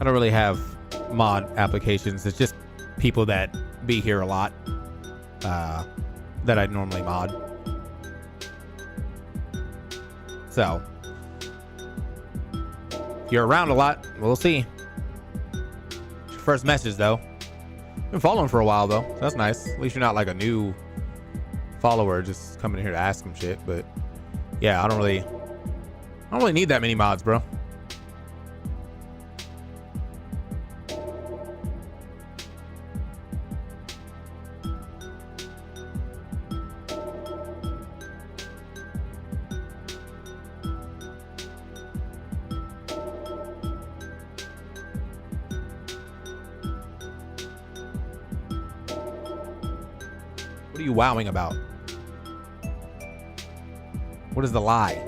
don't really have mod applications. It's just people that be here a lot that I normally mod. So if you're around a lot, we'll see. It's your first message though. Been following for a while though, so that's nice. At least you're not like a new follower just coming here to ask them shit. But yeah, I don't really need that many mods, bro. What are you wowing about? What is the lie?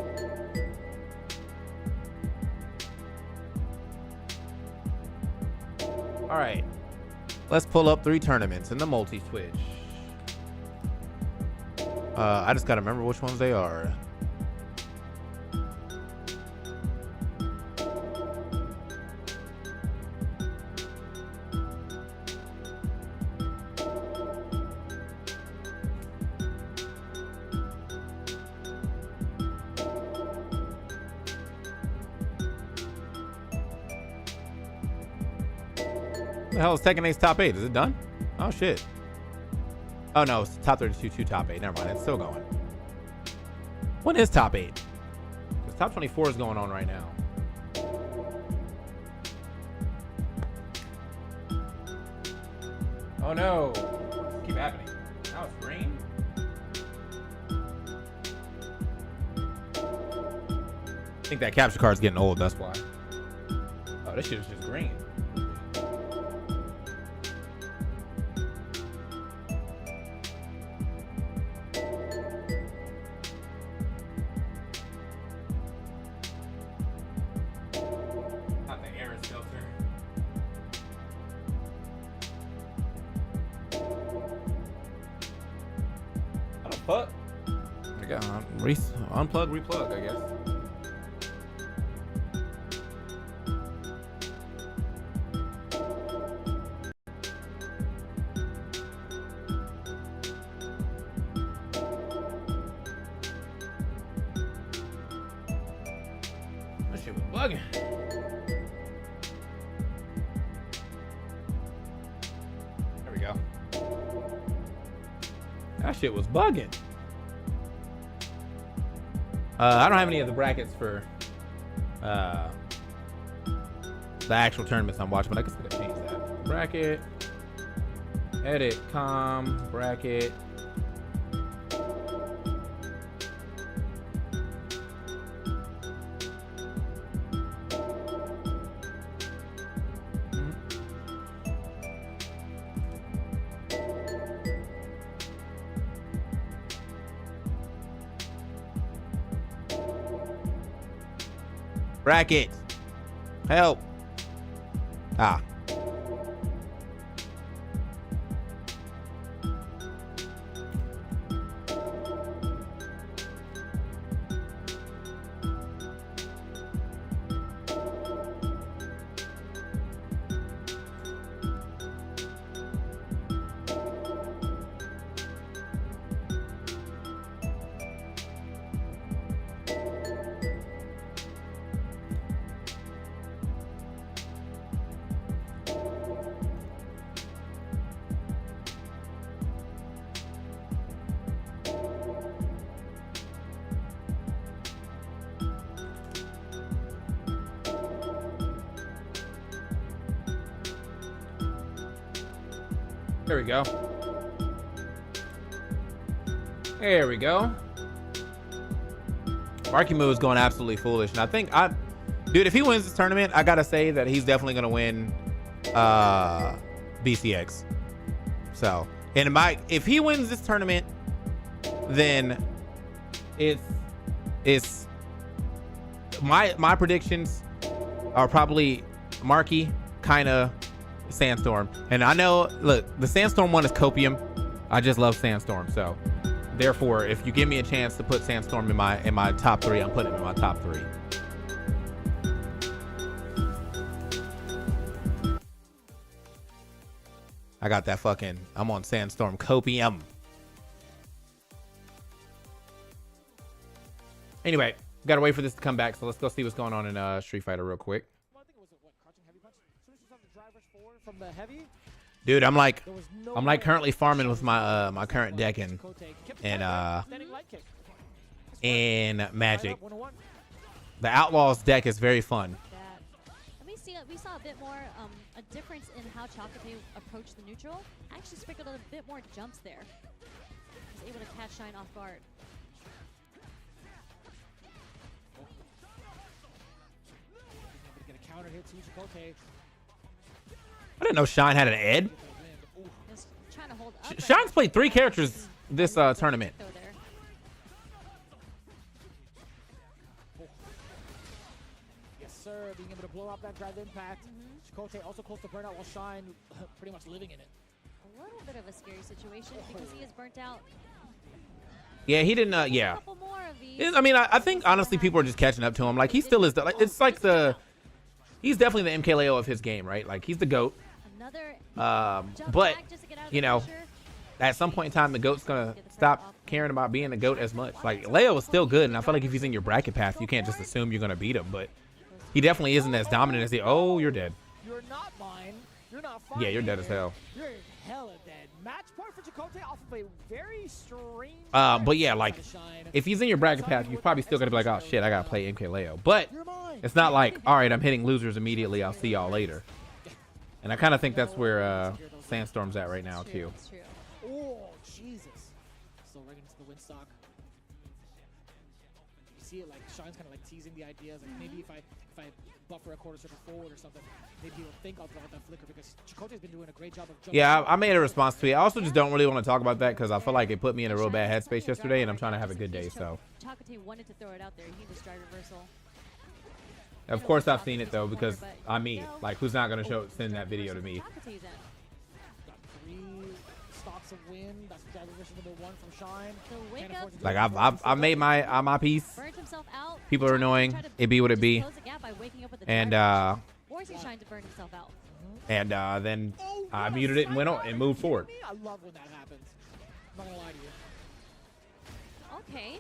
All right, let's pull up 3 tournaments in the multi-switch. I just gotta remember which ones they are. What the hell is Tekken 8's top 8? Is it done? Oh shit. Oh no, it's top 32 to top 8. Never mind, it's still going. When is top 8? Because top 24 is going on right now. Oh no. What's keep happening? Now it's green? I think that capture card's getting old, that's why. Oh, this shit is just green. Fuck. I got unplug, replug, I guess. That shit was bugging. There we go. That shit was bugging. I don't have any of the brackets for the actual tournaments I'm watching, but I guess I could change that. Bracket, edit, bracket. Bracket. Help. Ah. There we go. There we go. Marky Moo is going absolutely foolish. And I think dude, if he wins this tournament, I gotta say that he's definitely gonna win BCX. So, and if he wins this tournament, then it's my predictions are probably Marky, kinda Sandstorm. And I know, look, the Sandstorm one is copium. I just love Sandstorm. So therefore, if you give me a chance to put Sandstorm in my top 3, I'm putting him in my top 3. I got that fucking. I'm on Sandstorm Copium. Anyway, gotta wait for this to come back. So let's go see what's going on in Street Fighter real quick. Dude, I'm like currently farming with my my current deck in Magic. The Outlaws deck is very fun. Let me see. We saw a bit more a difference in how Chocolate approached the neutral. Actually sprinkled a bit more jumps there. Was able to catch Shine off guard. I didn't know Shine had an Ed. Shine's played 3 characters this tournament. Yes, sir. Being able to blow up that drive impact. Chakotay also close to burnout while Shine pretty much living in it. A little bit of a scary situation because he is burnt out. Yeah, he didn't. Yeah. I mean, I think honestly people are just catching up to him. Like he still is. Like it's like he's definitely the MKLeo of his game, right? Like he's the GOAT. But you know, at some point in time, the GOAT's gonna stop caring about being the GOAT as much. Like Leo is still good, and I feel like if he's in your bracket path, you can't just assume you're gonna beat him. But he definitely isn't as dominant as he. Oh, you're dead. You're not mine. You're not fine. Yeah, you're dead as hell. You're hella dead. Match point for Chakotay off of a very strange. But yeah, like if he's in your bracket path, you're probably still gonna be like, oh shit, I gotta play MKLeo. But it's not like, all right, I'm hitting losers immediately. I'll see y'all later. And I kind of think that's where Sandstorm's at right now too. Oh Jesus! Still right into the win stock. You see it like Shine's kind of like teasing the ideas. Like maybe if I buffer a quarter circle forward or something, maybe he'll think I'll draw that flicker because Chakotay's been doing a great job of jumping. Yeah, I made a response to it. I also just don't really want to talk about that because I feel like it put me in a real bad headspace yesterday, and I'm trying to have a good day. So. Chocolate wanted to throw it out there. He just tried reversal. Of course, I've seen it though because I'm me. Like, who's not gonna send that video to me? Got 3 stops of win. That's driver versus #1 from Shine. Like I've made my piece. People are annoying. It be what it be. And forcing Shine to burn himself out. And then I muted it and went on and moved forward. I love when that happens. I'm not gonna lie to you. Okay.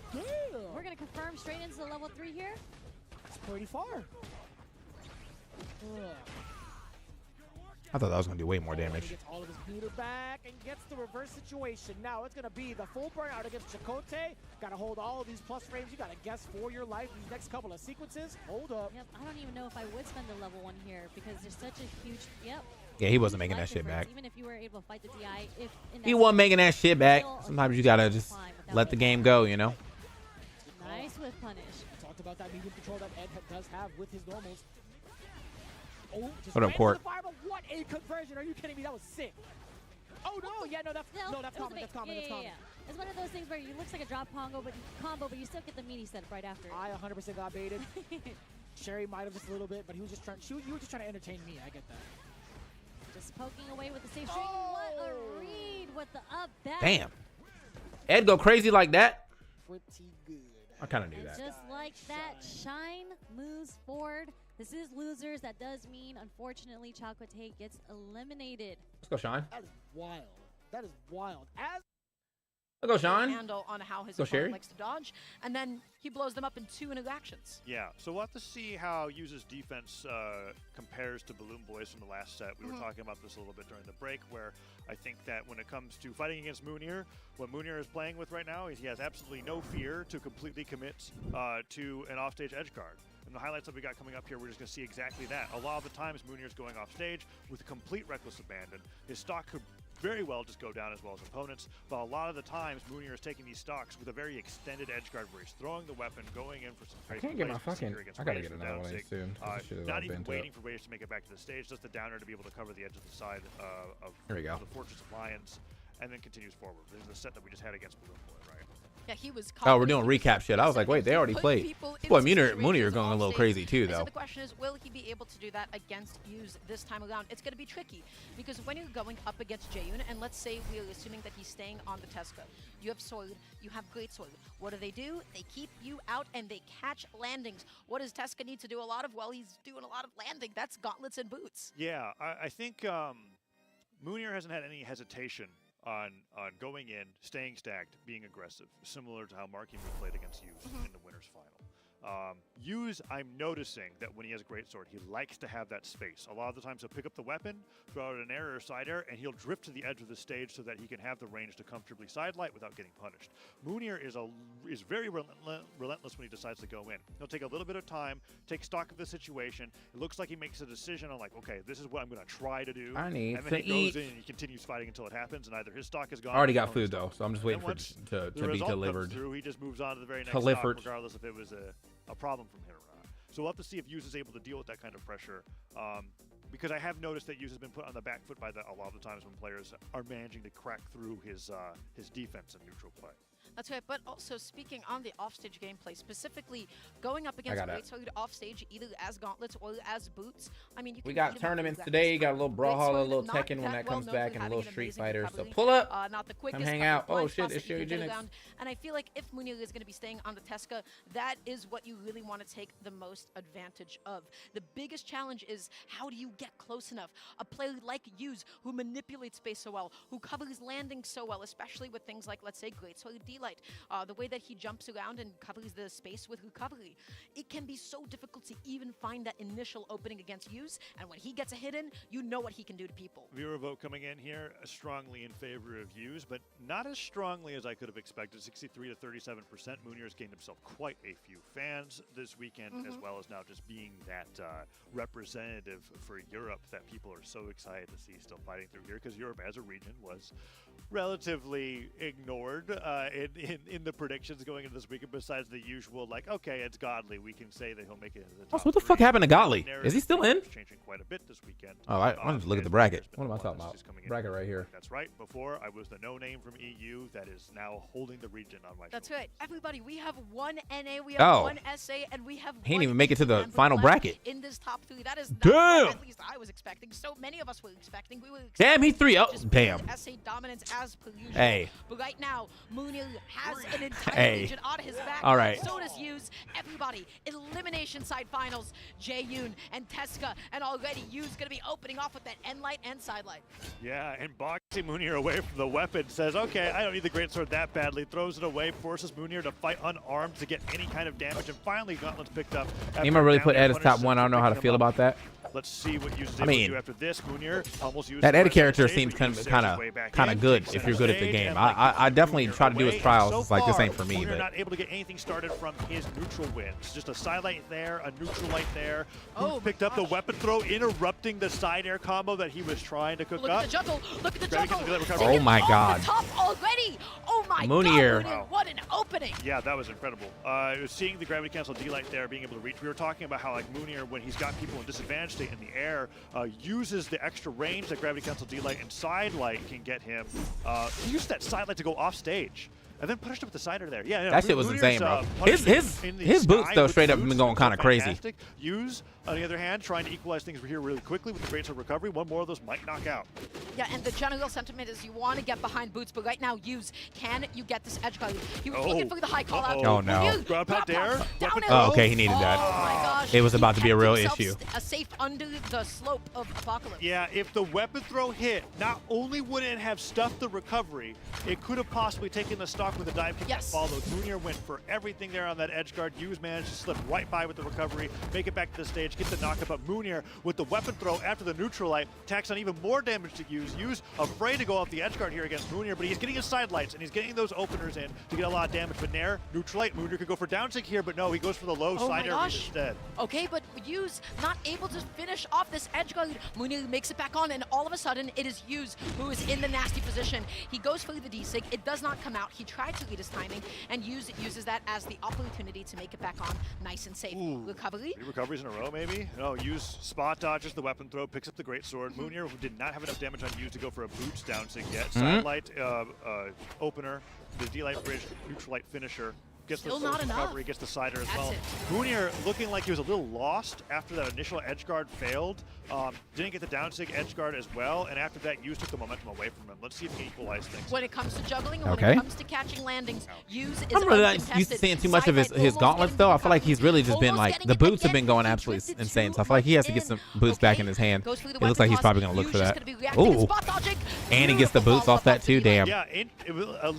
We're gonna confirm straight into the level 3 here. It's pretty far. I thought that was gonna do way more damage. He gets all of his meter back and gets the reverse situation. Now it's gonna be the full burnout against Chakotay. Gotta hold all of these plus frames. You gotta guess for your life these next couple of sequences. Hold up. Yep. I don't even know if I would spend the level 1 here because there's such a huge. Yep. Yeah, he wasn't making that shit back. Even if you were able to fight the DI, if he wasn't making that shit back. Sometimes you gotta just let the game go, you know. Nice with punish. Talked about that medium control that Ed does have with his normals. Oh, what up, Court? What a conversion! Are you kidding me? That was sick. Oh no! Yeah, no, that's common. That's common. Yeah. It's one of those things where it looks like a drop combo, but you still get the meaty set right after. I 100% got baited. Sherry might have just a little bit, but he was just trying. You were just trying to entertain me. I get that. Just poking away with the safe string. What a read with the up back. Damn. Ed go crazy like that. Pretty good. I kind of knew that. Just like that, Shine moves forward. This is losers. That does mean, unfortunately, Chocolate gets eliminated. Let's go, Shine. That is wild. That is wild. Let's go, Shine. Handle on how his opponent likes to dodge, and then he blows them up in 2 new actions. Yeah, so we'll have to see how Yuza's defense compares to Balloon Boys from the last set. We were talking about this a little bit during the break, where I think that when it comes to fighting against Moonir, what Moonir is playing with right now is he has absolutely no fear to completely commit to an offstage edge guard. In the highlights that we got coming up here, we're just going to see exactly that. A lot of the times, Moonir's going off stage with complete reckless abandon. His stock could very well just go down as well as opponents, but a lot of the times, Moonir is taking these stocks with a very extended edge guard where he's throwing the weapon, going in for some crazy I can't get my fucking. I gotta get another one soon. Not even waiting for Waves to make it back to the stage, just the downer to be able to cover the edge of the side of the Fortress of Lions, and then continues forward. This is the set that we just had against Balloon Boy, right? Yeah, he was. Oh, we're doing recap shit. I was like, wait, they already played. Boy, Moonir going a little crazy too, though. So the question is, will he be able to do that against Hughes this time around? It's going to be tricky because when you're going up against Jayun, and let's say we're assuming that he's staying on the Tesca, you have Sword, you have Great Sword. What do? They keep you out and they catch landings. What does Tesca need to do a lot of? Well, he's doing a lot of landing. That's gauntlets and boots. Yeah, I think. Moonier hasn't had any hesitation on going in, staying stacked, being aggressive, similar to how Marky played against Hughes in the winners final. Hughes, I'm noticing that when he has a greatsword, he likes to have that space. A lot of the times he'll pick up the weapon, throw out an air or side air, and he'll drift to the edge of the stage so that he can have the range to comfortably sidelight without getting punished. Moonier is very relentless when he decides to go in. He'll take a little bit of time, take stock of the situation. It looks like he makes a decision on like, okay, this is what I'm going to try to do. I need and then to he goes eat. in and he continues fighting until it happens, and either his stock is gone. I already or got his food opponent's though, so I'm just waiting for once it the to be result comes delivered. through, he just moves on to the very next Delivered. stock, regardless if it was a problem from him or not. So we'll have to see if Hughes is able to deal with that kind of pressure. Because I have noticed that Hughes has been put on the back foot by a lot of the times when players are managing to crack through his defense and neutral play. That's right, but also speaking on the offstage gameplay, specifically going up against Greatsword offstage, either as gauntlets or as boots. I mean, you We can got beat him up tournaments with today. You weapons. got a little Brawlhalla, a little Greatsword, Tekken when not that comes well known back, for and a having little an Street amazing Fighter. So recovery. pull up. Not the quickest, hang but out. blind Oh, shit, spots it's that you can Sherry get Jennings. around. And I feel like if Munir is going to be staying on the Tesca, that is what you really want to take the most advantage of. The biggest challenge is how do you get close enough? A player like Hughes, who manipulates space so well, who covers landing so well, especially with things like, let's say, Greatsword D-Light. The way that he jumps around and covers the space with recovery. It can be so difficult to even find that initial opening against Hughes, and when he gets a hit in, you know what he can do to people. Viewer vote coming in here strongly in favor of Hughes, but not as strongly as I could have expected. 63 to 37%. Munir's gained himself quite a few fans this weekend, as well as now just being that representative for Europe that people are so excited to see still fighting through here, because Europe as a region was relatively ignored in the predictions going into this weekend, besides the usual, like, okay, it's Godly. We can say that he'll make it into the top Also, what the fuck three. happened to Godly? Narrative Is he still in? is changing quite a bit this weekend. Oh, I wanted to look at the and bracket. there's been What am I one talking that's about? just coming in. Bracket right here. That's right. Before, I was the no-name from EU that is now holding the region on my That's shoulders. right. Everybody, we have one NA, we have Oh. one SA, and we have He didn't one even make it to the member final left bracket. in this top three. That is not Damn. what at least I was expecting. So many of us were expecting. We were expecting Damn, he 3-0. just Damn. SA dominance as per usual. Hey. But right now, Munir has an entire Hey. region on his back. All right. So does Hughes. Everybody, elimination side finals, Jaeyoon and Tesca, and already Hughes going to be opening off with that end light and side light. Yeah, and boxing Munir away from the weapon, says, okay, I don't need the greatsword that badly, throws it away, forces Munir to fight unarmed to get any kind of damage, and finally Gauntlet's picked up. Neymar really put Ed as top one. I don't know how to feel about that. Let's see what Hughes is I able mean, to do after this. Munir almost used That the Ed rest of the character stage, seems but kind Hughes of saves his way back in, good takes if center you're good at the stage, game. and I definitely Munir try to do his away. trials. So It's like this far, ain't for me, Munir but not able to get anything started from his neutral wins. Just a side light there, a neutral light there. Oh, Picked up the weapon throw, interrupting the side air combo that he was trying to cook Look up. at the juggle. Look at the Gravity juggle. can do that recovery. Oh my Off God. the top already. Oh my Munir. God, Munir. What an opening. Yeah, that was incredible. Seeing the gravity cancel D-Light there, being able to reach. We were talking about how, like, Munir, when he's got people in disadvantage state in the air, uses the extra range that gravity cancel D-Light and side light can get him. He used that side light to go off stage. And then punished him with the sider there. Yeah, that shit was Munir's, insane, bro. punishment in the His boots sky though with straight up boots been going was kind of crazy. fantastic. Use, on the other hand, trying to equalize things here really quickly with the greatsword recovery. One more of those might knock out. Yeah, and the general sentiment is you want to get behind boots, but right now, Hughes, can you get this edge guard? He was looking for the high call out. Oh, no. Munir, Ground pound dare. down Weapon air. Oh, okay, he needed that. Oh my gosh. It was about to be a real He kept issue. himself safe under the slope of Apocalypse. Yeah, if the weapon throw hit, not only would it have stuffed the recovery, it could have possibly taken the stock with a dive kick that followed. Munir went for everything there on that edge guard. Hughes managed to slip right by with the recovery, make it back to the stage, get the knockup. But Munir, with the weapon throw after the neutral light, tacks on even more damage to Hughes. Hughes afraid to go off the edge guard here against Munir, but he's getting his side lights, and he's getting those openers in to get a lot of damage. But Nair, neutral light, Munir could go for down sig here, but no, he goes for the low side air read instead. Okay, but Hughes not able to finish off this edge guard. Munir makes it back on, and all of a sudden, it is Hughes who is in the nasty position. He goes for the D-Sig. It does not come out. He tried to read his timing, and Hughes uses that as the opportunity to make it back on nice and safe. Recovery. 3 recoveries in a row, maybe? No, Hughes spot dodges the weapon throw, picks up the greatsword. Munir, who did not have enough damage on Hughes to go for a boots down sig yet. Side light opener, the D-Light bridge, neutral light finisher. gets Still the not enough. recovery, gets the sider as That's well. it. Moonier looking like he was a little lost after that initial edge guard failed. Didn't get the down sig edge guard as well, and after that, Hughes took the momentum away from him. Let's see if he can equalize things. When it comes to juggling, and when Okay. it comes to catching landings, Hughes is I'm really not uncontested. used to seeing too much of his Sidelight gauntlets almost though. I getting feel like he's really just been almost like getting the it boots have again. been going He absolutely drifted insane. too So I feel like he has to much get some in. boots back Okay. in his hand. Goes for the It looks weapon like he's toss. probably gonna look Hughes for just that. gonna be reacting in Ooh, spot dodging. and he gets the Beautiful boots off follow-up that too. to the Damn. Yeah, it was a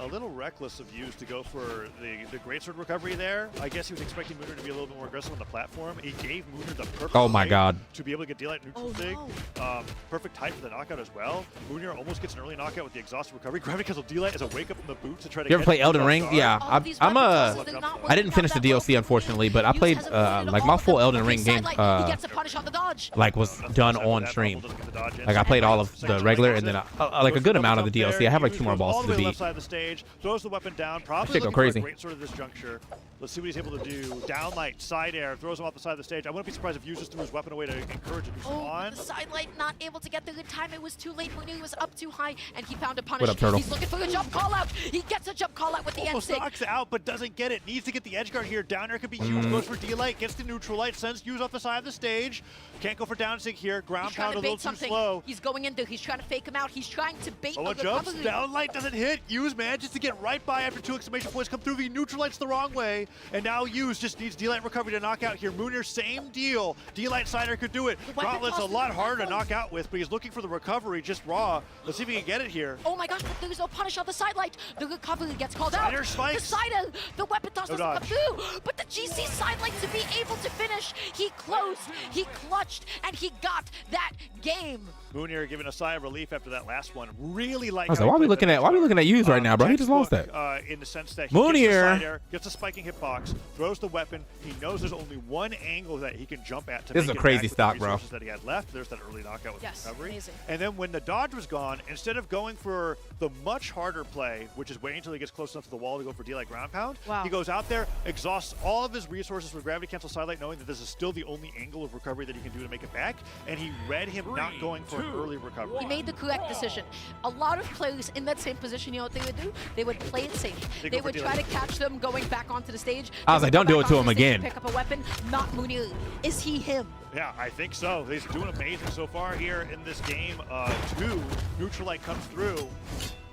little reckless of Hughes to go for the greatsword recovery there. I guess he was expecting Moonier to be a little bit more aggressive on the platform. He gave Moonier the perfect Oh my height God. to be able to get daylight neutral Oh, sig. no. Perfect height for the knockout as well. Moonier almost gets an early knockout with the exhausted recovery. Gravity Cancel daylight as a wake up from the boot to try to You ever catch play Hughes Elden off Ring? guard. Yeah, All of these I'm weapon a. tosses, they're not I working didn't out finish the that well DLC for unfortunately, Moonier. but I Hughes played has avoided like all my of full them. Elden Ring Okay, game sidelight. He gets the punish on the dodge. like was Nothing done else after on that. stream. Bubble doesn't get the dodge in. Like I played all of Second the regular exit. and then like a Goes good for amount of the double jump DLC. there. I have like Hughes 2 more goes all bosses the to way left beat. side of the stage, throws the weapon down, probably shit go looking crazy. for a great sword at this juncture. Let's see what he's able to do. Downlight, side air, throws him off the side of the stage. I wouldn't be surprised if Hughes just threw his weapon away to encourage a new Oh, spawn. the sidelight not able to get the good time. It was too late. Moonier was up too high, and he found a punish. What up, Turtle? He's looking for a jump call out. He gets a jump call out with the Almost N-sig. knocks out, but doesn't get it. Needs to get the edge guard here. Down air could be huge. Goes for D-light, gets the neutral light, sends Hughes off the side of the stage. Can't go for down sig here. Ground He's trying pound to a little bait too something. slow. He's going into. He's trying to fake him out. He's trying to bait Oh, a it jumps. recovery. Down light doesn't hit. Hughes manages to get right by after 2 exclamation points come through. He neutralizes the wrong way. And now Hughes just needs D-light recovery to knock out here. Moonier, same deal. D-light sider could do it. weapon Gauntlet's a toss lot with harder to the knock out with, but he's looking for the recovery just raw. Let's see if he can get it here. Oh my gosh, but there's no punish on the sidelight. The recovery gets called out. Sider spikes. The sider, the weapon toss No doesn't come dodge. through. But the GC sidelight to be able to finish. He closed, he clutched, and he got that game. Moonier giving a sigh of relief after that last one. Really like. I was how like, he why are we played looking the at Hughes right now, bro? He just lost that. textbook, in the sense that he Moonier. gets the side air, gets a spiking hitbox, throws the weapon. He knows there's only one angle that he can jump at to This is make a it crazy back with stock, the bro. resources that he had left. There's that early knockout with Yes, the recovery. amazing. And then when the dodge was gone, instead of going for the much harder play, which is waiting until he gets close enough to the wall to go for D-like ground pound, Wow. he goes out there, exhausts all of his resources for gravity cancel sidelight, knowing that this is still the only angle of recovery that he can do to make it back. And he read him not going for an early recovery. He made the correct decision. A lot of players in that same position, you know what they would do? They would play it safe. They They go for would try D-light. to catch them going back onto the stage. I was They like, would don't go do it back to onto him the stage again. Pick up a weapon. Not Moonier. Is he him? Yeah, I think so. He's doing amazing so far here in this game. 2, neutral light comes through.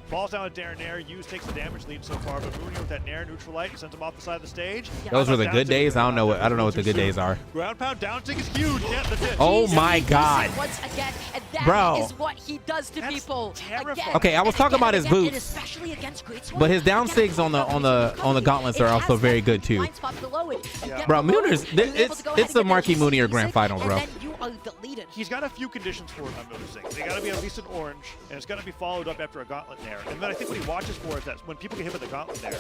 Falls down with Darren Nair. Hughes takes the damage lead so far, but Moonier with that Nair neutral light sends him off the side of the stage. Yeah. Those were the Down good sig days. I don't know was what the good too days soon. are. Ground pound down sig is huge. Yeah, that's it. Oh GC my does it God. Once again, and that Bro. is what he does to That's people. terrifying. Again, Okay, I was and talking again about and his again, and boots. especially against Greatsword. But his down Again, sigs on the gauntlets it are also has very that good too. blind spot below it. And Yeah. get Bro, below it, Moonier's- you're able to it's go ahead and the get that Marquee GC Moonier grand sig, final, bro. And then you are deleted. He's got a few conditions for it, I'm noticing. They got to be at least an orange, and it's got to be followed up after a gauntlet nair. And then I think what he watches for is that when people get hit with a gauntlet nair,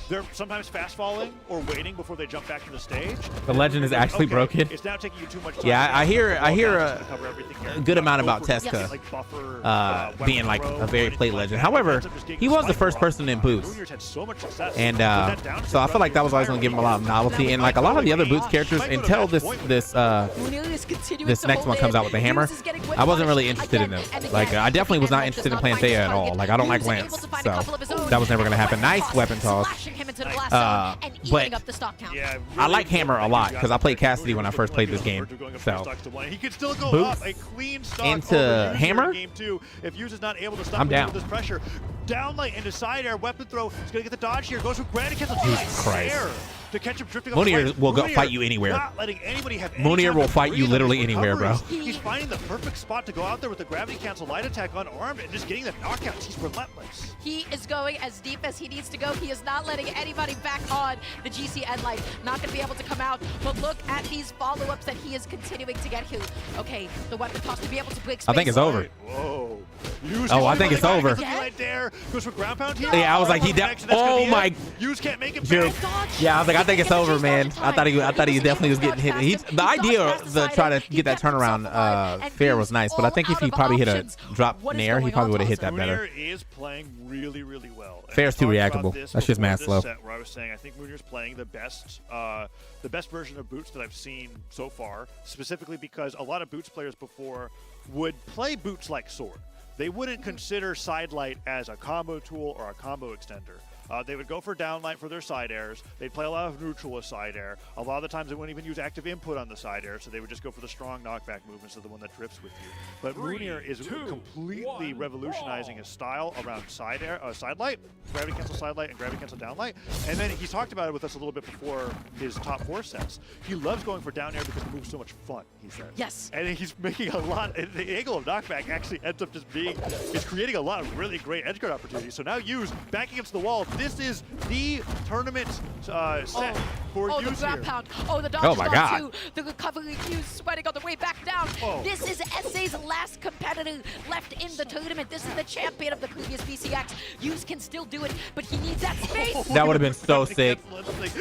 they're sometimes fast falling or waiting before they jump back to the stage. The legend is actually Okay, broken. It's now taking you too much time. Yeah, to I hear to cover everything here. a good amount Go about for Tesca, like buffer, being weapon like throw, a very anything play like legend. that. However, Ends up just getting he was the spiked first off. person in boots. Moonier's had so much success. And With that down so I feel like that was always going to give him a lot of novelty. And like a lot of the other Boots characters, until this Moonier is continuing this to next hold one comes in. out with the hammer, Hughes is getting whip I wasn't really punished interested in them. again and again. Like I definitely was not And interested in does not playing find Thea his at all. target. Like I don't like Hughes is Lance, able to find a so couple of his own. that was never going to happen. Weapon Nice weapon toss. Slashing him into the blast zone and but eating up the stock count. Yeah, I like really Hammer a good. lot He's got because I that played great Cassidy when I Moonier's first played looking this like game. he's going up So three stocks to one. He could still go Boots up a clean stock into over Hughes Hammer? in game 2 if Hughes is not able to stop I'm Moonier down. with this pressure. Downlight into side air, weapon throw. He's going to get the dodge here. Goes for granted, catches a Jesus Christ. air to catch him drifting Moonier off the will right. go fight you anywhere. Not letting anybody have any Moonier time will to fight you breathe on literally his anywhere, bro. recoveries. He's finding the perfect spot to go out there with the gravity cancel light attack unarmed and just getting the knockouts. He's relentless. He is going as deep as he needs to go. He is not letting anybody back on the GC end light. Not going to be able to come out. But look at these follow-ups that he is continuing to get here. Okay, the weapon toss to be able to break space. I think it's over. Whoa. Oh, I think it's over. Right there. Goes for ground pound here. Yeah, I was like, he oh my. Hughes can't make it Dude. back. Yeah, I was like, I think it's over, man. I thought he definitely was getting hit. The idea to try to get that turnaround fair was nice, but I think if he probably hit a drop nair, he probably would have hit that better. Moonier is playing really, really well. And Fair's too we talked reactable. about this That's just before mad this slow. set where I was saying I think Moonier's playing the best version of Boots that I've seen so far, specifically because a lot of Boots players before would play Boots like Sword. They wouldn't consider Sidelight as a combo tool or a combo extender. They would go for downlight for their side airs. They'd play a lot of neutral with side air. A lot of the times they wouldn't even use active input on the side air, so they would just go for the strong knockback movements of the one that drifts with you. But Moonier is completely revolutionizing his style around side air, side light, gravity cancel side light, and gravity cancel down light. And then he's talked about it with us a little bit before his top 4 sets. He loves going for down air because it moves so much fun, he says. Yes. And he's making a lot, the angle of knockback actually ends up just being, it's creating a lot of really great edgeguard opportunities. So now Yu's back against the wall. This is the tournament set for Yu's the ground here. pound. Oh, the dodge Oh my God. too. The recovery, Yu's sweating on the way back down. This is SA's last competitor left in the tournament. This is the champion of the previous BCX. Yu's can still do it, but he needs that space. That would have been so sick.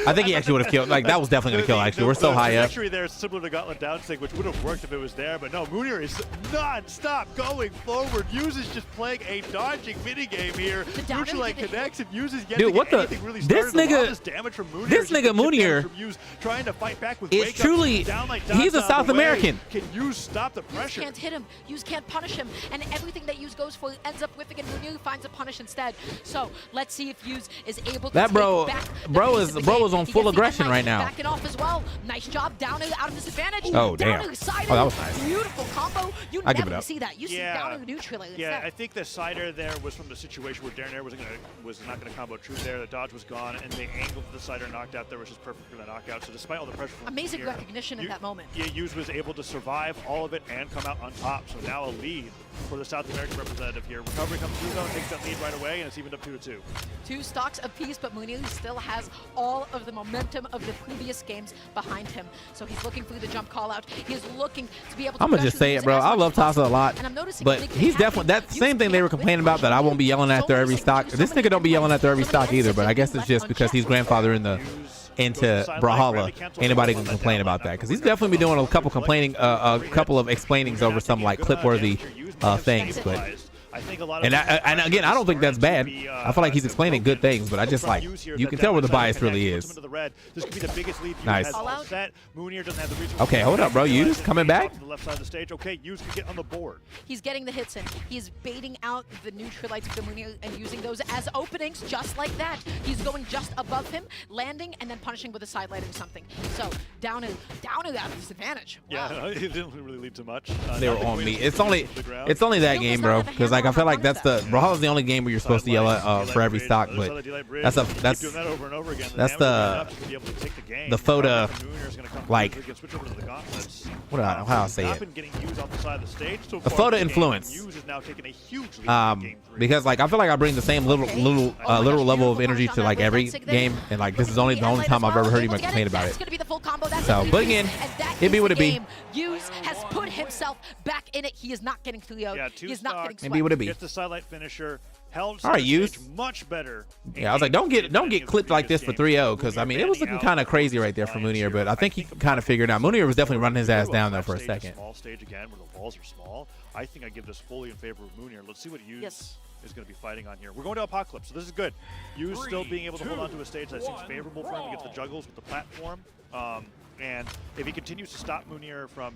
I think he actually would have killed. Like, that was definitely going to kill, actually. We're so high up. The trajectory there is similar to Gauntlet down sync, which would have worked if it was there, but no, Moonier is non-stop going forward. Yuz is just playing a dodging minigame here. Neutral light connects and Yuz is getting anything really started. This nigga Moonier trying to fight back with is truly, he's a South American. Can Yuz stop the pressure? Yuz can't hit him. Yuz can't punish him. And everything that Yuz goes for ends up whiffing, and Moonier finds a punish instead. So let's see if Yuz is able to take back bro is on full aggression right now. Backing off as well. Nice job. Downer out of disadvantage. Oh, damn. Downer side Oh, that was nice. Beautiful combo. You I give it never up. see that. You see Downer neutral. Yeah, I think the side air there was from the situation where Darren Air was not going to combo true there. The dodge was gone, and they angled the side air knocked out there, which is perfect for the knockout. So despite all the pressure from amazing here, recognition in that moment. Yeah, Yuz was able to survive all of it and come out on top. So now a lead for the South American representative here. Recovery comes through though and takes that lead right away, and it's evened up 2-2. 2 stocks apiece, but Moonier still has all of the momentum of the previous games behind him. So he's looking for the jump call out. He's looking to be able to. I'm gonna just say it, bro. I love Tasa a lot, but he's definitely that same thing they were complaining about, that I won't be yelling after every stock. This nigga don't be yelling after every stock either, but I guess it's just because he's grandfather into Brawlhalla. Anybody can complain about that, because he's definitely been doing a couple of explainings over some like clip-worthy things, but. And again, I don't think that's bad. I feel like he's explaining good things, but I just like, you can tell where the bias really is. Nice. Okay, hold up, bro. Yuz coming back? Okay, Yuz can get on the board. He's getting the hits in. He's baiting out the neutralites of the Moonier and using those as openings, just like that. He's going just above him, landing, and then punishing with a side light or something. So down out of disadvantage. Wow. Yeah, it didn't really lead to much. They were on me. It's only that game, bro, because like I feel like that's the Brawlhalla's the only game where you're supposed to yell at for every stock, but that's the photo, like, how I say it, the photo influence, because like I feel like I bring the same literal level of energy to like every game, and like this is the only time I've ever heard him complain about it. So, but again, it be what it be. Yuz has put himself back in it. He is not getting 3-0. He is not getting swept. It be what it be. Gets the sidelight finisher. Held all right, Yuz. Much better. Yeah, I was like, don't get clipped like this for 3-0, because I mean it was looking kind of crazy right there for Moonier, but I think he kind of figured out. Moonier was definitely running his ass down there for a second. Small stage again, where the walls are small. I think I give this fully in favor of Moonier. Let's see what Yuz is going to be fighting on here. We're going to Apocalypse, so this is good. Yuz still being able to hold on to a stage that seems favorable for him. He gets the juggles with the platform, and if he continues to stop Moonier from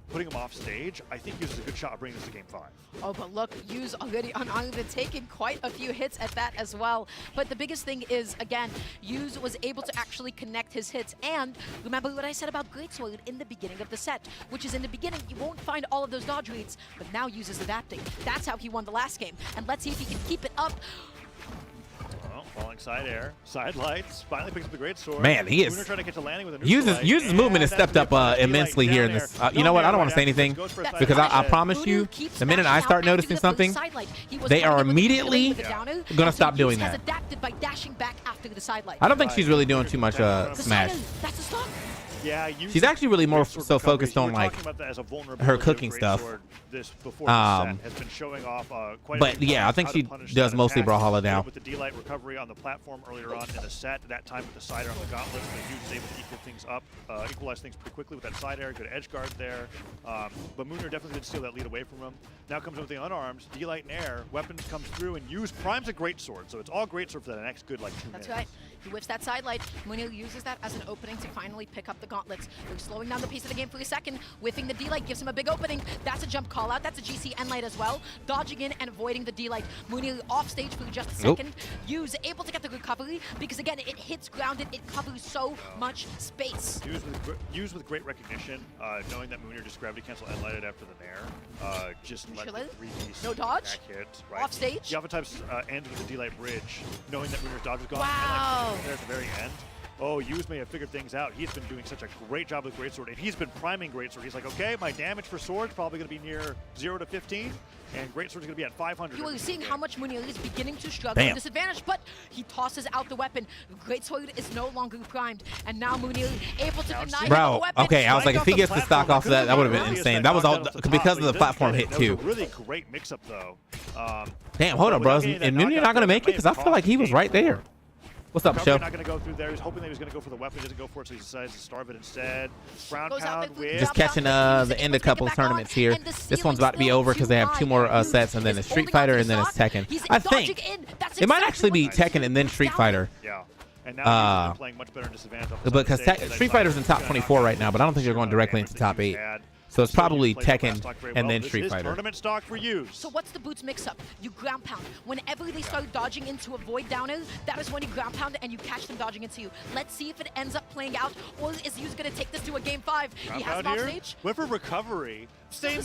putting him off stage, I think Yuz is a good shot of bringing this to game 5. Oh, but look, Yuz already unarmed and taking quite a few hits at that as well. But the biggest thing is, again, Yuz was able to actually connect his hits. And remember what I said about Greatsword in the beginning of the set, which is in the beginning, you won't find all of those dodge reads, but now Yuz is adapting. That's how he won the last game. And let's see if he can keep it up. Falling side air, side lights, finally picks up the great sword. Man, he is. Trying to get to landing with a Yuz's movement has stepped up immensely here in this. You know what? I don't want to say anything, because I promise you, the minute I start noticing something, they are immediately gonna stop doing that. I don't think she's really doing too much Smash. Yeah, she's actually really more so focused on like her cooking stuff. But yeah, I think she does mostly Brawlhalla now. With the D-Light recovery on the platform earlier on in the set, that time with the side air on the gauntlet, but Yuz is able to equal things up, equalize things pretty quickly with that side air, good edge guard there. But Moonier definitely did steal that lead away from him. Now comes in with the unarmed, D-Light and air, weapons comes through, and Yuz primes a great sword, so it's all great sword for the next good like 2 minutes. That's right. He whips that side light. Moonier uses that as an opening to finally pick up the gauntlets. They're slowing down the pace of the game for a second. Whiffing the D-Light gives him a big opening. That's a jump call out. That's a GC N-Light as well. Dodging in and avoiding the D-Light. Mooney off stage for just a second. Use able to get the recovery because again, it hits grounded. It covers so much space. Used with great recognition, knowing that Mooney just gravity cancel N-Lighted after the Nair. Just let the 3-piece no dodge. back hit. Right. Off stage. You oftentimes end with the D-Light bridge, knowing that Mooney's dodge was gone. Wow. There at the very end. Oh, Hughes may have figured things out. He's been doing such a great job with Greatsword, and he's been priming Greatsword. He's like, okay, my damage for Sword's probably going to be near 0 to 15, and Greatsword's going to be at 500. You are seeing how much Munir is beginning to struggle with disadvantage, but he tosses out the weapon. Greatsword is no longer primed, and now Munir able to deny the weapon. Okay, I was like, if he gets the stock off of that, that would have been insane. That was all because of the platform hit too. Really great mix-up though. Damn, hold on, bros. And Munir not going to make it because I feel like he was right there. What's up, Show? Not going to go through there. He was hoping that he was going to go for the weapon. He doesn't go for it, so he decides to starve it instead. Ground pound with... Just catching the end of a couple of tournaments here. This one's about to be over because they have 2 more sets, and then it's Street Fighter, and then it's Tekken. I think it might actually be Tekken and then Street Fighter. Yeah. And now he's playing much better in disadvantage. Because Street Fighter's in top 24 right now, but I don't think they're going directly into top 8. So it's probably Tekken and then Street Fighter. Tournament stock for you. So what's the boots mix-up? You ground pound. Whenever they start dodging into avoid downers, that is when you ground pound and you catch them dodging into you. Let's see if it ends up playing out, or is Hughes going to take this to a game 5? He has it off stage. Went for recovery. Same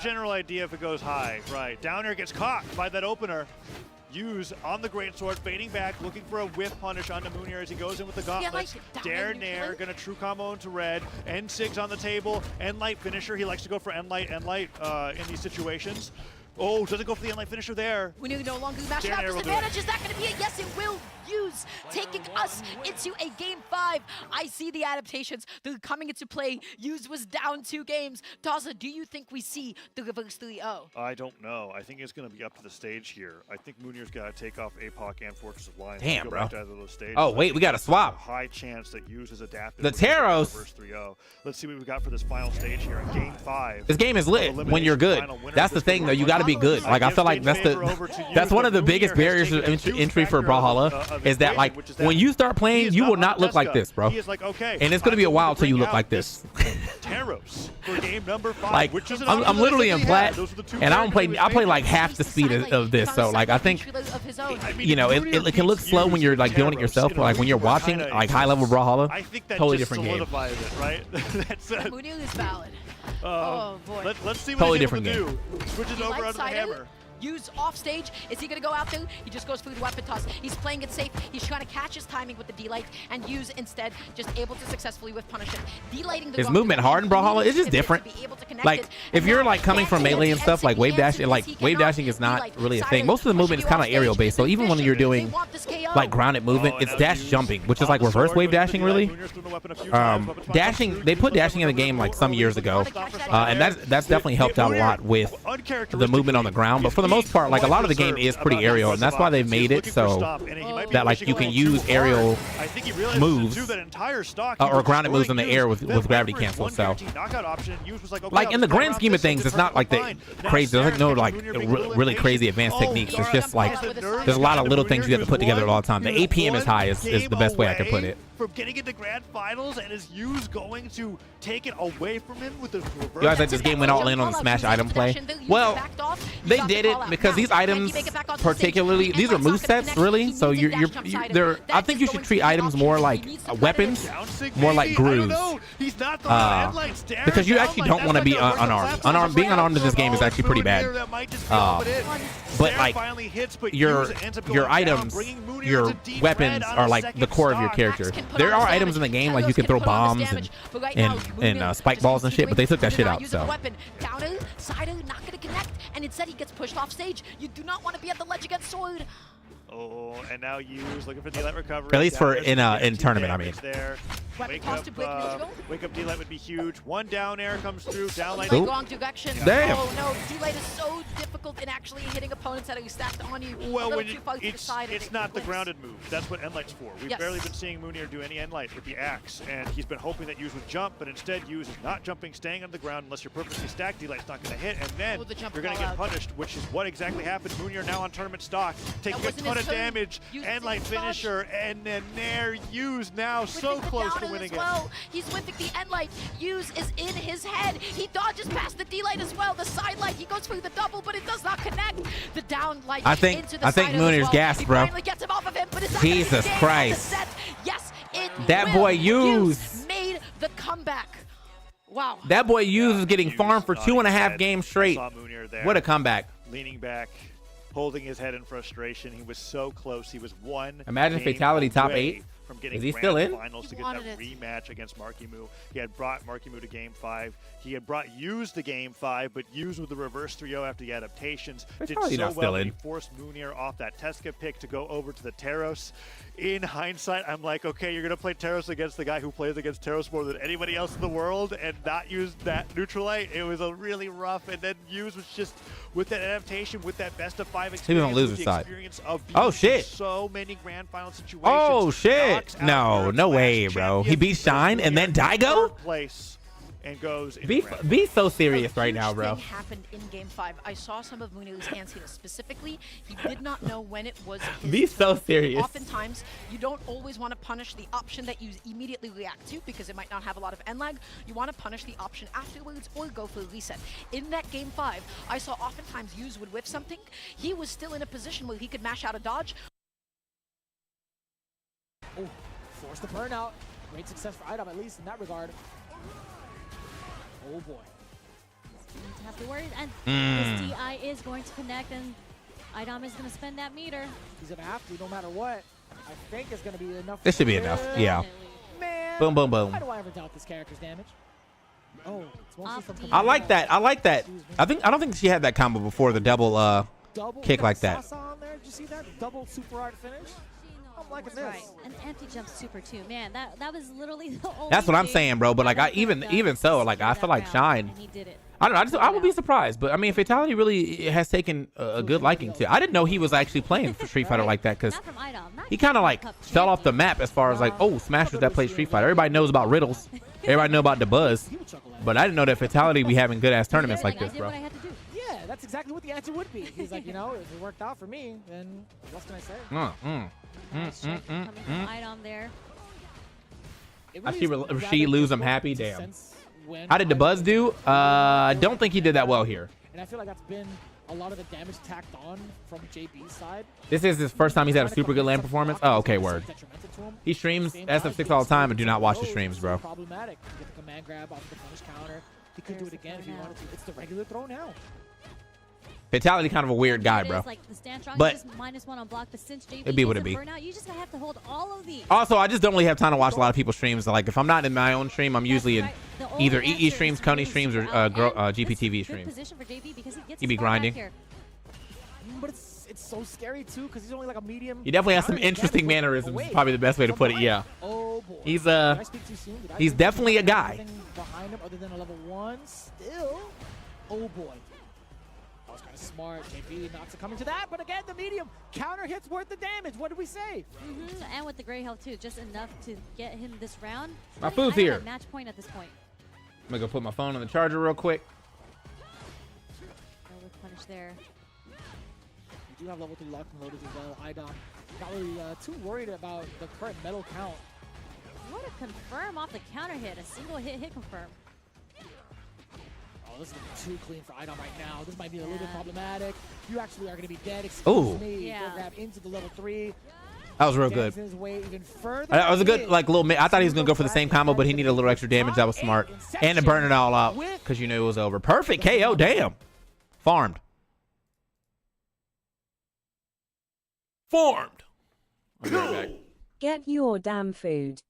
general idea if it goes high. Right. Downer gets caught by that opener. Hughes on the Greatsword, fading back, looking for a whiff punish onto Munir as he goes in with the gauntlets. Dare Nair, gonna true combo into red. N-Sig's on the table. N-Light finisher. He likes to go for N-Light in these situations. Oh, doesn't go for the N-Light finisher there. We no longer match out disadvantage. Is that going to be it? Yes, it will. Hughes taking us into a game 5. I see the adaptations. They're coming into play. Hughes was down 2 games. Daza, do you think we see the reverse 3-0? I don't know. I think it's going to be up to the stage here. I think Munir's got to take off APOC and Fortress of Lion. Damn, bro. Stages. Oh, wait, we got to swap. High chance that Hughes has adapted. The Taros. Reverse 3-0. Let's see what we've got for this final stage here in game 5. This game is lit when you're good. That's the thing, though. You got to be good. Like, I feel like that's one of the biggest barriers of entry for Brawlhalla is that, like, when you start playing, you will not look like this, bro. And it's going to be a while till you look like this. Taros for game number 5. Like, I'm literally in plat, and I play like half the speed of this. So, like, I think, you know, it can look slow when you're, like, doing it yourself, but, like, when you're watching, like, high-level Brawlhalla, totally different game. Right? Munir is valid. Oh, boy. Let's see what totally he's different able game. to do. Switches over onto the hammer. Hughes off stage. Is he going to go out there? He just goes through the weapon toss. He's playing it safe. He's trying to catch his timing with the D-Light, and Hughes instead just able to successfully whiff punish him. D-lighting the his movement hard in Brawlhalla is just different. Like, if you're like coming from melee and stuff, like wave dashing is not really a thing. Most of the movement is kind of aerial based. So even when you're doing like grounded movement, it's dash jumping, which is like reverse wave dashing really. Dashing, they put dashing in the game like some years ago, and that's definitely helped out a lot with the movement on the ground. But for the most part, like, a lot of the game is pretty aerial, and that's why they've made it so that, like, you can use aerial moves or grounded moves in the air with gravity cancel. So, like, in the grand scheme of things, it's not like the crazy. There's like no like really crazy advanced techniques. It's just like there's a lot of little things you have to put together all the time. The APM is high is the best way I can put it. From getting into grand finals, and is Hughes going to take it away from him with the reverse? You guys like this game went all in on the smash item play? Well, they did it because these items, particularly, these are movesets, really. So they're. I think you should treat items more like weapons, more like grooves. Because you actually don't want to be unarmed. Being unarmed in this game is actually pretty bad. But like your items, your weapons are like the core of your character. There are items in the game like you can throw bombs and spike balls and shit, but they took that shit out. So. Downer, Sider, not going to connect, and instead he gets pushed off stage. You do not want to be at the ledge against Sword. Oh, and now Hughes looking for D-Light recovery. At least for in tournament, I mean. Wake up D-Light would be huge. One down air comes through. Down light. Wrong direction. Damn. Oh no, D-Light is so difficult struggled in actually hitting opponents that are stacked on you. Well, it's not the grounded move. That's what Endlight's for. We've barely been seeing Moonier do any Endlight with the axe, and he's been hoping that Use would jump, but instead Use is not jumping, staying on the ground unless you're perfectly stacked. D-Light's not going to hit, and then you're going to get punished, which is what exactly happened. Moonier now on tournament stock, taking a ton of damage. Endlight finisher, and then there Use now so close to winning it. He's whipping the Endlight. Use is in his head. He dodges past the D-Light as well. The side light, he goes for the double, but it does not connect. The down light into the side Moonier's gassed, bro. Gets him off of him, but it's not Jesus Christ. Yes, that boy Use made the comeback. Wow. That boy Use is getting farmed for 2.5 games straight. What a comeback. Leaning back, holding his head in frustration. He was so close. He was one. Imagine Fatality top 8. From getting is he still in? Finals to get that rematch against Markimu. He had brought Markimu to Game 5. He had brought Use to Game 5, but Use with the reverse 3-0 after the adaptations did so well that he forced Moonier off that Teska pick to go over to the Taros. In hindsight, I'm like, okay, you're going to play Taros against the guy who plays against Taros more than anybody else in the world and not use that Neutralite. It was a really rough, and then Use was just with that adaptation, with that best of 5 experience, on loser side. Of oh shit! So many grand final situations. Oh shit! No way, bro. He beat Shine and then Daigo. Place and goes. Be so serious right now, bro. Thing happened in Game 5. I saw some of Moonier's hands here specifically. He did not know when it was his Be so serious. Oftentimes, you don't always want to punish the option that you immediately react to because it might not have a lot of end lag. You want to punish the option afterwards or go for a reset. In that Game 5, I saw oftentimes Use would whiff something. He was still in a position where he could mash out a dodge. Oh, force the burnout. Great success for IDOM, at least in that regard. Oh boy. Don't have to worry, and this DI is going to connect, and IDOM is going to spend that meter. He's going to have to, no matter what. I think it's going to be enough. This should be enough, yeah. Man, boom, boom, boom. Why do I ever doubt this character's damage? Oh, it's mostly from I like that. I like that. I don't think she had that combo before, the double kick like that. On there. Did you see that double super art finish? I'm liking this. Right. An empty jump super too, man. That was literally the only. That's what I'm saying, bro. But like, even so, like, I feel like Shine. And he did it. I don't know. I would be surprised, but I mean, Fatality really has taken a good liking to. I didn't know he was actually playing for Street Fighter like that because he kind of like fell off the map as far as like, oh, Smashers that play Street Fighter. Everybody knows about Riddles. Everybody know about the Buzz, but I didn't know that Fatality be having good ass tournaments like this, bro. Yeah, that's exactly what the answer would be. He's like, you know, if it worked out for me, then what can I say? Coming from IDOM there. I see Rashid lose. I'm happy. Damn. How did the Buzz do? I don't think he did that well here. And I feel like that's been a lot of the damage tacked on from JB's side. This is his first time he's had a super good land performance. Oh, okay, word. He streams SF6 all the time and do not watch his streams, bro. Problematic. Get the command grab off the punish counter. He could do it again if he wanted to. It's the regular throw now. Fatality kind of a weird guy, bro. Like the stand strong, but -1 on block, but since JB it'd be what it be. Burnout, you just have to hold all of these. Also, I just don't really have time to watch a lot of people's streams. Like, if I'm not in my own stream, I'm usually in either EE streams, Coney streams, or GPTV streams. He'd be grinding. But it's so scary too, because he's only like a medium. He definitely has some interesting mannerisms. Probably the best way to put it. Yeah. Oh boy. He's definitely a guy. Behind him, other than a level 1, still. Oh boy. That was kind of smart. JB knocks it coming to that, but again, the medium counter hits worth the damage. What did we say? And with the gray health too, just enough to get him this round. My food's here. Match point at this point. I'm gonna go put my phone on the charger real quick. Punish there. We do have level 3 locked and loaded as well. IDOM not really too worried about the current metal count. What a confirm off the counter hit. A single hit confirm. Oh, this is too clean for IDOM right now. This might be a little bit problematic. You actually are going to be dead. Excuse me. Yeah. Grab into the level 3. That was real good. His way even further. That was a good, like, little. I thought he was gonna go for the same combo, but he needed a little extra damage. That was smart, and to burn it all out because you knew it was over. Perfect KO. Damn. Farmed. I'll be right back. Get your damn food.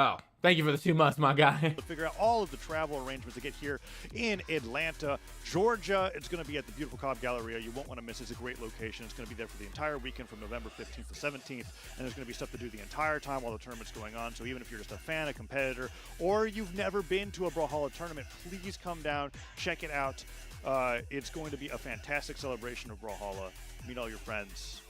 Oh, thank you for the 2 months, my guy. To figure out all of the travel arrangements to get here in Atlanta, Georgia. It's going to be at the beautiful Cobb Galleria. You won't want to miss it. It's a great location. It's going to be there for the entire weekend from November 15th to 17th. And there's going to be stuff to do the entire time while the tournament's going on. So even if you're just a fan, a competitor, or you've never been to a Brawlhalla tournament, please come down, check it out. It's going to be a fantastic celebration of Brawlhalla. Meet all your friends.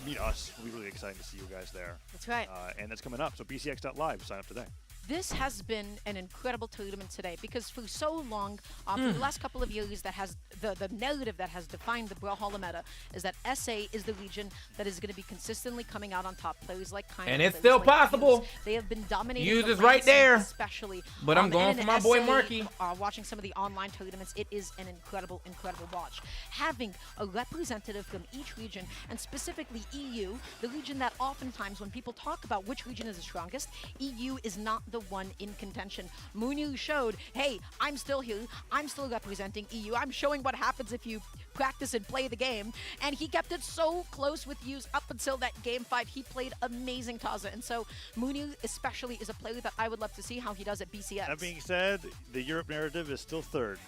Meet us. We'll be really excited to see you guys there. That's right. And that's coming up. So bcx.live. Sign up today. This has been an incredible tournament today because for so long, for the last couple of years, that has the narrative that has defined the Brawlhalla meta is that SA is the region that is going to be consistently coming out on top. Players like Kind, And it's still possible. They have been dominating. Use the is right lane scene there. especially. But I'm going for my boy Marky. Watching some of the online tournaments, it is an incredible, incredible watch. Having a representative from each region, and specifically EU, the region that oftentimes when people talk about which region is the strongest, EU is not the one in contention. Moonyu showed, hey, I'm still here. I'm still representing EU. I'm showing what happens if you practice and play the game. And he kept it so close with Yus up until that game 5. He played amazing Taza. And so Moonyu especially is a player that I would love to see how he does at BCX. That being said, the Europe narrative is still third.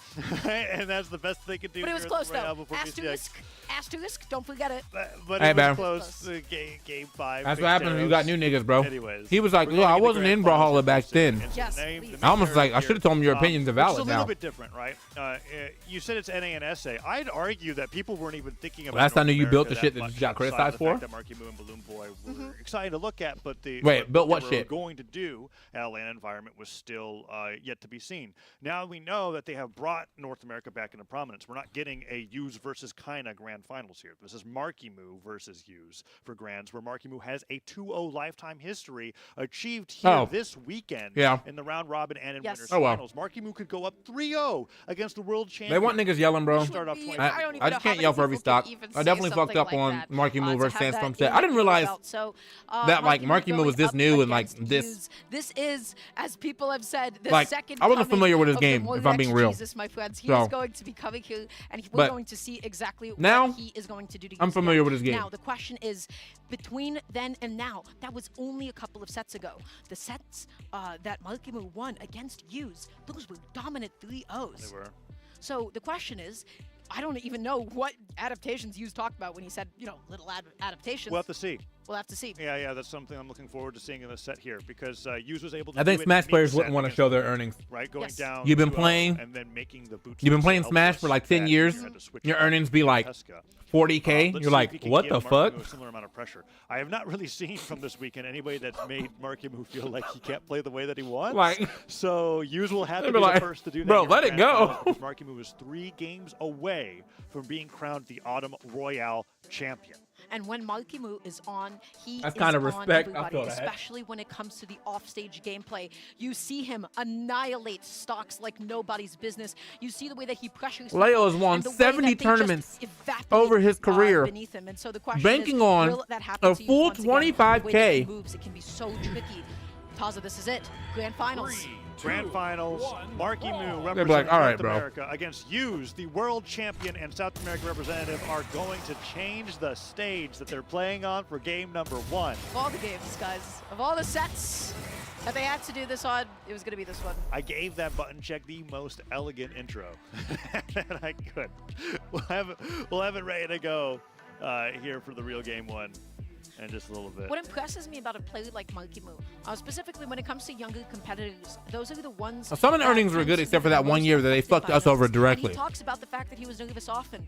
And that's the best they could do. But it was here close right now though. before Asterisk, asterisk, don't forget it. But Hey, it was man. close. Game 5. That's Big what happens when you got Zeros. new niggas, bro. Anyways, He was like, we're yo, gonna I get the wasn't grand in finals Brawlhalla back soon. then. And so Yes, the name- please. the I almost like, I narrative should have told him your here, opinions are which is valid a little now. bit different, right? You said it's NA and SA. I'd argue that people weren't even thinking about Last I North knew you built the America shit that that you much got outside criticized the for? fact that Marky Moo and Balloon Boy were exciting to look at, but the Wait, built what they were shit? going to do at Atlanta environment was still yet to be seen. Now we know that they have brought North America back into prominence. We're not getting a Hughes versus Kinda grand finals here. This is Marky Moo versus Hughes for grands, where Marky Moo has a 2-0 lifetime history achieved here this weekend in the round robin and in winners finals. Marky Moo could go up 3-0 against the world champion. They want niggas yelling, bro. Start off I just can't yell for every stock. I definitely fucked up on Marky Moo versus Sandstorm set. I didn't realize that like Marky Moo was this new and like this. This is, as people have said, the Like, second I wasn't coming familiar with his of the game, if I'm being Monex real. Jesus, my friends. He So- is going to be coming here, and we're But going to see exactly now, what he is going to do to I'm use familiar that. with his game. Now, the question is, between then and now, that was only a couple of sets ago. The sets that Marky Moo won against Hughes, those were dominant 3-0s. They were. So the question is, I don't even know what adaptations Hughes talked about when he said, little adaptations. We'll have to see. We'll have to see. Yeah, that's something I'm looking forward to seeing in the set here because Hughes was able to I think do it Smash in players the wouldn't set want to against show the their winner, earnings. right? Going Yes. down You've been 2-0 playing- and then making the boots. You've been so playing Smash for like 10 that years. you had to switch Your it up earnings be like Tesca. 40K. Let's You're see if he like, can what give the Marky fuck? Moo a similar amount of pressure. I have not really seen from this weekend anybody that's made Marky Moo feel like he can't play the way that he wants. Like- so Hughes will have to They'd be be the like, first to do that. "Bro, here let in it Grand go." Finals, because Marky Moo is 3 games away from being crowned the Autumn Royale champion. And when Marky Moo is on, he That's is kind of on respect. I everybody, feel that. especially when it comes to the offstage gameplay. You see him annihilate stocks like nobody's business. You see the way that he pressures. Leo has people won and the way 70 that they just tournaments evaporate, over his career, beneath him. And so the question banking is, on will that happen a to you full once again? The way that 25K. he moves, it can be so tricky. Taza, this is it. Grand finals. Grand Finals, Marky Moo They'd representing be like, "All right, North bro." America against Hughes, the world champion and South American representative, are going to change the stage that they're playing on for game number 1. Of all the games, guys, of all the sets that they had to do this on, it was going to be this one. I gave that button check the most elegant intro that I could. We'll have it ready to go here for the real game 1 in just a little bit. What impresses me about a player like Marky Moo, specifically when it comes to younger competitors, those are the ones. Some of the that earnings were tend good to except be for that the one most year that they affected fucked by us this. over And directly. he talks about the fact that he was nervous often.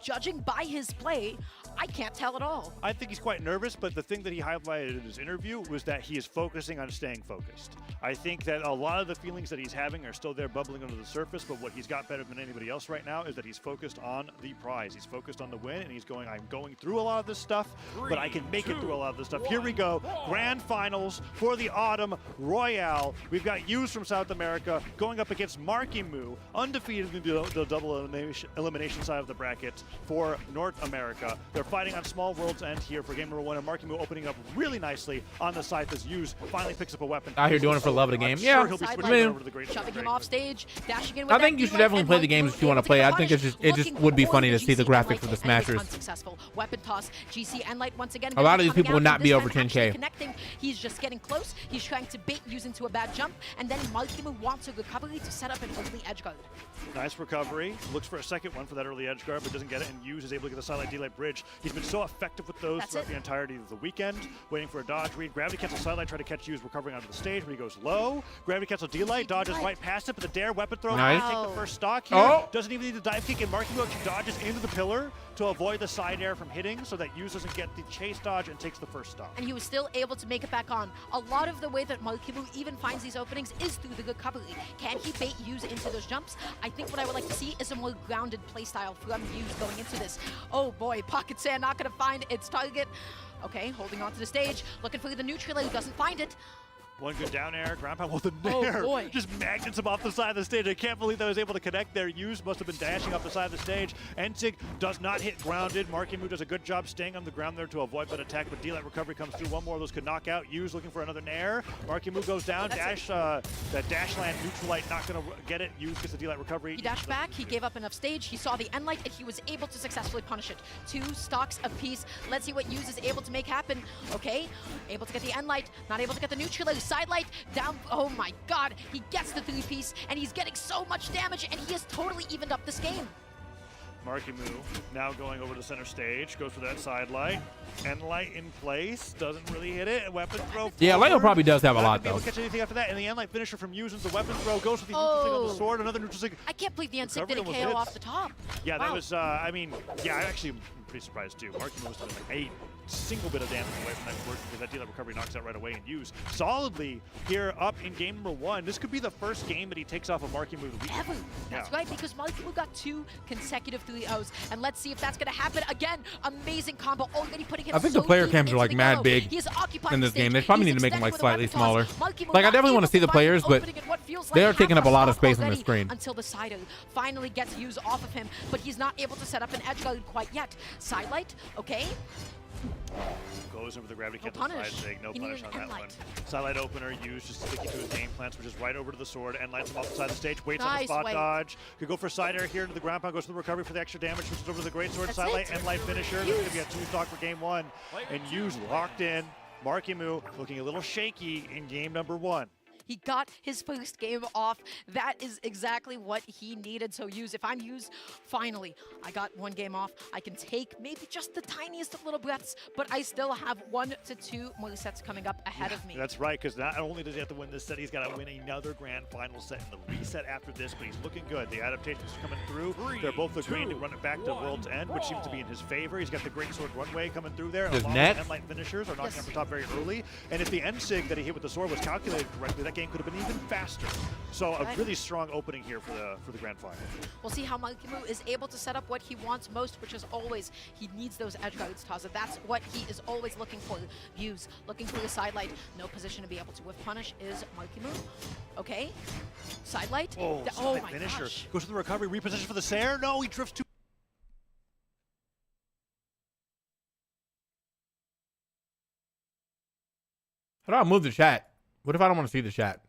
Judging by his play, I can't tell at all. I think he's quite nervous, but the thing that he highlighted in his interview was that he is focusing on staying focused. I think that a lot of the feelings that he's having are still there bubbling under the surface, but what he's got better than anybody else right now is that he's focused on the prize. He's focused on the win, and he's going, I'm going through a lot of this stuff, but I can make it through a lot of this stuff. Here we go. Grand Finals for the Autumn Royale. We've got Hughes from South America going up against Marky Moo, undefeated in the double elimination side of the bracket for North America. They're fighting on Small World's End here for game number 1, and Marky Moo opening up really nicely on the side as Hughes finally picks up a weapon. Out here doing it for love of the game. I'm Yeah, sure he'll be switching Sideline, over to the great shoving him very off quick. stage, dashing in with I think that you should D-right, definitely and play the Marky games Moo that you wanna able to play. get I the think it's punish, just- it just looking would be for funny to see the GC graphics Light, for the and it was Smashers. unsuccessful. Weapon toss, GC and Light once again. A lot of these coming people would out, not and be this over time 10K. actually connecting. He's just getting close. He's trying to bait Hughes into a bad jump, and then Marky Moo wants a recovery to set up an early edge guard. Nice recovery. Looks for a second one for that early edge guard, but doesn't get it. And Hughes is able to get the sidelight D-light bridge. He's been so effective with those throughout the entirety of the weekend. Waiting for a dodge read. Gravity cancel sidelight, try to catch Hughes recovering onto the stage, but he goes low. Gravity cancel D-light, dodges right past it, but the dare weapon throw Nice. take the first stock here. Doesn't even need the dive kick, and Markimu actually dodges into the pillar to avoid the side air from hitting, so that Hughes doesn't get the chase dodge and takes the first stock. And he was still able to make it back on. A lot of the way that Markimu even finds these openings is through the recovery. Can he bait Hughes into those jumps? I think what I would like to see is a more grounded playstyle from Hughes going into this. Oh boy, Pocket Sand not gonna find its target. Okay, holding on to the stage, looking for the neutral, he doesn't find it. One good down air, ground pound with a nair. Boy. Just magnets him off the side of the stage. I can't believe that I was able to connect there. Hughes must have been dashing off the side of the stage. Ensig does not hit grounded. Markimu does a good job staying on the ground there to avoid that attack, but D-Light recovery comes through. One more of those could knock out. Hughes looking for another nair. Markimu goes down. That dash land neutral light not going to get it. Hughes gets the D-Light recovery. He dashed back, he gave up enough stage, he saw the end light, and he was able to successfully punish it. 2 stocks apiece. Let's see what Hughes is able to make happen. Okay, able to get the end light, not able to get the neutral light. Side light, down. Oh my god, he gets the 3-piece, and he's getting so much damage, and he has totally evened up this game. Markimu now going over to center stage, goes for that side light. End light in place, doesn't really hit it. Weapon throw. Yeah, Lego probably does have a lot, Not gonna be able though. to catch anything after that, and the end light finisher from using the weapon throw goes for the neutral thing on the sword. Another neutral thing. I can't believe the N6 Recovery did a almost KO hits. off the top. Yeah, Wow. that was, I mean, yeah, I actually am pretty surprised too. Markimu was doing like a single bit of damage away from that work because that D-Light recovery knocks out right away and Hughes solidly here up in game number 1. This could be the first game that he takes off of Markimu the week. Ever. That's right, because Markimu got 2 consecutive 3-0s, and let's see if that's going to happen again. Amazing combo, already putting him I think so the player deep cams are into like the mad KO. big He is occupying in the this game. stage. They probably He's need to make them like extended with a slightly weapon smaller. toss. Markimu Like I not definitely want able to see the find players, an but opening in what feels like they are half taking up a lot of stock space on the already screen. until the Sido finally gets Hughes off of him, but he's not able to set up an edge guard quite yet. Sidelight, okay. Goes over the gravity No cancel side punish. sig, no He punish needed on an that one. end Sidelight opener used, just sticking to his game plans, which is right over to the sword, and lights him off the side of the stage, waits on the Nice spot wait. dodge. Could go for side air here into the ground pound, goes for the recovery for the extra damage, switches over to the great sword, That's sidelight, it. and light finisher. That's going to be a 2-stock for game 1. And Hughes locked in. Markimu looking a little shaky in game number 1. He got his first game off. That is exactly what he needed. So Hughes, if I'm Hughes, finally, I got 1 game off. I can take maybe just the tiniest of little breaths, but I still have 1 to 2 more sets coming up ahead of me. That's right, because not only does he have to win this set, he's got to win another grand final set in the reset after this, but he's looking good. The adaptations are coming through. They're both agreeing to run it back to World's End, which seems to be in his favor. He's got the Great Sword runway coming through there. Does along net? with Endlight finishers are knocking Yes. off the top very early. And if the end sig that he hit with the sword was calculated correctly, that game could have been even faster. So a Right. really strong opening here for the grand final. We'll see how Markimu is able to set up what he wants most, which is always, he needs those edge guards, Taza. That's what he is always looking for. Hughes looking for the side light. No position to be able to whiff punish is Markimu. Okay. Side light. Oh, Oh side my finisher. gosh. Goes for the recovery, reposition for the Sair. No, he drifts too. How do I move the chat? What if I don't want to see the chat?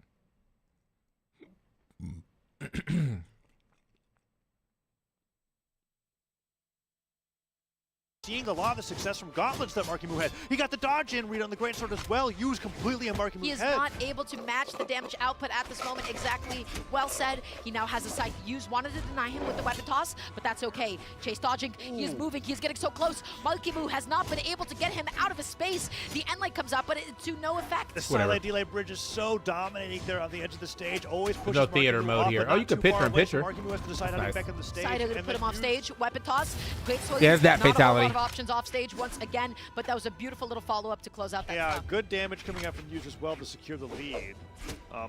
Seeing a lot of the success from gauntlets that Markimu had. He got the dodge in read on the Great Sword as well. Used completely on Markimu's He is head. not able to match the damage output at this moment. Exactly. Well said. He now has a sight. Hughes wanted to deny him with the weapon toss, but that's okay. Chase dodging. He is moving. He's getting so close. Markimu has not been able to get him out of his space. The end light comes up, but to no effect. The Whatever. sidelight delay bridge is so dominating there on the edge of the stage. Always pushes no theater Markimu mode off, here. but Oh, not you can too picture far in away, picture. so Markimu has to decide how to Nice. get back on the stage. Sido and put then him off Hughes- stage. Weapon toss. Great sword. There's that not fatality. A whole lot of options off stage once again, but that was a beautiful little follow-up to close out that Yeah, stock. good damage coming out from Hughes as well to secure the lead.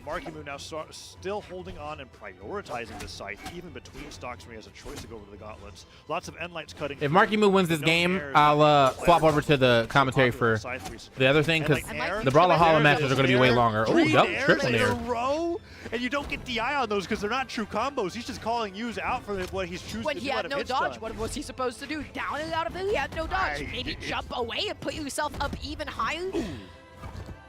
Markimu now still holding on and prioritizing the site, even between stocks when he has a choice to go over to the gauntlets. Lots of end lights cutting. If through. Markimu wins this No game, airs, I'll no swap flares. over to the commentary Popular for side recently. the other thing, And, because like, I air, might the Brawlahalla air, matches are going to be way air, longer. Oh, three double, airs triple in a air. row, and you don't get DI on those because they're not true combos. He's just calling Hughes out for what he's choosing When to he do out had of no hits dodge, done. what was he supposed to do? Down and out of it, he had no dodge. Maybe jump away and put yourself up even higher.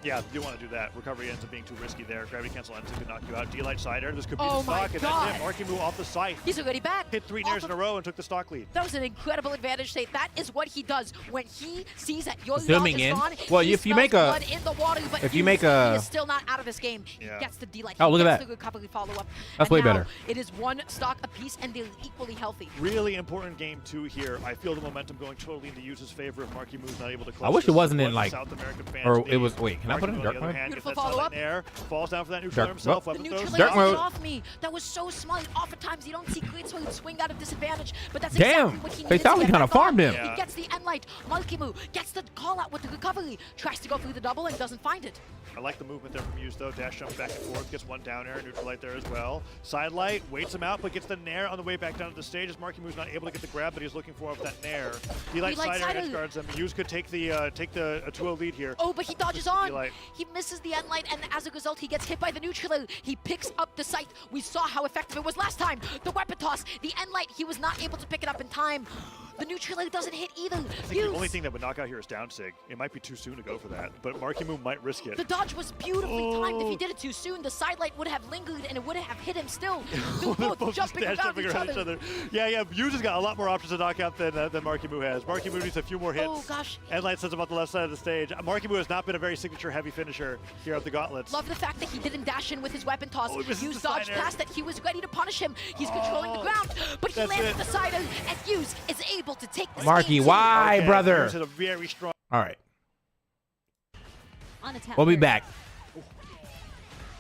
Yeah, you want to do that. Recovery ends up being too risky there. Gravity cancel ends up to knock you out. D-Light side air. This could be Oh the my stock. And God. that's it. Marky Moo off the site. He's already back. Hit 3 Off nairs of- in a row and took the stock lead. That was an incredible advantage state. That is what he does when he sees that your Zooming dog is in. gone. Well, he if you smells make a- blood in the water, but if you make a- he is still not out of this game. Yeah. He gets the D-Light. Oh, look at He gets that. the recovery follow-up. That's And way now better. It is 1 stock apiece, and they're equally healthy. Really important game 2 here. I feel the momentum going totally into Yu's favor if Marky Moo's not able to close. I wish it this. wasn't in, What like- South American fans or need. it was- wait, can I Marky put it in Moo, dark on the other mode? hand, Beautiful gets that follow-up. sunlight air, falls down for that neutral Dark- himself. oh. The Weapon neutral throws. Dark is mode. off me. That was so smart. Oftentimes you don't see Great Sword swing out of disadvantage, but that's Damn, exactly what he needed Fatality to get kinda back on. farmed him. Yeah. He gets the end light. Marky Moo gets the call out with the recovery. Tries to go through the double and doesn't find it. I like the movement there from Yuz though. Dash jumps back and forth, gets 1 down air, neutral light there as well. Side light, waits him out, but gets the nair on the way back down to the stage as Marky Moo's not able to get the grab, but he's looking for that nair. D-Light D-Light side air side edge air. guards him. Yuz could take the 2-0 lead here. Oh, but he dodges on. D-Light. He misses the end light, and as a result, he gets hit by the neutral. He picks up the sight. We saw how effective it was last time. The weapon toss, the end light, he was not able to pick it up in time. The neutral doesn't hit either. I think the only thing that would knock out here is down sig. It might be too soon to go for that, but Marky Moo might risk it. The dodge was beautifully timed. If he Oh. did it too soon, the side light would have lingered and it would have hit him still. They were Both both just jumping dash around jumping each around other. Yeah, Yuz has got a lot more options to knock out than Marky Moo has. Marky Moo needs a few more hits. Oh, gosh. Endlight sends him up the left side of the stage. Marky Moo has not been a very signature heavy finisher here at the Gauntlets. Love the fact that he didn't dash in with his weapon toss. Oh, he misses Hughes the side dodged air. past that. He was ready to punish him. He's controlling the ground, but he That's landed it. the side air, and Hughes is able to take this Marky, game to- why, Okay, brother? Yuz is a very strong. All right, On attack. we'll be here. back.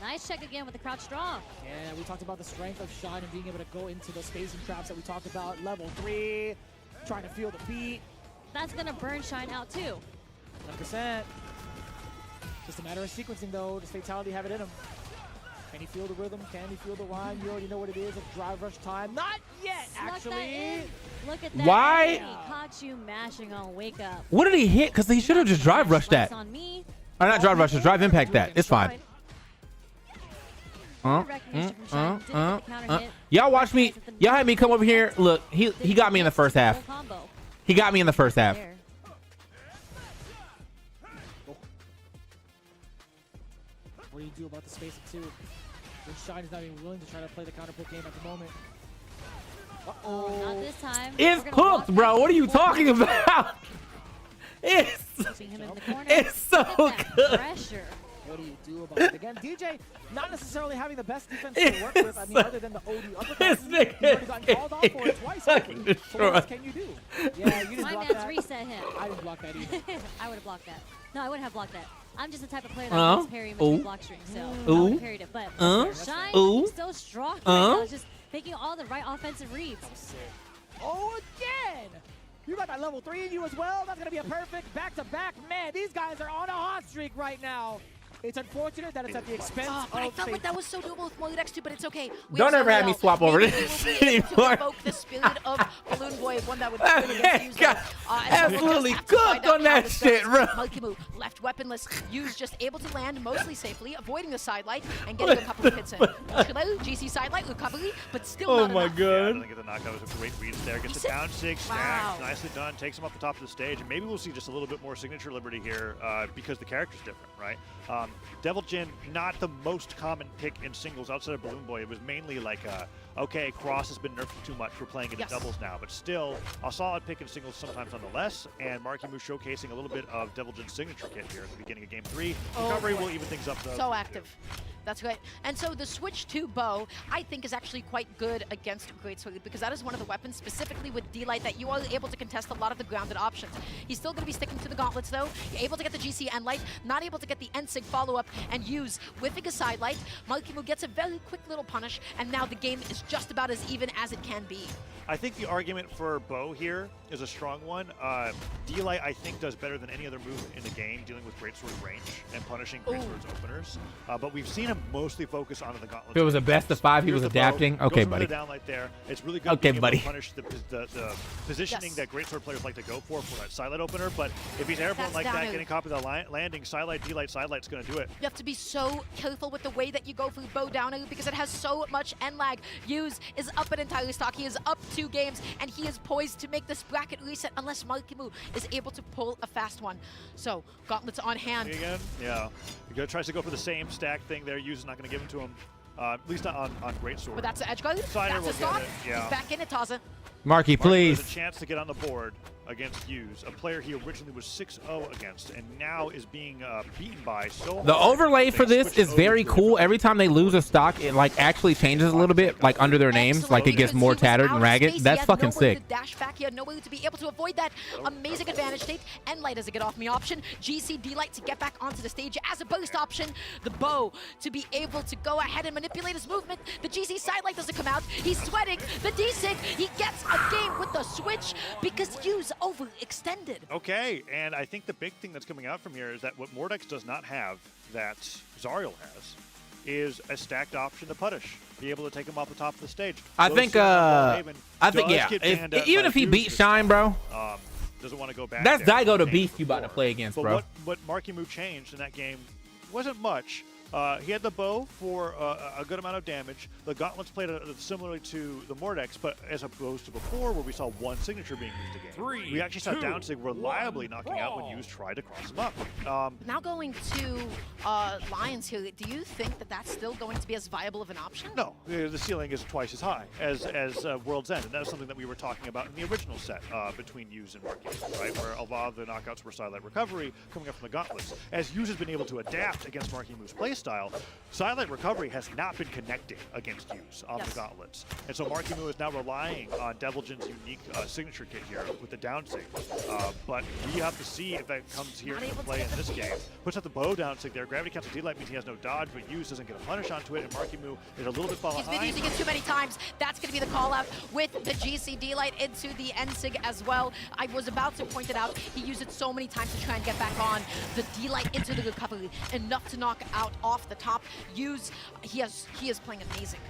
Nice check again with the crouch strong. And we talked about the strength of Shine and being able to go into those spacing traps that we talked about. Level 3, trying to feel the beat. That's gonna burn Shine out too. 100%. Just a matter of sequencing though. Does Fatality have it in him? Can he feel the rhythm? Can he feel the rhyme? You already know what it is. It's drive rush time. Not yet, Snuck that actually. in. Look at that. Why- He caught you mashing on wake up. What did he hit? Because he should have just drive rushed that. On me. Or not drive rush, just drive impact that. It's fine. Recognition from Shine. Didn't get the counter hit. Y'all watch me. Y'all had me come over here. Look, he got me in the first half. Full combo He got me in the first half. there. What do you do about the spacing too? When Shine is not even willing to try to play the counter pick game at the moment. Uh-oh. Not this time. It's We're gonna walk cooked, bro. back What are you full talking about? It's pushing him in the corner. it's so Look at that good. pressure. What do you do about it? Again, DJ not necessarily having the best defense to work with. I mean, It's other than the OD uppercut. This He's nigga already gotten called off for it twice. fucking already. So what else destroyed. can you do? Yeah, you didn't My block man's that. reset him. I didn't block that either. I would have blocked that. No, I wouldn't have blocked that. I'm just the type of player that Uh-huh. can parry in between Ooh. block strings, so I Ooh. would have parried it. But Shine Ooh. is so strong right Uh-huh. now, just making all the right offensive reads. Oh, again! You got that level 3 in you as well. That's going to be a perfect back-to-back. Man, these guys are on a hot streak right now. It's unfortunate that it's at the expense But I of felt like Fate. that was so doable with Molly X2, but it's okay. We Don't have ever have me Royale. swap over Maybe this we will be able to anymore. evoke the spirit of Balloon Boy, one that would win against Yuz, God, though. And so we'll absolutely just have to find cooked out on how that this shit, goes. bro. Monkey Moo left weaponless. Yuz just able to land mostly safely, avoiding the side light and getting a couple of hits in. Hello, GC side light recovery, but still Oh not my enough. Yeah, god. doesn't get the knockout. It was a great read there. Gets He's the down 6 Wow. stacks. Nicely done. Takes him up the top of the stage. And maybe we'll see just a little bit more signature liberty here because the character's different, right? Devil Jin, not the most common pick in singles outside of Balloon Boy. It was mainly like, okay, Cross has been nerfed too much. We're playing it Yes. in doubles now. But still, a solid pick in singles sometimes nonetheless. And Marky Moo showcasing a little bit of Devil Jin's signature kit here at the beginning of Game 3. Oh, Recovery boy. will even things up, though. So active. That's great. And so the switch to bow, I think, is actually quite good against Greatsword because that is one of the weapons, specifically with D-Light, that you are able to contest a lot of the grounded options. He's still going to be sticking to the gauntlets, though. You're able to get the GC and Light, not able to get the N-Sig follow-up and use whiffing a side light. Monkey Moo gets a very quick little punish, and now the game is just about as even as it can be. I think the argument for Bow here is a strong one. D-Light, I think, does better than any other move in the game dealing with Greatsword range and punishing Greatsword's openers. But we've seen him mostly focus on the gauntlets. If it was a best of 5, he Here's was the bow, adapting. goes Okay, for buddy. the downlight there. It's really good Okay, being able buddy. to punish the positioning Yes. that Greatsword players like to go for that sidelight opener. But if he's airborne That's like down that, to- getting copy of the landing, sidelight, D-Light, sidelight's going to do it. You have to be so careful with the way that you go through bow downer because it has so much end lag. Hughes is up an entire stock. He is up 2 games, and he is poised to make this bracket reset unless Markimu is able to pull a fast one. So, Gauntlets on hand. Again, yeah. He tries to go for the same stack thing there. Hughes is not going to give him to him. At least not on Greatsword. But that's the edge guard. Cider That's will a stock. get it, yeah. He's back in it, Taza. Marky, Markimu please. has a chance to get on the board against Hughes, a player he originally was 6-0 against, and now is being beaten by so The hard overlay they for this switched is over very to a cool. different- Every time they lose a stock, it like actually changes a little bit, like under their names, like it gets Absolutely, more because he was tattered out and of ragged. space. That's He had fucking nowhere sick. to dash back. He had no way to be able to avoid that amazing advantage state. Enlight as a get off me option. GC D-Light to get back onto the stage as a burst option. The bow to be able to go ahead and manipulate his movement. The GC sidelight doesn't come out. He's sweating. The D-Sig, he gets a game with the switch because Hughes overextended. Okay, and I think the big thing that's coming out from here is that what Mordex does not have that Zariel has is a stacked option to punish. Be able to take him off the top of the stage. I think yeah. Even if he beats Shine, bro, doesn't want to go back. that's there. Daigo the Changed beast you about to before. play against, But bro. what Markimu changed in that game wasn't much. He had the bow for a good amount of damage. The gauntlets played similarly to the Mordex, but as opposed to before, where we saw one signature being used again. We actually saw Downsig reliably knocking out when Hughes tried to cross him up. Now going to Lions here, do you think that that's still going to be as viable of an option? No, the ceiling is twice as high as World's End, and that was something that we were talking about in the original set between Hughes and Markimu, right? Where a lot of the knockouts were Sidelight Recovery coming up from the gauntlets. As Hughes has been able to adapt against Markimu's playstyle, Sidelight Recovery has not been connecting against Hughes on the gauntlets. And so Markimu is now relying on Deviljin's unique signature kit here with the Downsig. But we have to see if that comes here into play in this game. Puts out the bow Downsig there. Gravity cancel D-Light means he has no dodge, but Hughes doesn't get a punish onto it, and Markimu is a little bit behind. He's been using it too many times. That's going to be the call out with the GC D-Light into the NSIG as well. I was about to point it out. He used it so many times to try and get back on the D-Light into the recovery. Enough to knock out off the top. Hughes, he is playing amazing.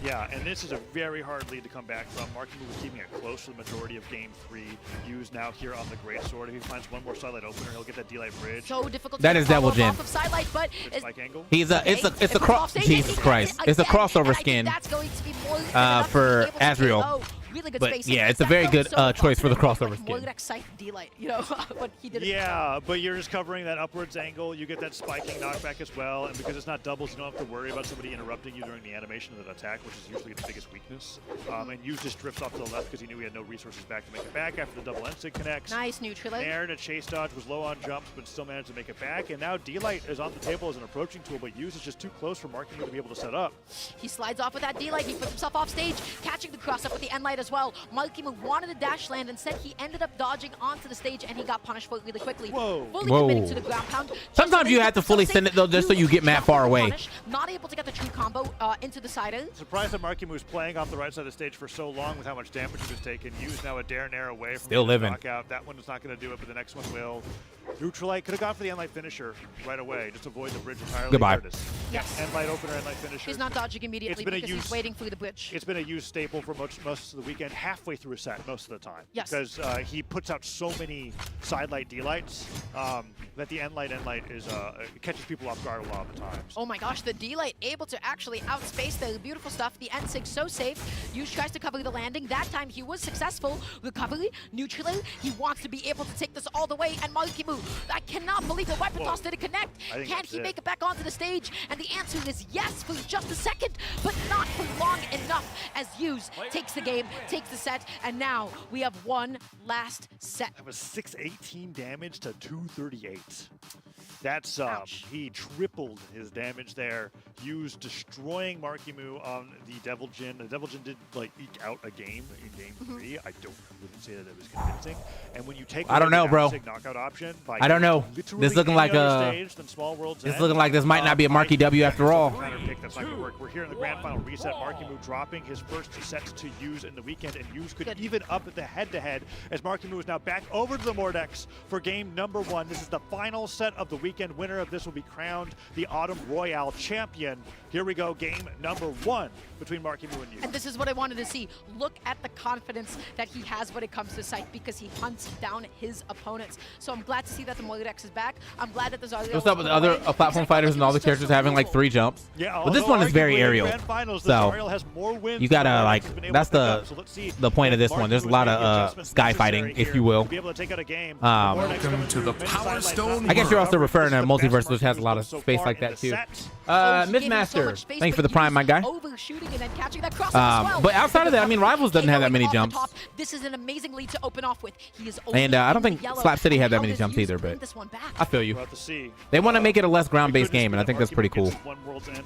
Yeah, and this is a very hard lead to come back from. Markimu was keeping it close for the majority of Game 3. Hughes now here on the Greatsword. If he finds one more Sidelight opener, he'll get that D-Light bridge. So difficult That to is follow Deviljin. off of Sidelight, but Spike angle. He's a it's a cross. offstage, Jesus he Christ, gets it it's a again, crossover and I think skin. that's going to be more than enough to for be able to Azriel. KO. Really good But spacing. yeah, it's a That very goes good so choice for the confident, crossover like skin. Mordex Scythe D-Light, you know, what he did. Yeah, but you're just covering that upwards angle. You get that spiking knockback as well, and because it's not doubles, you don't have to worry about somebody interrupting you during the animation of that attack, which is usually the biggest weakness. And Hughes just drifts off to the left because he knew he had no resources back to make it back after the double NSIG connects. Nice neutral. Nairn and chase dodge was low on jumps, but still managed to make it back. And now D-Light is on the table as an approaching tool, but Hughes is just too close for Markimu to be able to set up. He slides off with that D-Light. He puts himself off stage, catching the cross up with the N-Light as well. Markimu wanted a dash land. Instead, he ended up dodging onto the stage, and he got punished for it really quickly. Whoa. Fully Whoa. committing to the ground pound. Sometimes you have to fully send it, though, just so you get Matt far away. Not able to get the true combo into the side. Surprised that Markimu was playing off the right side of the stage for so long with how much damage he was taking. Hughes now a dare nair away from Still living. knockout. That one is not going to do it, but the next one will. Neutralite could have gone for the N-Light finisher right away. Just avoid the bridge entirely. Goodbye. There it is. Yes. N-Light opener, N-Light finisher. He's not dodging immediately been a because he's waiting for the bridge. It's been a used staple for most of the weekend, halfway through a set most of the time. Yes. Because he puts out so many sidelight D-lights that the N-Light is catches people off guard a lot of the times. Oh my gosh, the D-Light able to actually outspace the beautiful stuff. The N6 so safe. Hughes tries to cover the landing. That time he was successful. Recovery, neutral. He wants to be able to take this all the way. And Markimu, I cannot believe the weapon toss didn't connect. I think Can that's he it. make it back onto the stage? And the answer is yes for just a second, but not for long enough as Hughes takes the game, takes the set, and now we have one last set. That was 618 damage to 238. That's Ouch. he tripled his damage there. Hughes destroying Markimu on the Deviljin. The Deviljin did like eke out a game in game 3. I wouldn't say that it was convincing. And when you take I don't away know, the bro. Downsig knockout option by I don't know. literally This looking any like other a- stage than Small World's It's End, looking like this might not be a Marky I W think after all. counter pick that's not going to work. We're here in the grand final reset. Markimu dropping his first sets to Hughes in the weekend, and Hughes could Good. even up at the head-to-head as Markimu is now back over to the Mordex for game number 1. This is the final set of the week. weekend. Winner of this will be crowned the Autumn Royale champion. Here we go, game number 1 between Marky Moo and you. And this is what I wanted to see. Look at the confidence that he has when it comes to sight, because he hunts down his opponents. So I'm glad to see that the Moirex is back. I'm glad that the Zarya. What's up with the other platform fighters and all the characters having like 3 jumps? Yeah, but this one is very arguably in aerial. Grand Finals, the So Zarya has more wins you than gotta Moirex like has been able that's to pick up. So let's see the point of this if one. There's a Marky lot Moo of making adjustments sky necessary fighting, if here you will. to be able to take out a game. Welcome to the Power Stone I guess you're also world. referring to Multiverse, which has a lot of space like that too. Mizmaster, thanks for the prime, my guy. Overshooting and then catching that cross as well. But outside of that, I mean, Rivals doesn't have that many Off the jumps. top, this is an amazing lead to open off with. He is And I don't only think in yellow. Slap City had that How many does jumps Yuzu either, bring but this one back? I feel you. We'll have to see. They want to make it a less The ground-based goodness game, and I that think that's pretty Marky Moo cool. gets one world's end,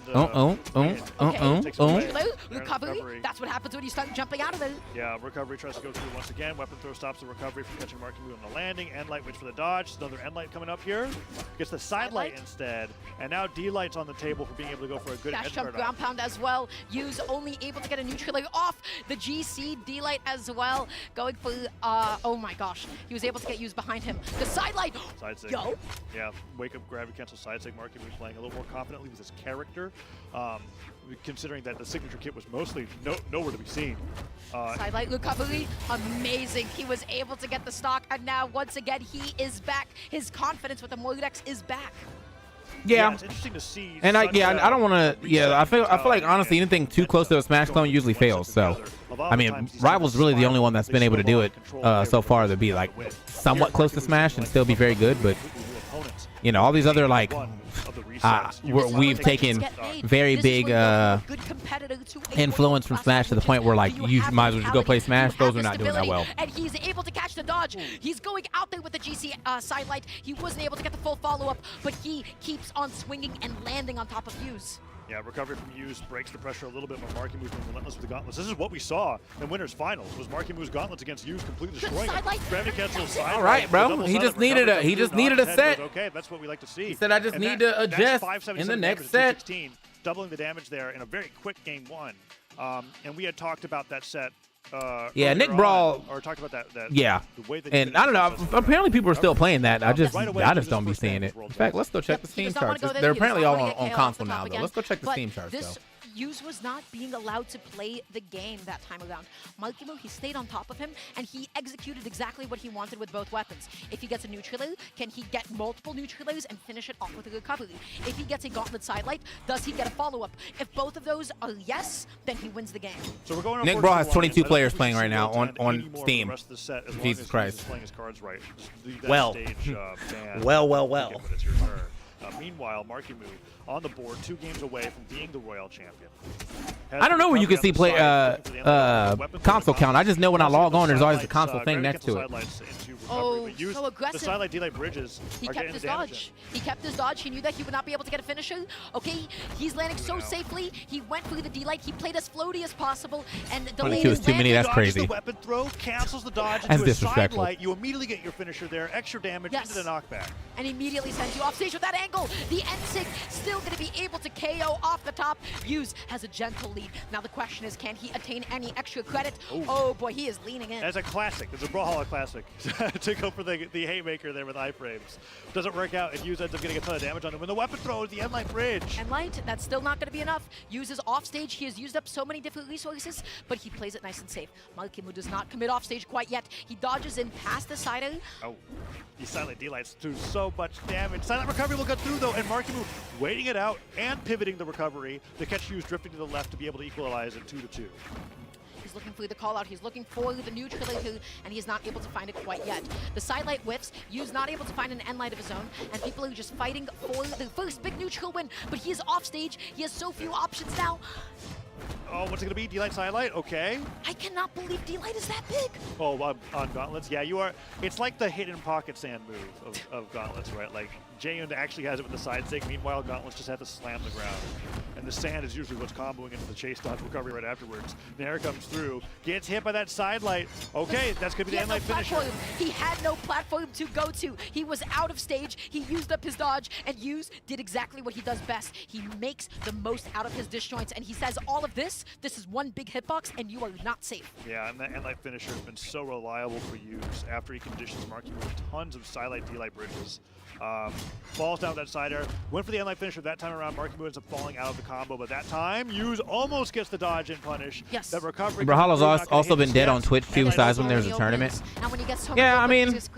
Okay. There's Recovery. That's what happens when you start jumping out of it. Yeah, Recovery tries to go through once again. Weapon throw stops the Recovery from catching Marky Moo on the landing. End Light waits for the dodge. Another End Light coming up here. Gets the side light instead. And now D Light's on the table for being able to go for a good Dash edge jump guard ground pound as well. Yu's only able to get a neutral off the GC D-Light as well. Going for, oh my gosh. He was able to get used behind him. The side light. Side sig. Yo. Yeah, wake up, gravity cancel, side sig. Marky Moo playing a little more confidently with his character. Considering that the signature kit was mostly nowhere to be seen. Side light recovery, amazing. He was able to get the stock, and now once again he is back. His confidence with the Moirex is back. Yeah. It's interesting to see. And I don't want to. Yeah, I feel like honestly anything too close to a Smash clone usually fails. So, I mean, Rival's really the only one that's been able to do it so far to be like somewhat close to Smash and still be very good. But you know, all these other like we've taken very big influence from Smash to the point where like you might as well just go play Smash. Those are not doing that well. And he's able to catch the dodge. He's going out there with the GC side light. He wasn't able to get the full follow-up, but he keeps on swinging and landing on top of Yu's. Yeah, recovery from Yu's breaks the pressure a little bit when Marky Moo's been relentless with the gauntlets. This is what we saw in Winners Finals, was Marky Moo's gauntlets against Yu's completely destroying him. Gravity cancel side. All right, bro. He just needed a set. Okay, that's what we like to see. He said, I just need to adjust in the next set. 16, doubling the damage there in a very quick game 1. And we had talked about that set. Yeah, Nick Brawl. Or talked about that. Yeah. The way that And I don't know. Apparently, people are still playing that. I just don't be seeing it. In fact, let's go check the Steam charts. They're apparently all on console now, though. Let's go check the Steam charts, though. Yu's was not being allowed to play the game that time around. Marky Moo, he stayed on top of him, and he executed exactly what he wanted with both weapons. If he gets a neutral, can he get multiple neutrals and finish it off with a recovery? If he gets a gauntlet sidelight, does he get a follow-up? If both of those are yes, then he wins the game. So we're going Nick Brawl has 22 players playing right now on Steam. Jesus Christ. Playing his cards right. Well. Well. Meanwhile, Marky Moo on the board, 2 games away from being the Royal champion. I don't know where you can see play console count. I just know when I log on, there's always the console thing next to it. Oh, so aggressive. The sidelight D-Light bridges He are kept getting his the damage dodge. He kept his dodge. He knew that he would not be able to get a finisher. Okay, he's landing so safely. He went through the D-Light. He played as floaty as possible. And the 22 is too many. That's crazy. The weapon throw cancels the dodge That's into a disrespectful. sidelight. You immediately get your finisher there. Extra damage into the knockback. And immediately sends you off stage with that angle. The N-Sig still going to be able to KO off the top. Yu's has a gentle lead. Now the question is, can he attain any extra credit? Oh boy, he is leaning in. That's a classic. It's a Brawlhalla classic to go for the haymaker there with iframes. Doesn't work out, and Yu's ends up getting a ton of damage on him. When the weapon throws the end line bridge. And Light, that's still not going to be enough. Yu's off stage. He has used up so many different resources, but he plays it nice and safe. Marky Moo does not commit off stage quite yet. He dodges in past the side. Oh, these silent D-Lights do so much damage. Silent recovery will go through though, and Marky Moo waiting it out and pivoting the recovery to catch Yu's drifting to the left to be able to equalize it 2-2. He's looking for the call out. He's looking for the neutral, and he's not able to find it quite yet. The side light whiffs. Yu's not able to find an end light of his own, and people are just fighting for the first big neutral win. But he is off stage. He has so few options now. Oh, what's it gonna be? D-Light, sidelight? Okay. I cannot believe D-Light is that big. Oh, on Gauntlets? Yeah, you are. It's like the hidden pocket sand move of Gauntlets, right? Like, Jaehyun actually has it with the side stick. Meanwhile, Gauntlets just have to slam the ground. And the sand is usually what's comboing into the chase dodge recovery right afterwards. Nair comes through, gets hit by that side light. Okay, that's gonna be the end light finisher. He had no platform to go to. He was out of stage. He used up his dodge, and Yu's did exactly what he does best. He makes the most out of his disjoints, and he says all of this hitbox. This is one big hitbox, and you are not safe. Yeah, and that end-light finisher has been so reliable for use after he conditions Marky with tons of side-light, D-light bridges. Falls down that side air. Went for the end-light finisher that time around. Marky ends up falling out of the combo, but that time, Hughes almost gets the dodge and punish. Yes. That recovery. Brawlhalla's also been dead on Twitch too, besides when there's a tournament. Yeah, I mean, it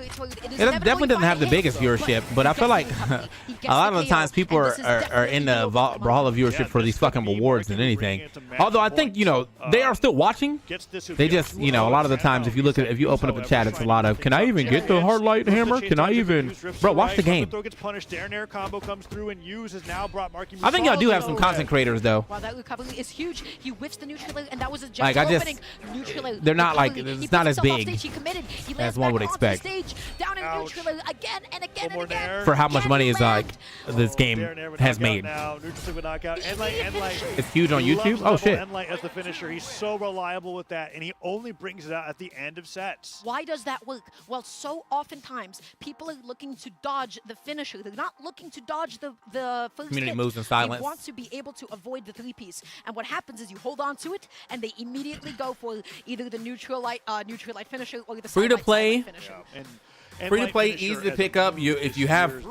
definitely doesn't have the biggest viewership, but I feel like a lot of the times people are in the Brawlhalla viewership for these fucking rewards than anything. Although I think, you know, they are still watching. They just, you know, a lot of the times if you open up the chat, it's a lot of, can I even get the hard light hammer? Can I even, bro, watch the game. Gets punished. Nair combo comes through, and Hughes has now brought Marky I think y'all do have some content creators though. Wow, that recovery is huge. He whiffs the neutral, and that was a Like, I just, neutral. they're not like, it's not as big as one would expect. Stage, down in neutral again and again and again. For how much money is like this game has made. It's huge on YouTube. Oh shit. Endlight as the finisher. He's so reliable with that, and he only brings it out at the end of sets. Why does that work? Well, so oftentimes people are looking to dodge the finisher. They're not looking to dodge the first Community hit. moves in silence. They want to be able to avoid the 3-piece. And what happens is you hold on to it, and they immediately go for either the neutral light finisher or the Free to play. finisher. Free to play, easy to pick up. If you have,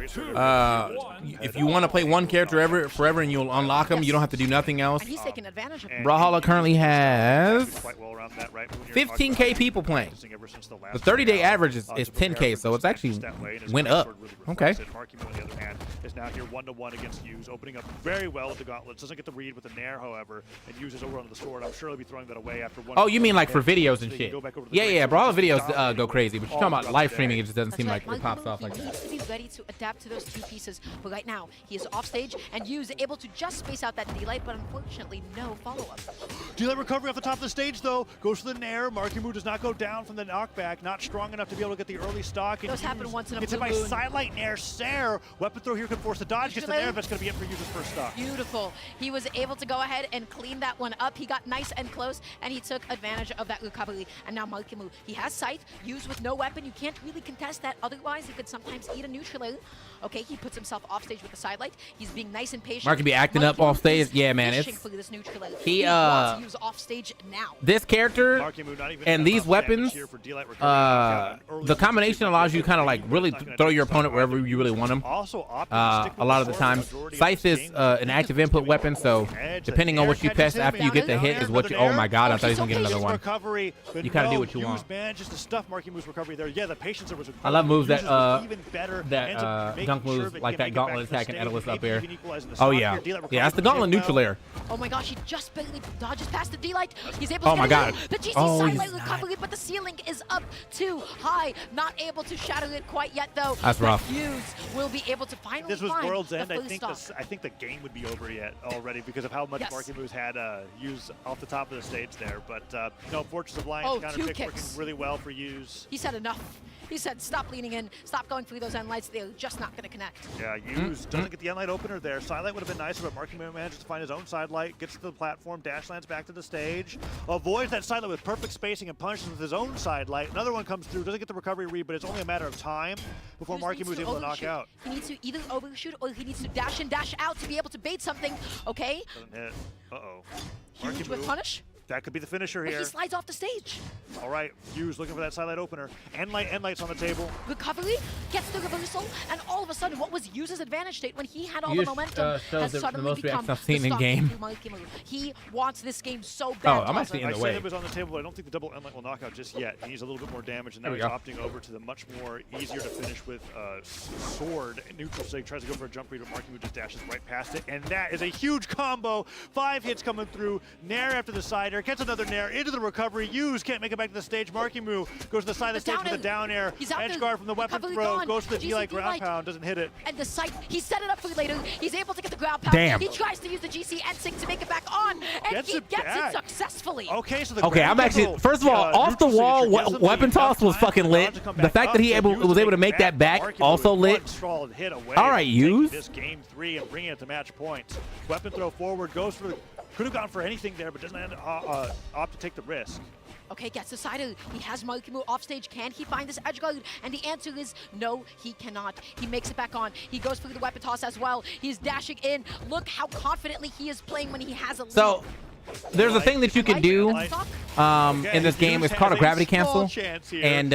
if you want to play one character forever and you'll unlock them, you don't have to do nothing else. And he's taking advantage of it. Brawlhalla currently has 15K people playing. The 30-day average is 10K, so it's actually went up. Okay. Marky, on the other hand, is now here 1-to-1 against Hughes, opening up very well with the gauntlets. Doesn't get the read with the Nair, however, and uses over on the sword. I'm sure he'll be throwing that away after one. Oh, you mean like for videos and shit? Yeah. Brawlhalla videos go crazy, but you're talking about live streaming. It just doesn't seem like it pops off like that. He needs to be ready to adapt to those 2 pieces, but right now he is off stage, and Hughes able to just space out that D-light, but unfortunately no follow-up. D-light recovery off the top of the stage though, goes for the Nair. Marky does not go down from the knockback, not strong enough to be able to get the early stock. Those happen once in a blue moon. Gets hit by sidelight Nair. Sair, weapon throw here could force the dodge, gets the Nair, that's going to be it for Hughes' first stock. Beautiful. He was able to go ahead and clean that one up. He got nice and close, and he took advantage of that recovery. And now Marky, he has sight, Hughes with no weapon. You can't really contest that, otherwise he could sometimes eat a neutral. Okay, he puts himself off stage with the sidelight. He's being nice and patient. Mark could be acting up off stage. Yeah, man, it's he wants to use off stage now. This character and these weapons, the combination allows you to kind of like really throw your opponent wherever you really want them. A lot of the times, Scythe is an active input weapon, so depending on what you press after you get the hit is what you. Oh my God, I thought he was gonna get another one. You kind of do what you want. I love moves that dunk moves like that gauntlet attack and Edalus up air. Oh yeah, that's the gauntlet neutral air. Oh my gosh, he just barely dodges past the D-light. He's able to get it. The GC sidelight recovery, but the ceiling is up too high. Not able to shatter it quite yet though. That's rough. Hughes will be able to finally This was find World's End. the I think the game would be over already because of how much Marky Moose had used off the top of the stage there. But no, Fortress of Lions counter pick working really well for Hughes. He said enough. He said, stop leaning in, stop going through those end lights. They're just not going to connect. Yeah, Hughes doesn't get the end light opener there. Sidelight would have been nicer, but Marky manages to find his own side light, gets to the platform, dash lands back to the stage, avoids that side light with perfect spacing and punishes with his own side light. Another one comes through, doesn't get the recovery read, but it's only a matter of time before Marky is able to knock out. He needs to either overshoot or he needs to dash in, dash out to be able to bait something. Okay. Doesn't hit. Uh-oh. Huge with punish. That could be the finisher here. But he slides off the stage. All right, Hughes looking for that sidelight opener. End light's on the table. Recovery gets the reversal, and all of a sudden, what was Hughes' advantage state when he had all the momentum has suddenly become I've seen in game. He wants this game so bad. Oh, I'm actually in the way. I said it was on the table, but I don't think the double end light will knock out just yet. He needs a little bit more damage, and now he's opting over to the much more easier to finish with sword. Neutral sig tries to go for a jump read, but Marky just dashes right past it, and that is a huge combo. 5 hits coming through. Nair after the side air, gets another Nair into the recovery. Hughes can't make it back to the stage. Marky goes to the side of the stage with a down air. Edge guard from the weapon throw, goes to the D-light ground pound, doesn't hit it. And the sight, he set it up for later. He's able to get the ground pound. Damn. He tries to use the GC N-Sync to make it back on, and he gets it successfully. Okay, so the I'm actually, first of all, off the wall weapon toss was fucking lit. The fact that he was able to make that back also lit. All right, Hughes. This game 3 and bringing it to match points. Weapon throw forward, goes for the, could have gone for anything there, but doesn't opt to take the risk. Okay, gets the side. He has Marky off stage. Can he find this edge guard? And the answer is no, he cannot. He makes it back on. He goes for the weapon toss as well. He's dashing in. Look how confidently he is playing when he has a lead. So, There's a thing that you can do in this game. It's called a gravity cancel. And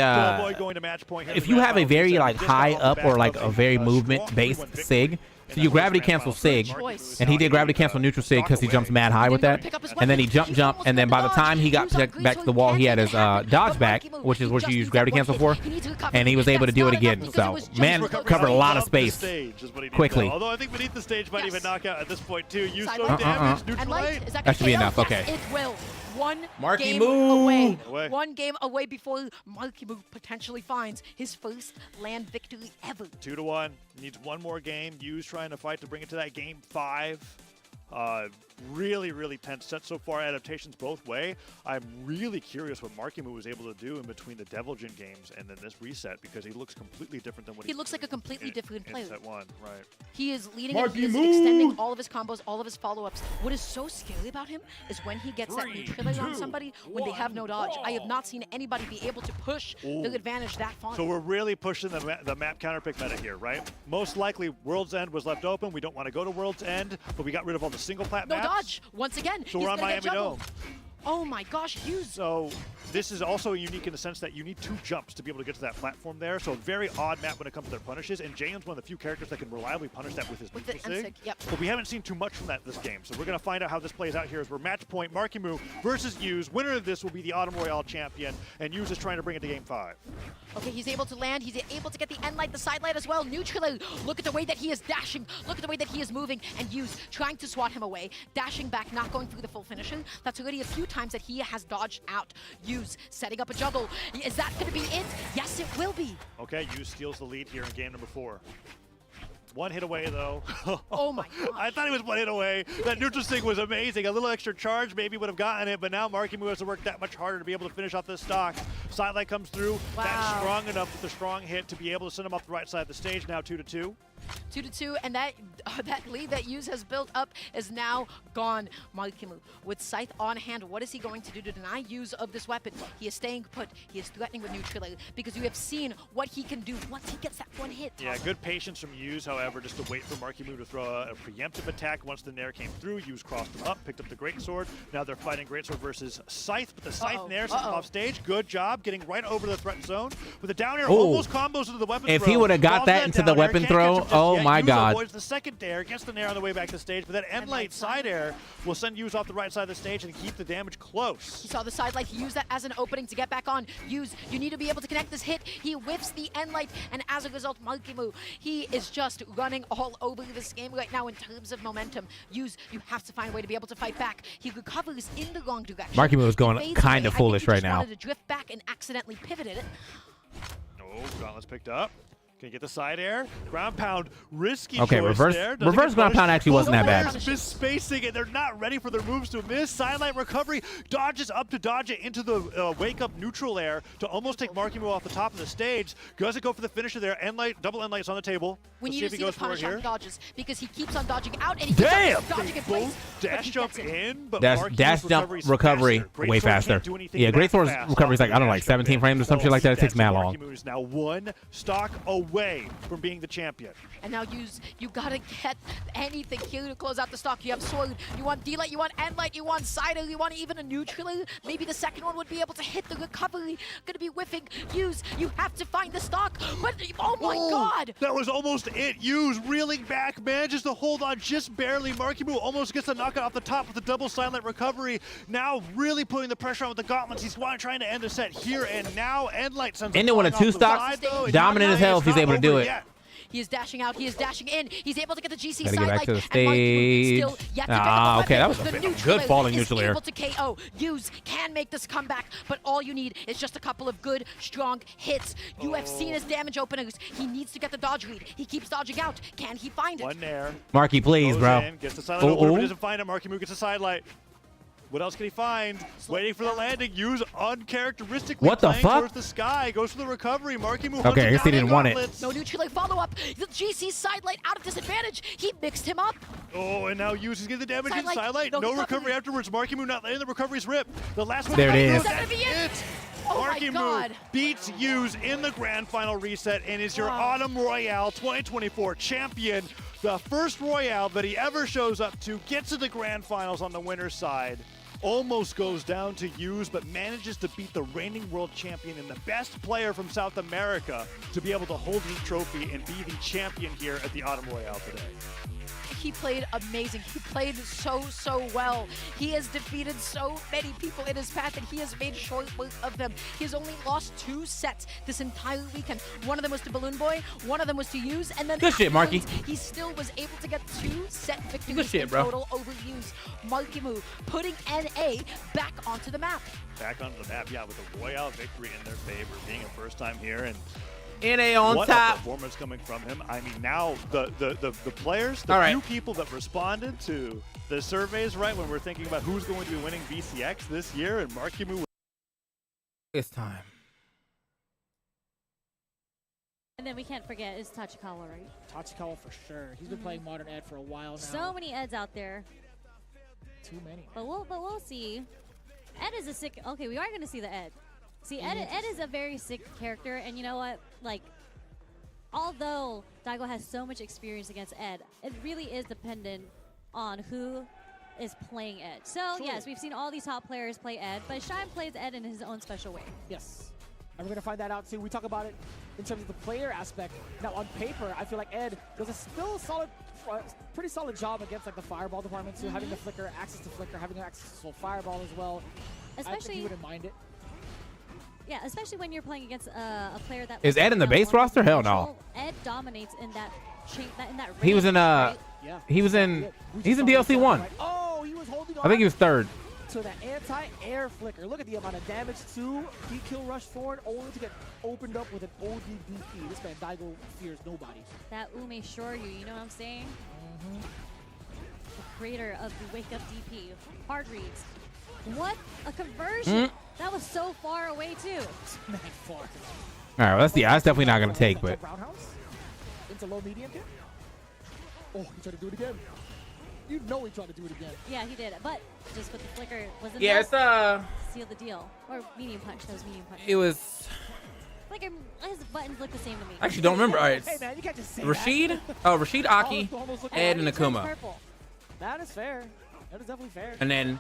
if you have a very like high up or like a very movement based sig, so you gravity cancel sig, and he did gravity cancel neutral sig because he jumps mad high with that, and then he jump, and then by the time he got back to the wall, he had his dodge back, which is what you use gravity cancel for, and he was able to do it again. So man covered a lot of space quickly. Although I think beneath the stage might even knock out at this point too. Use so damage, neutral light. That should be enough. Okay. It will. One Marky game Moo. away. One game away before Marky Moo potentially finds his first land victory ever. 2-1. Needs one more game. Yu's trying to fight to bring it to that game 5. Really, really tense set so far. Adaptations both way. I'm really curious what Marky Moo was able to do in between the Devil Jin games and then this reset, because he looks completely different than what he looks like a completely different player. In set 1, right? He is leading and he is extending all of his combos, all of his follow-ups. What is so scary about him is when he gets that neutrality on somebody when they have no dodge. I have not seen anybody be able to push their advantage that far. So we're really pushing the map counterpick meta here, right? Most likely World's End was left open. We don't want to go to World's End, but we got rid of all the single plat maps. Dodge once again. So we're on Miami Dome. Oh my gosh, So this is also unique in the sense that you need 2 jumps to be able to get to that platform there. So a very odd map when it comes to their punishes. And Jaehyun's one of the few characters that can reliably punish that with his neutral sig. Yep. But we haven't seen too much from that this game. So we're going to find out how this plays out here as we're match point. Marky Moo versus Yuz. Winner of this will be the Autumn Royale champion. And Yuz is trying to bring it to game 5. Okay, he's able to land. He's able to get the end light, the side light as well. Neutral. Look at the way that he is dashing. Look at the way that he is moving. And Yuz trying to swat him away. Dashing back, not going through the full finisher. That's already a few times that he has dodged out. Yuz setting up a juggle. Is that going to be it? Yes, it will be. Okay, Yuz steals the lead here in game number 4. 1 hit away, though. Oh, my God. I thought he was 1 hit away. That neutral sig was amazing. A little extra charge maybe would have gotten it, but now Marky Moo has to work that much harder to be able to finish off this stock. Sidelight comes through. Wow. That's strong enough with a strong hit to be able to send him off the right side of the stage. Now 2-2. 2-2, and that lead that Yuz has built up is now gone. Marky Moo with Scythe on hand, what is he going to do to deny Yuz of this weapon? He is staying put. He is threatening with neutral because you have seen what he can do once he gets that 1 hit. Yeah, good patience from Yuz, however, just to wait for Marky Moo to throw a preemptive attack. Once the Nair came through, Yuz crossed him up, picked up the Greatsword. Now they're fighting Greatsword versus Scythe, but the Scythe Nair sent him off stage. Good job getting right over the threat zone. With the down air, almost combos into the weapon throw. If he would have got that into the weapon throw, oh my God. Avoids the second Nair, gets the Nair on the way back to the stage, but that end light side air will send Yuz off the right side of the stage and keep the damage close. He saw the side light, he used that as an opening to get back on. Yuz, you need to be able to connect this hit. He whiffs the end light, and as a result, Marky Moo, he is just running all over this game right now in terms of momentum. Yuz, you have to find a way to be able to fight back. He recovers in the wrong direction. Marky Moo is going kind of foolish right now. He wanted to drift back and accidentally pivoted it. Oh, Gauntlet's picked up. Can you get the side air? Ground pound, risky okay, choice reverse there. reverse ground pound actually wasn't that bad. Miss spacing and they're not ready for their moves to miss. Sidelight recovery, dodges up to dodge it into the wake up neutral air to almost take Marky Moo off the top of the stage. Doesn't go for the finisher there. End light, double end lights on the table. We Let's need see if to he see goes the for it punish here. on dodges because he keeps on dodging out and he keeps on dodging in place. Dash jump in, but dash jump recovery way faster. Yeah, Greatsword's recovery is like, I don't know, like 17 frames or some shit like that. It takes mad long. Marky Moo is now 1 stock away from being the champion. And now you gotta get anything here to close out the stock. You have sword, you want D-light, you want end light, you want cider, you want even a neutral. Maybe the second one would be able to hit the recovery. Gonna be whiffing. Yuz, you have to find the stock. But oh my God! That was almost it. Yuz reeling back, manages to hold on just barely. Marky Moo almost gets a knockout off the top with the double silent recovery. Now really putting the pressure on with the gauntlets. He's trying to end the set here and now. End light sends Ending with a 2-stock, dominant as hell if he's able to do it. He is dashing out. He is dashing in. He's able to get the GC Gotta side get back light. to the stage. Okay, that was a good falling neutral air. Able to KO. Yuz can make this comeback, but all you need is just a couple of good, strong hits. You have seen his damage openers. He needs to get the dodge read. He keeps dodging out. Can he find it? 1 Nair. Marky, please, bro. In, gets the silent opener, but doesn't find it. Marky Moo gets a side light. What else can he find? Waiting for the landing. Yuz uncharacteristically what the fuck? Towards the sky. Goes for the recovery. Marky Moo. Okay, I guess he didn't want it. No neutral follow up. The GC side light out of disadvantage. He mixed him up. Oh, and now Yuz is getting the damage in side light. No recovery afterwards. Marky Moo not letting the recovery's rip. The last one. There it is. That's it. Oh Marky Moo beats Yuz in the grand final reset and is your Autumn Royale 2024 champion. The first Royale that he ever shows up to, gets to the grand finals on the winner's side. almost goes down to use, but manages to beat the reigning world champion and the best player from South America to be able to hold the trophy and be the champion here at the Autumn Royale today. He played amazing. He played so well. He has defeated so many people in his path, and he has made short work of them. He has only lost 2 sets this entire weekend. One of them was to Balloon Boy, one of them was to Use, and then Good shit, Marky. he still was able to get 2 set victories Good shit, in bro. total over Use. Marky Moo putting NA back onto the map. Back onto the map, yeah, with a Royale victory in their favor, being a first time here, and NA on what top. a performance coming from him. I mean, now the players, the All right. few people that responded to the surveys, right, when we're thinking about who's going to be winning BCX this year, and Marky Moo. It's time. And then we can't forget is Tachikawa, right? Tachikawa for sure. He's been playing Modern Ed for a while now. So many Eds out there, Too many. but we'll see. Ed is a sick. Okay, we are gonna see the Ed. See, Ed is a very sick character, and you know what? Like, although Daigo has so much experience against Ed, it really is dependent on who is playing Ed. So Sure. yes, we've seen all these top players play Ed, but Shine plays Ed in his own special way. Yes. And we're going to find that out too. We talk about it in terms of the player aspect. Now, on paper, I feel like Ed does still a solid, pretty solid job against like the Fireball department too, having the Flicker, access to Flicker, having access to Fireball as well. I think Especially, he wouldn't mind it. yeah, especially when you're playing against a player that Is Ed in the base roster? Hell no. Ed dominates in that in that He was in range, right? Yeah. He's in We he's just in saw DLC him 1. right. Oh, he was holding on. I think he was 3rd. to the anti-air flicker. Look at the amount of damage to he kill rush forward, only to get opened up with an OD DP. This man Daigo fears nobody. That Ume Shoryu, you know what I'm saying? The creator of the Wake Up DP. Hard reads. What a conversion! That was so far away too. Man, far. All right, well, that's definitely not gonna take, but Brown house into low medium kick. Oh, he tried to do it again. You know he tried to do it again. Yeah, he did. But just with the flicker, wasn't yeah, it's seal the deal. Or medium punch. That was medium punch. it was. Flicker, his buttons look the same to me. I actually don't remember. All right, Hey man, you can't just say Rashid, that. Rashid Aki, Almost look Ed, like- and He turns Akuma, purple. That is fair. That is definitely fair. and then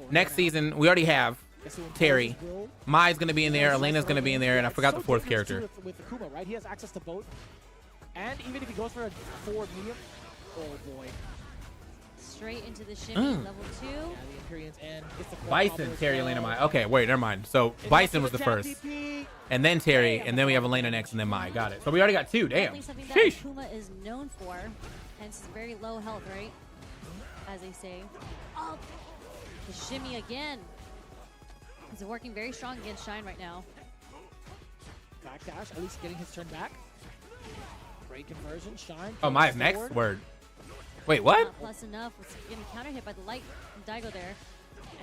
next season we already have Guess who Terry. imposes will? Mai's gonna be in there, Elena's gonna be in there, and I It's forgot so the 4th dangerous, character. too, with Akuma, right? He has access to both. And even if he goes for a forward medium, oh boy. Straight into the shimmy, level 2. Yeah, the Imperials and it's the core Bison, combo as Terry, well. Elena, Mai. Okay, wait, never mind. So Bison was the first, DP. and then Terry, and then we have Elena next, and then Mai. Got it. So we already got 2. Damn. Definitely something that Sheesh. Akuma is known for. Hence very low health, right? As they say. Oh, the shimmy again. He's working very strong against Shine right now. Backdash, at least getting his turn back. Great conversion, Shine. Oh, Mai's goes next. forward. Word. Wait, what? Not plus enough. Was getting counter hit by the light from Daigo there.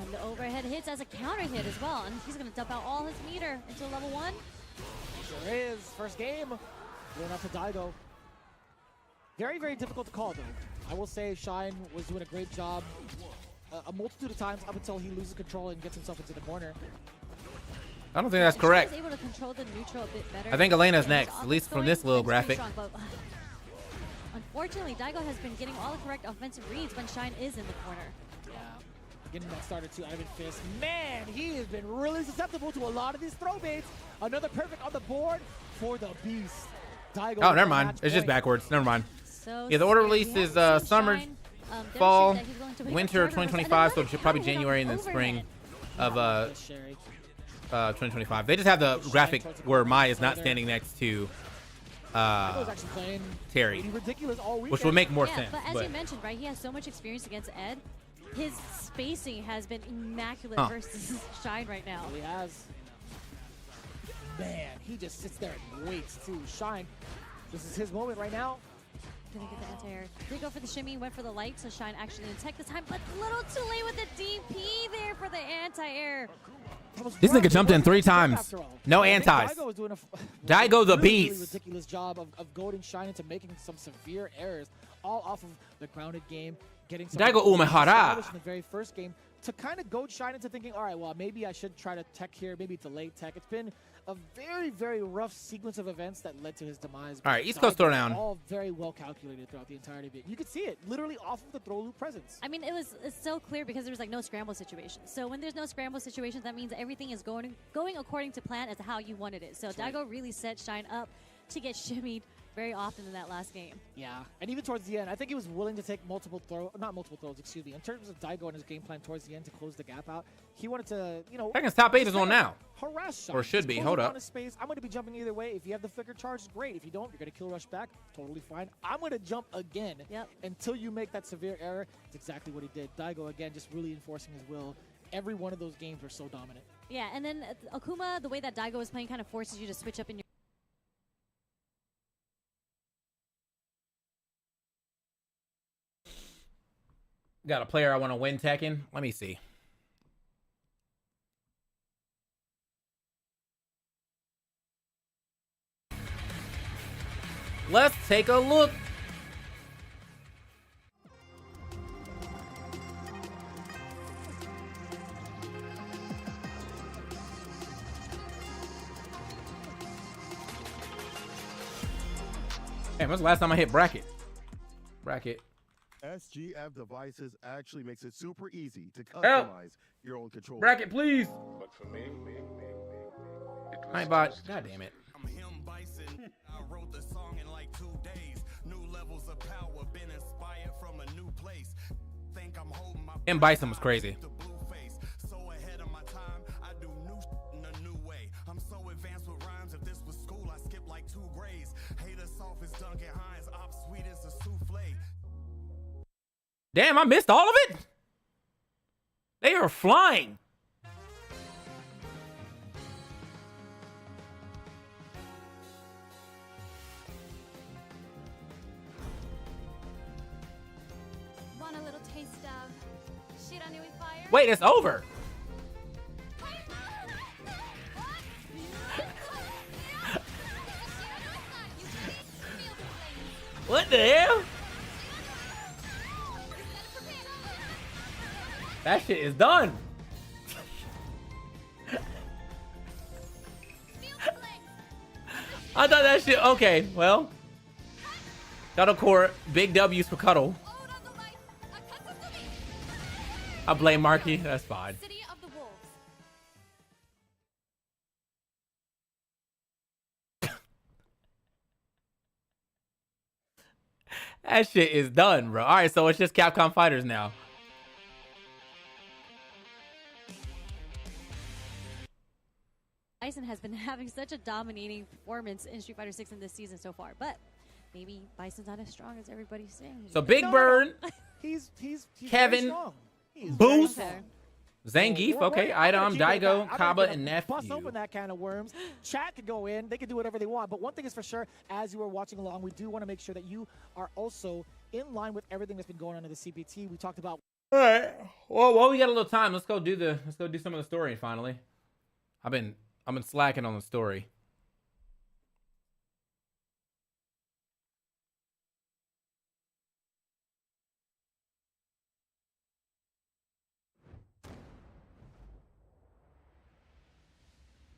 And the overhead hits as a counter hit as well. And he's going to dump out all his meter into level 1. Sure is. First game. Going out to Daigo. Very, very difficult to call, though. I will say Shine was doing a great job a multitude of times up until he loses control and gets himself into the corner. I don't think that's Shine correct. was able to control the neutral a bit better. I think Elena's And his next, at offense least from going this little is pretty graphic. strong, but, unfortunately, Daigo has been getting all the correct offensive reads when Shine is in the corner. Yeah. Getting that started too, Ivan Fist. Man, he has been really susceptible to a lot of these throw baits. Another perfect on the board for the Beast. Daigo Oh, with never the mind. match It's just point. backwards. Never mind. So Yeah, the order scary. release We is haven't seen summer, Shine, demonstrate fall, that he's willing to wake up winter shorter 2025, so runs. it probably Another January and then overhead. spring of Yes, Sherry. 2025. They just have the graphic where Mai is not standing next to Daigo was actually playing Terry, pretty ridiculous all weekend. which would make more Yeah, sense. but as But you mentioned, right, he has so much experience against Ed. His spacing has been immaculate Huh. versus Shine right now. He has. Man, he just sits there and waits too. Shine. This is his moment right now. Gonna get the anti-air. Did go for the shimmy, went for the light, so Shine actually didn't tech this time, but a little too late with the DP there for the anti-air. This nigga jumped in 3 times. No antis. Daigo was doing a Daigo the really beast. ridiculous job of goading Shine into making some severe errors, all off of the grounded game, getting some Daigo Umehara. established in the very first game to kind of goad Shine into thinking, all right, well, maybe I should try to tech here. Maybe it's a late tech. It's been a very, very rough sequence of events that led to his demise. All right, East Coast throwdown. All very well calculated throughout the entirety of it. You could see it literally off of the throw loop presence. I mean, it's so clear because there was like no scramble situations. So when there's no scramble situations, that means everything is going according to plan as to how you wanted it. So Daigo really set Shine up to get shimmied very often in that last game. Yeah, and even towards the end, I think he was willing to take not multiple throws, excuse me. In terms of Daigo and his game plan towards the end to close the gap out, he wanted to, you know... Second top 8 is on now. Harass Shine. Or should be, hold up. His space. I'm going to be jumping either way. If you have the flicker charge, great. If you don't, you're going to kill rush back. Totally fine. I'm going to jump again until you make that severe error. It's exactly what he did. Daigo, again, just really enforcing his will. Every one of those games were so dominant. Yeah, and then Akuma, the way that Daigo was playing kind of forces you to switch up in your... Got a player I want to win Tekken. Let me see. Let's take a look. Hey, when's the last time I hit bracket? Bracket. SGF devices actually makes it super easy to customize your own controller. Bracket, please. But for me, I ain't bought. God damn it. I'm him Bison. I wrote the song in like 2 days. New levels of power, been inspired from a new place. Think I'm holding my M. Bison was crazy. the blue face. So ahead of my time, I do new in a new way. I'm so advanced with rhymes. If this was school, I skip like 2 grades. Hate us soft as Duncan Hines, op sweet as a souffle. Damn, I missed all of it? They are flying. Want a little taste of Shirane with fire? Wait, it's over. What the hell? That shit is done. I thought that shit. Okay, well. Cuddle Core, big W's for Cuddle. I blame Marky. That's fine. City of the Wolves. That shit is done, bro. All right, so it's just Capcom Fighters now. Bison has been having such a dominating performance in Street Fighter 6 in this season so far, but maybe Bison's not as strong as everybody's saying. So Big Bird, He's Kevin, very strong. He's Boost, very strong. Zangief, We're- okay, we're- I'm gonna Item, keep it at that. Daigo, I'm gonna Kaba, get and a- Bust Nephew. open that can of worms. Chat could go in. They can do whatever they want. But one thing is for sure, as you are watching along, we do want to make sure that you are also in line with everything that's been going on in the CPT. We talked about. All right. Well, we got a little time. Let's go do some of the story finally. I've been slacking on the story.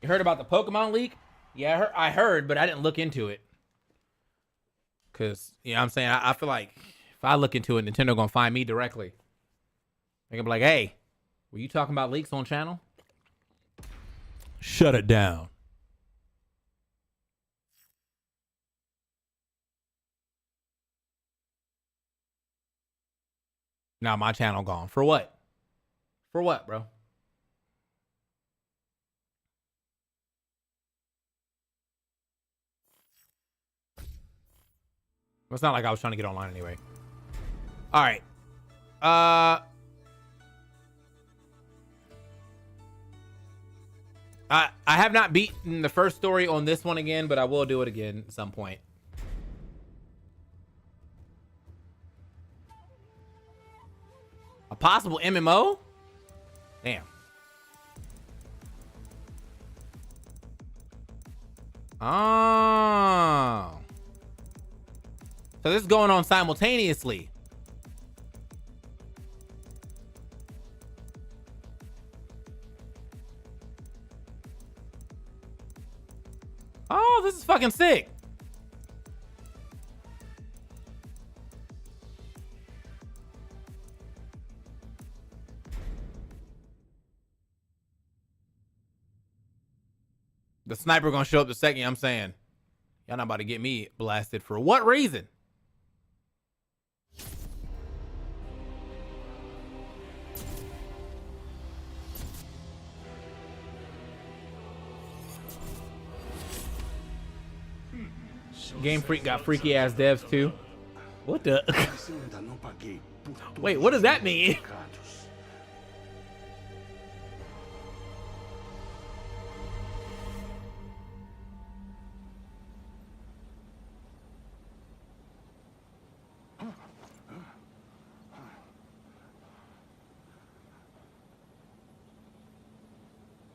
You heard about the Pokemon leak? Yeah, I heard, but I didn't look into it. Cause you know what I'm saying, I feel like if I look into it, Nintendo gonna find me directly. They're gonna be like, hey, were you talking about leaks on channel? Shut it down. Now my channel gone. For what? For what, bro? It's not like I was trying to get online anyway. All right. I have not beaten the first story on this one again, but I will do it again at some point. A possible MMO? Damn. Oh. So this is going on simultaneously. fucking sick. The sniper gonna show up the second. I'm saying, y'all not about to get me blasted for what reason? Game Freak got freaky ass devs too. What the? Wait, what does that mean?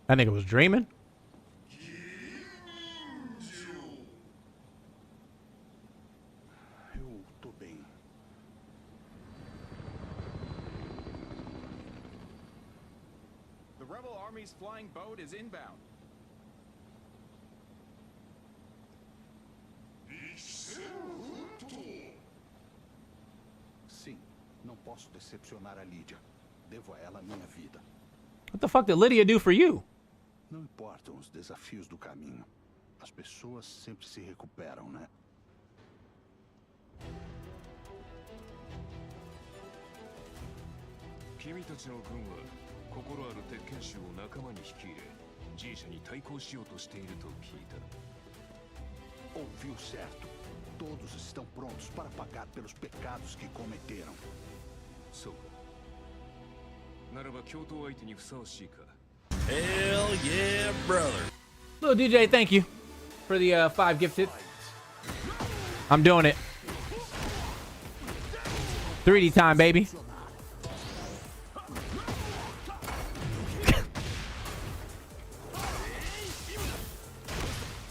That nigga was dreaming. The rebel army's flying boat is inbound. Sim, não posso decepcionar a Lídia. Devo a ela minha vida. What the fuck did Lydia do for you? Não importam os desafios do caminho. As pessoas sempre se recuperam, né? Ouviu certo. Todos estão prontos para pagar pelos pecados que cometeram. Hell yeah, brother. Little DJ, thank you for the 5 gifted. I'm doing it. 3D time, baby.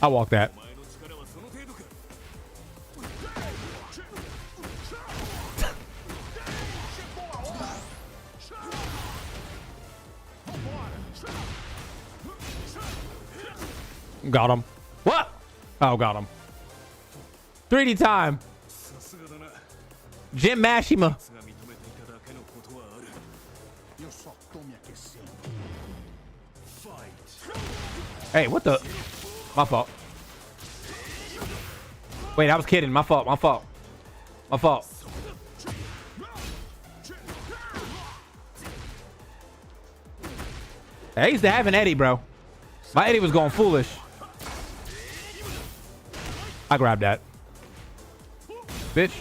I'll walk that. Got him. What? Oh, got him. 3D time. Jim Mashima. Hey, what the? My fault. Wait, I was kidding. My fault. My fault. My fault. I used to have an Eddie, bro. My Eddie was going foolish. I grabbed that. Bitch.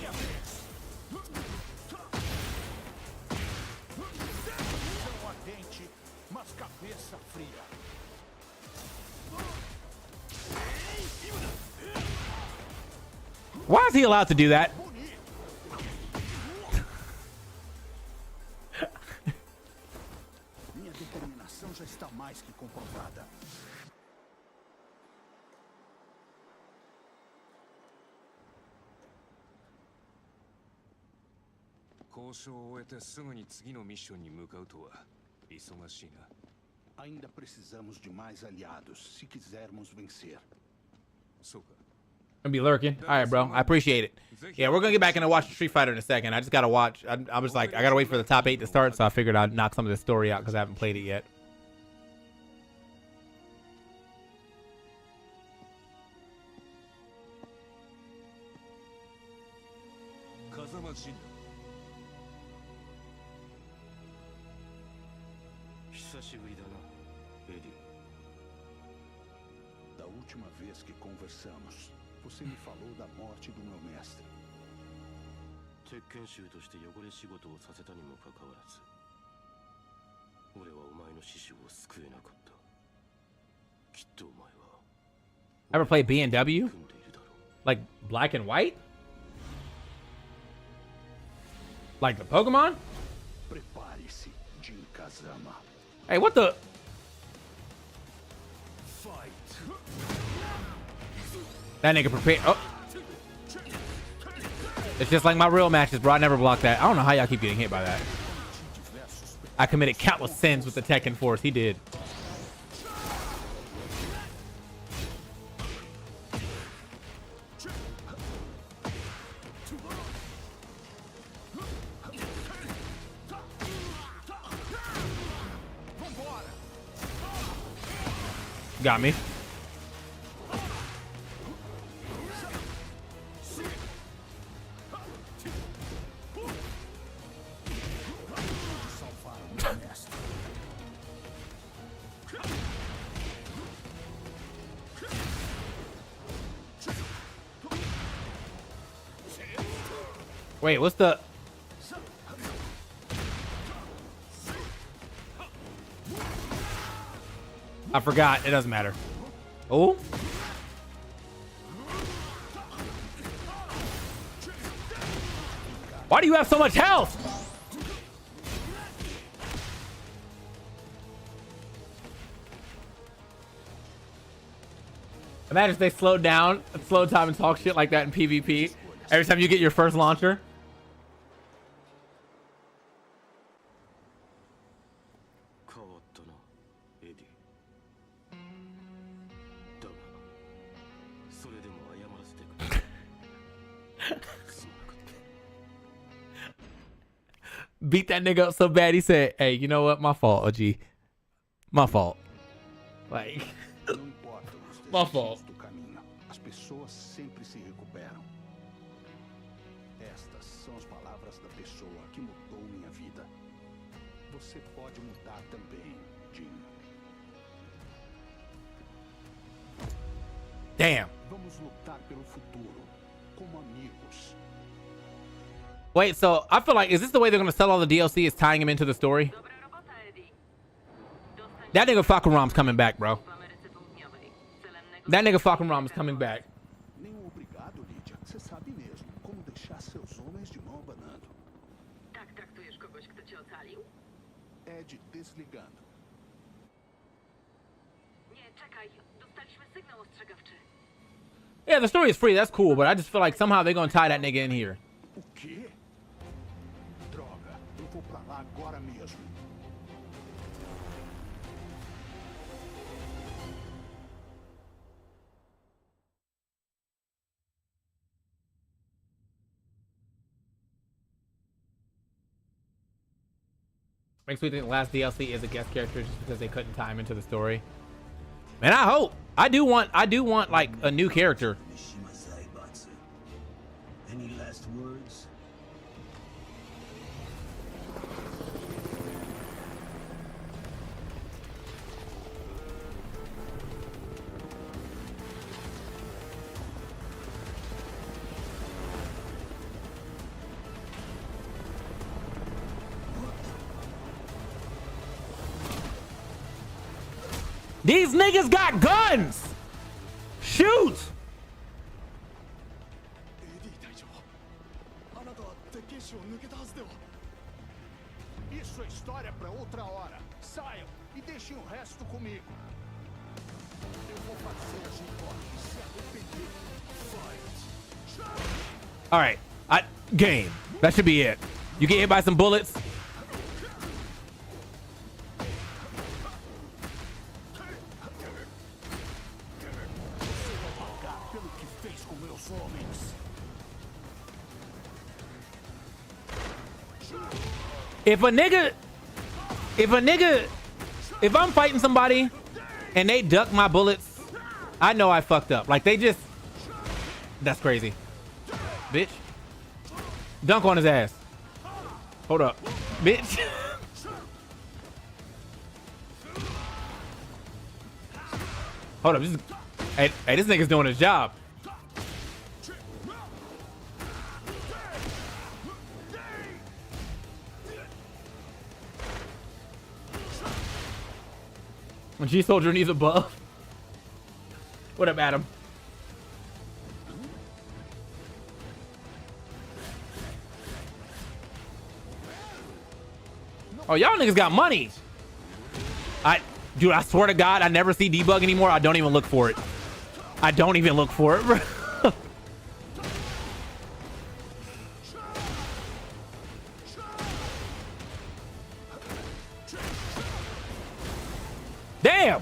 Why is he allowed to do that? Minha determinação já está mais que comprovada. Ainda precisamos de mais aliados se quisermos vencer. Gonna be lurking. All right, bro. I appreciate it. Yeah, we're gonna get back into watching Street Fighter in a second. I just gotta watch. I was like, I gotta wait for the top 8 to start, so I figured I'd knock some of the story out because I haven't played it yet. Da última vez que conversamos, você me falou da morte do meu mestre. Ever play B&W? Like black and white? Like the Pokemon? Prepare-se, Jin Kazama. Hey, what the? That nigga prepared. Oh. It's just like my real matches, bro. I never block that. I don't know how y'all keep getting hit by that. I committed countless sins with the Tekken Force. He did. Got me. Wait, what's the... I forgot. It doesn't matter. Oh. Why do you have so much health? Imagine if they slowed down, slow time and talk shit like that in PvP every time you get your first launcher. Beat that nigga up so bad he said, hey, you know what? My fault, OG. My fault. Like, my fault. As pessoas sempre se recuperam. Estas são as palavras da pessoa que mudou minha vida. Você pode mudar também, Jim. Damn. Vamos lutar pelo futuro como amigos. Wait, so I feel like, is this the way they're going to sell all the DLC, is tying him into the story? That nigga fucking Rom's coming back, bro. That nigga fucking Rom is coming back. Nenhum obrigado, Lídia. Você sabe mesmo como deixar seus homens de mão abanando. Tak traktujesz kogoś, kto cię ocalił? Ed desligando. Nie, czekaj. Dostaliśmy sygnał ostrzegawczy. Yeah, the story is free. That's cool, but I just feel like somehow they're going to tie that nigga in here. O quê? Droga, eu vou pra lá agora mesmo. Makes me think the last DLC is a guest character just because they couldn't tie him into the story. Man, I hope. I do want like a new character. Any last words? These niggas got guns! Shoot! Isso é história pra outra hora. Saiam e deixem o resto comigo. Eu vou fazer a gente se arrepender. Fight. All right, game. That should be it. You get hit by some bullets. If I'm fighting somebody and they duck my bullets, I know I fucked up. Like that's crazy. Bitch. Dunk on his ass. Hold up. Bitch. Hold up. Hey, this nigga's doing his job. When G-Soldier needs a buff. What up, Adam? Oh, y'all niggas got money. Dude, I swear to God, I never see debug anymore. I don't even look for it. I don't even look for it, bro. Damn!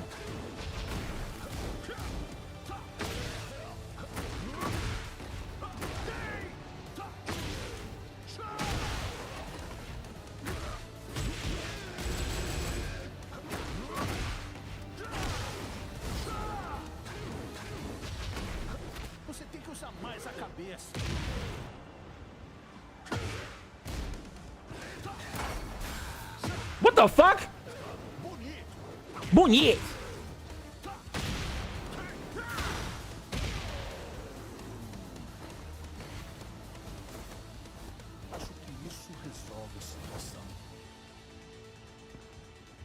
What the fuck? Bonito.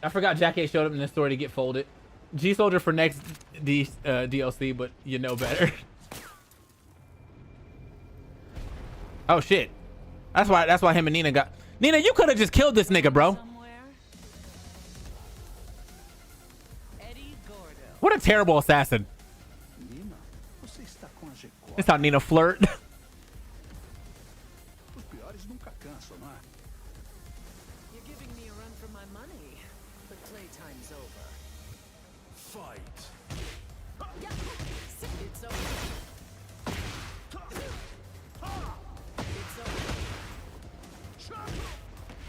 I forgot Jack A showed up in this story to get folded. G Soldier for next DLC, but you know better. Oh shit. That's why him and Nina got. Nina, you could have just killed this nigga, bro. What a terrible assassin. That's how Nina flirt. You're giving me a run for my money, but playtime's over. Fight. It's over.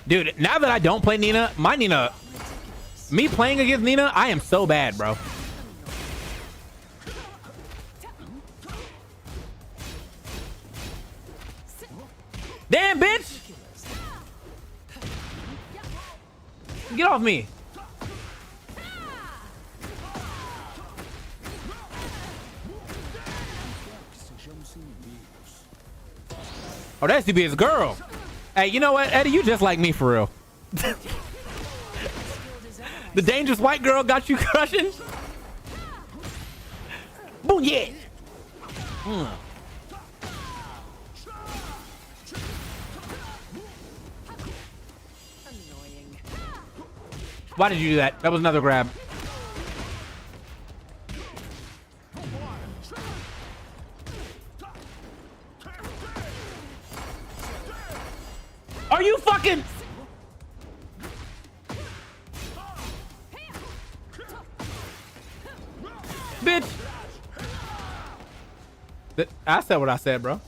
Dude, now that I don't play Nina, me playing against Nina, I am so bad, bro. Damn, bitch! Get off me. Oh, that's to be his girl. Hey, you know what, Eddie? You just like me for real. The dangerous white girl got you crushing. Boom, yeah. Why did you do that? That was another grab. Are you fucking... Bitch. I said what I said, bro.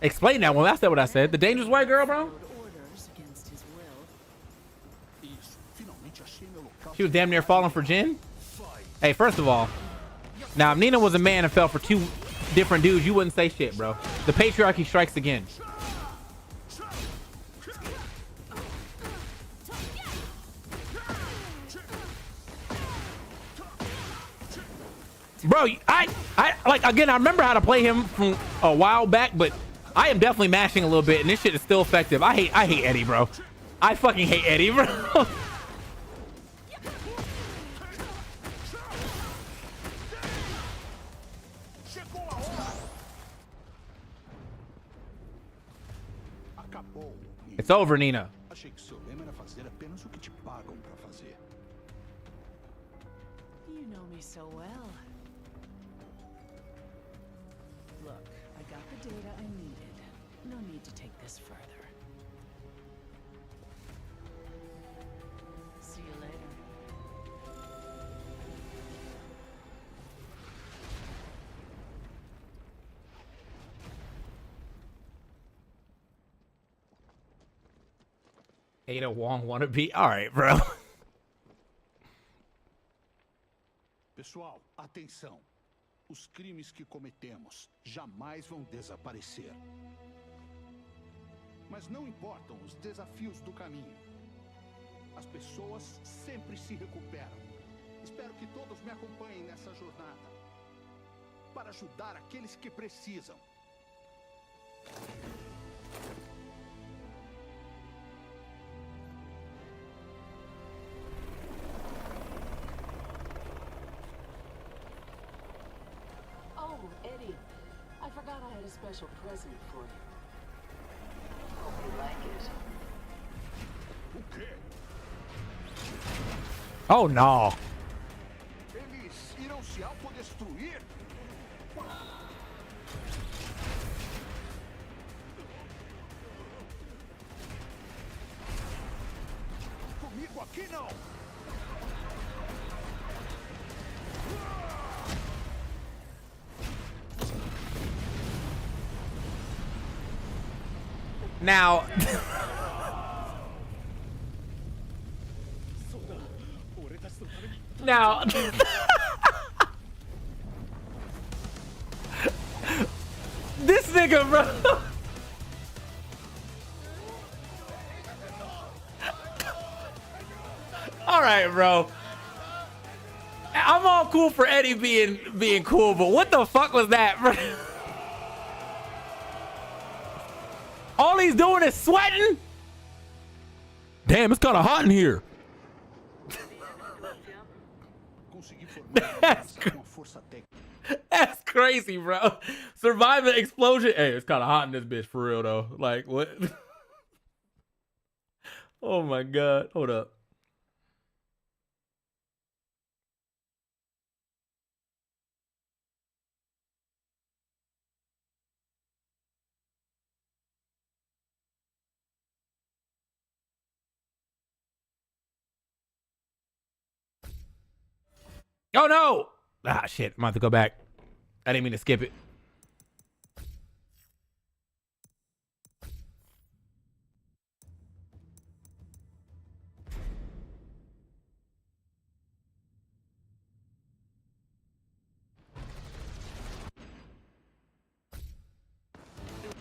Explain that one. I said what I said. The dangerous white girl, bro. She was damn near falling for Jin. Hey, first of all, now if Nina was a man and fell for two different dudes, you wouldn't say shit, bro. The patriarchy strikes again. Bro, I like, again, I remember how to play him from a while back, but I am definitely mashing a little bit, and this shit is still effective. I hate Eddie, bro. I fucking hate Eddie, bro. It's over, Nina. Achei que seu lema era fazer apenas o que te pagam para fazer. You know me so well. Look, I got the data I needed. No need to take this further. See you later. Ada Wong wannabe. All right, bro. Pessoal, atenção. Os crimes que cometemos jamais vão desaparecer. Mas não importam os desafios do caminho. As pessoas sempre se recuperam. Espero que todos me acompanhem nessa jornada para ajudar aqueles que precisam. Oh, Eddie, I forgot I had a special present for you. Hope you like it. O quê? Oh, no. Eles irão se autodestruir? Comigo aqui não! Now... Now... This nigga, bro. All right, bro. I'm all cool for Eddie being cool, but what the fuck was that, bro? All he's doing is sweating. Damn, it's kind of hot in here. That's crazy, bro. Survive an explosion. Hey, it's kind of hot in this bitch for real though. Like what? Oh my god. Hold up. Oh no! Ah shit, I'm about to go back. I didn't mean to skip it.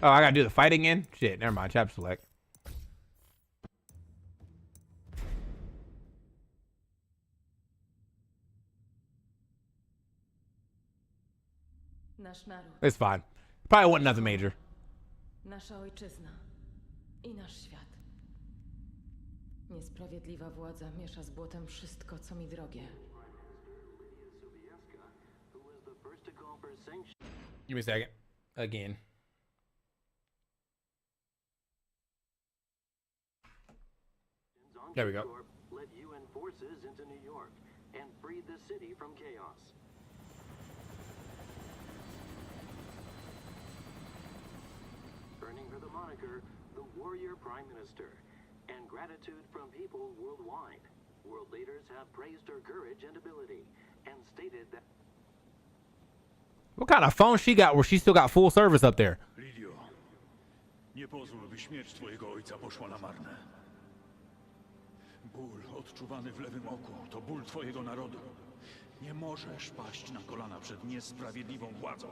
Oh, I gotta do the fight again? Shit, never mind. Chapter select. It's fine. Probably wasn't nothing major. Nasza ojczyzna i nasz świat. Niesprawiedliwa władza miesza z błotem wszystko, co mi drogie. Give me a second. Again. There we go. Led UN forces into New York and freed the city from chaos. Earning her the moniker, the Warrior Prime Minister, and gratitude from people worldwide. World leaders have praised her courage and ability, and stated that... What kind of phone she got where she still got full service up there? Lidio, nie pozwól, by śmierć twojego ojca poszła na marne. Ból odczuwany w lewym oku to ból twojego narodu. Nie możesz paść na kolana przed niesprawiedliwą władzą.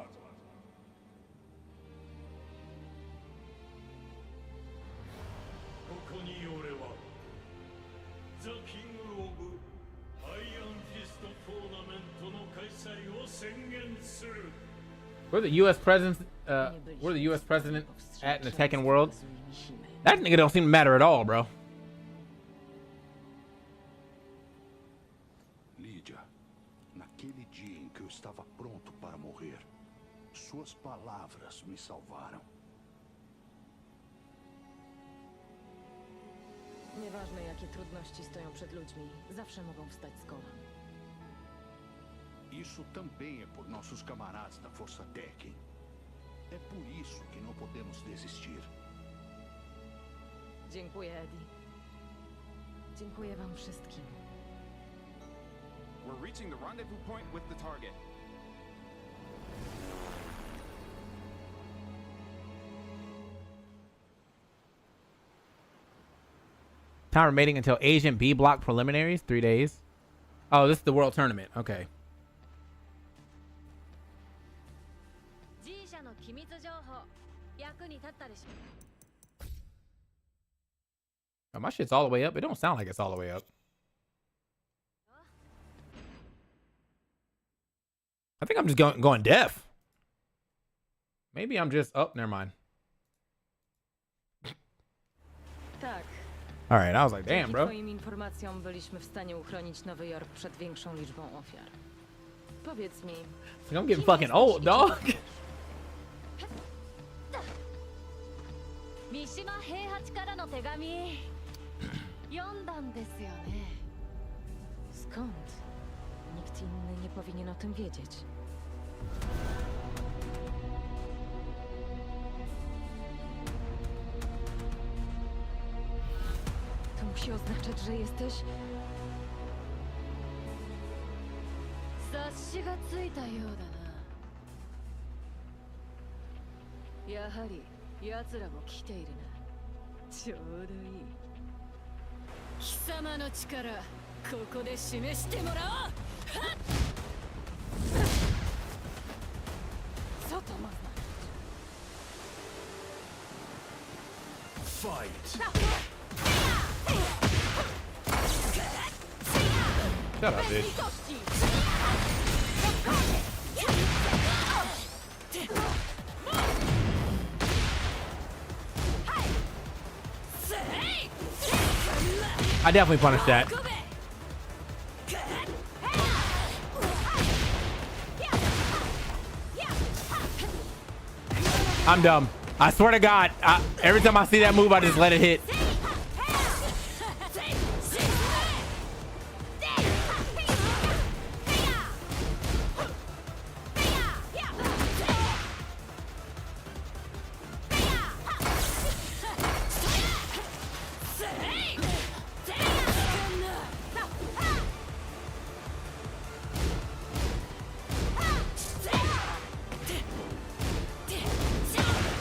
We're the U.S. president. We're the U.S. president at in the Tekken world. That nigga don't seem to matter at all, bro. Lídia, naquele dia em que eu estava pronto para morrer, suas palavras me salvaram. Nieważne, jakie trudności stoją przed ludźmi, zawsze mogą wstać z kolan. Isso também é por nossos camaradas da Força Tekken. É por isso que não podemos desistir. Dziękuję, Eddie. Dziękuję wam wszystkim. We're reaching the rendezvous point with the target. Time remaining until Asian B block preliminaries. 3 days. Oh, this is the world tournament. Okay. Oh, my shit's all the way up. It don't sound like it's all the way up. I think I'm just going deaf. Maybe I'm just... Oh, never mind. Tak. All right, I was like, damn, bro. Dzięki twoim informacjom byliśmy w stanie uchronić Nowy Jork przed większą liczbą ofiar. Powiedz mi... I'm getting fucking old, dog. 三島平八からの手紙読んだんですよね。 Skąd? Nikt inny nie powinien o tym wiedzieć. To musi oznaczać, że jesteś... 察しがついたようだな。やはり奴らも来ているな。ちょうどいい。貴様の力、ここで示してもらおう。はっ。外まずな。Shut up, bitch. I definitely punished that. I'm dumb. I swear to God, every time I see that move, I just let it hit.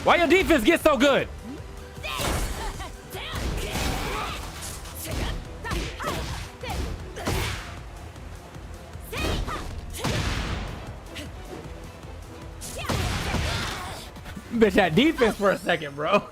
Why your defense get so good? Bitch had defense for a second, bro.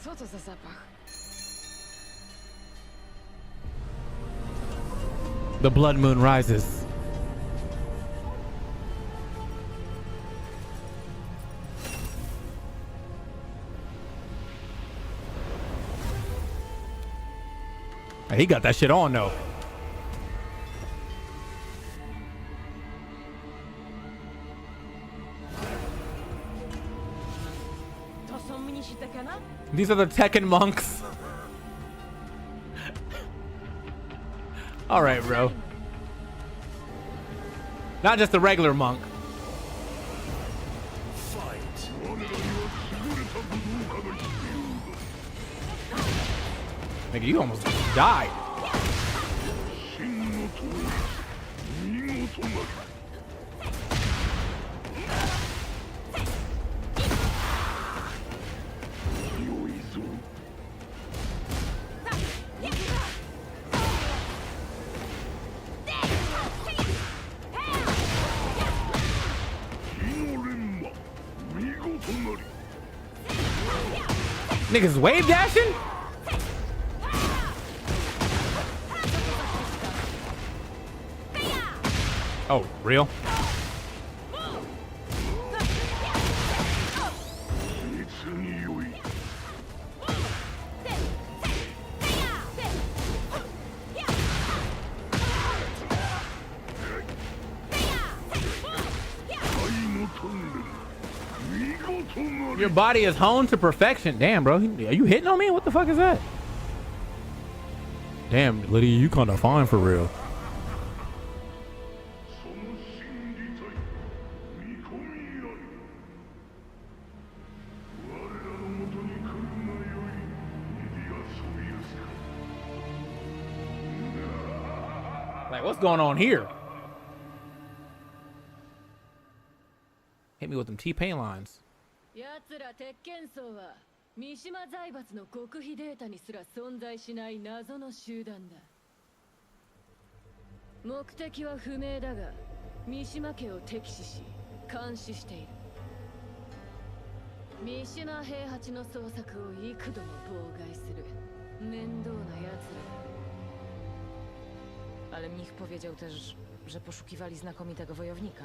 Co to za zapach? The blood moon rises. Hey, he got that shit on though. These are the Tekken monks. All right, bro. Not just a regular monk. Nigga, you almost died. Niggas wave dashing? Oh, real? Your body is honed to perfection. Damn, bro. Are you hitting on me? What the fuck is that? Damn, Lydia, you kind of fine for real. Like, what's going on here? Hit me with them T-Pain lines. 奴ら鉄拳僧は三島財閥の極秘データにすら存在しない謎の集団だ。目的は不明だが、三島家を敵視し監視している。三島平八の捜索を幾度も妨害する面倒な奴ら。Ale mnich powiedział też, że poszukiwali znakomitego wojownika.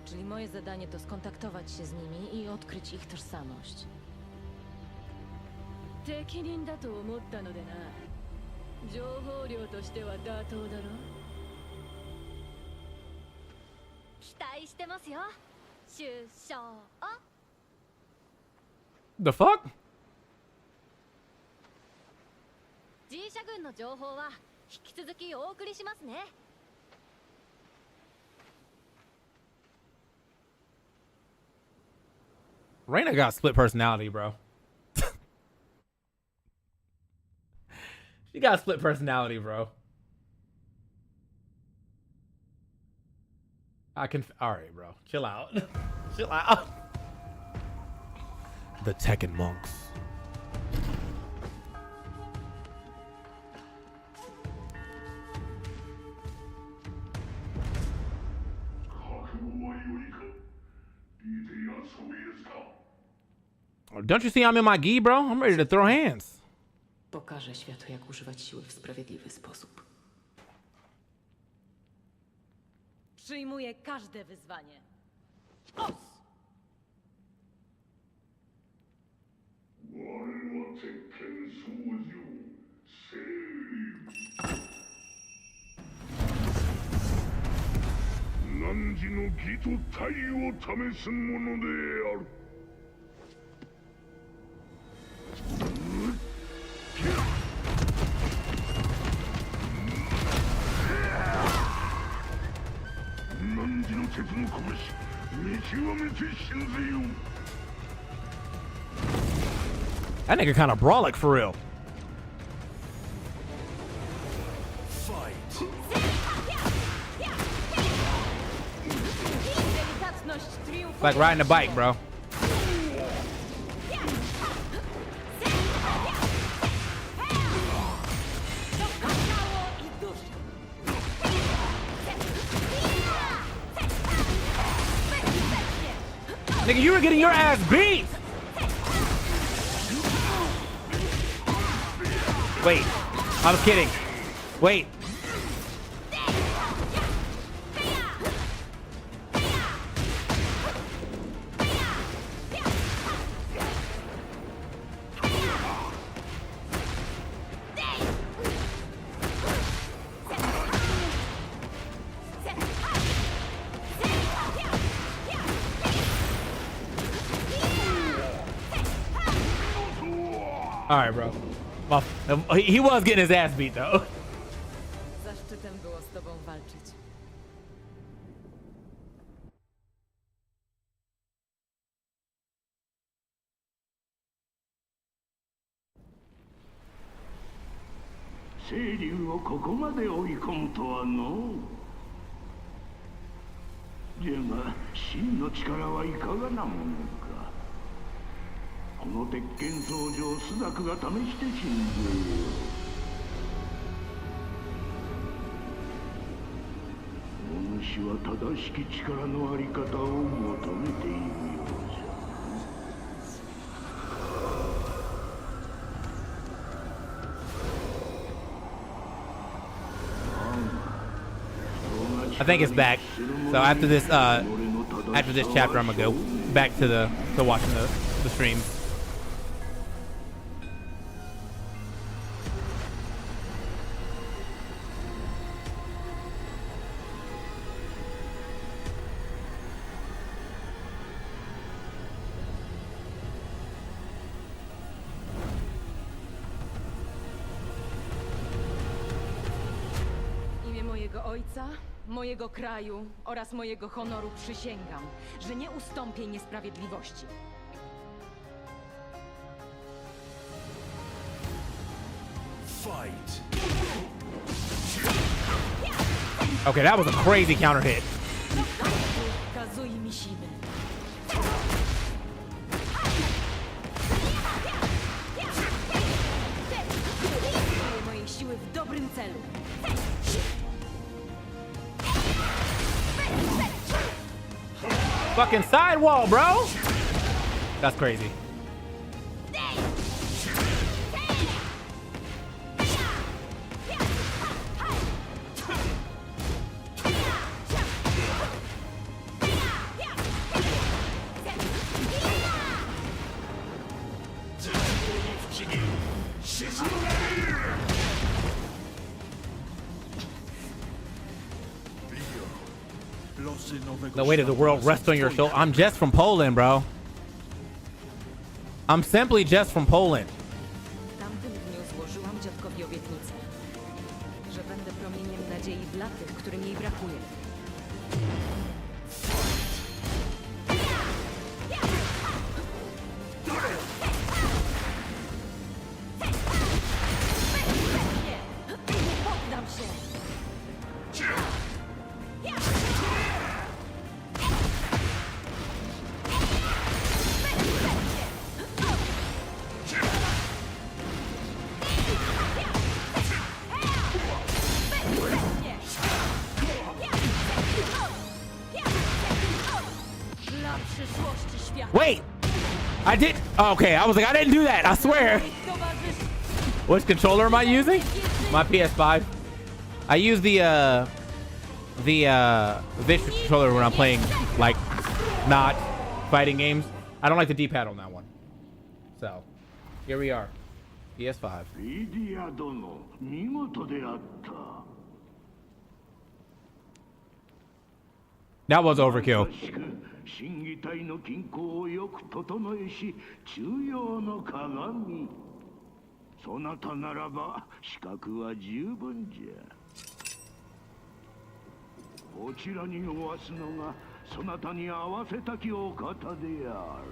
Czyli moje zadanie to skontaktować się z nimi i odkryć ich tożsamość. 適任だと思ったのでな。情報量としては妥当だろ。期待してますよ。首相。The fuck? G 社軍の情報は引き続きお送りしますね。Reina got split personality, bro. She got split personality, bro. All right, bro. Chill out. Chill out. The Tekken monks. Don't you see I'm in my gi, bro? I'm ready to throw hands. Pokażę światu, jak używać siły w sprawiedliwy sposób. Przyjmuję każde wyzwanie. Os! That nigga kind of brawlic for real. Like riding a bike, bro. Nigga, you were getting your ass beat. Wait, I was kidding. Wait. All right, bro. Well, he was getting his ass beat though. Zaszczytem było z tobą walczyć. I think it's back. So after this chapter, I'm gonna go back to watching the streams. Mojego kraju oraz mojego honoru przysięgam, że nie ustąpię niesprawiedliwości. Fight. Okay, that was a crazy counter hit. Kazuj mi siły. Mojej siły w dobrym celu. Fucking sidewall, bro. That's crazy. The weight of the world rests on your shoulder. I'm just from Poland, bro. I'm simply just from Poland. Tamtym dniu złożyłam dziadkowi obietnicę, że będę promieniem nadziei dla tych, którym jej brakuje. Poddam się! Wait! I did. Okay, I was like, I didn't do that. I swear. Which controller am I using? My PS5. I use the Vicious controller when I'm playing like not fighting games. I don't like the D-pad on that one. So here we are, PS5. That was overkill. 心技体の均衡をよく整えし中庸の鏡そなたならば資格は十分じゃこちらにおわすのがそなたに合わせたきお方である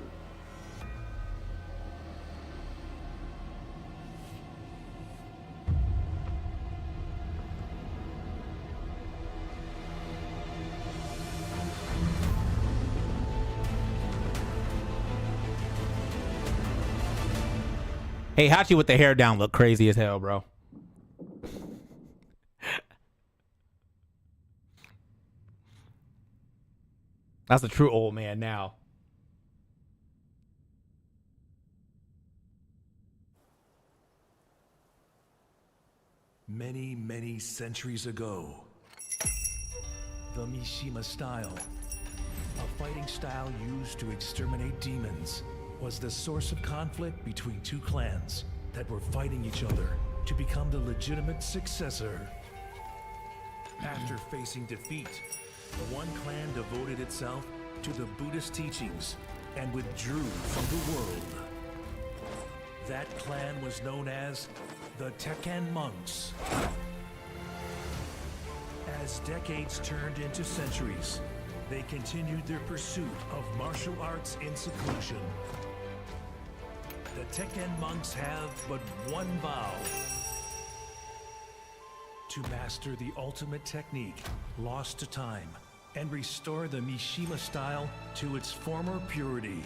Hey, Hachi with the hair down look crazy as hell, bro. That's a true old man now. Many, many centuries ago, the Mishima style, a fighting style used to exterminate demons, was the source of conflict between two clans that were fighting each other to become the legitimate successor. After facing defeat, one clan devoted itself to the Buddhist teachings and withdrew from the world. That clan was known as the Tekken Monks. As decades turned into centuries, they continued their pursuit of martial arts in seclusion. The Tekken Monks have but one vow: to master the ultimate technique lost to time and restore the Mishima style to its former purity.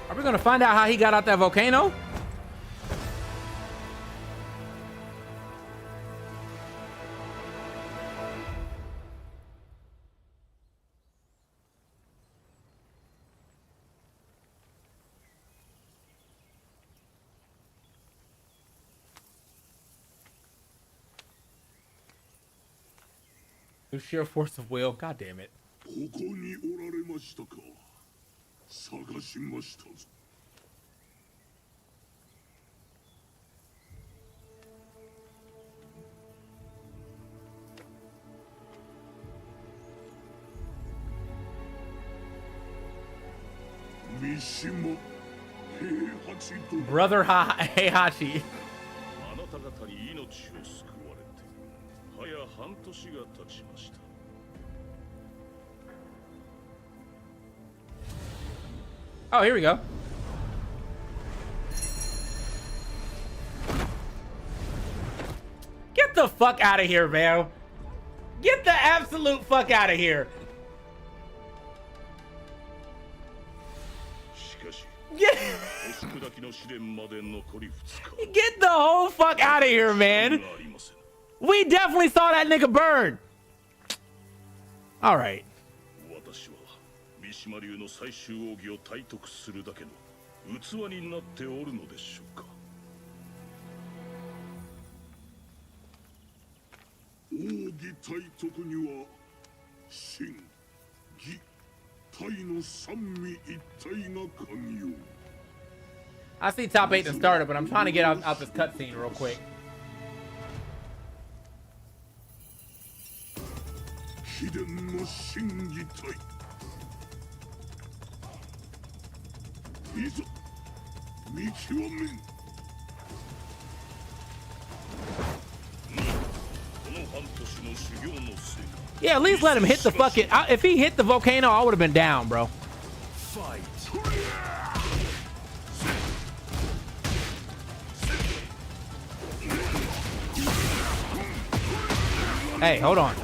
Are we gonna find out how he got out that volcano? The sheer force of will. God damn it. ここにおられましたか。探しましたぞ。三島平八殿。Brother Heihachi. あなた方に命を救われて早半年が経ちました。 Oh, here we go. Get the fuck out of here, man. Get the absolute fuck out of here. Get the whole fuck out of here, man. We definitely saw that nigga burn. All right. 三島流の最終奥義を体得するだけの器になっておるのでしょうか。奥義体徳には真義体の三位一体が寛容。 I see top 8 to start it, but I'm trying to get out this cutscene real quick. 秘伝の真義体。いざ見極めん。 Yeah, at least let him hit the fucking. If he hit the volcano, I would have been down, bro. Fight. Hey, hold on.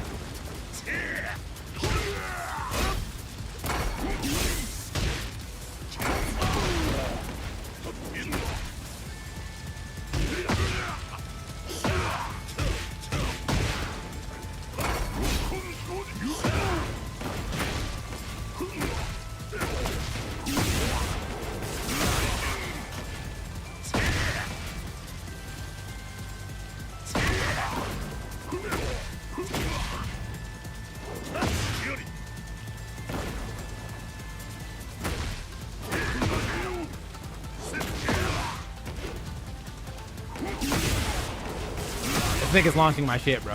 This nigga's launching my shit, bro.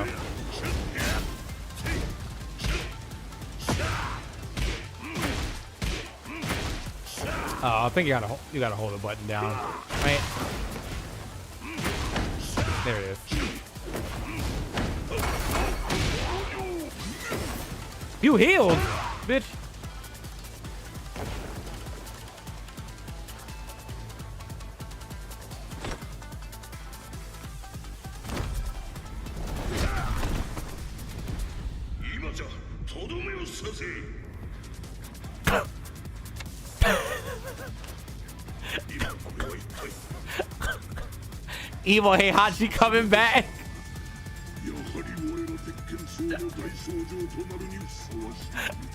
Oh, I think you gotta hold the button down, right? There it is. You healed, bitch. Evil Heihachi coming back.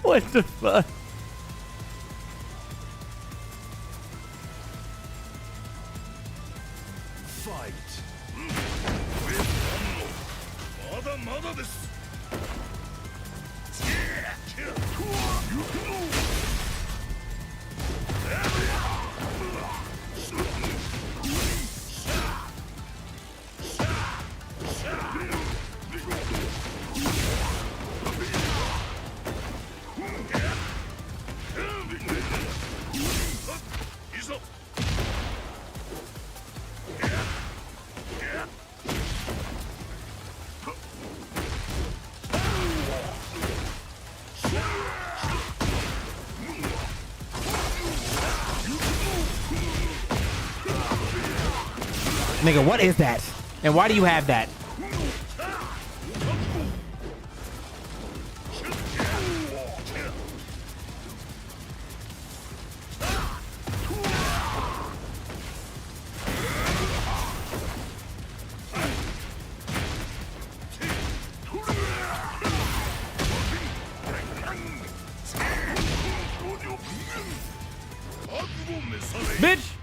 What the fuck? Fight. Nigga, what is that? And why do you have that? Bitch!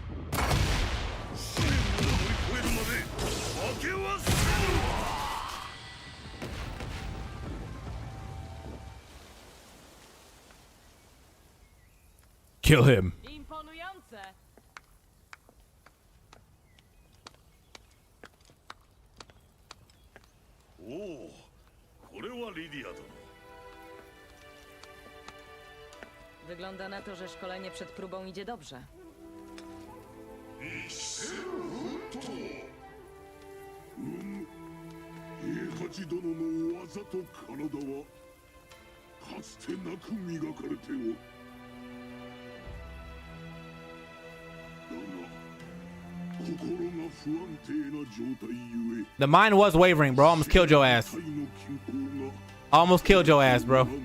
Kill him. Oh, これはリディア殿。 Wygląda na to, że szkolenie przed próbą idzie dobrze. 平八殿の技と体はかつてなく磨かれておる。だが心が不安定な状態ゆえ。 The mind was wavering, bro. Almost killed your ass. Almost killed your ass, bro. 今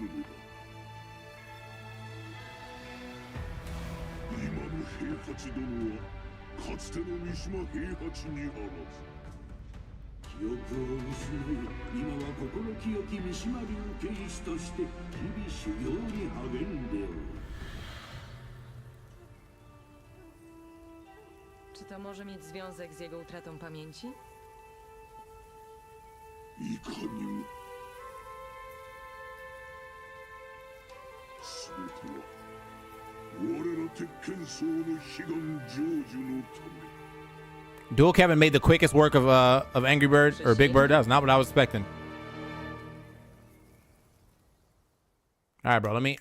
の平八殿はかつての三島平八にあらず。 記憶を失い、今は心清き三島流剣士として日々修行に励んでおる。to może mieć związek z jego utratą pamięci? いかにも全ては我ら鉄拳僧の悲願成就のため Dual Kevin made the quickest work of Angry Bird or Big Bird. That was not what I was expecting. All right, bro. Let me.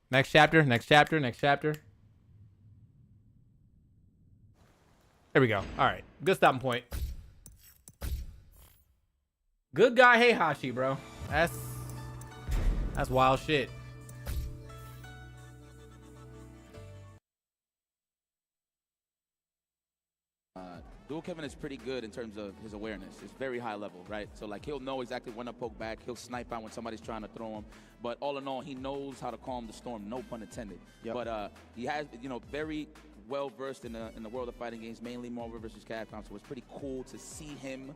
Next chapter. Next chapter. Next chapter. There we go. All right. Good stopping point. Good guy, Heihachi, bro. That's wild shit. Dual Kevin is pretty good in terms of his awareness. It's very high level, right? So like he'll know exactly when to poke back. He'll snipe out when somebody's trying to throw him. But all in all, he knows how to calm the storm. No pun intended. Yep. But he has, very well versed in the world of fighting games, mainly Marvel vs. Capcom. So it's pretty cool to see him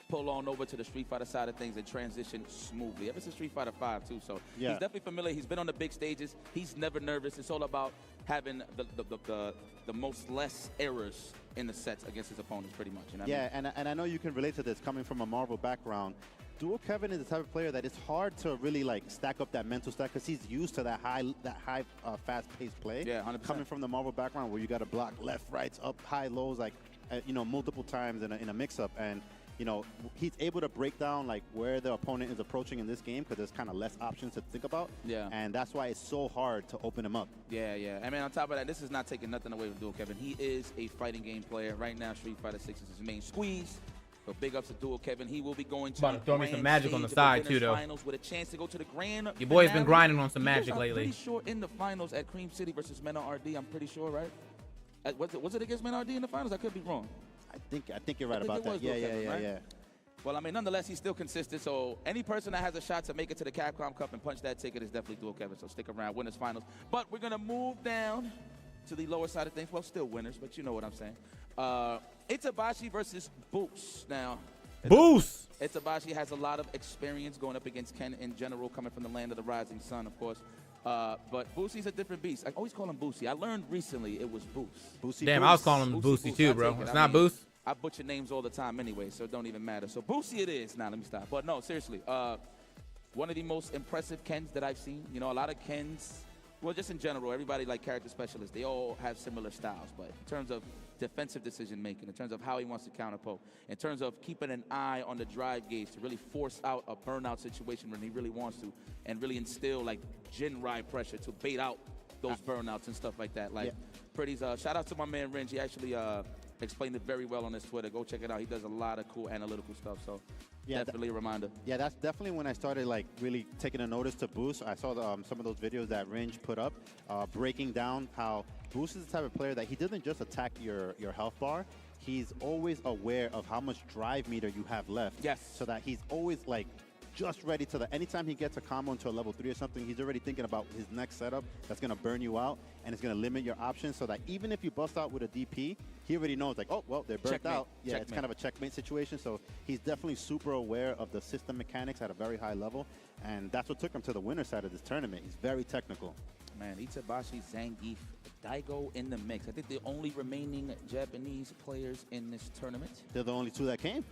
pull on over to the Street Fighter side of things and transition smoothly. Ever since Street Fighter 5 too. So he's definitely familiar. He's been on the big stages. He's never nervous. It's all about having the most less errors in the sets against his opponents, pretty much. You know what I mean? And I know you can relate to this coming from a Marvel background. Dual Kevin is the type of player that it's hard to really like stack up that mental stack because he's used to that high fast-paced play. Yeah, 100%. Coming from the Marvel background where you got to block left, rights, up, high, lows, like multiple times in a mix-up, and he's able to break down like where the opponent is approaching in this game because there's kind of less options to think about. Yeah. And that's why it's so hard to open him up. Yeah. I mean, on top of that, this is not taking nothing away from Dual Kevin. He is a fighting game player. Right now, Street Fighter 6 is his main squeeze. So big ups to Dual Kevin. He will be going to about to throw me some magic on the side too, though. Finals with a chance to go to the grand Your boy's been grinding on some magic lately. I'm pretty sure in the finals at Cream City versus Men RD. I'm pretty sure, right? Was it against Men RD in the finals? I could be wrong. I think you're right about that. Yeah. Well, I mean, nonetheless, he's still consistent. So any person that has a shot to make it to the Capcom Cup and punch that ticket is definitely Dual Kevin. So stick around, winners finals. But we're going to move down to the lower side of things. Well, still winners, but you know what I'm saying. Itabashi versus Boost. Now, Boost! Itabashi has a lot of experience going up against Ken in general, coming from the land of the rising sun, of course. But Boosie's a different beast. I always call him Boosie. I learned recently it was Boost. Boosie. Damn, I was calling him Boosie too, bro. It's not Boost. I butcher names all the time anyway, so it don't even matter. So Boosie it is. Now, let me stop. But no, seriously. One of the most impressive Kens that I've seen. A lot of Kens, well, just in general, everybody like character specialists, they all have similar styles. But in terms of defensive decision-making, in terms of how he wants to counterpoke, in terms of keeping an eye on the drive gauge to really force out a burnout situation when he really wants to, and really instill like Jinrai pressure to bait out those burnouts and stuff like that. Pretty, shout out to my man Renji. He actually explained it very well on his Twitter. Go check it out. He does a lot of cool analytical stuff. So definitely a reminder. Yeah, that's definitely when I started like really taking a notice to Boost. I saw some of those videos that Ringe put up, breaking down how Boost is the type of player that he doesn't just attack your health bar. He's always aware of how much drive meter you have left. Yes. So that he's always like just ready to anytime he gets a combo into a level 3 or something, he's already thinking about his next setup that's going to burn you out, and it's going to limit your options so that even if you bust out with a DP, he already knows like, oh, well, they're burnt out. Yeah, it's kind of a checkmate situation. So he's definitely super aware of the system mechanics at a very high level, and that's what took him to the winner side of this tournament. He's very technical. Man, Itabashi, Zangief, Daigo in the mix. I think the only remaining Japanese players in this tournament. They're the only two that came.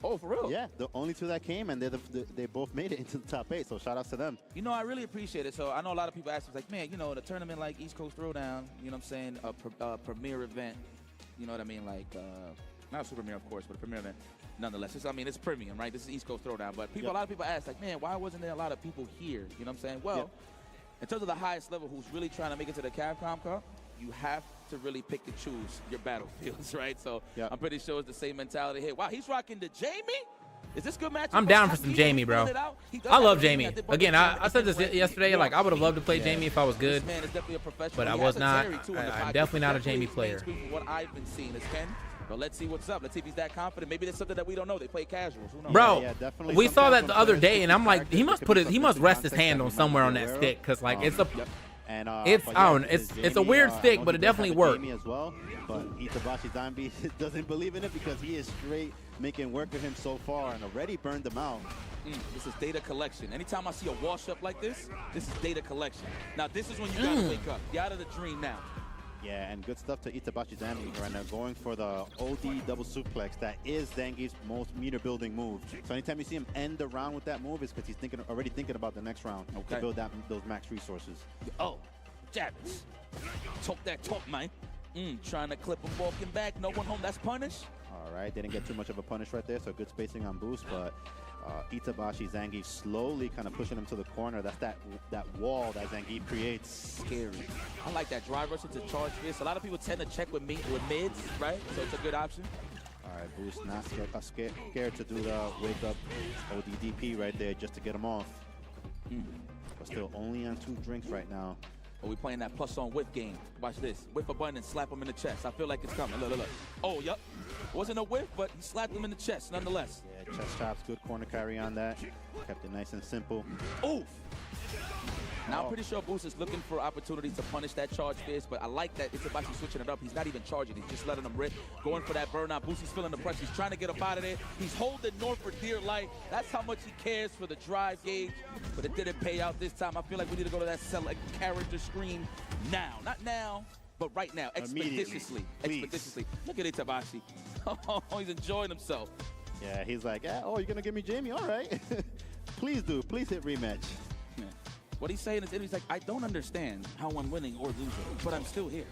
Oh, for real? Yeah, the only two that came, and they both made it into the top 8, so shout outs to them. I really appreciate it. So I know a lot of people ask me, like, man, the tournament like East Coast Throwdown, you know what I'm saying, a premier event, you know what I mean, like, not a super premier, of course, but a premier event. Nonetheless, it's premium, right? This is East Coast Throwdown. But a lot of people ask, like, man, why wasn't there a lot of people here? You know what I'm saying? Well, in terms of the highest level who's really trying to make it to the Capcom Cup, you have to really pick and choose your battlefields, right? So I'm pretty sure it's the same mentality here. Wow, he's rocking the Jamie? Is this good match? I'm down for some Jamie, bro. I love Jamie. Again, I said this yesterday. Like, I would have loved to play Jamie if I was good, but I was not. I'm definitely not a Jamie player. What I've been seeing is Ken. But let's see what's up. Let's see if he's that confident. Maybe there's something that we don't know. They play casuals. Who knows? Bro, we saw that the other day, and I'm like, he must rest his hand on somewhere on that stick, because like it's a weird stick, but it definitely worked. As well, but Itabashi Zambi doesn't believe in it because he is straight making work of him so far and already burned them out. This is data collection. Anytime I see a wash up like this is data collection. Now this is when you gotta wake up. You're out of the dream now. Yeah, and good stuff to Itabashi Zangief right now, going for the OD double suplex. That is Zangief's most meter-building move. So anytime you see him end the round with that move, it's because he's already thinking about the next round to build those max resources. Oh, jab it. Talk that talk, man. Trying to clip him walking back. No one home. That's punish. All right, didn't get too much of a punish right there, so good spacing on boost, but Itabashi Zangief slowly kind of pushing him to the corner. That's that wall that Zangief creates. Scary. I like that drive rush into charge fist. A lot of people tend to check with mids, right? So it's a good option. All right, boost not scared to do the wake up ODDP right there just to get him off. But still only on 2 drinks right now. Oh, we playing that plus on whiff game. Watch this. Whiff a button and slap him in the chest. I feel like it's coming. Look, look, look. Oh, yep. Wasn't a whiff, but he slapped him in the chest nonetheless. Yeah, chest chops, good corner carry on that. Kept it nice and simple. Oof. Now I'm pretty sure Boost is looking for opportunities to punish that charge fist, but I like that Itabashi switching it up. He's not even charging. He's just letting him rip, going for that burnout. Boost is feeling the pressure. He's trying to get up out of there. He's holding North for dear life. That's how much he cares for the drive gauge, but it didn't pay out this time. I feel like we need to go to that select character screen now. Not now, but right now. Expeditiously. Expeditiously. Look at Itabashi. Oh, he's enjoying himself. Yeah, he's like, oh, you're going to give me Jamie? All right. Please do. Please hit rematch. Yeah. What he's saying is, he's like, I don't understand how I'm winning or losing, but I'm still here.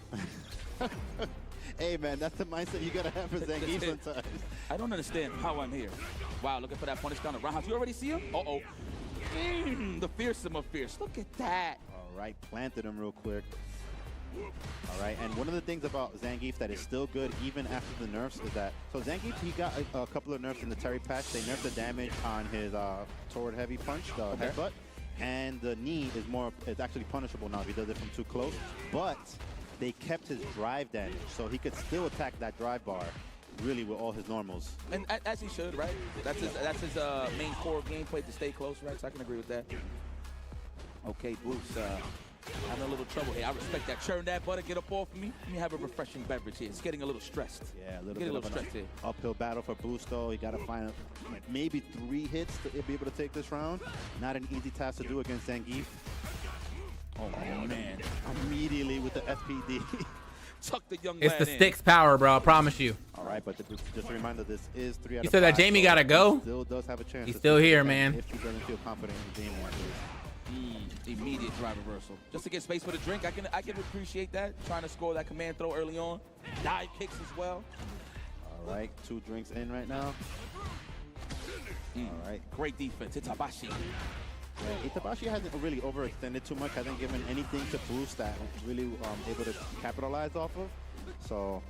Hey, man, that's the mindset you got to have for Zangief sometimes. I don't understand how I'm here. Wow, looking for that punish down the roundhouse. You already see him? Uh-oh. The fearsome of fierce. Look at that. All right, planted him real quick. All right, and one of the things about Zangief that is still good even after the nerfs is that, so Zangief, he got a couple of nerfs in the Terry patch. They nerfed the damage on his forward heavy punch, the headbutt. And the knee is actually punishable now if he does it from too close. But they kept his drive damage, so he could still attack that drive bar really with all his normals. And as he should, right? That's his main core of gameplay, to stay close, right? So I can agree with that. Okay, Bruce, having a little trouble here. I respect that. Churn that butter, get up off of me. Let me have a refreshing beverage here. It's getting a little stressed. Yeah, a little stressed here. Uphill battle for Boost, though. You got to find maybe 3 hits to be able to take this round. Not an easy task to do against Zangief. Oh, man. Immediately with the FPD. Tuck the young It's the sticks power, bro. I promise you. All right, but just a reminder, this is 3 out of 5. You said that Jamie got to go? Still does have a chance. He's still here, man. If he doesn't feel confident in Jamie after this. Immediate drive reversal. Just to get space for the drink, I can appreciate that. Trying to score that command throw early on. Dive kicks as well. All right, 2 drinks in right now. All right. Great defense. Itabashi. Yeah, Itabashi hasn't really overextended too much. Hasn't given anything to Boost that really able to capitalize off of. So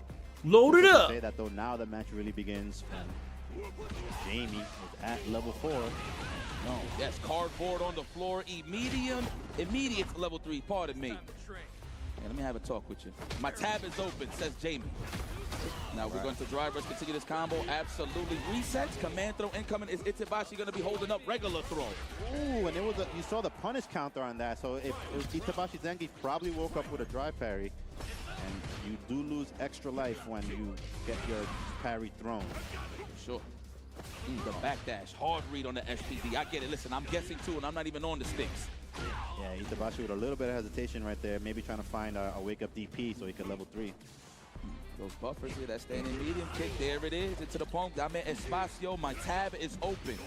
load it up. Say that though, now the match really begins. Jamie is at level 4. No, yes, cardboard on the floor. Immediate level 3. Pardon me. Yeah, let me have a talk with you. My tab is open, says Jamie. Now we're going to drive rush, continue this combo. Absolutely resets. Command throw incoming. Is Itabashi going to be holding up regular throw? Ooh, and you saw the punish counter on that. So if Itabashi Zangief probably woke up with a drive parry, and you do lose extra life when you get your parry thrown. Sure. The backdash, hard read on the SPD. I get it. Listen, I'm guessing too, and I'm not even on the sticks. Yeah, Itabashi with a little bit of hesitation right there. Maybe trying to find a wake-up DP so he could level 3. Those buffers here, that standing medium kick. There it is. Into the palm. Dame Espacio. My tab is open.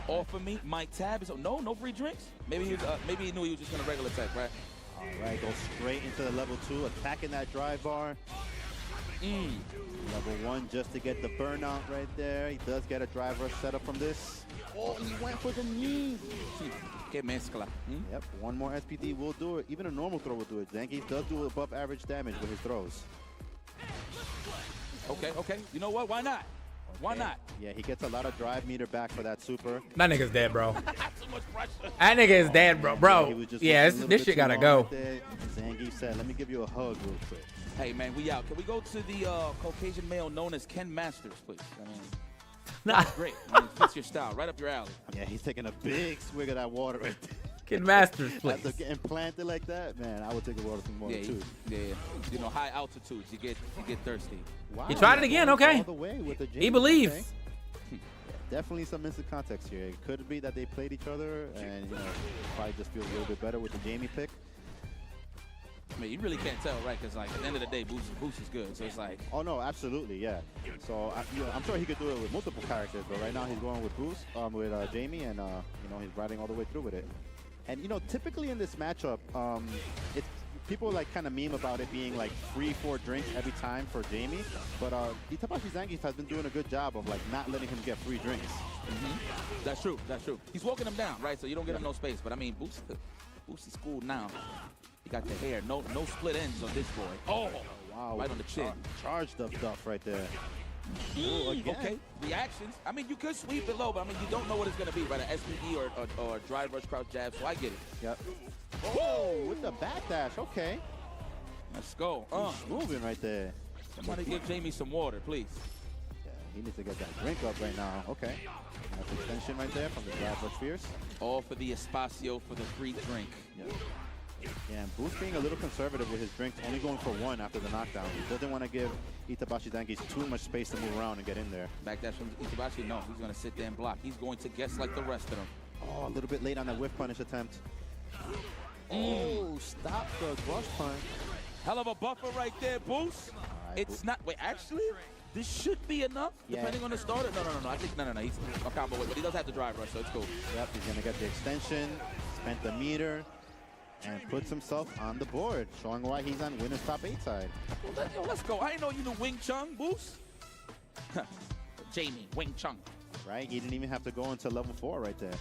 Off of me. My tab is open. No free drinks. Maybe he knew he was just going to regular attack, right? All right, go straight into the level 2, attacking that drive bar. Level 1 just to get the burnout right there. He does get a drive rush setup from this. Oh, he went for the knee. Yep, 1 more SPD will do it. Even a normal throw will do it. Zangief does do above average damage with his throws. Okay. You know what? Why not? Why not? Yeah, he gets a lot of drive meter back for that super. That nigga's dead, bro. Too much pressure. That nigga is dead, bro. Yeah, this shit gotta go. Zangief said, let me give you a hug real quick. Hey, man, we out. Can we go to the Caucasian male known as Ken Masters, please? I mean, nah. Great. I mean, fits your style. Right up your alley. Yeah, he's taking a big swig of that water right there. Ken Masters, please. After getting planted like that, man, I would take a water some more too. Yeah. You know, high altitudes, you get thirsty. Wow, he tried it again, okay. All the way with the he believes. Okay. Yeah, definitely some instant context here. It could be that they played each other and, probably just feels a little bit better with the Jamie pick. I mean, you really can't tell, right? Because, like, at the end of the day, Boost is good. So it's like... Oh, no, absolutely, yeah. So, I'm sure he could do it with multiple characters, but right now he's going with Boost, with Jamie, and, you know, he's riding all the way through with it. And, you know, typically in this matchup, it's people like kind of meme about it being like 3-4 drinks every time for Jamie, but Itabashi Zangief has been doing a good job of like not letting him get free drinks. That's true. That's true. He's walking him down, right? So you don't get him no space. But I mean, Boost is cool now. He got the hair. No split ends on this boy. Oh, wow! Right on the chin. Charged up stuff right there. Ooh, again. Okay. Reactions. I mean, you could sweep it low, but I mean, you don't know what it's gonna be, right? An SPD or drive rush crouch jab. So I get it. Yep. Oh, with the backdash. Okay. Let's go. He's moving right there. Somebody give Jamie some water, please. Yeah, he needs to get that drink up right now. Okay. That's extension right there from the drive rush fierce. All for the espacio for the free drink. Yeah, and Boost being a little conservative with his drinks, only going for one after the knockdown. He doesn't want to give Itabashi Zangief too much space to move around and get in there. Backdash from Itabashi? No, he's going to sit there and block. He's going to guess like the rest of them. Oh, a little bit late on that whiff punish attempt. Oh, stop the rush punch. Hell of a buffer right there, Boost. Right, it's not, wait, actually, this should be enough, depending on the starter. No, I think, no, he's a combo with, but he does have the drive rush, so it's cool. Yep, he's going to get the extension, spent the meter, and puts himself on the board, showing why he's on winner's top 8 side. Well, let's go. I didn't know you knew Wing Chun, Boost. Jamie, Wing Chun. Right, he didn't even have to go into level 4 right there.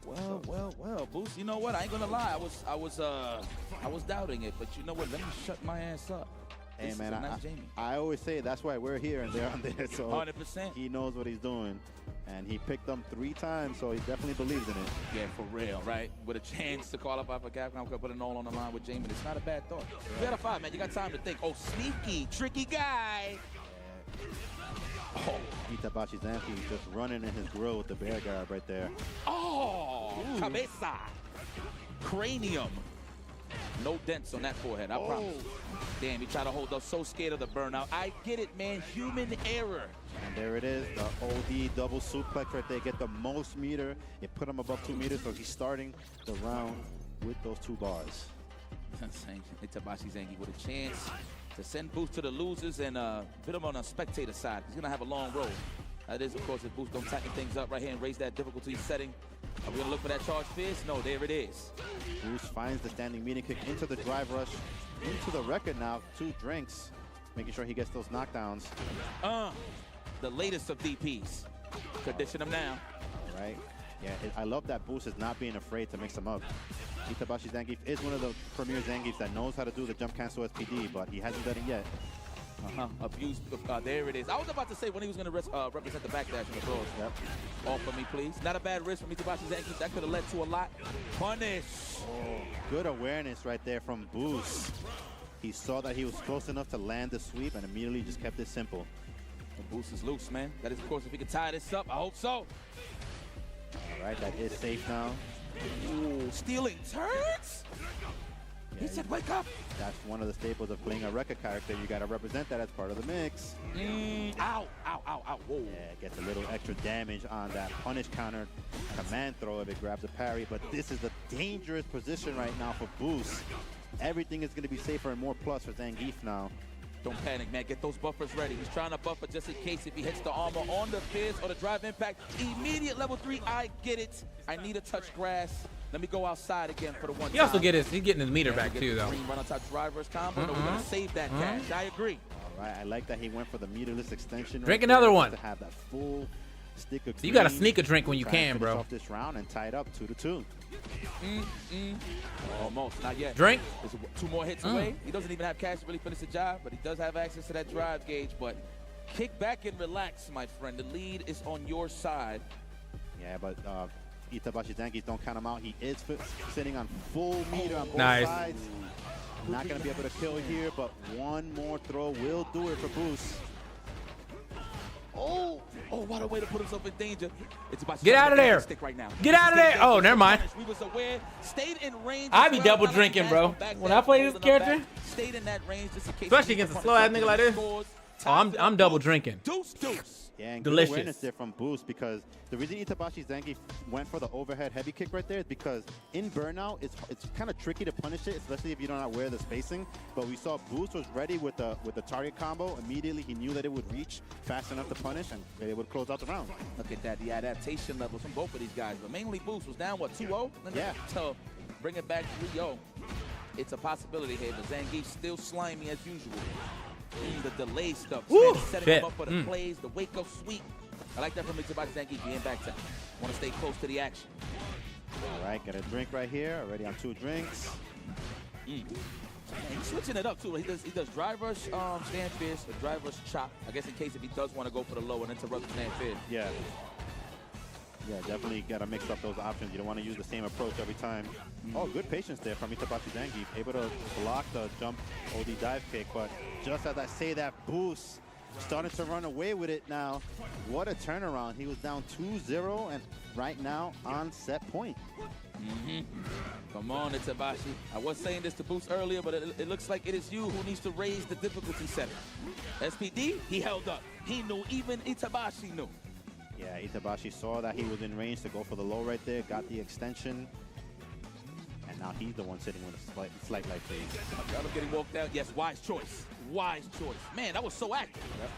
Well, Boost, you know what? I ain't gonna lie. I was doubting it, but you know what? Let me shut my ass up. Hey, man, I always say that's why we're here and they're on there. So 100%. He knows what he's doing. And he picked them 3 times, so he definitely believes in it. Yeah, for real, right? With a chance to qualify for Capcom, could put it all on the line with Jamie. It's not a bad thought. You got a 5, man. You got time to think. Oh, sneaky, tricky guy. Oh, Itabashi Zangief just running in his grill with the bear guard right there. Oh, cabeza. Cranium. No dents on that forehead, I promise. Damn, he tried to hold up, so scared of the burnout. I get it, man. Human error. And there it is, the OD double suplex right there. Get the most meter. It put him above 2 meters, so he's starting the round with those 2 bars. Itabashi Zangief with a chance to send Boost to the losers and put him on a spectator side. He's going to have a long road. That is, of course, if Boost don't tighten things up right here and raise that difficulty setting. Are we going to look for that charge fierce? No, there it is. Boost finds the standing meeting kick into the drive rush, into the record now. 2 drinks, making sure he gets those knockdowns. The latest of DPs. Condition him now. All right. Yeah, I love that Boost is not being afraid to mix them up. Itabashi Zangief is one of the premier Zangiefs that knows how to do the jump cancel SPD, but he hasn't done it yet. Abused. There it is. I was about to say when he was going to represent the backdash in the throws. Yep. Off for me, please. Not a bad risk from Itabashi Zangief. That could have led to a lot. Punish. Oh, good awareness right there from Boost. He saw that he was close enough to land the sweep and immediately just kept it simple. The Boost is loose, man. That is, of course, if he can tie this up. I hope so. All right, that is safe now. Ooh, stealing turns? Yeah, he said, wake up. That's one of the staples of playing a record character. You got to represent that as part of the mix. Ow. Whoa. Yeah, gets a little extra damage on that punish counter command throw if it grabs a parry. But this is a dangerous position right now for Boost. Everything is going to be safer and more plus for Zangief now. Don't panic, man. Get those buffers ready. He's trying to buffer just in case if he hits the armor on the fierce or the drive impact. Immediate level 3. I get it. I need to touch grass. Let me go outside again for the one He also he's getting his meter back too, though. Run on top drivers combo. No, we're going to save that cash. I agree. All right, I like that he went for the meterless extension. Drink another one. To have that full stick of so you got to sneak a drink when you can, bro. Off this round and tie it up 2-2. Almost, not yet. Drink. There's 2 more hits away. He doesn't even have cash to really finish the job, but he does have access to that drive gauge. But kick back and relax, my friend. The lead is on your side. Yeah, but Itabashi Zangief, don't count him out. He is sitting on full meter on both sides. Not going to be able to kill here, but one more throw will do it for Boost. Oh, what a way to put himself in danger. It's about Get out of there. Right now. Get out of there. Oh, never mind. We was aware, stayed in range. I be double drinking, bro. When I play this character, stayed in that range just in case. Especially against a slow ass nigga like this. Oh, I'm double drinking. Deuce, deuce. Yeah, and good Delicious. awareness there from Boost, because the reason Itabashi Zangief went for the overhead heavy kick right there is because in Burnout, it's kind of tricky to punish it, especially if you don't know where the spacing. But we saw Boost was ready with the target combo. Immediately, he knew that it would reach fast enough to punish, and it would close out the round. Look at that, the adaptation levels from both of these guys. But mainly Boost was down, what, 2-0? Yeah. So bring it back 3-0. It's a possibility here, but Zangief still slimy as usual. The delay stuff, setting him up for the plays, the wake-up sweep. I like that from Itabashi Zangief being back time. Want to stay close to the action. All right, got a drink right here. Already on 2 drinks. Man, he's switching it up too. He does drive rush, stand fierce, a drive rush chop. I guess in case if he does want to go for the low and interrupt the stand fierce. Yeah. Yeah, definitely got to mix up those options. You don't want to use the same approach every time. Oh, good patience there from Itabashi Zangief. Able to block the jump OD dive kick, but just as I say that, Boost starting to run away with it now. What a turnaround. He was down 2-0 and right now on set point. Come on, Itabashi. I was saying this to Boost earlier, but it looks like it is you who needs to raise the difficulty setting. SPD, he held up. He knew, even Itabashi knew. Yeah, Itabashi saw that he was in range to go for the low right there, got the extension. And now he's the one sitting with a slight light phase. Got him getting walked out. Yes, wise choice. Wise choice. Man, that was so active. Yep.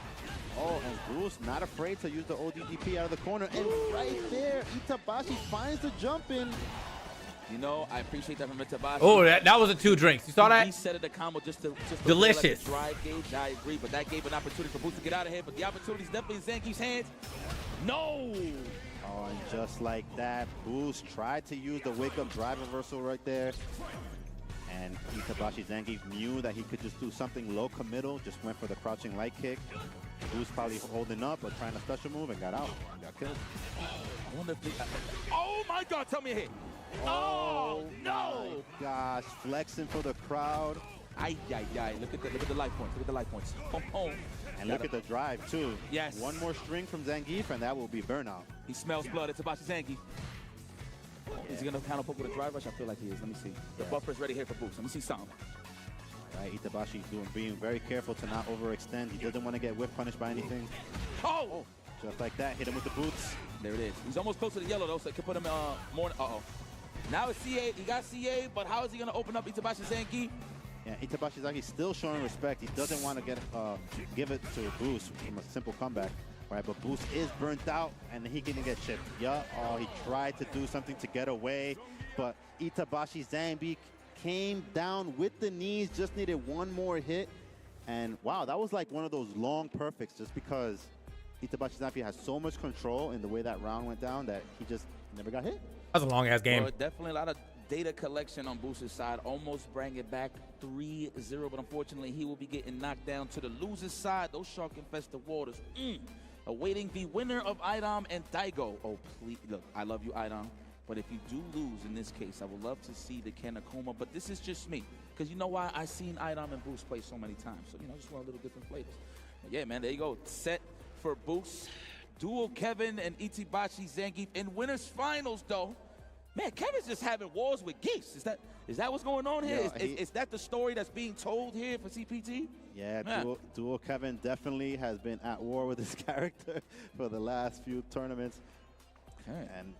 Oh, and Boost not afraid to use the ODDP out of the corner. And right there, Itabashi finds the jump in. You know, I appreciate that from Itabashi. Oh, that was a 2 drinks. You saw that? He set it a combo just to delicious. Like drive gauge. I agree, but that gave an opportunity for Boost to get out of here. But the opportunity is definitely in Zangief's hands. No! Oh, and just like that, Boost tried to use the wake-up drive reversal right there. And Itabashi Zangief knew that he could just do something low committal, just went for the crouching light kick. Boost probably holding up or trying to special move and got out. Got killed. I wonder if oh my God, tell me a hit. Oh, no! My gosh, flexing for the crowd. Ay, ay, ay. Look at the life points. Look at the life points. Oh. And look at the drive, too. Yes. One more string from Zangief, and that will be burnout. He smells blood. It's Itabashi Zangief. Yeah. Is he going to counter poke with a drive rush? I feel like he is. Let me see. The buffer's ready here for Boost. Let me see something. All right, Itabashi being very careful to not overextend. He doesn't want to get whip punished by anything. Oh! Just like that. Hit him with the boots. There it is. He's almost close to the yellow, though, so it can put him more. Uh-oh. Now it's CA. He got CA, but how is he going to open up Itabashi Zangief? Yeah, Itabashi Zangief still showing respect. He doesn't want to give it to Boost from a simple comeback. Right, but Boost is burnt out, and he can get chipped. Yeah, oh, he tried to do something to get away, but Itabashi Zangief came down with the knees, just needed one more hit. And wow, that was like one of those long perfects, just because Itabashi Zangief has so much control in the way that round went down that he just never got hit. That was a long-ass game. Well, definitely a lot of data collection on Boost's side. Almost bring it back 3-0, but unfortunately, he will be getting knocked down to the loser's side. Those shark-infested waters. Awaiting the winner of Idom and Daigo. Oh, please. Look, I love you, Idom. But if you do lose in this case, I would love to see the Kanekoma. But this is just me. Because you know why? I've seen Idom and Boost play so many times. So, you know, just want a little different flavors. But yeah, man, there you go. Set for Boost. Duel Kevin and Itabashi Zangief in winners finals, though. Man, Kevin's just having wars with Geese. Is that what's going on here? Yeah, is that the story that's being told here for CPT? Yeah, Duel Kevin definitely has been at war with his character for the last few tournaments. Okay. And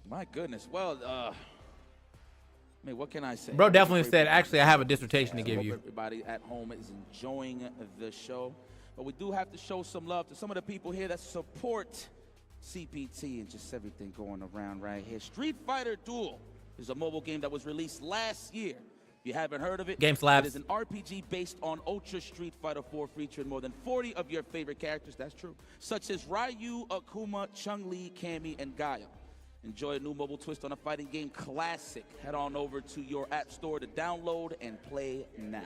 my goodness. Well, I mean, what can I say? Bro definitely said, actually, I have a dissertation to give you. Everybody at home is enjoying the show. But we do have to show some love to some of the people here that support CPT and just everything going around right here. Street Fighter Duel is a mobile game that was released last year. If you haven't heard of it, Game Slabs. It is an RPG based on Ultra Street Fighter 4, featuring more than 40 of your favorite characters, that's true, such as Ryu, Akuma, Chun-Li, Cammy, and Gaia. Enjoy a new mobile twist on a fighting game classic. Head on over to your app store to download and play now.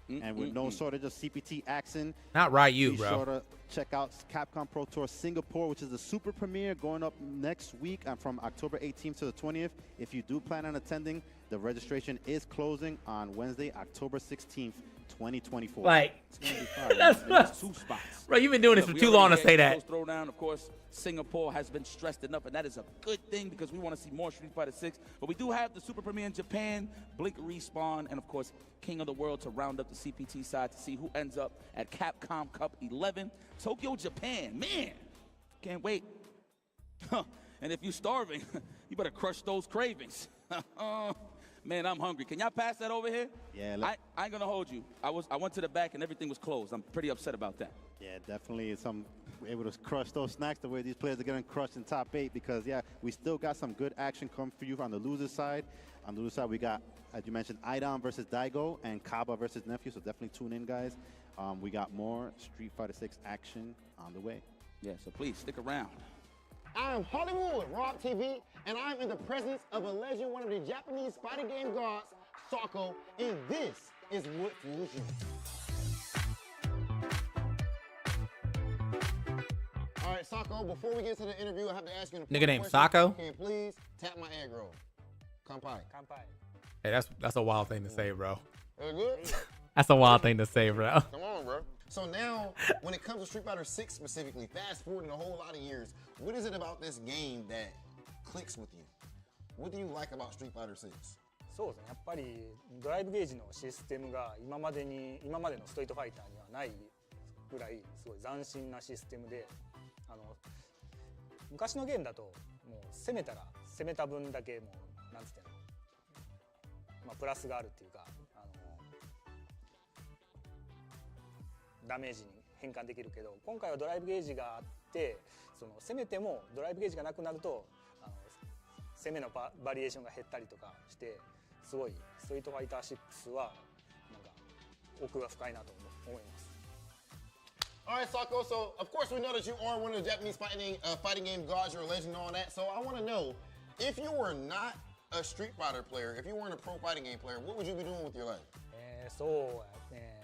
And with no shortage of CPT action. Not Ryu, be bro. Sure to check out Capcom Pro Tour Singapore, which is the super premiere going up next week from October 18th to the 20th. If you do plan on attending, The registration is closing on Wednesday, October 16th, 2024. Like, it's gonna be fun. that's 2 spots. Bro, you've been doing this for too long to say that. Throwdown, of course, Singapore has been stressed enough, and that is a good thing because we want to see more Street Fighter 6. But we do have the Super Premiere in Japan, Blink Respawn, and of course, King of the World to round up the CPT side to see who ends up at Capcom Cup 11. Tokyo, Japan. Man, can't wait. And if you're starving, you better crush those cravings. Man, I'm hungry. Can y'all pass that over here? Yeah. I ain't gonna hold you. I went to the back and everything was closed. I'm pretty upset about that. Yeah, definitely able to crush those snacks the way these players are getting crushed in top 8 because, yeah, we still got some good action come for you on the loser side. On the loser side, we got, as you mentioned, Idon versus Daigo and Kaba versus Nephew, so definitely tune in, guys. We got more Street Fighter 6 action on the way. Yeah, so please stick around. I am Hollywood, Rock TV, and I'm in the presence of a legend, one of the Japanese fighting game gods, Sako, and this is what fuels you. All right, Sako, before we get to the interview, I have to ask you a Nigga named question. Sako? Can you please tap my egg roll? Kampai. Hey, that's a wild thing to say, bro. Is it good? That's a wild thing to say, bro. Come on, bro. So now, when it comes to Street Fighter 6 specifically, fast forwarding a whole lot of years, what is it about this game that clicks with you? What do you like about Street Fighter 6? そうですね。やっぱりドライブゲージのシステムが今までのストリートファイターにはないぐらいすごい斬新なシステムで、昔のゲームだともう攻めたら攻めた分だけもうなんつってんの、まあプラスがあるっていうか、ダメージに変換できるけど、今回はドライブゲージがあって、その攻めてもドライブゲージがなくなると攻めのバリエーションが減ったりとかして、すごいストリートファイター6はなんか奥が深いなと思います。All right, Sako. So, of course, we know that you are one of the Japanese fighting game gods. You're a legend and all that. So, I want to know, if you were not a Street Fighter player, if you weren't a pro fighting game player, what would you be doing with your life? そうやね。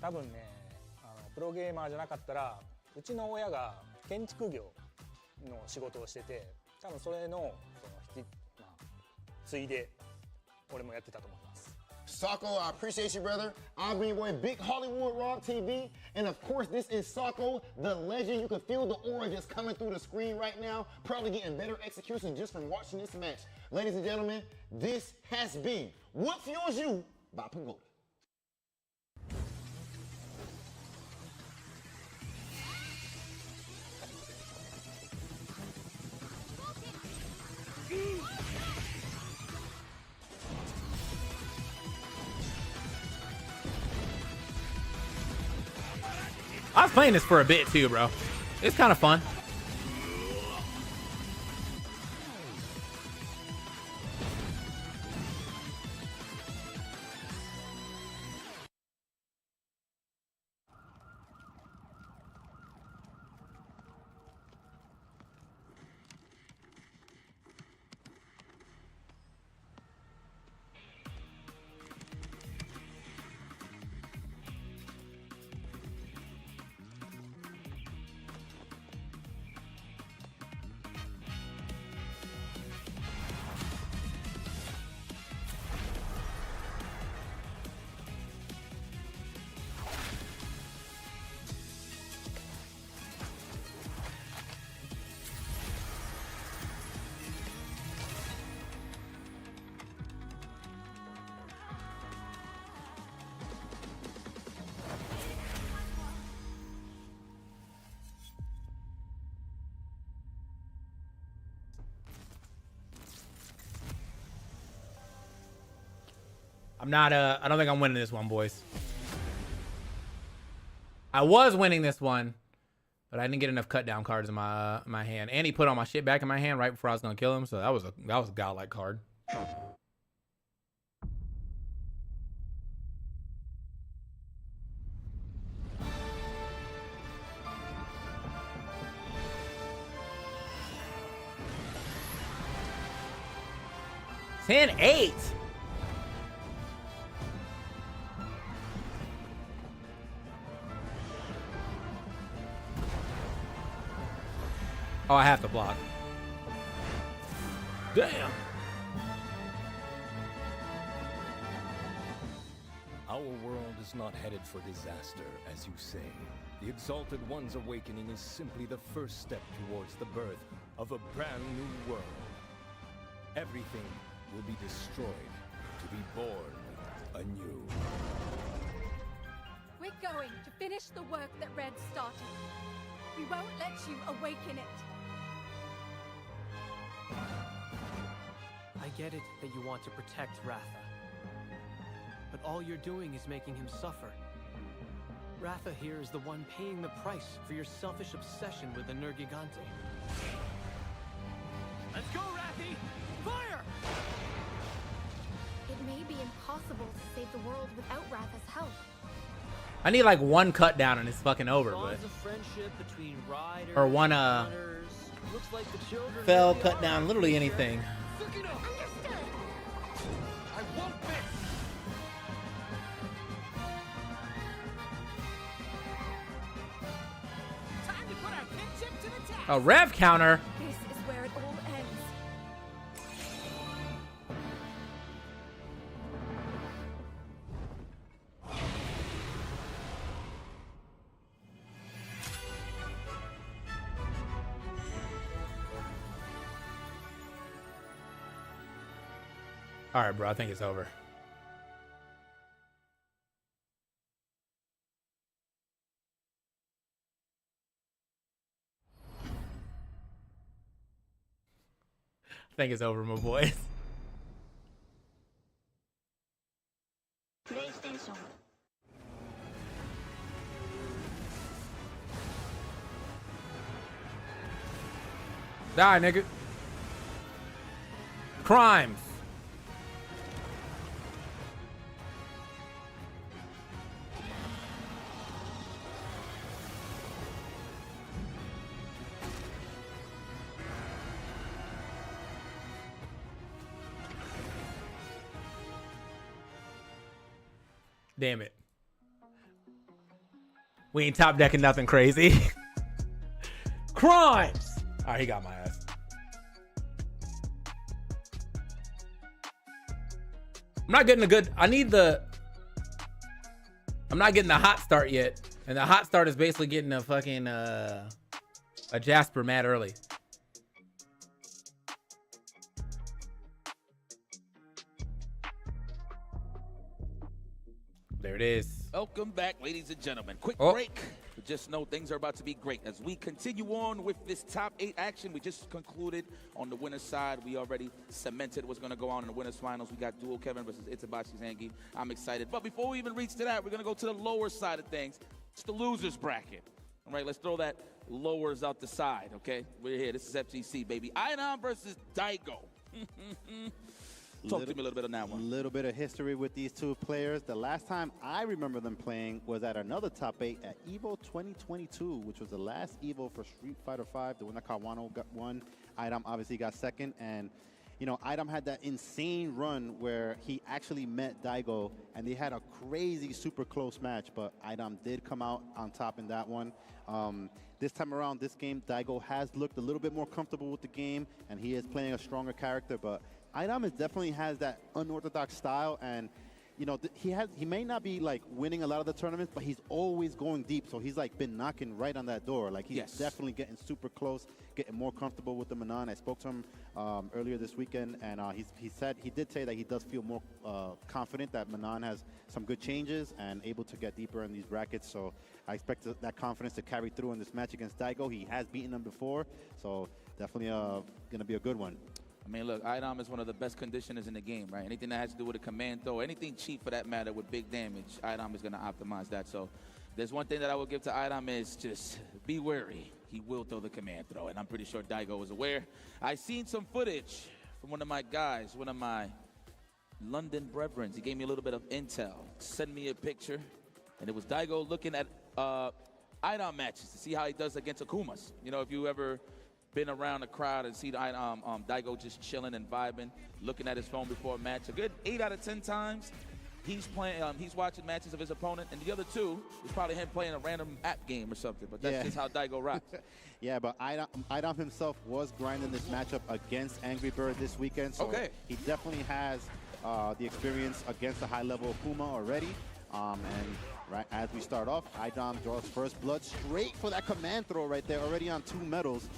多分ね、プロゲーマーじゃなかったら、うちの親が建築業の仕事をしてて、多分それのついで俺もやってたと思います。Sako, I appreciate you, brother. I'm being boy, Big Hollywood Rock TV. And of course, this is Sako, the legend. You can feel the aura just coming through the screen right now. Probably getting better execution just from watching this match. Ladies and gentlemen, this has been What Fuels You by Pagoda. I was playing this for a bit too, bro. It's kind of fun. I don't think I'm winning this one, boys. I was winning this one, but I didn't get enough cut down cards in my hand. And he put all my shit back in my hand right before I was gonna kill him, so that was a godlike card. $10-8. Oh, I have to block. Damn. Our world is not headed for disaster, as you say. The Exalted One's awakening is simply the first step towards the birth of a brand new world. Everything will be destroyed to be born anew. We're going to finish the work that Red started. We won't let you awaken it. I get it that you want to protect Ratha. But all you're doing is making him suffer. Ratha here is the one paying the price for your selfish obsession with the Nergigante. Let's go, Rathi! Fire! It may be impossible to save the world without Ratha's help. I need like one cut down and it's fucking over, but Bonds of friendship between riders, or one runners. Looks like the children fell, really cut are down, literally anything. Understood. I won't miss. Time to put our kinship to the test. A rev counter. This is where it all ends. All right, bro. I think it's over. I think it's over, my boys. PlayStation. Die, nigga. Crimes. Damn it. We ain't top decking nothing crazy. Crimes. All right, he got my ass. I'm not getting a good, I'm not getting the hot start yet. And the hot start is basically getting a fucking, a Jasper mad early. There it is. Welcome back, ladies and gentlemen. Quick Oh. break. But just know things are about to be great as we continue on with this top 8 action. We just concluded on the winner's side. We already cemented what's going to go on in the winner's finals. We got Duo Kevin versus Itabashi Zangi. I'm excited. But before we even reach to that, we're going to go to the lower side of things. It's the losers bracket. All right, let's throw that lowers out the side, okay? We're here. This is FGC, baby. Idom versus Daigo. Talk to me a little bit on that one. A little bit of history with these two players. The last time I remember them playing was at another top 8 at EVO 2022, which was the last EVO for Street Fighter V, the one that Kawano got won. Idom obviously got second, and you know, Idom had that insane run where he actually met Daigo, and they had a crazy, super close match, but Idom did come out on top in that one. This time around, this game, Daigo has looked a little bit more comfortable with the game, and he is playing a stronger character, but Idom definitely has that unorthodox style, and you know, he may not be like winning a lot of the tournaments, but he's always going deep. So he's like been knocking right on that door. Like he's definitely getting super close, getting more comfortable with the Manon. I spoke to him earlier this weekend, and he did say that he does feel more confident that Manon has some good changes and able to get deeper in these brackets. So I expect that confidence to carry through in this match against Daigo. He has beaten him before, so definitely going to be a good one. I mean, look, Idom is one of the best conditioners in the game, right? Anything that has to do with a command throw, anything cheap for that matter with big damage, Idom is going to optimize that. So there's one thing that I will give to Idom is just be wary. He will throw the command throw, and I'm pretty sure Daigo is aware. I seen some footage from one of my guys, one of my London brethren. He gave me a little bit of intel, sent me a picture, and it was Daigo looking at Idom matches to see how he does against Akumas. You know, if you ever been around the crowd and see Daigo just chilling and vibing, looking at his phone before a match. A good 8 out of 10 times, he's playing. He's watching matches of his opponent, and the other 2 is probably him playing a random app game or something. But that's just how Daigo rocks. Yeah, but Idom himself was grinding this matchup against Angry Bird this weekend, so he definitely has the experience against the high-level Akuma already. And right as we start off, Idom draws first blood straight for that command throw right there, already on 2 medals.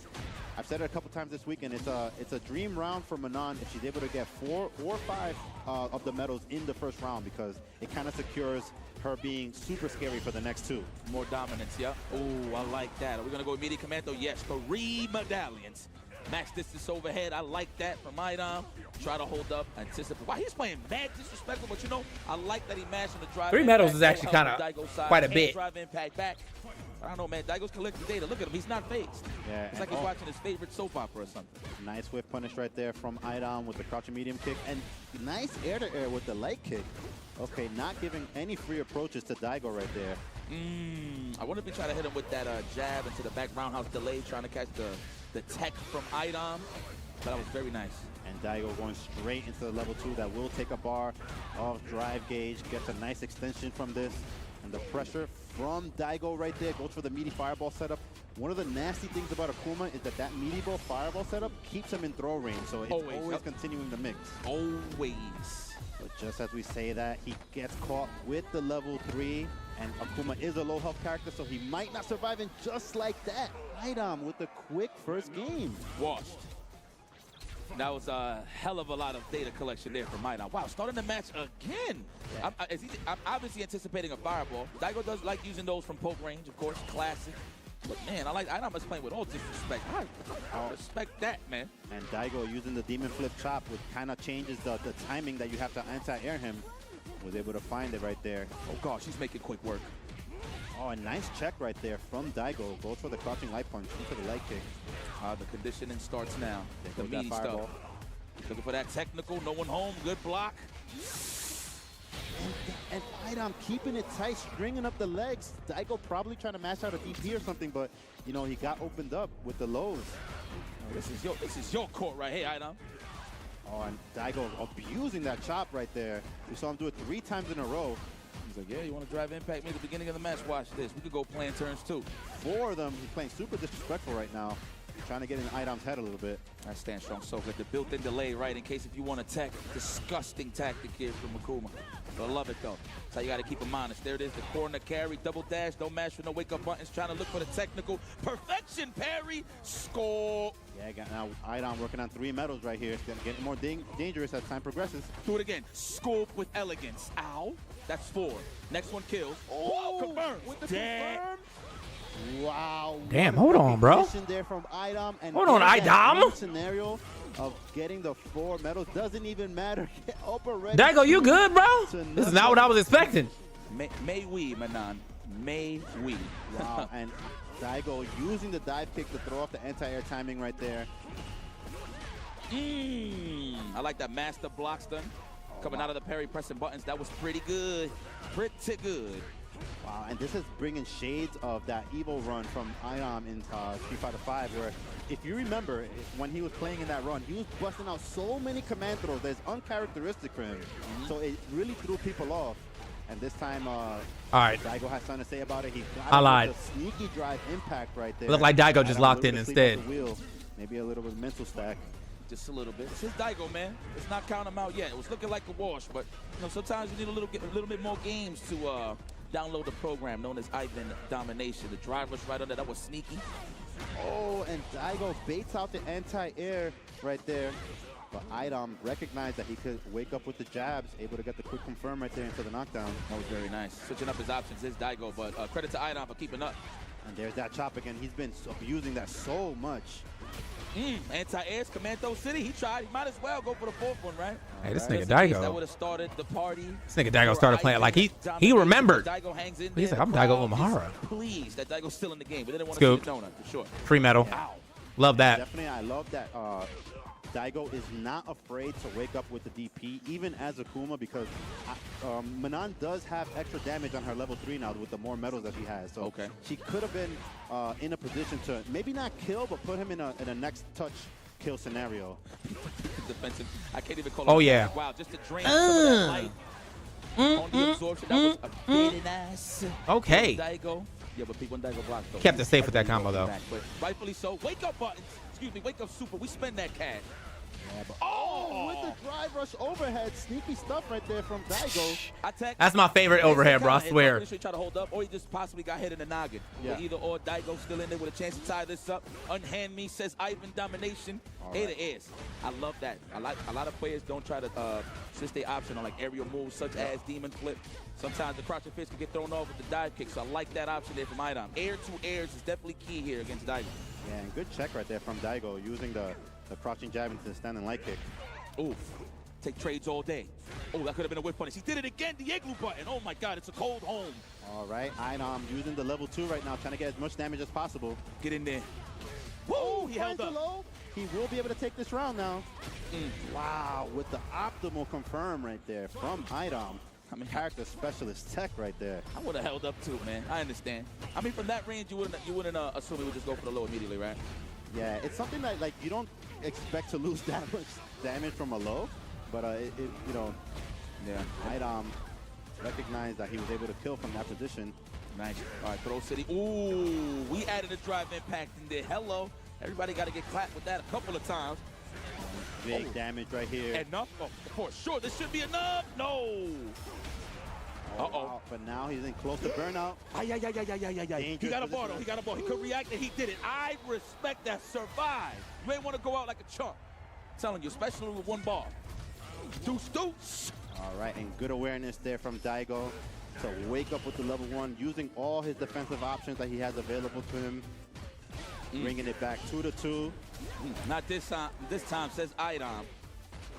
I've said it a couple times this weekend. It's a dream round for Manon if she's able to get 4 or 5 of the medals in the first round, because it kind of secures her being super scary for the next 2. More dominance, yeah. Oh, I like that. Are we gonna go immediate commando? Yes, 3 medallions. Max distance overhead, I like that from Idom. Try to hold up, anticipate. Wow, he's playing mad disrespectful, but you know, I like that he mashed on the drive. 3 medals is actually kind of quite a bit. Drive impact back. I don't know, man. Daigo's collecting data. Look at him. He's not phased. Yeah, it's like he's watching his favorite soap opera or something. Nice whiff punish right there from Idom with the crouching medium kick. And nice air-to-air with the light kick. Okay, not giving any free approaches to Daigo right there. I wonder if he tried to hit him with that jab into the back roundhouse delay, trying to catch the tech from Idom. But that was very nice. And Daigo going straight into the level 2. That will take a bar of drive gauge. Gets a nice extension from this. And the pressure from Daigo right there goes for the meaty fireball setup. One of the nasty things about Akuma is that meaty ball fireball setup keeps him in throw range. So it's always continuing the mix. Always. But just as we say that, he gets caught with the level 3. And Akuma is a low health character, so he might not survive. And just like that, Idom with the quick first game. Washed. That was a hell of a lot of data collection there from Idom. Wow, starting the match again. Yeah. I'm obviously anticipating a fireball. Daigo does like using those from poke range, of course, classic. But man, I like Idom is playing with all disrespect. I respect that, man. And Daigo using the demon flip chop, which kind of changes the timing that you have to anti-air him. Was able to find it right there. Oh gosh, he's making quick work. Oh, a nice check right there from Daigo. Goes for the crouching light punch into the light kick. The conditioning starts now. The meaty stuff. Looking for that technical, no one home, good block. And Idom keeping it tight, stringing up the legs. Daigo probably trying to mash out a DP or something, but you know, he got opened up with the lows. This is your court right here, Idom. Oh, and Daigo abusing that chop right there. We saw him do it 3 times in a row. He's like, yeah, you want to drive impact me at the beginning of the match? Watch this. We could go playing turns too. 4 of them. He's playing super disrespectful right now. Trying to get in Idom's head a little bit. That stand strong so good. The built-in delay, right, in case if you want to tech. Disgusting tactic here from Akuma. But I love it, though. That's how you got to keep him honest. There it is, the corner carry, double dash, no mash with no wake-up buttons. Trying to look for the technical perfection parry. Score. Yeah, now Idom working on 3 medals right here. It's going to get more dangerous as time progresses. Do it again. Scope with elegance. Ow. That's 4. Next one kills. Oh, confirmed. With the confirm. Wow. Damn, hold on, bro. There from Idom, and hold on, Idom. Scenario of getting the 4 medals doesn't even matter. Daigo, you good, bro? This is not what I was expecting. May we, Manon. May we. Wow, and Daigo using the dive kick to throw off the anti-air timing right there. I like that master block stun. Coming out of the parry, pressing buttons. That was pretty good. Pretty good. Wow, and this is bringing shades of that evil run from Idom in Street Fighter V, where if you remember, when he was playing in that run, he was busting out so many command throws that's uncharacteristic for him. So it really threw people off. And this time, all right, Daigo has something to say about it. He got I lied. A sneaky drive impact right there. It looked like Daigo just locked in instead. Maybe a little bit of mental stack. Just a little bit. It's his Daigo, man. Let's not count him out yet. It was looking like a wash, but you know, sometimes you need a little bit more games to download the program known as Ivan Domination. The driver's right under. That was sneaky. Oh, and Daigo baits out the anti-air right there. But Idom recognized that he could wake up with the jabs, able to get the quick confirm right there into the knockdown. That was very nice. Switching up his options is Daigo, but credit to Idom for keeping up. And there's that chop again. He's been abusing that so much. Anti-airs, Commando City. He tried. He might as well go for the 4th one, right? Hey, this nigga Daigo. That would have started the party. This nigga Daigo started playing like he remembered. Daigo hangs in. He's like, I'm Daigo Umahara. Please, that Daigo's still in the game, but they didn't want to see the donut for sure. Free medal. Ow. Love that. Definitely, I love that. Daigo is not afraid to wake up with the DP, even as Akuma, because Manon does have extra damage on her level 3 now with the more medals that she has. So she could have been in a position to maybe not kill, but put him in a next touch kill scenario. Defensive. I can't even call it. Oh, yeah. Wow, just to drain some of that light. On the absorption, that was very nice. Okay. Daigo. Yeah, but people in Daigo blocked though. Kept it safe with that combo though. But rightfully so. Wake up buttons. Excuse me, wake up super. We spend that cash. Yeah, but with the drive rush overhead, sneaky stuff right there from Daigo. That's my favorite overhead, bro. I swear. He tried to hold up, or he just possibly got hit in the noggin. Yeah. Either or, Daigo still in there with a chance to tie this up. Unhand me, says Ivan Domination. A to is. I love that. A lot of players don't try to switch their option on like aerial moves such as Demon Flip. Sometimes the crouching fist can get thrown off with the dive kick, so I like that option there from Idom. Air to airs is definitely key here against Daigo. Yeah, and good check right there from Daigo, using the crouching jab into the standing light kick. Oof. Take trades all day. Oh, that could have been a whip punish. He did it again, the igloo button. Oh my God, it's a cold home. All right, Idom using the level 2 right now, trying to get as much damage as possible. Get in there. Woo, he held up. Low. He will be able to take this round now. Wow, with the optimal confirm right there from Idom. I mean, character specialist tech right there. I would have held up too, man. I understand. I mean, from that range, you wouldn't assume he would just go for the low immediately, right? Yeah, it's something that like you don't expect to lose that much damage from a low, but you know, yeah. Idom recognized that he was able to kill from that position. Nice. All right, Throw City. Ooh, we added a drive impact in there. Hello. Everybody got to get clapped with that a couple of times. Big damage right here. Enough? Oh, of course. Sure, this should be enough. No. Wow. But now he's in close to burnout. He got a ball, though. He got a ball. He could react, and he did it. I respect that. Survive. You ain't want to go out like a chump. I'm telling you, especially with one ball. Deuce. All right, and good awareness there from Daigo to wake up with the level 1, using all his defensive options that he has available to him. Bringing it back 2-2. Not this time. This time, says Idom.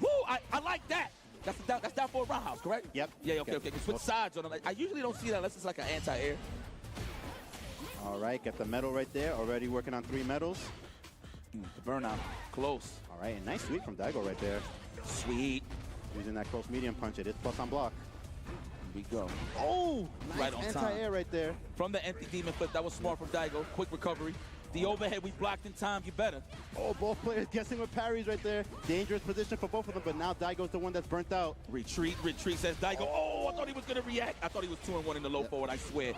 Woo! I like that. That's down for a roundhouse, correct? Yep. Yeah. Okay. Switch sides on him. I usually don't see that unless it's like an anti-air. All right, get the metal right there. Already working on 3 medals. The burnout. Close. All right, and nice sweep from Daigo right there. Sweet. Using that close medium punch. It is plus on block. Here we go. Oh, nice right on anti-air right there. From the empty demon flip. That was smart from Daigo. Quick recovery. The overhead we blocked in time, you better. Oh, both players guessing with parries right there. Dangerous position for both of them, but now Daigo's the one that's burnt out. Retreat, says Daigo. Oh, I thought he was going to react. I thought he was 2-1 in the low forward, I swear.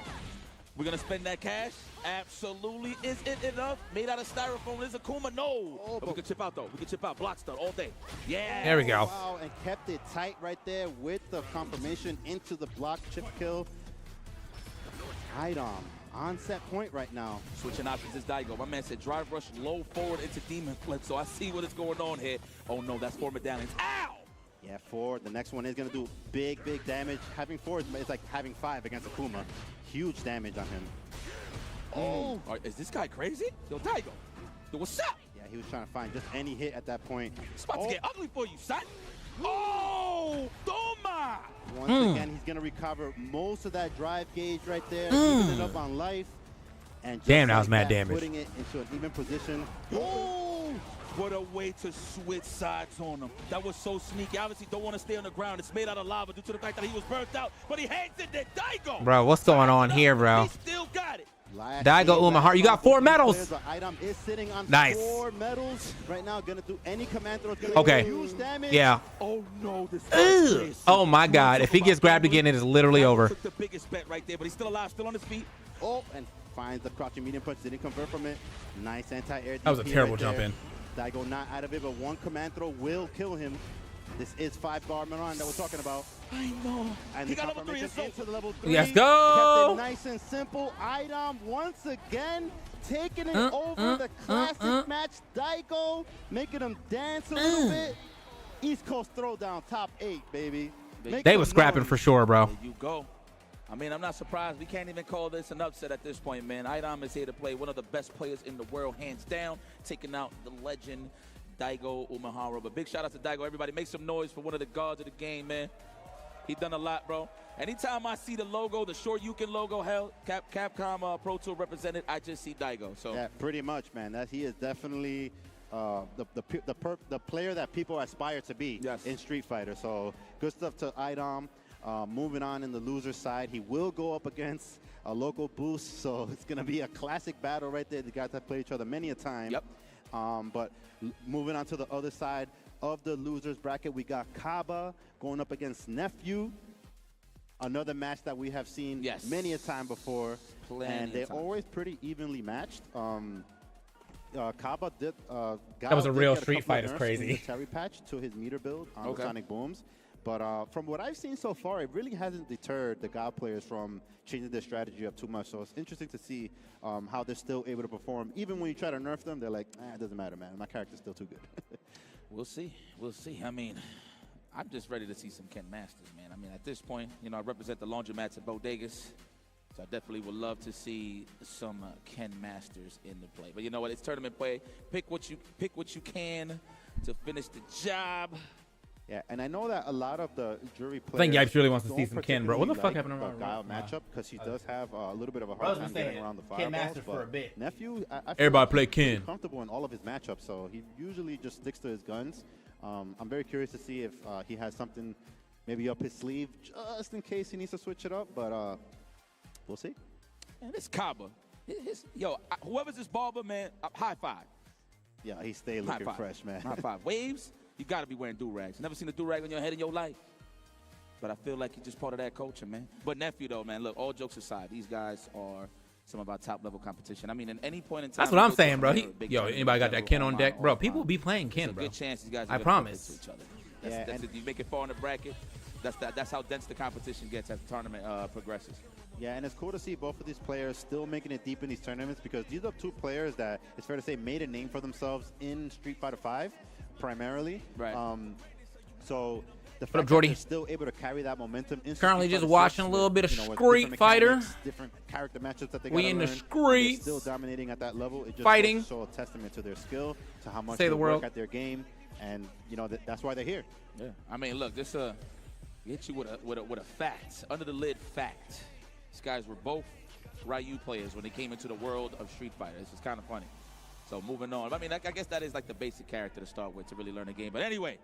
We're going to spend that cash? Absolutely. Is it enough? Made out of styrofoam. Is Akuma? No. Oh, but we can chip out, though. We can chip out. Block stun all day. Yeah. There we go. Wow, and kept it tight right there with the confirmation into the block chip kill. Idom on set point right now. Switching options is Daigo. My man said drive rush low forward into demon flip, so I see what is going on here. Oh no, that's 4 medallions. Ow! Yeah, 4. The next one is going to do big damage. Having 4 is like having 5 against Akuma. Huge damage on him. Oh, is this guy crazy? Yo, Daigo. Yo, what's up? Yeah, he was trying to find just any hit at that point. It's about to get ugly for you, son. Oh, Toma! Once again, he's going to recover most of that drive gauge right there, keeping it up on life. And just damn, that was like mad damage. Putting it into an even position. Oh! What a way to switch sides on him. That was so sneaky. Obviously, don't want to stay on the ground. It's made out of lava due to the fact that he was burnt out, but he hangs in there. Daigo! Bro, what's going on here, bro? He still got it. Daigo Umehara, you got 4 medals. Idom is sitting on nice. 4 medals right now. Gonna do any command throw. Okay. Huge damage. Yeah. Oh no, this oh my God! If he gets grabbed again, it is literally over. Took the biggest bet right there, but he's still alive, still on his feet. Oh, and finds the crouching medium punch. Didn't convert from it. Nice anti-air. That was a terrible jump in. Daigo not out of it, but 1 command throw will kill him. This is 5-bar Miran that we're talking about. I know. And he the got level 3 into the level 3. Let's go. Kept it nice and simple. Idom once again taking it over the classic match. Daigo making him dance a little bit. East Coast throwdown, top 8, baby. They were scrapping for sure, bro. There you go. I mean, I'm not surprised. We can't even call this an upset at this point, man. Idom is here to play one of the best players in the world, hands down, taking out the legend, Daigo Umehara. But big shout out to Daigo. Everybody make some noise for one of the gods of the game, man. He done a lot, bro. Anytime I see the logo, the Short Yukin logo, hell, Capcom Pro Tour represented, I just see Daigo. So yeah, pretty much, man. That he is definitely the player that people aspire to be in Street Fighter. So good stuff to Idom. Moving on in the loser side, he will go up against a local boost, so it's going to be a classic battle right there. The guys have played each other many a time. Yep. But moving on to the other side of the losers bracket, we got Kaba going up against Nephew. Another match that we have seen many a time before. And they're always pretty evenly matched. Kaba did. That was a real get Street couple of Fight. Is nerfs crazy. in the Terry patch to his meter build on the Sonic Booms. But from what I've seen so far, it really hasn't deterred the God players from changing their strategy up too much. So it's interesting to see how they're still able to perform. Even when you try to nerf them, they're like, it doesn't matter, man. My character's still too good. We'll see. We'll see. I mean, I'm just ready to see some Ken Masters, man. I mean, at this point, you know, I represent the laundromats and bodegas. So I definitely would love to see some Ken Masters in the play. But you know what? It's tournament play. Pick what you can to finish the job. Yeah, and I know that a lot of the jury players. I think Yipes really wants to see don't some Ken, bro. What the fuck particularly happened like around the Guile matchup because he does have a little bit of a Bro's hard time been getting saying around the Ken fireballs. Master for but a bit. Nephew, I feel Everybody like play he's pretty Ken. comfortable in all of his matchups, so he usually just sticks to his guns. I'm very curious to see if he has something maybe up his sleeve just in case he needs to switch it up, but we'll see. Man, this Kaba, whoever's this barber, man, high five. Yeah, he stayed looking fresh, man. High five. Waves, you got to be wearing do-rags. Never seen a do-rag on your head in your life. But I feel like you're just part of that culture, man. But Nephew, though, man, look, all jokes aside, these guys are some of our top-level competition. I mean, at any point in time. That's what I'm saying, bro. Anybody got that Ken on deck? Bro, people be playing Ken, bro. Good chance these guys I promise. To each other. That's you make it far in the bracket. That's how dense the competition gets as the tournament progresses. Yeah, and it's cool to see both of these players still making it deep in these tournaments because these are two players that, it's fair to say, made a name for themselves in Street Fighter V, primarily. Right. So the What fact up, Jordy? that they're still able to carry that momentum. In Currently Street just Fighter watching a VI little bit of with, Street different Fighter. mechanics, different character matchups that they We gotta in the learn, streets. Still dominating at that level. It just Fighting. goes to show a testament to their skill, to how much Say they the work world. at their game, and you know that's why they're here. Yeah. I mean, look, this hit you with a fact, under the lid fact. These guys were both Ryu players when they came into the world of Street Fighter. This is kind of funny. So moving on. I mean, I guess that is like the basic character to start with to really learn the game. But anyway,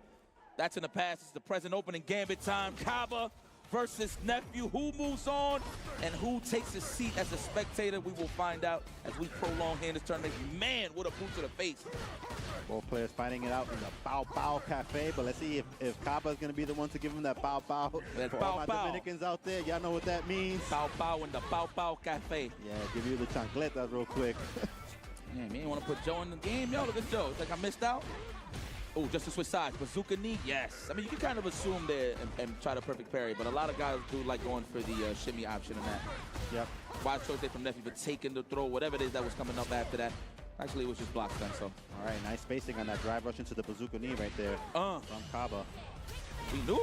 that's in the past. It's the present opening gambit time. Kaba versus Nephew. Who moves on and who takes a seat as a spectator? We will find out as we prolong here in this tournament. Man, what a boot to the face. Both players fighting it out in the Bow Bow Cafe, but let's see if Kaba is going to be the one to give him that Bow Bow. That For Bow all my Bow. Dominicans out there, y'all know what that means. Bow Bow in the Bow Bow Cafe. Yeah, give you the chancletas real quick. Man, me ain't want to put Joe in the game. Yo, look at Joe. It's like I missed out. Oh, just to switch sides. Bazooka knee, yes. I mean, you can kind of assume there and try the perfect parry, but a lot of guys do like going for the shimmy option in that. Yep. Wide choice there from Nephew, but taking the throw, whatever it is that was coming up after that. Actually, it was just block stun, so. All right, nice spacing on that drive rush into the bazooka knee right there from Kaba. We knew?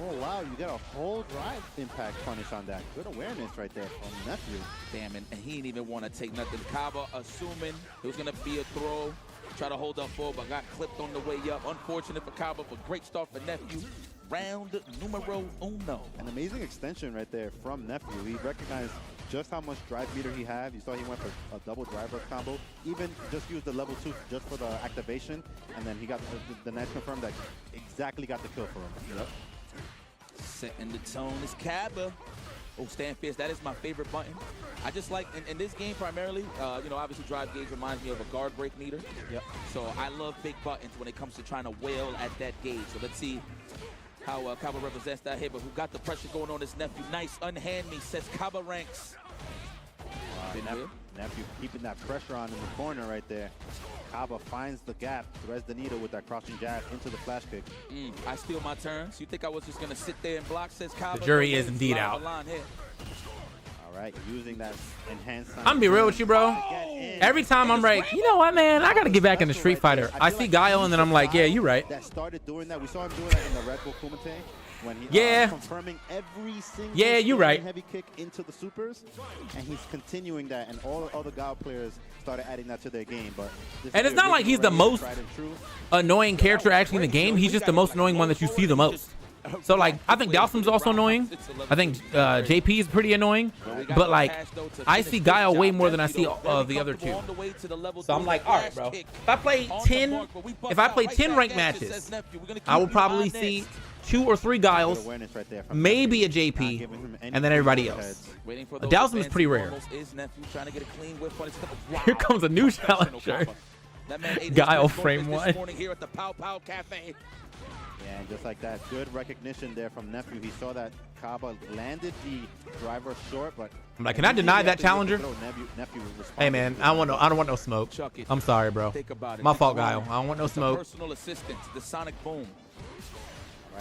Oh, wow, you got a whole drive impact punish on that. Good awareness right there from Nephew. Damn, and he didn't even want to take nothing. Kaba assuming it was going to be a throw. Try to hold up forward, but got clipped on the way up. Unfortunate for Kaba, but great start for Nephew. Round numero uno. An amazing extension right there from Nephew. He recognized just how much drive meter he had. You saw he went for a double drive rush combo. Even just used the level 2 just for the activation, and then he got the nice confirm that exactly got the kill for him. Yep. Setting the tone is Kaba. Oh, stand fierce. That is my favorite button. I just like, in this game primarily, you know, obviously drive gauge reminds me of a guard break meter. Yep. So I love big buttons when it comes to trying to wail at that gauge. So let's see how Kaba represents that here. But who got the pressure going on this Nephew? Nice unhand me, says Kaba ranks. Nephew keeping that pressure on in the corner right there. Kaba finds the gap, threads the needle with that crossing jab into the flash kick. I steal my turn. So you think I was just going to sit there and block, says Kaba? The jury is indeed out. All right, using that enhanced. I'm gonna be real with you, bro. Every time I'm like, you know what, man, I gotta get back into Street Fighter. I see Guile, and then I'm like, yeah, you're right. That started doing that. We saw him doing that in the Red Bull Kumite when he confirming every single you're right. heavy kick into the supers, and he's continuing that, and all the other Guile players started adding that to their game. But And it's not like he's the most annoying character actually in the game. He's just the most annoying one that you see the most. So, like, I think Dalsum's also annoying. I think JP is pretty annoying. But, like, I see Guile way more than I see the other two. So I'm like, all right, bro. If I play 10 ranked matches, I will probably see 2 or 3 Guiles, maybe a JP, and then everybody else. Dalsum is pretty rare. Here comes a new challenger. Guile frame 1. Yeah, and just like that, good recognition there from Nephew. He saw that Kaba landed the driver short, but I'm like, can I deny that challenger? Nephew Hey man, I don't want no smoke. I'm sorry, bro. Think about it. My fault, Guile. I don't want no It's a smoke. personal assistant, the Sonic Boom.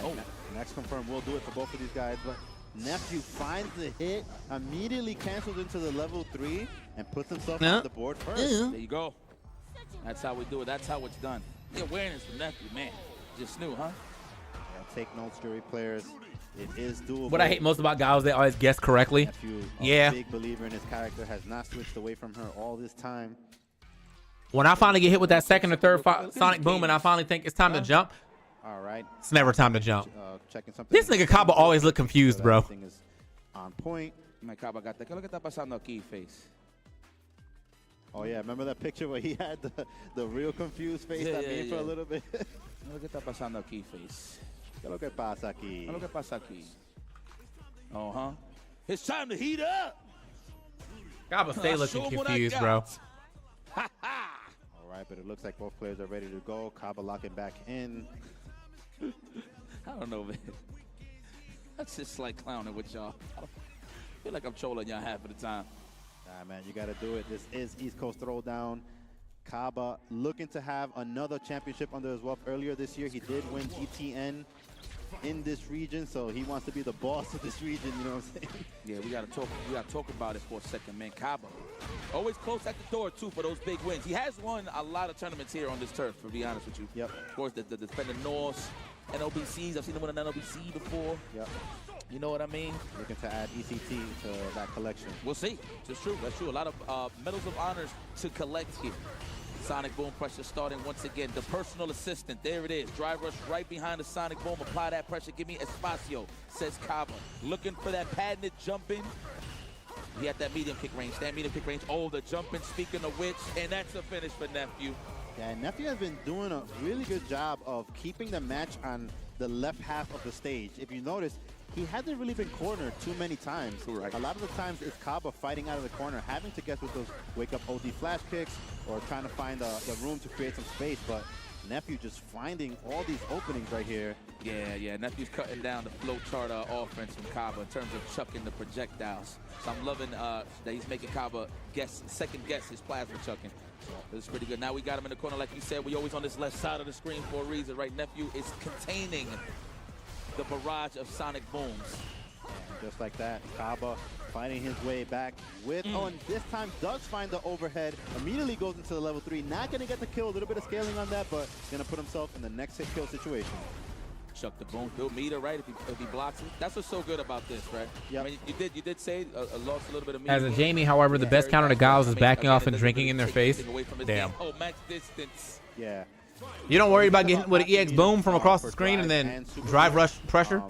All right, next confirm will do it for both of these guys, but Nephew finds the hit, immediately cancels into the level 3, and puts himself on the board first. There you go. That's how we do it. That's how it's done. The awareness from Nephew, man. Just knew, huh? Yeah, take notes, jury players. It is doable. What I hate most about Guile is they always guess correctly. Nephew, yeah. Big believer in his character, has not switched away from her all this time. When I finally get hit with that second or third Sonic Boom and I finally think it's time to jump, all right. It's never time to jump. Checking something. This nigga Kaba always look confused, bro. Everything is on point. My Kaba got that. ¿Qué es lo que está pasando aquí, face? Oh yeah, remember that picture where he had the real confused face that meme for a little bit? ¿Qué es lo que está pasando aquí, face? ¿Qué es lo que pasa aquí? ¿Qué es lo que pasa aquí? Oh, huh? It's time to heat up. Kaba stay looking confused, bro. All right, but it looks like both players are ready to go. Kaba locking back in. I don't know, man. That's just like clowning with y'all. I feel like I'm trolling y'all half of the time. Nah, man, you got to do it. This is East Coast Throwdown. Kaba looking to have another championship under his wealth. Earlier this year, he did win ETN in this region, so he wants to be the boss of this region, you know what I'm saying? Yeah, we gotta talk about it for a second, man. Kaba, always close at the door too for those big wins. He has won a lot of tournaments here on this turf, to be honest with you. Yep. Of course, the defending Norse, NLBCs. I've seen him win an NLBC before. Yep. You know what I mean? Looking to add ECT to that collection. We'll see. That's true. That's true. A lot of medals of honors to collect here. Sonic Boom pressure starting once again. The personal assistant, there it is. Drive rush right behind the Sonic Boom. Apply that pressure. Give me espacio, says Kaba. Looking for that patented jump in. He had that medium kick range. That medium kick range. Oh, the jump in, speaking of which. And that's a finish for Nephew. Yeah, Nephew has been doing a really good job of keeping the match on the left half of the stage. If you notice, he hasn't really been cornered too many times. Right. A lot of the times it's Kaba fighting out of the corner, having to guess with those wake-up OD flash kicks or trying to find the room to create some space. But Nephew just finding all these openings right here. Yeah, Nephew's cutting down the flow chart offense from Kaba in terms of chucking the projectiles. So I'm loving that he's making Kaba second guess his plasma chucking. It's pretty good. Now we got him in the corner, like you said. We always on this left side of the screen for a reason, right? Nephew is containing the barrage of Sonic Booms. And just like that, Kaba finding his way back with, and this time does find the overhead, immediately goes into the level 3. Not going to get the kill, a little bit of scaling on that, but going to put himself in the next hit kill situation. Chuck the boom, build meter, right? If he blocks it, that's what's so good about this, right? Yeah. I mean, you did say lost a little bit of meter. As a Jamie, however, the best counter to Giles is backing off and drinking in their face. Damn. Oh, max distance. Yeah. You don't worry about getting with an EX boom from across the screen and then drive rush pressure?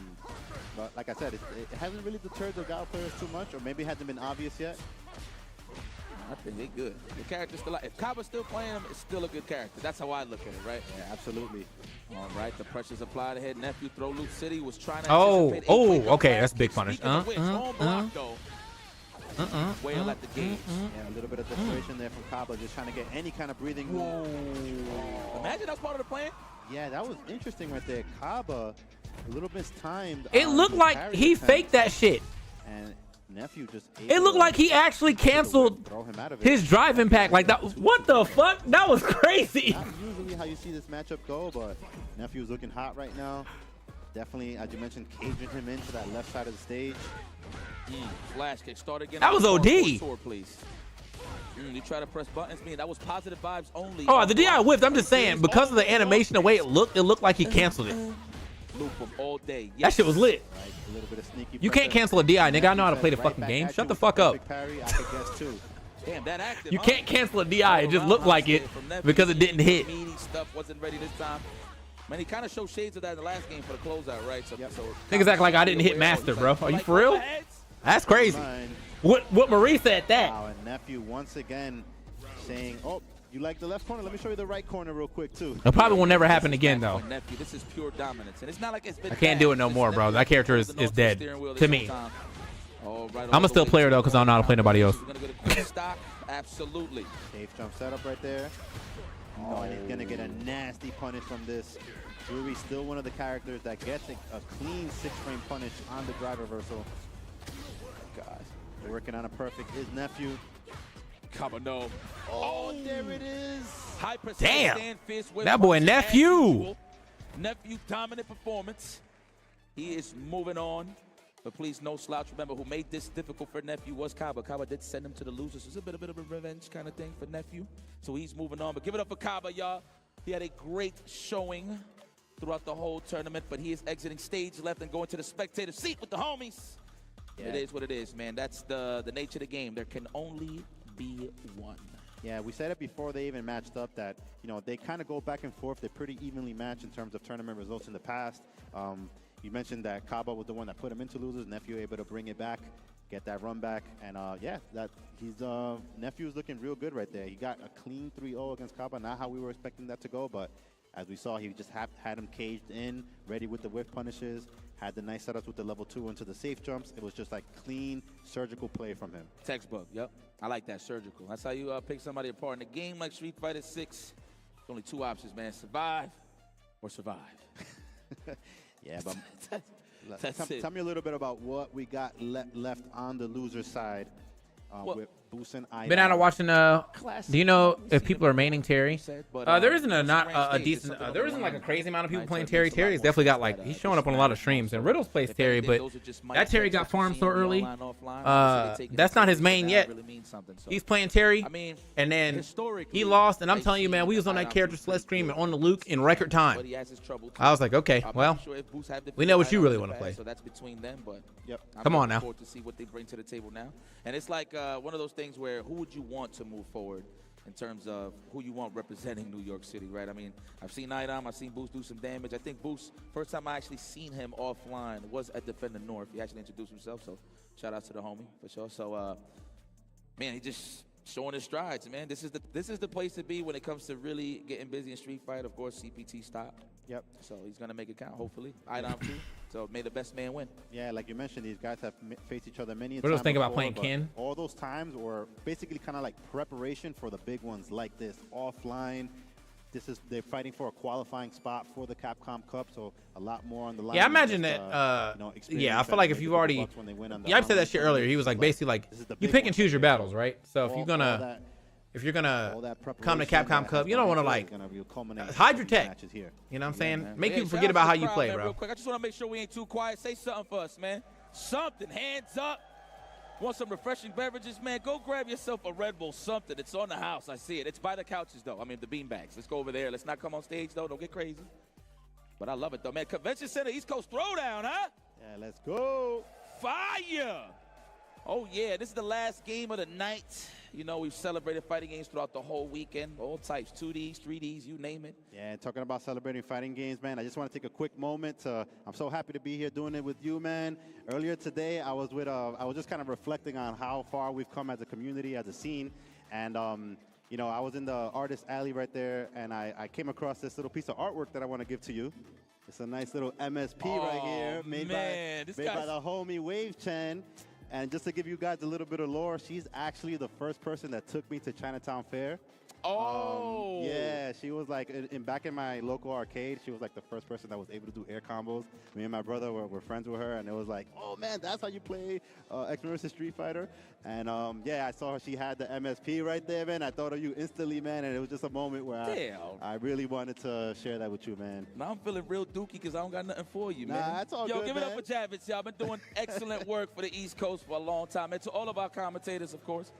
But like I said, it hasn't really deterred the Gal players too much, or maybe it hasn't been obvious yet. I think they're good. The character's still, if Kaba's still playing him, it's still a good character. That's how I look at it, right? Yeah, absolutely. All right, the pressure's applied ahead. Nephew throw Loop City was trying to okay, that's big punish. Whale at the gauge. Yeah, a little bit of desperation there from Kaba, just trying to get any kind of breathing room. Imagine that's part of the plan. Yeah, that was interesting right there. Kaba, a little mistimed. It looked like he faked that shit. And Nephew just. It looked like he actually canceled his drive impact like that. What the fuck? That was crazy. Not usually how you see this matchup go, but Nephew's looking hot right now. Definitely, as you mentioned, caging him into that left side of the stage. Flash kick, start again. That was OD. Sword, please. You try to press buttons, man. That was positive vibes only. Oh, the DI whiffed. I'm just saying, because of the animation, the way it looked like he canceled it. Loop him all day. That shit was lit. Right, a little bit of sneaky you can't cancel a DI, nigga. I know how to play the fucking game. Shut the fuck up. Damn, that active, you can't cancel a DI. It just looked like it because it didn't hit. Meaty stuff wasn't ready this time. Man, he kind of showed shades of that in the last game for the closeout, right? So, niggas act like I didn't hit master, bro. Are you for real? That's crazy. What Marie said that. Wow, and Nephew once again saying, oh, you like the left corner? Let me show you the right corner real quick, too. It probably will never happen again, though. Nephew, this is pure dominance. And it's not like it's been I can't do it no more, bro. That character is dead to me. I'm a still player, though, because I don't know how to play nobody else. Absolutely. Safe jump setup right there. Oh, and he's going to get a nasty punish from this. Yuri's still one of the characters that gets a clean 6-frame punish on the drive reversal. God, working on a perfect. His nephew. Kaba, no. Oh, there it is. High percent Damn. stand fist with That boy punches as nephew. usual. Nephew dominant performance. He is moving on. But please, no slouch. Remember, who made this difficult for nephew was Kaba. Kaba did send him to the losers. It's a bit of a revenge kind of thing for nephew. So he's moving on. But give it up for Kaba, y'all. He had a great showing throughout the whole tournament, but he is exiting stage left and going to the spectator seat with the homies. Yeah. It is what it is, man. That's the nature of the game. There can only be one. Yeah, we said it before they even matched up that, you know, they kind of go back and forth. They're pretty evenly matched in terms of tournament results in the past. You mentioned that Kaba was the one that put him into losers. Nephew able to bring it back, get that run back. And yeah, Nephew's looking real good right there. He got a clean 3-0 against Kaba. Not how we were expecting that to go, but as we saw, he just had him caged in, ready with the whiff punishes, had the nice setups with the level 2 into the safe jumps. It was just like clean, surgical play from him. Textbook, yep. I like that, surgical. That's how you pick somebody apart. In a game like Street Fighter 6, there's only 2 options, man. Survive or survive. Yeah, but That's it. Tell me a little bit about what we got left on the loser side with Boost and I. Been out of watching. Do you know if people are maining Terry? There isn't a decent. There isn't like a crazy amount of people playing Terry. Terry's definitely got like he's showing up on a lot of streams. And Riddles plays Terry, but that Terry got farmed so early. That's not his main yet. He's playing Terry, and then he lost. And I'm telling you, man, we was on that character select stream and on the Luke in record time. I was like, okay, well, we know what you really want to play. So that's between them, but Come on now. Forward to see what they bring to the table now. And it's like one of those things where who would you want to move forward in terms of who you want representing New York City, right? I mean, I've seen Idom, I've seen Boost do some damage. I think Boost, first time I actually seen him offline was at Defender North. He actually introduced himself, so shout out to the homie for sure. So, man, he just showing his strides, man. This is the place to be when it comes to really getting busy in Street Fight. Of course, CPT stopped. Yep. So he's gonna make it count, hopefully. Idom too. So may the best man win. Yeah, like you mentioned, these guys have faced each other many times. What do you think about before, playing Ken? All those times were basically kind of like preparation for the big ones like this. Offline, they're fighting for a qualifying spot for the Capcom Cup, so a lot more on the line. Yeah, I imagine that. Yeah, I feel like if you've already. Yeah, I've said that shit earlier. He was like basically like you pick and choose your battles, right? So if you're gonna come to Capcom Cup, you don't want to like hide your tech. You know what I'm saying? Make people forget about how you play, bro. Real quick, I just want to make sure we ain't too quiet. Say something for us, man. Something. Hands up. Want some refreshing beverages, man? Go grab yourself a Red Bull, something. It's on the house. I see it. It's by the couches, though. I mean, the beanbags. Let's go over there. Let's not come on stage, though. Don't get crazy. But I love it, though, man. Convention Center, East Coast Throwdown, huh? Yeah, let's go. Fire. Oh, yeah. This is the last game of the night. You know, we've celebrated fighting games throughout the whole weekend. All types, 2Ds, 3Ds, you name it. Yeah, and talking about celebrating fighting games, man, I just want to take a quick moment. I'm so happy to be here doing it with you, man. Earlier today, I was just kind of reflecting on how far we've come as a community, as a scene. And, you know, I was in the artist alley right there, and I came across this little piece of artwork that I want to give to you. It's a nice little MSP right here, made by the homie Wave Chen. And just to give you guys a little bit of lore, she's actually the first person that took me to Chinatown Fair. Oh. Yeah, she was like, back in my local arcade, she was like the first person that was able to do air combos. Me and my brother were friends with her, and it was like, oh man, that's how you play X vs. Street Fighter. And yeah, I saw she had the MSP right there, man. I thought of you instantly, man, and it was just a moment where I really wanted to share that with you, man. Now I'm feeling real dookie because I don't got nothing for you, man. Nah, that's all good, give it man. up for Javits, y'all. Been doing excellent work for the East Coast for a long time. And to all of our commentators, of course.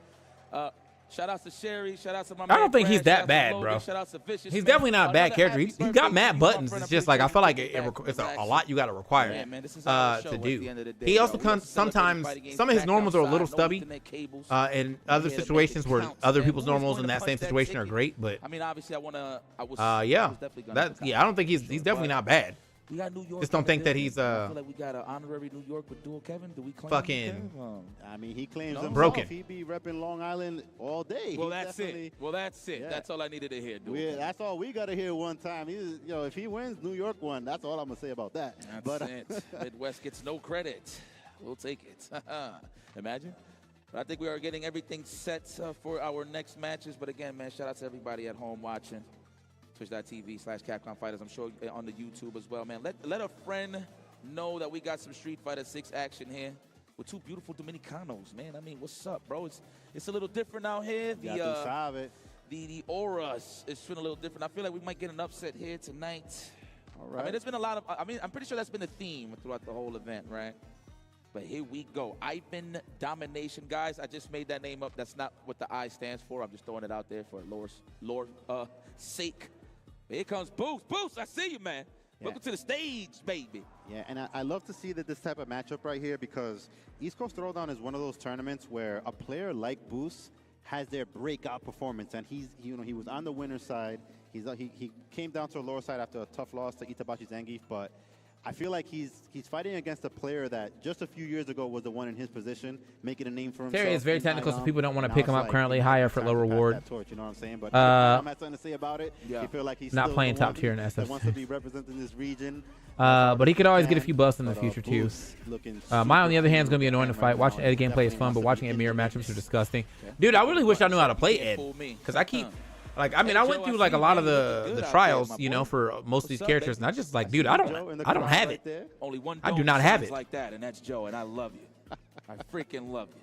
Shout out to Sherry. Shout out to my man. I don't think he's Brad, that bad, bro. Shout out to Vicious, He's man. definitely not a bad character. He's got mad buttons. friend. It's just like I feel like it's a lot you got to require to do. He also sometimes some of his normals are a little stubby. In other situations where other people's normals in that same situation are great, but I mean, obviously, yeah, I don't think he's definitely not bad. We got New York. Just don't think that he's I feel like we got an honorary New York with Dual Kevin. Do we claim fucking? I mean, he claims himself. Broken. He be repping Long Island all day. Well, that's it. Well, that's it. Yeah. That's all I needed to hear. Dude. That's all we got to hear one time. If he wins, New York won. That's all I'm gonna say about that. That's it. Midwest gets no credit. We'll take it. Imagine. But I think we are getting everything set for our next matches. But again, man, shout out to everybody at home watching. twitch.tv/Capcom Fighters. I'm sure on the YouTube as well, man. Let a friend know that we got some Street Fighter 6 action here with two beautiful Dominicanos, man. I mean, what's up, bro? It's a little different out here. The aura is feeling a little different. I feel like we might get an upset here tonight. All right. I mean, there's been a lot of, I'm pretty sure that's been a theme throughout the whole event, right? But here we go. Ivan Domination, guys. I just made that name up. That's not what the I stands for. I'm just throwing it out there for Lord's sake. But here comes Boost. Boost, I see you, man. Yeah. Welcome to the stage, baby. Yeah, and I love to see this type of matchup right here because East Coast Throwdown is one of those tournaments where a player like Boost has their breakout performance, and he was on the winner's side. He came down to a lower side after a tough loss to Itabashi Zangief, but I feel like he's fighting against a player that just a few years ago was the one in his position, making a name for himself. Terry is very technical, so people don't want to pick him up currently. Higher for low reward. Torch, you know what I'm saying? But I'm not something to say about it. Yeah. You feel like he's not still playing the top one tier in that SF. wants to be representing this region. But he could always get a few buffs in the future too. Maya, on the other hand, is going to be annoying to fight. Watching Ed gameplay is fun, but watching Ed mirror matchups are disgusting. Dude, I really wish I knew how to play Ed, because I keep. Like, I mean, I went through like a lot of the trials, you know, for most of these characters, and I just like, dude, I don't have it. Only one. I do not have it. Like that, and that's Joe, and I love you. I freaking love you.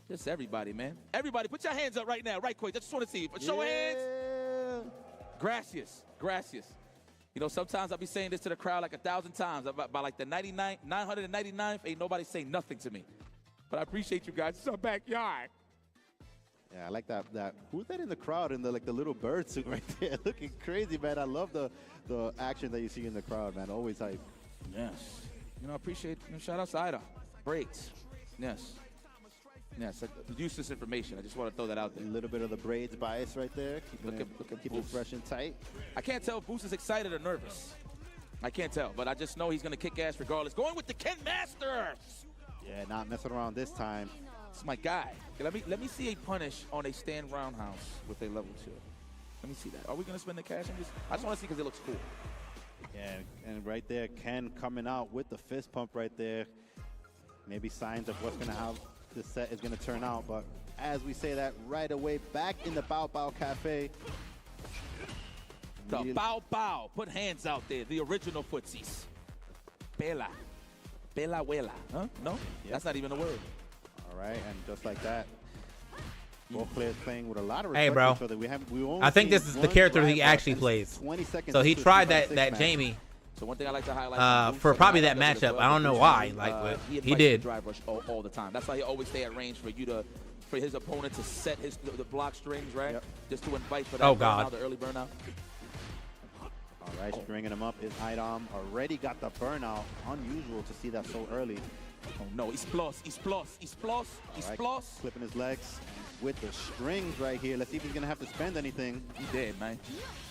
Just everybody, man. Everybody, put your hands up right now, right quick. I just want to see you. Show of hands. Gracias, gracias. You know, sometimes I'll be saying this to the crowd like 1,000 times. By like the 999th, ain't nobody saying nothing to me. But I appreciate you guys. It's our backyard. Yeah, I like that. Who's that in the crowd in the little bird suit right there? Looking crazy, man. I love the action that you see in the crowd, man. Always hype. Yes. You know, I appreciate, shout out to Ida. Braids. Yes. Yes, useless information. I just want to throw that out there. A little bit of the braids bias right there. Keep it fresh and tight. I can't tell if Boost is excited or nervous. I can't tell, but I just know he's going to kick ass regardless. Going with the Ken Masters. Yeah, not messing around this time. It's my guy. Okay, let me see a punish on a stand roundhouse with a level 2. Let me see that. Are we going to spend the cash on this? I just want to see because it looks cool. Yeah, and right there, Ken coming out with the fist pump right there. Maybe signs of what's going to how this set is going to turn out. But as we say that right away, back in the Bao Bao Cafe. The Bao Bao. Put hands out there. The original footsies. Bela. Bela Wela. Huh? No? Yep. That's not even a word. All right, and just like that, both players playing with a lot of respect. Hey, bro. For we I think this is the character he actually plays. 20 seconds so he tried that Jamie. So one thing I like to highlight for probably that matchup. I don't know why. Like he did. Drive rush all the time. That's why he always stay at range for his opponent to set the block strings, right? Yep. Just to invite for that burnout, the early burnout. All right, stringing him up is Idom. Already got the burnout. Unusual to see that so early. Oh no, he's plus. Clipping his legs with the strings right here. Let's see if he's gonna have to spend anything. He did, man.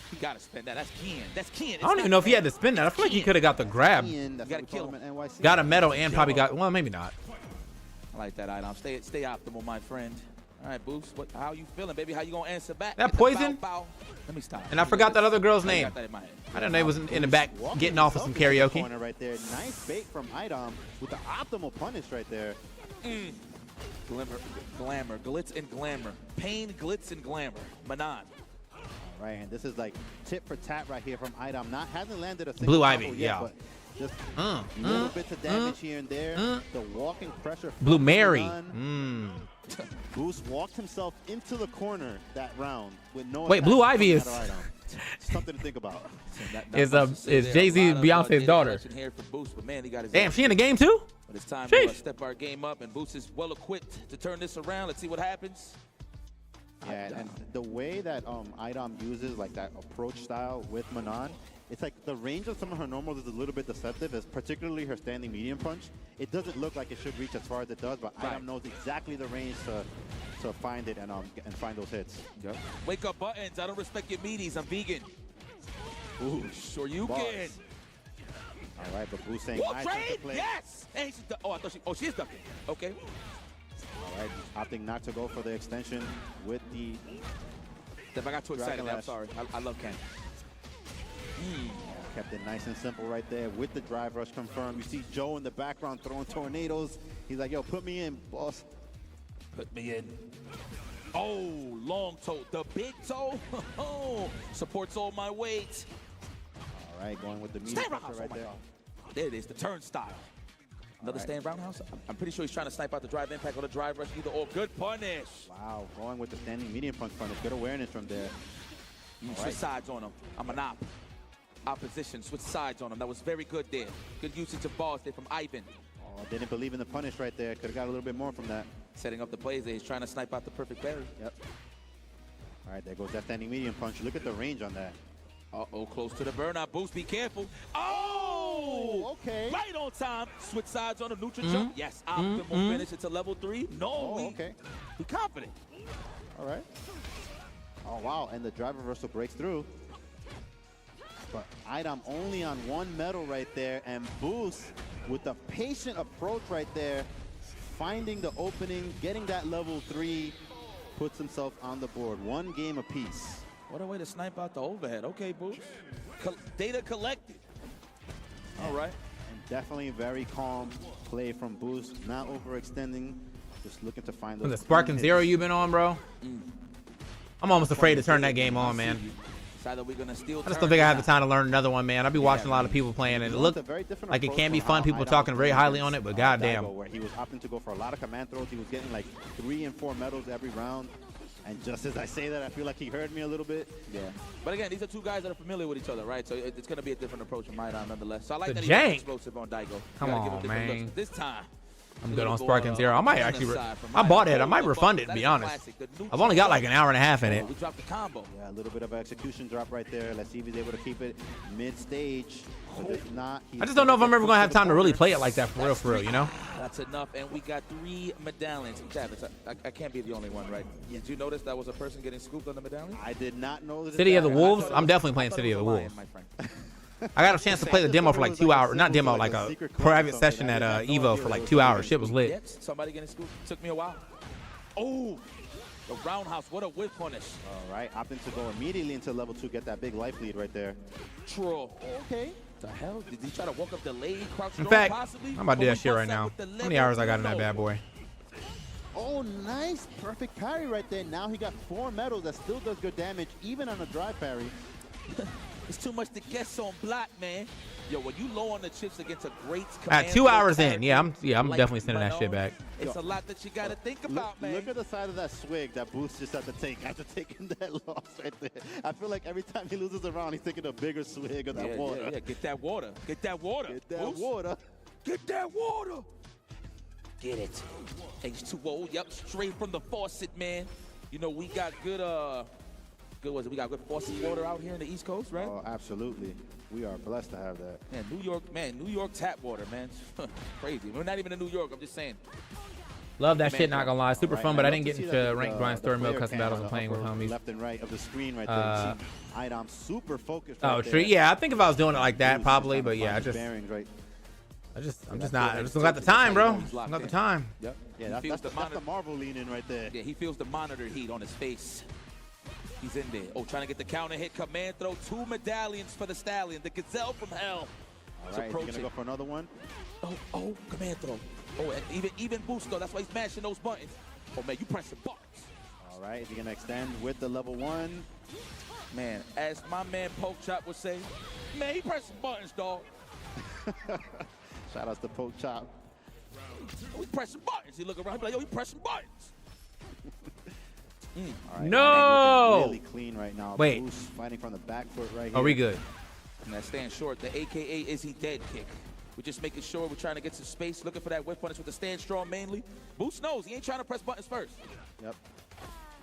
He gotta spend that. That's Ken. That's Ken. I don't even know if he had to spend that. I feel like he could have got the grab. You gotta kill him. Got a medal and probably got, well, maybe not. I like that, Idom. Stay optimal, my friend. All right, Boost. How you feeling, baby? How you gonna answer back? That poison? Bow. Let me stop. And I forgot that other girl's name. I didn't know he was in the back getting off of some karaoke. Corner right there. Nice bait from Idom with the optimal punish right there. Glamour, glitz and glamour. Pain, glitz and glamour. Manan. All right, and this is like tit for tat right here from Idom. Hasn't landed a single Blue Ivy, yet, yeah. But just little bits of damage here and there. The walking pressure. Blue Mary. Boost walked himself into the corner that round with no. Wait, Blue Ivy is something to think about. Is Jay-Z Beyonce's daughter? Damn, she in the game too? But it's time to step our game up, and Boost is well equipped to turn this around. Let's see what happens. Yeah, and the way that Idom uses like that approach style with Manan, it's like the range of some of her normals is a little bit deceptive, as particularly her standing medium punch. It doesn't look like it should reach as far as it does, but Idom knows exactly the range to find it and find those hits. Yep. Wake up buttons. I don't respect your meaties. I'm vegan. Ooh, sure you can. All right, but Boost saying nice to play. Yes. And I thought she's ducking. Okay. All right, opting not to go for the extension with the. I got too excited. I'm sorry. I love Ken. Kept it nice and simple right there with the drive rush confirmed. You see Joe in the background throwing tornadoes. He's like, yo, put me in, boss. Put me in. Oh, long toe. The big toe. Supports all my weight. All right, going with the medium pressure right there. There it is, the turnstile. Another stand roundhouse. I'm pretty sure he's trying to snipe out the drive impact or the drive rush, either or. Good punish. Wow, going with the standing medium punch punish. Good awareness from there. Switch sides on him. I'm an op. Opposition, switch sides on him. That was very good there. Good usage of balls there from Ivan. Oh, didn't believe in the punish right there. Could have got a little bit more from that. Setting up the plays there. He's trying to snipe out the perfect parry. Yep. All right, there goes that standing medium punch. Look at the range on that. Uh-oh, close to the burnout boost. Be careful. Oh, okay. Right on time. Switch sides on a neutral jump. Yes, optimal finish. It's a level 3. No, okay. Be confident. All right. Oh, wow, and the drive reversal breaks through. But Idam only on one medal right there, and Boost with a patient approach right there, finding the opening, getting that level 3, puts himself on the board. One game apiece. What a way to snipe out the overhead. Okay, Boost. Data collected. All right. And definitely very calm play from Boost, not overextending, just looking to find those. The Sparking Zero you've been on, bro? I'm almost afraid to turn that game on, man. I just don't think I have the time to learn another one, man. I've been watching a lot of people playing, and it looked like it can be fun. People talking very highly on it, but goddamn. Where he was opting to go for a lot of command throws. He was getting like 3 and 4 medals every round. And just as I say that, I feel like he heard me a little bit. Yeah. But again, these are two guys that are familiar with each other, right? So it's going to be a different approach from Maidon nonetheless. So I like that he's explosive on Daigo. Come on, man. Looks. This time. I'm good on Sparking Zero. I might actually, I bought it. I might refund it, to be honest. I've only got like an hour and a half in it. We dropped the combo. Yeah, a little bit of an execution drop right there. Let's see if he's able to keep it mid-stage. If not, I just don't know if I'm ever going to have time to really play it like that for real, you know? That's enough, and we got 3 medallions. I can't be the only one, right? Did you notice that was a person getting scooped on the medallion? I did not know that. City of the Wolves? I'm definitely playing City of the Wolves. I got a chance to play the demo for like 2 hours. Not demo, like a private session at Evo for like 2 hours. Shit was lit. Somebody getting scooped. Took me a while. Oh, the roundhouse. What a whip punish. All right, opting to go immediately into level 2, get that big life lead right there. Troll. Okay. The hell? Did he try to walk up the lane? In fact, I'm about to do that shit right now. How many hours I got in that bad boy? Oh, nice. Perfect parry right there. Now he got 4 medals. That still does good damage, even on a dry parry. It's too much to guess on block, man. Yo, when you low on the chips against a great at 2 hours in, I'm definitely sending that shit back. It's a lot that you got to think about, man. Look at the side of that swig that Boost just had to take after taking that loss right there. I feel like every time he loses a round, he's taking a bigger swig of that water. Yeah, get that water. Get that water. Get that water. Get that water. Get it. H2O. Yep, straight from the faucet, man. You know, we got good, we got good faucet water out here in the East Coast, right? Oh, absolutely. We are blessed to have that. Man, New York tap water, man. Crazy. We're not even in New York, I'm just saying. Love that shit, not gonna lie. Super fun, but I didn't get into ranked grind story mode custom battles and playing with homies. Left and right of the screen right there. I'm super focused. Oh, true. Yeah, I think if I was doing it like that, probably, but yeah, I'm just not. I just don't got the time, bro. I don't got the time. Yep. Yeah, that's the Marvel lean in right there. Yeah, he feels the monitor heat on his face. He's in there. Oh, trying to get the counter hit. Command throw. 2 medallions for the Stallion. The Gazelle from Hell. All right, he's going to go for another one. Oh, command throw. Oh, and even Boost, though. That's why he's mashing those buttons. Oh, man, you pressing buttons. All right, is he going to extend with the level 1? Man, as my man Poke Chop would say, man, he pressing buttons, dog. Shout out to Poke Chop. Oh, he pressing buttons. He look around, he be like, yo, he pressing buttons. All right, no! Really clean right now. Wait. Boost fighting from the back foot right here. Are we good? And that stand short, the AKA is he dead kick. We're just making sure we're trying to get some space, looking for that whip punish with the stand strong mainly. Boost knows he ain't trying to press buttons first. Yep.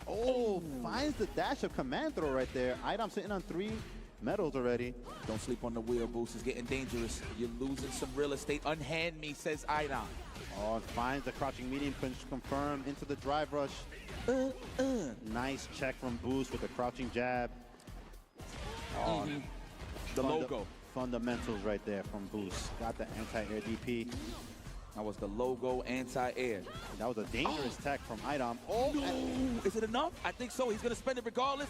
Oh, finds the dash of command throw right there. Idam sitting on 3 medals already. Don't sleep on the wheel, Boost. It's getting dangerous. You're losing some real estate. Unhand me, says Idam. Oh, finds the crouching medium punch confirmed into the drive rush. Nice check from Boost with the crouching jab. Oh, the logo. Fundamentals right there from Boost. Got the anti-air DP. That was the logo anti-air. That was a dangerous tech from Idam. Oh, no. Is it enough? I think so. He's going to spend it regardless.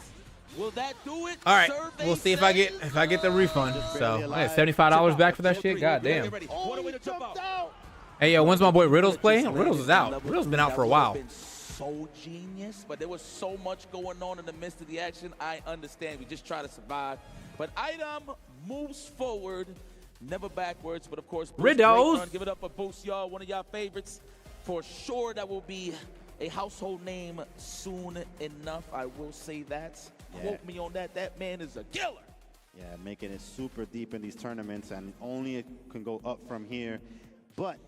Will that do it? All right, we'll see if I get the refund. So I got $75 back for that shit. God damn. What a way to jump out. Hey, yo, when's my boy Riddles play? Riddles is out. Riddles been out for a while. so genius, but there was so much going on in the midst of the action. I understand. We just try to survive. But Item moves forward, never backwards. But of course, Riddles. Give it up for Boost, y'all. One of y'all favorites. For sure, that will be a household name soon enough. I will say that. Yeah. Quote me on that. That man is a killer. Yeah, making it super deep in these tournaments, and only it can go up from here. But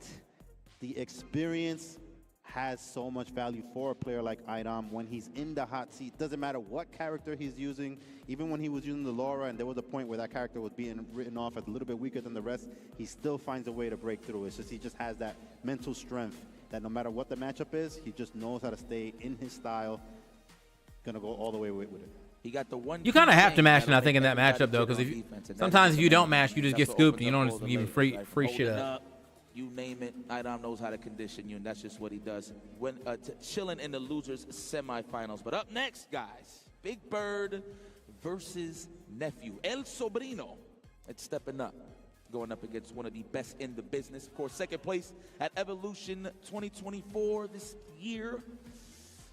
the experience has so much value for a player like Idom when he's in the hot seat. Doesn't matter what character he's using. Even when he was using the Laura and there was a point where that character was being written off as a little bit weaker than the rest, he still finds a way to break through. It's just he just has that mental strength that no matter what the matchup is, he just knows how to stay in his style. Gonna go all the way with it. He got the one. You kind of have to mash, I think, in that matchup though, because sometimes if you don't mash, you just get scooped and you don't even free shit up. You name it, Idom knows how to condition you, and that's just what he does. When chilling in the losers semifinals. But up next, guys, Big Bird versus Nephew El Sobrino. It's stepping up, going up against one of the best in the business. Of course, second place at Evolution 2024 this year.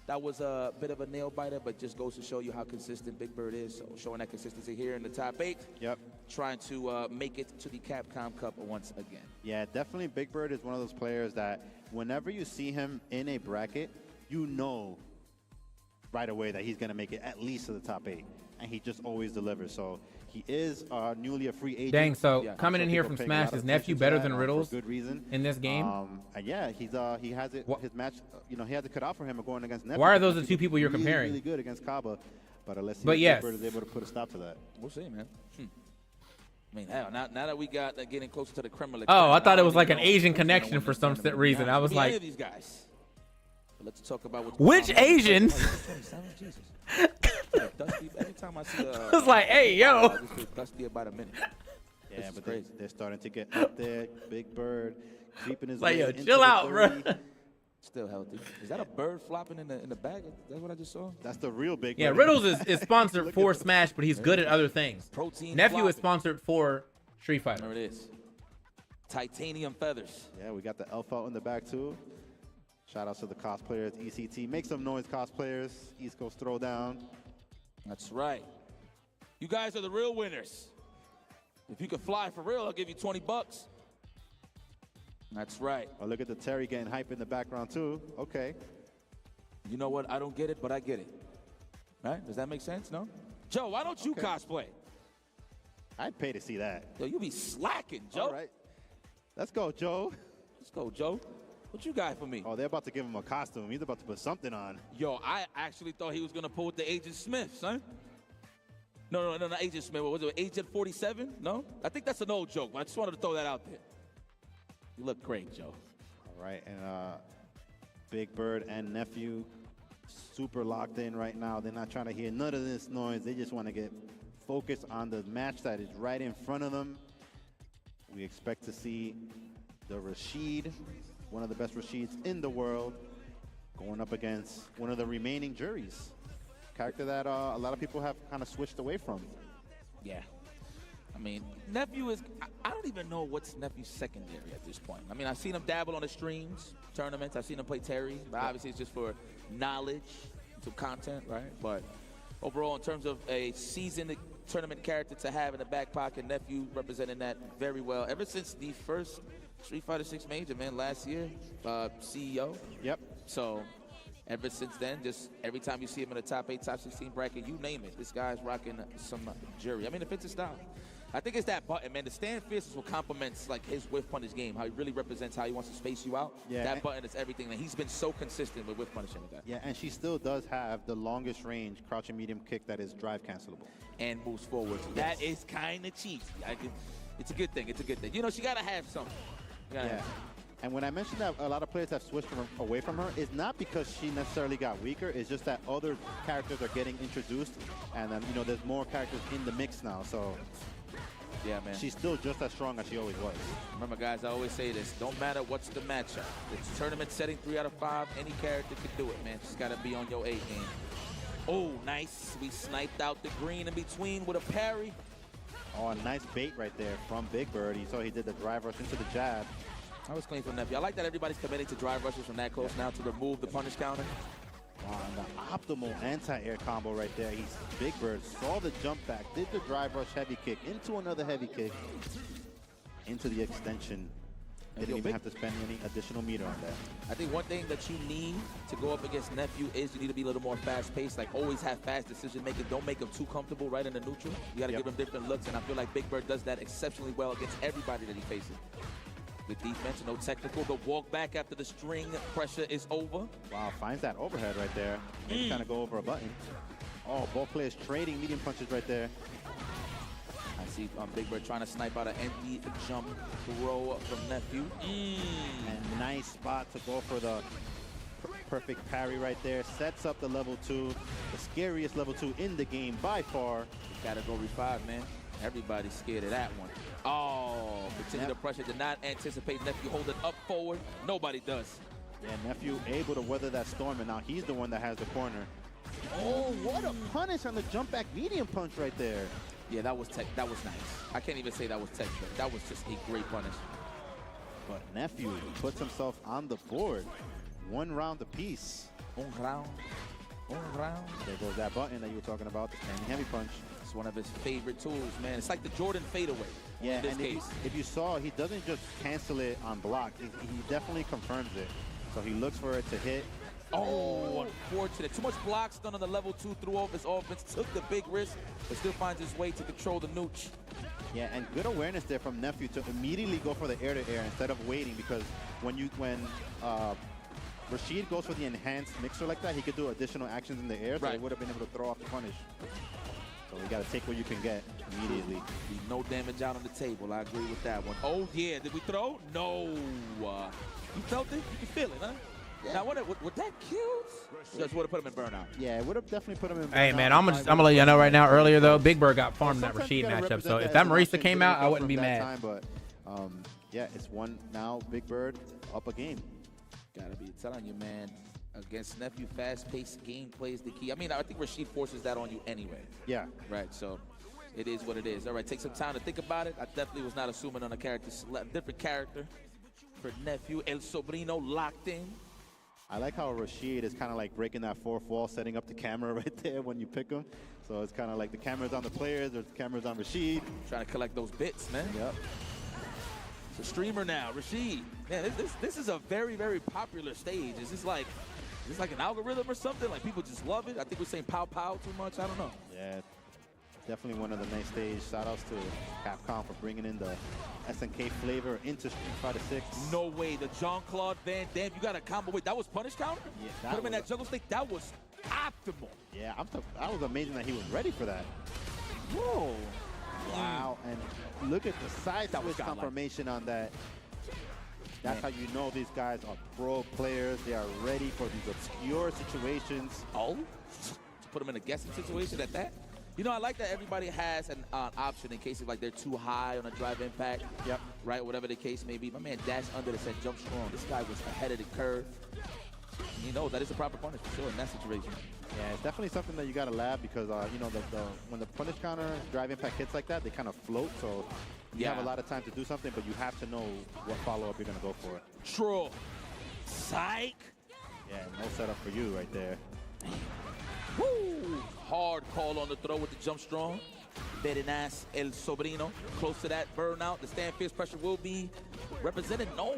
That was a bit of a nail biter, but just goes to show you how consistent Big Bird is. So showing that consistency here in the top 8. Yep. Trying to make it to the Capcom Cup once again. Yeah, definitely Big Bird is one of those players that whenever you see him in a bracket, you know right away that he's going to make it at least to the top 8. And he just always delivers. So he is newly a free agent. Dang, so coming in here from Smash, is Nephew better than Riddles for good reason in this game? And yeah, he has it. His match, you know, he has it cut out for him going against Nephew. Why are those the two people you're comparing? Really good against Kaba, but let's see if Big Bird is able to put a stop to that. We'll see, man. I mean, hell, now that we got getting closer to the Kremlin. Oh, I thought it was like an Asian connection for some reason. I was like, any of these guys. But let's talk about which Asians? Dusty, every time I see I was like, hey, yo. I just feel dusty about a minute. Yeah, but they're starting to get up there. Big Bird creeping his like, way yo, into chill the out, 30. bro. Still healthy. Is that a bird flopping in the bag? That's what I just saw? That's the real Big Bird. Yeah, Riddles is sponsored for Smash, but he's good at other things. Protein Nephew flopping. is sponsored for Street Fighter. There it is. Titanium feathers. Yeah, we got the elf out in the back too. Shout out to the cosplayers, ECT. Make some noise, cosplayers. East Coast Throwdown. That's right. You guys are the real winners. If you can fly for real, I'll give you 20 bucks. That's right. Oh, look at the Terry getting hype in the background too. Okay. You know what? I don't get it, but I get it. Right? Does that make sense? No? Joe, why don't you cosplay? I'd pay to see that. Yo, you be slacking, Joe. All right. Let's go, Joe. Let's go, Joe. What you got for me? Oh, they're about to give him a costume. He's about to put something on. Yo, I actually thought he was going to pull with the Agent Smith, son. No, not Agent Smith. What was it, Agent 47? No? I think that's an old joke, but I just wanted to throw that out there. You look great, Joe. All right, and Big Bird and Nephew super locked in right now. They're not trying to hear none of this noise. They just want to get focused on the match that is right in front of them. We expect to see the Rashid, one of the best Rashids in the world, going up against one of the remaining juries. Character that a lot of people have kind of switched away from. Yeah. I mean, Nephew is, I don't even know what's Nephew's secondary at this point. I mean, I've seen him dabble on the streams, tournaments. I've seen him play Terry, but obviously it's just for knowledge, some content, right? But overall, in terms of a seasoned tournament character to have in the back pocket, Nephew representing that very well. Ever since the first Street Fighter 6 major, man, last year, CEO. Yep. So ever since then, just every time you see him in the top 8, top 16 bracket, you name it, this guy's rocking some jury. I mean, it fits his style. I think it's that button, man. The stand fierce is what complements like his whiff punish game, how he really represents how he wants to space you out. Yeah, that button is everything, and he's been so consistent with whiff punishing with that. Yeah, and she still does have the longest range crouching medium kick that is drive cancelable. And moves forward. Yes. That is kind of cheesy. It's a good thing. It's a good thing. You know, she got to have something. Yeah. And when I mentioned that a lot of players have switched away from her, it's not because she necessarily got weaker. It's just that other characters are getting introduced, and then, you know, there's more characters in the mix now. So yeah, man. She's still just as strong as she always was. Remember, guys, I always say this. Don't matter what's the matchup. It's tournament setting 3 out of 5. Any character can do it, man. Just got to be on your A game. Oh, nice. We sniped out the green in between with a parry. Oh, a nice bait right there from Big Bird. You saw he did the drive rush into the jab. I was clean from Nephew. I like that everybody's committing to drive rushes from that close now to remove the punish counter. Wow, the optimal anti-air combo right there. He's Big Bird, saw the jump back, did the drive rush heavy kick into another heavy kick, into the extension. Didn't even have to spend any additional meter on that. I think one thing that you need to go up against Nephew is you need to be a little more fast-paced. Like, always have fast decision-making. Don't make him too comfortable right in the neutral. You got to give him different looks, and I feel like Big Bird does that exceptionally well against everybody that he faces. Good defense, no technical. The walk back after the string pressure is over. Wow, finds that overhead right there. Maybe kind of go over a button. Oh, both players trading medium punches right there. I see Big Bird trying to snipe out an empty jump throw from Nephew. And nice spot to go for the perfect parry right there. Sets up the level 2, the scariest level 2 in the game by far. Category 5, man. Everybody's scared of that one. Oh, continue the pressure. Did not anticipate Nephew holding up forward. Nobody does. Yeah, Nephew able to weather that storm, and now he's the one that has the corner. Oh, what a punish on the jump back medium punch right there. Yeah, that was nice. I can't even say that was tech. That was just a great punish. But Nephew puts himself on the board. 1 round apiece. Un round. There goes that button that you were talking about, the standing heavy punch. It's one of his favorite tools, man. It's like the Jordan fadeaway. Yeah, in this and case. if you saw, he doesn't just cancel it on block. He definitely confirms it. So he looks for it to hit. Oh, unfortunate. Too much blocks done on the level 2 threw off his offense. Took the big risk, but still finds his way to control the nooch. Yeah, and good awareness there from Nephew to immediately go for the air-to-air instead of waiting, because when Rashid goes for the enhanced mixer like that, he could do additional actions in the air, so he would have been able to throw off the punish. So we got to take what you can get immediately. No damage out on the table. I agree with that one. Oh, yeah. Did we throw? No. You felt it? You can feel it, huh? Yeah. Now, would that kill? Just would have put him in burnout. Yeah, it would have definitely put him in burnout. Hey, man, I'm gonna let you know right now. Earlier, though, Big Bird got farmed in that Rashid matchup. So if that Marisa came out, I wouldn't be mad. But, yeah, it's 1 now. Big Bird up a game. Gotta be telling you, man. Against Nephew, fast-paced gameplay is the key. I mean, I think Rashid forces that on you anyway. Yeah. Right, so it is what it is. All right, take some time to think about it. I definitely was not assuming on a different character for Nephew. El Sobrino locked in. I like how Rashid is kind of like breaking that 4th wall, setting up the camera right there when you pick him. So it's kind of like the camera's on the players, or the camera's on Rashid. Trying to collect those bits, man. Yep. It's a streamer now, Rashid. Man, this is a very, very popular stage. Is this like an algorithm or something? Like, people just love it? I think we're saying pow pow too much. I don't know. Yeah, definitely one of the nice stages. Shout outs to Capcom for bringing in the SNK flavor into Street Fighter 6. No way. The Jean-Claude Van Damme, you got a combo. Wait, that was punish counter? Yeah, put him in that juggle stick. That was optimal. Yeah, I was amazing that he was ready for that. Whoa. Wow, and look at the side switch confirmation on that. That's how you know these guys are pro players. They are ready for these obscure situations. Oh, to put them in a guessing situation at that? You know, I like that everybody has an option in case of like they're too high on a drive impact. Yep. Right, whatever the case may be. My man dashed under the set, jump strong. This guy was ahead of the curve. You know, that is a proper punish for sure in that situation. Yeah, it's definitely something that you got to lab because, you know, when the punish counter drive impact hits like that, they kind of float. So you have a lot of time to do something, but you have to know what follow-up you're going to go for. True. Psych. Yeah, no setup for you right there. Woo! Hard call on the throw with the jump strong. Very nice, El Sobrino. Close to that burnout. The stand fierce pressure will be represented. No.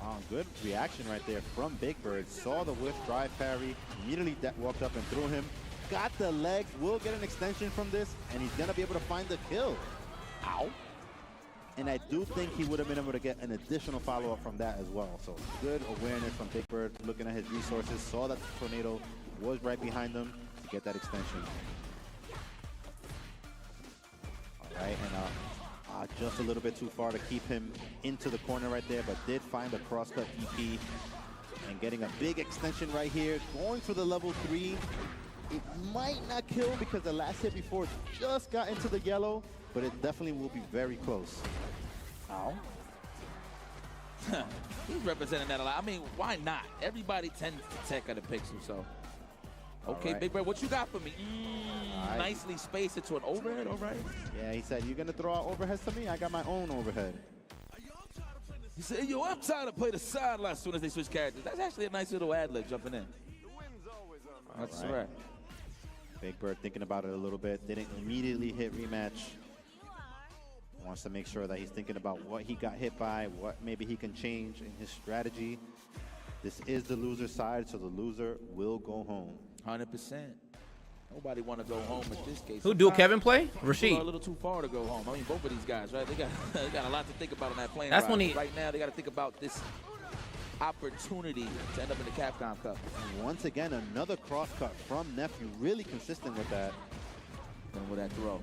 Wow, good reaction right there from Big Bird. Saw the whiff drive parry. Immediately walked up and threw him. Got the legs. Will get an extension from this, and he's going to be able to find the kill. Ow. And I do think he would have been able to get an additional follow-up from that as well. So good awareness from Big Bird, looking at his resources. Saw that the tornado was right behind him to get that extension. All right, and just a little bit too far to keep him into the corner right there, but did find a crosscut EP and getting a big extension right here. Going for the level 3. It might not kill because the last hit before just got into the yellow, but it definitely will be very close. Ow. He's representing that a lot. I mean, why not? Everybody tends to tech at a pixel, so. Okay, right. Big Bird, what you got for me? Right. Nicely spaced into an overhead, all right? Yeah, he said, you're going to throw out overheads to me? I got my own overhead. He said, yo, I'm trying to play the sideline as soon as they switch characters. That's actually a nice little ad-lib jumping in. That's All right. Big Bird thinking about it a little bit. Didn't immediately hit rematch. Wants to make sure that he's thinking about what he got hit by, what maybe he can change in his strategy. This is the loser side, so the loser will go home. 100%. Nobody want to go home in this case. Who do Sometimes Kevin play? people Rashid. are a little too far to go home. I mean, both of these guys, right? They got a lot to think about on that plane That's ride. when he- Right now, they got to think about this opportunity to end up in the Capcom Cup. And once again, another cross cut from Nephew, really consistent with that. And with that throw.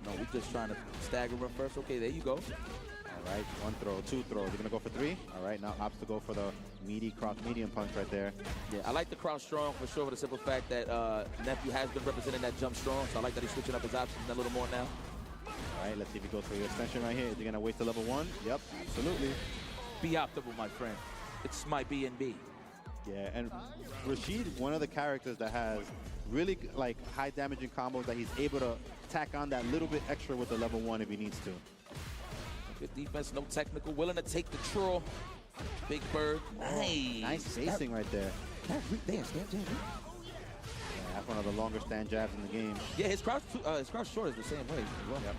No, we're just trying to stagger him first. Okay, there you go. All right, one throw, two throws. You're gonna go for three. All right, now opts to go for the meaty cross medium punch right there. Yeah, I like the cross strong for sure, for the simple fact that Nephew has been representing that jump strong, so I like that he's switching up his options a little more now. All right, let's see if he goes for your extension right here. Is he gonna wait to level one? Yep, absolutely. Be optimal, my friend. It's my B&B. Yeah, and Rashid, one of the characters that has really like high damaging combos that he's able to tack on that little bit extra with the level one if he needs to. Good defense, no technical, willing to take the troll. Big Bird, nice. Nice spacing right there. Damn, stand jab. Yeah, that's one of the longer stand jabs in the game. Yeah, his crouch short is the same way as well. Yep.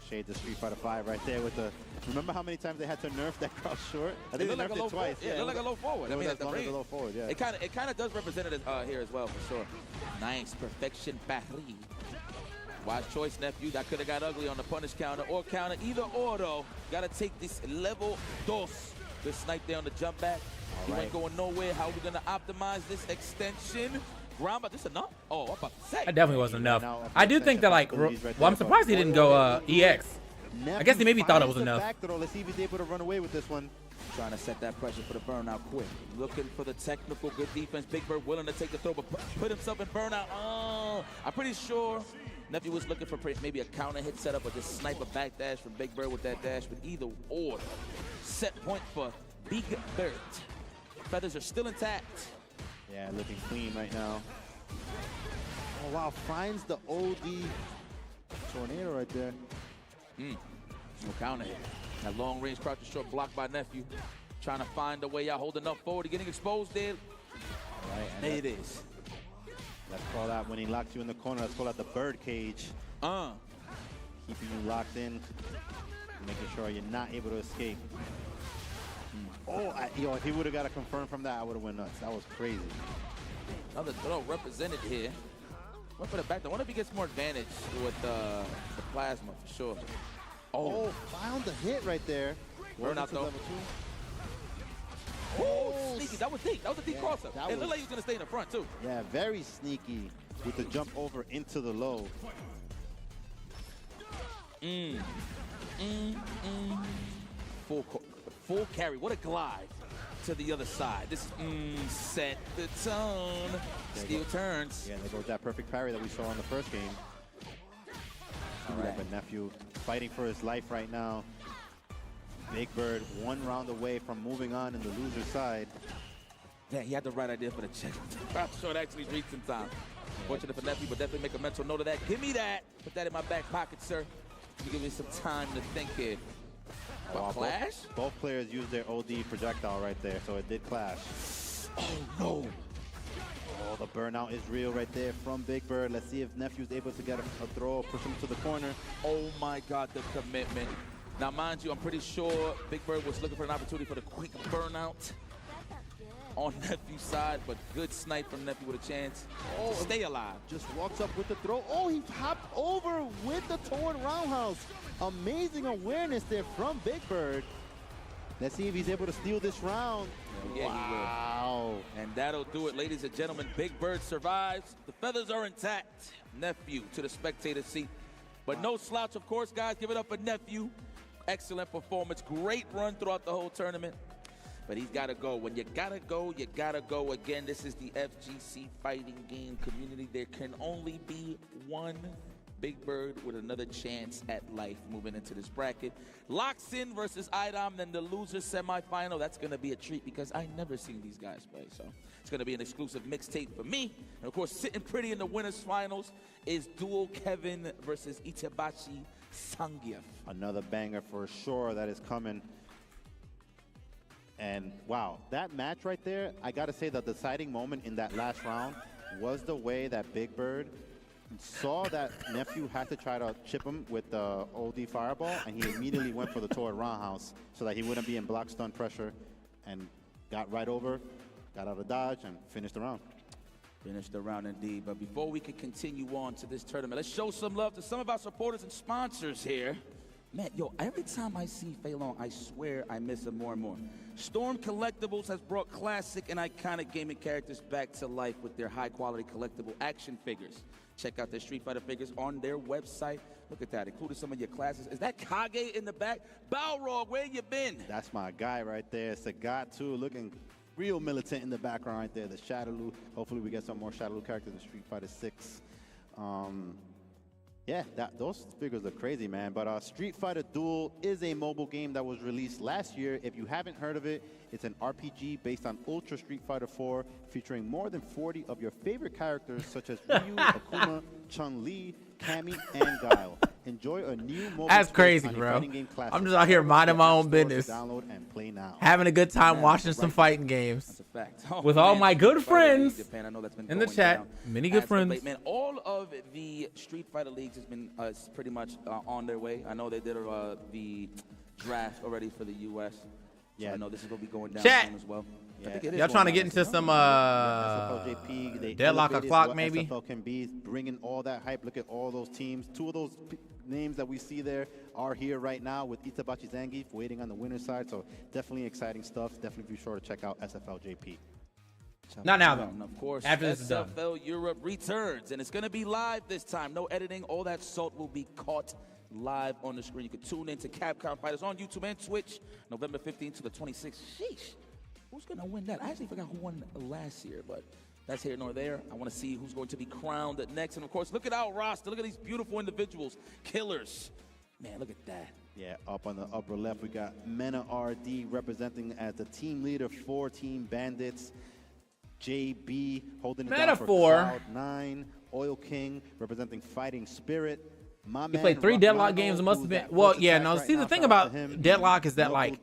Shades of Street Fighter 5 right there with the. Remember how many times they had to nerf that crouch short? I think they nerfed it twice. Yeah, it looked like a low forward. It I was mean, as long as a low forward, yeah. It kind of does represent it here as well, for sure. Nice perfection, Bahri. Wise choice, Nephew. That could have got ugly on the punish counter or counter. Either or, though. Got to take this level dos. Good snipe there on the jump back. He ain't going nowhere. How are we going to optimize this extension? Ground, but this enough? Oh, I'm about to say. That definitely wasn't enough. I do think that, like, well, I'm surprised he didn't go EX. I guess he maybe thought it was enough. Let's see if he's able to run away with this one. Trying to set that pressure for the burnout quick. Looking for the technical, good defense. Big Bird willing to take the throw, but put himself in burnout. Oh, I'm pretty sure Nephew was looking for maybe a counter hit setup or just sniper back dash from Big Bird with that dash. But either or, set point for Big Bird. Feathers are still intact. Yeah, looking clean right now. Oh, wow, finds the OD tornado right there. No counter hit. That long range crouch is short blocked by Nephew. Trying to find a way out, holding up forward, getting exposed there. All right, there it is. Let's call that when he locks you in the corner. Let's call that the bird cage. Keeping you locked in, making sure you're not able to escape. Oh, if he would have got a confirm from that, I would have went nuts. That was crazy. Another throw represented here. Went for the back. I wonder if he gets more advantage with the plasma for sure. Oh, found the hit right there. Burnout though. Oh, sneaky. That was deep. That was a deep cross-up. It looked like he was going to stay in the front, too. Yeah, very sneaky with the jump over into the low. Full carry. What a glide to the other side. This set the tone. Steel turns. Yeah, they go with that perfect parry that we saw in the first game. All right, but Nephew fighting for his life right now. Big Bird 1 round away from moving on in the loser side. Yeah, he had the right idea for the check. I'm sure it actually reached in time. Fortunate for Nephew, but definitely make a mental note of that. Give me that. Put that in my back pocket, sir. You give me some time to think here. Clash? Both players used their OD projectile right there, so it did clash. Oh, no. Oh, the burnout is real right there from Big Bird. Let's see if Nephew's able to get a throw, push him to the corner. Oh, my God, the commitment. Now, mind you, I'm pretty sure Big Bird was looking for an opportunity for the quick burnout on Nephew's side, but good snipe from Nephew with a chance to stay alive. Just walks up with the throw. Oh, he hopped over with the torn roundhouse. Amazing awareness there from Big Bird. Let's see if he's able to steal this round. Yeah, wow. He will. And that'll do it, ladies and gentlemen. Big Bird survives. The feathers are intact. Nephew to the spectator seat. But no slouch, of course, guys. Give it up for Nephew. Excellent performance. Great run throughout the whole tournament. But he's got to go. When you got to go, you got to go. Again, this is the FGC fighting game community. There can only be one Big Bird with another chance at life moving into this bracket. Loxin versus Idom, then the loser semifinal. That's going to be a treat because I never seen these guys play. So it's going to be an exclusive mixtape for me. And, of course, sitting pretty in the winners finals is duo Kevin versus Itabashi Sangief. Another banger for sure that is coming. And wow, that match right there, I gotta say the deciding moment in that last round was the way that Big Bird saw that nephew had to try to chip him with the OD fireball, and he immediately went for the Torrid roundhouse so that he wouldn't be in block stun pressure, and got right over, got out of dodge, and finished the round. Finished the round indeed. But before we can continue on to this tournament, let's show some love to some of our supporters and sponsors here. Man, yo, every time I see Fei Long, I swear I miss him more and more. Storm Collectibles has brought classic and iconic gaming characters back to life with their high-quality collectible action figures. Check out their Street Fighter figures on their website. Look at that, including some of your classes. Is that Kage in the back? Balrog, where you been? That's my guy right there. Sagat, too, looking real militant in the background right there. The Shadaloo. Hopefully we get some more Shadaloo characters in Street Fighter 6. Yeah, those figures are crazy, man. But Street Fighter Duel is a mobile game that was released last year. If you haven't heard of it, it's an RPG based on Ultra Street Fighter 4, featuring more than 40 of your favorite characters such as Ryu, Akuma, Chun-Li, Cammy, and Guile. Enjoy a new mobile That's crazy, bro. I'm just out here minding my own business, download and play now. having a good time watching some fighting games. That's a fact. Oh, with all my good friends Japan, I know that's been in the going chat. down Many good as of friends. late. Man, all of the Street Fighter leagues has been pretty much on their way. I know they did the draft already for the U.S. Yeah, so I know this is going to be going down Chat. soon as well. Yeah. Y'all trying to get into some SFLJP, they deadlock elevated o'clock, what maybe? SFL can be, bringing all that hype. Look at all those teams. Two of those names that we see there are here right now with Itabachi Zangief waiting on the winner's side. So definitely exciting stuff. Definitely be sure to check out SFLJP. Not now, though. And of course, After this is done. SFL Europe returns, and it's going to be live this time. No editing. All that salt will be caught live on the screen. You can tune in to Capcom Fighters on YouTube and Twitch, November 15th to the 26th. Sheesh. Who's going to win that? I actually forgot who won last year, but that's here nor there. I want to see who's going to be crowned next. And, of course, look at our roster. Look at these beautiful individuals. Killers. Man, look at that. Yeah, up on the upper left, we got Mena RD representing as the team leader for Team Bandits. JB holding it down for Cloud9. Oil King representing Fighting Spirit. My He played 3 Deadlock games. It must have been. Well, yeah, no, see, the thing about Deadlock is that, like,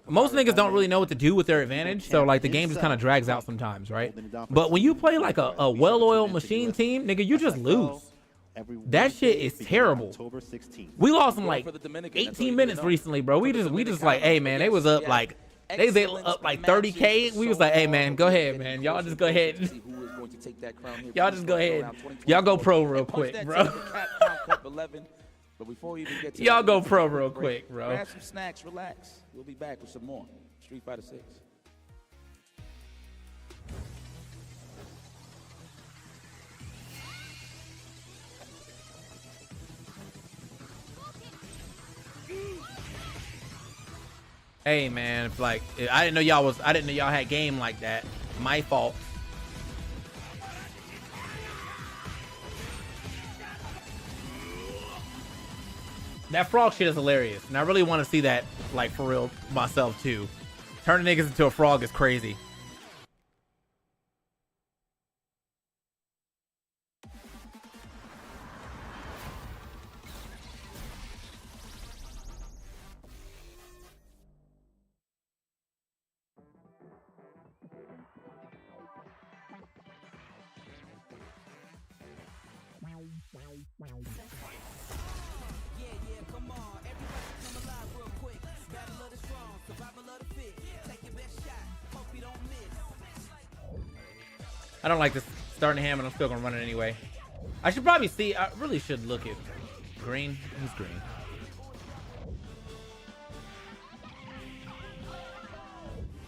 most niggas don't really know what to do with their advantage, so, like, the game just kind of drags out sometimes, right? But when you play, like, a well-oiled machine team, nigga, you just lose. That shit is terrible. We lost them, like, 18 minutes recently, bro. We just like, hey, man, they was up, like, they was up, like, 30K. We was like, hey, man, go ahead, man. Y'all just go ahead. Y'all just go ahead. Y'all go pro real quick, bro. But before we even get to y'all go pro real quick, bro. Grab some snacks, relax. We'll be back with some more Street Fighter 6. Hey man, like I didn't know y'all had game like that. My fault. That frog shit is hilarious, and I really want to see that, like, for real myself too. Turning niggas into a frog is crazy. I don't like this starting to ham, and I'm still gonna run it anyway. I should probably see. I really should look at green. He's green.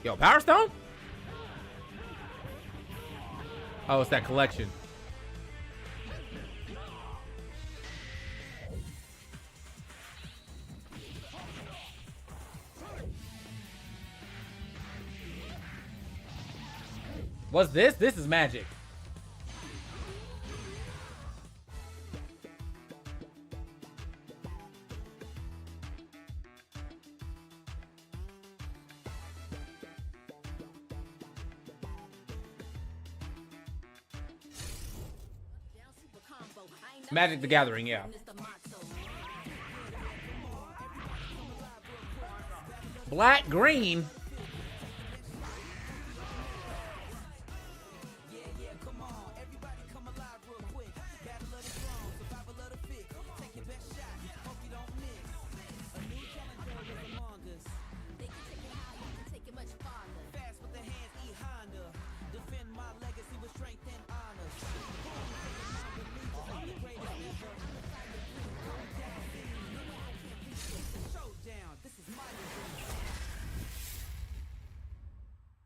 Yo, Power Stone? Oh, it's that collection. What's this? This is magic. Magic the Gathering, yeah. Black, green.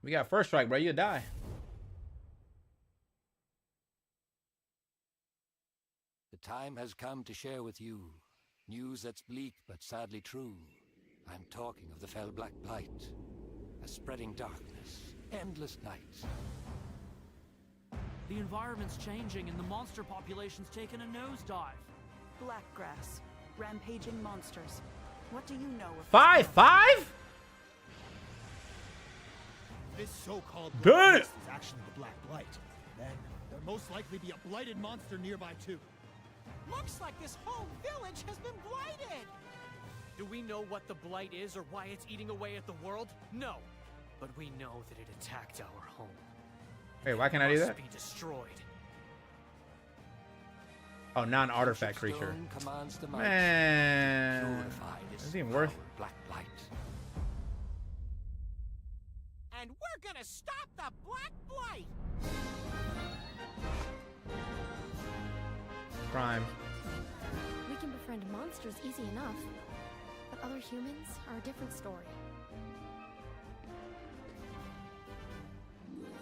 We got first strike, bro. You die. The time has come to share with you news that's bleak but sadly true. I'm talking of the fell Black Blight, a spreading darkness, endless nights. The environment's changing and the monster population's taken a nosedive. Blackgrass, rampaging monsters. What do you know of 5-5? This so-called Damn! is actually the Black Blight. Then there'll most likely be a blighted monster nearby too. Looks like this whole village has been blighted! Do we know what the blight is or why it's eating away at the world? No. But we know that it attacked our home. Wait, why can't I do that? Must be destroyed. Oh, non-artifact creature. Man, it's even worse. Black Blight. And we're gonna stop the Black Blight! Crime. We can befriend monsters easy enough, but other humans are a different story.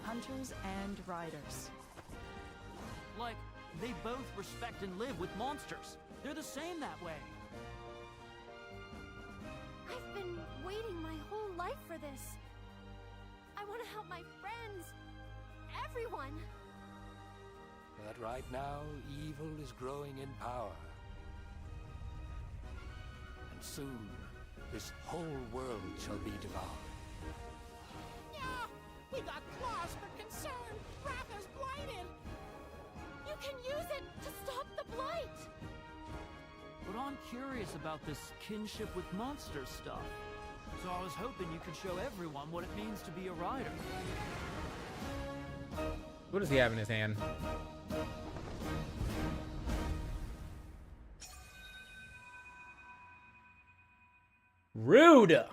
Hunters and riders. Like, they both respect and live with monsters. They're the same that way. I've been waiting my whole life for this. I want to help my friends, everyone. But right now, evil is growing in power. And soon, this whole world shall be devoured. Yeah, we got claws for concern. Ratha's blighted. You can use it to stop the blight. But I'm curious about this kinship with monsters stuff. So I was hoping you could show everyone what it means to be a rider. What does he have in his hand? Rude.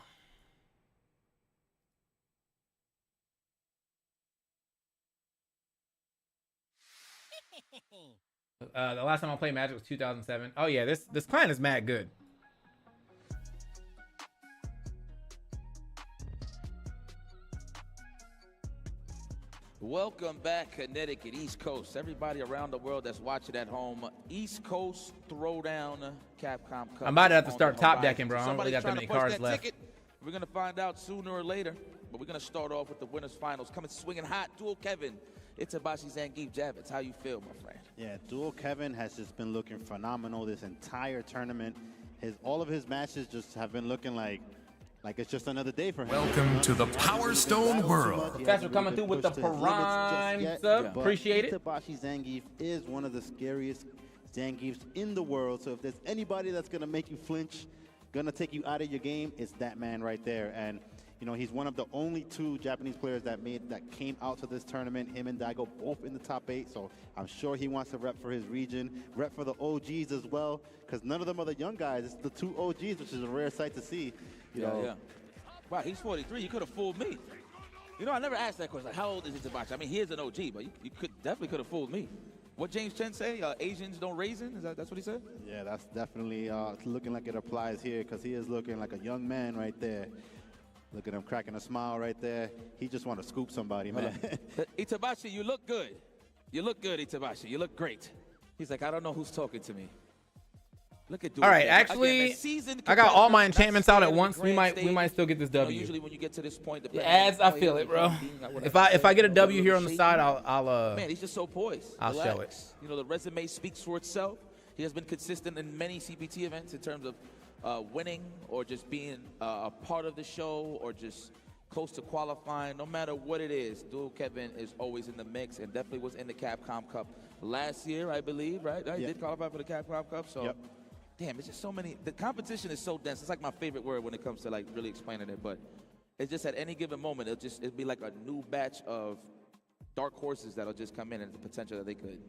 The last time I played Magic was 2007. Oh yeah, this clan is mad good. Welcome back, Connecticut, East Coast. Everybody around the world that's watching at home, East Coast Throwdown Capcom Cup. I'm about to have to start top horizon. decking, bro. I don't really got that many cards left. Ticket. We're going to find out sooner or later, but we're going to start off with the winners finals. Coming swinging hot, Dual Kevin. Itabashi Zangief Javits. How you feel, my friend? Yeah, Dual Kevin has just been looking phenomenal this entire tournament. All of his matches just have been looking like it's just another day for him. Welcome to the Power Stone world. Professor coming through with the prime sub. Appreciate it. Itabashi Zangief is one of the scariest Zangiefs in the world. So if there's anybody that's going to make you flinch, going to take you out of your game, it's that man right there. And, you know, he's one of the only two Japanese players that came out to this tournament. Him and Daigo both in the top 8. So I'm sure he wants to rep for his region, rep for the OGs as well, because none of them are the young guys. It's the two OGs, which is a rare sight to see. You know. Wow, he's 43. You could have fooled me. You know, I never asked that question. Like, how old is Itabashi? I mean, he is an OG, but you definitely could have fooled me. What James Chen say? Asians don't raisin? That's what he said? Yeah, that's definitely looking like it applies here, because he is looking like a young man right there. Look at him cracking a smile right there. He just want to scoop somebody, man. Itabashi, you look good. You look good, Itabashi. You look great. He's like, I don't know who's talking to me. Look at. All right, actually, I got all my enchantments out at once. We might still get this W. Usually when you get to this point, the ads, I feel it, bro. If I get a W here on the side, I'll man, he's just so poised. I'll show it. You know, the resume speaks for itself. He has been consistent in many CPT events in terms of winning or just being a part of the show or just close to qualifying. No matter what it is, Dual Kevin is always in the mix and definitely was in the Capcom Cup last year, I believe, right? He did qualify for the Capcom Cup, so. Damn, it's just so many. The competition is so dense. It's like my favorite word when it comes to like really explaining it. But it's just at any given moment, it'll be like a new batch of dark horses that'll just come in and the potential that they could,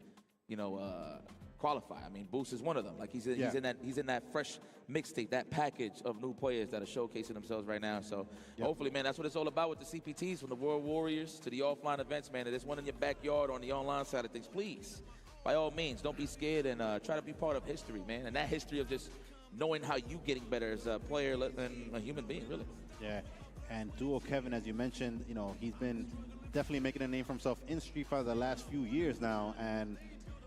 you know, qualify. I mean, Boost is one of them. Like he's in that fresh mixtape, that package of new players that are showcasing themselves right now. So hopefully, man, that's what it's all about with the CPTs, from the World Warriors to the offline events, man. There's one in your backyard on the online side of things, please. By all means, don't be scared and try to be part of history, man. And that history of just knowing how you getting better as a player and a human being, really. Yeah, And Duo Kevin, as you mentioned, you know, he's been definitely making a name for himself in Street Fighter the last few years now. And,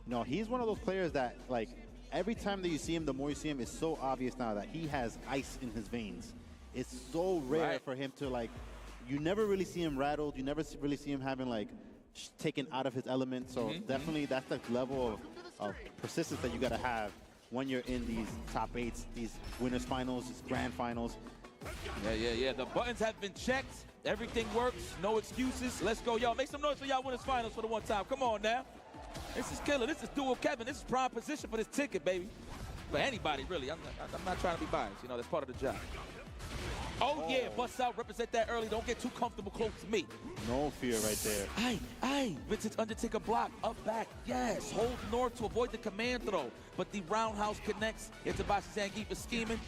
you know, he's one of those players that, like, every time that you see him, the more you see him, it's so obvious now that he has ice in his veins. It's so rare for him to, like, you never really see him rattled. You never really see him having, like, taken out of his element. So definitely that's the level of persistence that you got to have when you're in these top 8s, these winners finals, these grand finals. Yeah. The buttons have been checked. Everything works. No excuses. Let's go, y'all. Make some noise for y'all winners finals for the one time. Come on now. This is killer. This is Duo Kevin. This is prime position for this ticket, baby. For anybody, really. I'm not trying to be biased. You know, that's part of the job. Oh, yeah. Bust out. Represent that early. Don't get too comfortable close to me. No fear right there. Aye. Vintage Undertaker block. Up, back. Yes. Hold north to avoid the command throw. But the roundhouse connects. Itabashi Zangief is scheming.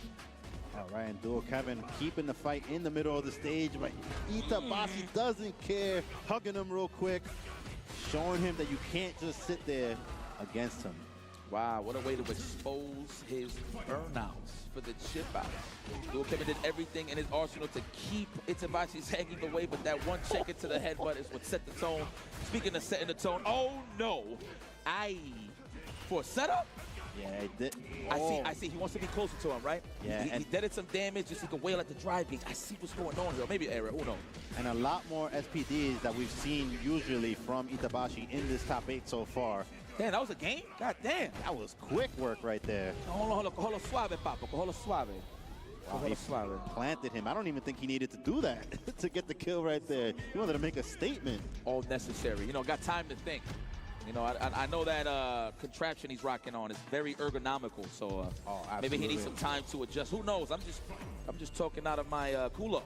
All right, and Duo Kevin keeping the fight in the middle of the stage, but Itabashi doesn't care, hugging him real quick, showing him that you can't just sit there against him. Wow, what a way to expose his burnouts for the chip out. Duo Kevin did everything in his arsenal to keep Itabashi hanging away, but that one check into the headbutt is what set the tone. Speaking of setting the tone, oh no, for a setup? Yeah, he did. I see. He wants to be closer to him, right? Yeah. He did some damage just so he can wail at the drive gauge. I see what's going on here. Maybe error. Who knows? And a lot more SPDs that we've seen usually from Itabashi in this top 8 so far. Damn, that was a game? God damn. That was quick work right there. Hold on, suave, Papa. Hold on, suave. Wow, he planted him. I don't even think he needed to do that to get the kill right there. He wanted to make a statement. All necessary. You know, got time to think. You know, I know that contraption he's rocking on is very ergonomical, so maybe he needs some time to adjust. Who knows? I'm just talking out of my culo.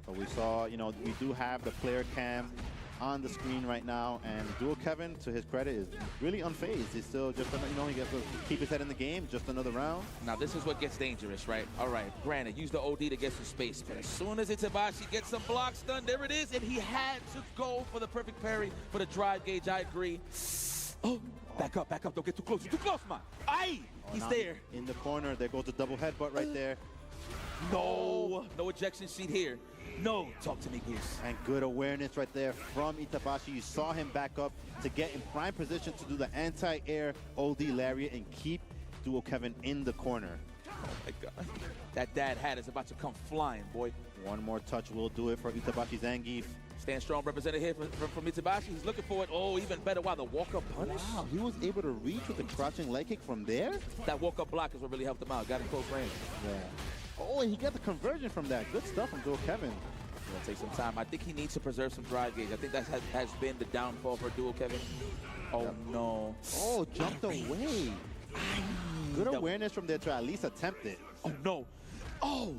But we saw, you know, we do have the player cam on the screen right now, and Duo Kevin, to his credit, is really unfazed. He's still just, you know, he gets to keep his head in the game, just another round. Now this is what gets dangerous, right? All right, granted, use the OD to get some space, but as soon as Itabashi gets some blocks done, there it is, and he had to go for the perfect parry for the drive gauge. I agree. Oh, back up, don't get too close. You're too close, man. He's there. In the corner, there goes the double headbutt right there. No ejection sheet here. No, talk to me, Goose. And good awareness right there from Itabashi. You saw him back up to get in prime position to do the anti-air OD lariat and keep Duo Kevin in the corner. Oh my God. That dad hat is about to come flying, boy. One more touch will do it for Itabashi Zangief. Stand strong represented here from Itabashi. He's looking for it. Oh, even better. Wow, the walk-up punish. Wow, he was able to reach with the crouching leg kick from there? That walk-up block is what really helped him out. Got in close range. Yeah. Oh, and he got the conversion from that. Good stuff from Duo Kevin. It'll take some time. I think he needs to preserve some drive gauge. I think that has been the downfall for Duo Kevin. Oh, no. Oh, jumped away. Good awareness from there to at least attempt it. Oh, no. Oh.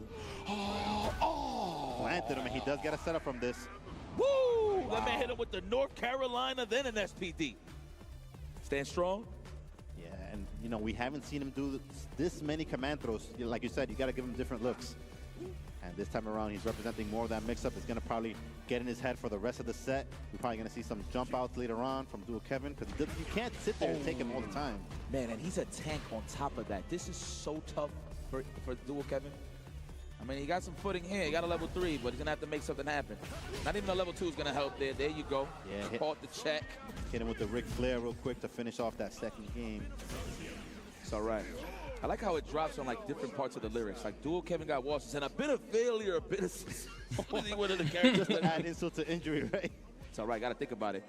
Planted him, and he does get a setup from this. Woo! Wow. That man hit him with the North Carolina, then an SPD. Stand strong. Yeah, and, you know, we haven't seen him do this many command throws. Like you said, you got to give him different looks. And this time around, he's representing more of that mix-up. It's going to probably get in his head for the rest of the set. We're probably going to see some jump outs later on from Duo Kevin, because you can't sit there and take him all the time. Man, and he's a tank on top of that. This is so tough for Duo Kevin. I mean, he got some footing here. He got a level 3, but he's going to have to make something happen. Not even a level 2 is going to help there. There you go. Yeah, caught the check. Hit him with the Ric Flair real quick to finish off that second game. It's all right. I like how it drops on, like, different parts of the lyrics. Like, Duo Kevin got washes and a bit of failure, a bit of one of the characters. Just to add insult to injury, right? It's all right. Got to think about it.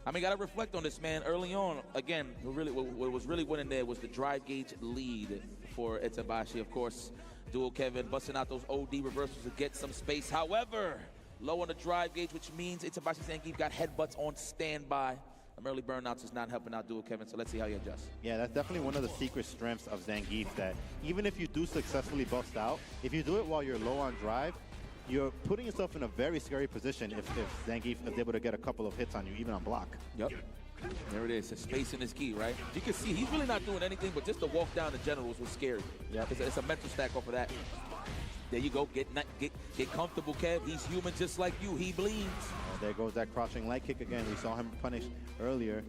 I mean, got to reflect on this, man. Early on, again, what was really winning there was the drive gauge lead for Itabashi. Of course, Duo Kevin busting out those OD reversals to get some space. However, low on the drive gauge, which means Itabashi Zangief got headbutts on standby. Early burnouts is not helping out Duo Kevin, so let's see how he adjusts. Yeah, that's definitely one of the secret strengths of Zangief, that even if you do successfully bust out, if you do it while you're low on drive, you're putting yourself in a very scary position if Zangief is able to get a couple of hits on you, even on block. Yep. There it is. Space in his key, right? You can see he's really not doing anything, but just to walk down the generals was scary. Yeah, it's a mental stack off of that. There you go. Get comfortable, Kev. He's human just like you. He bleeds. There goes that crouching leg kick again. We saw him punish earlier.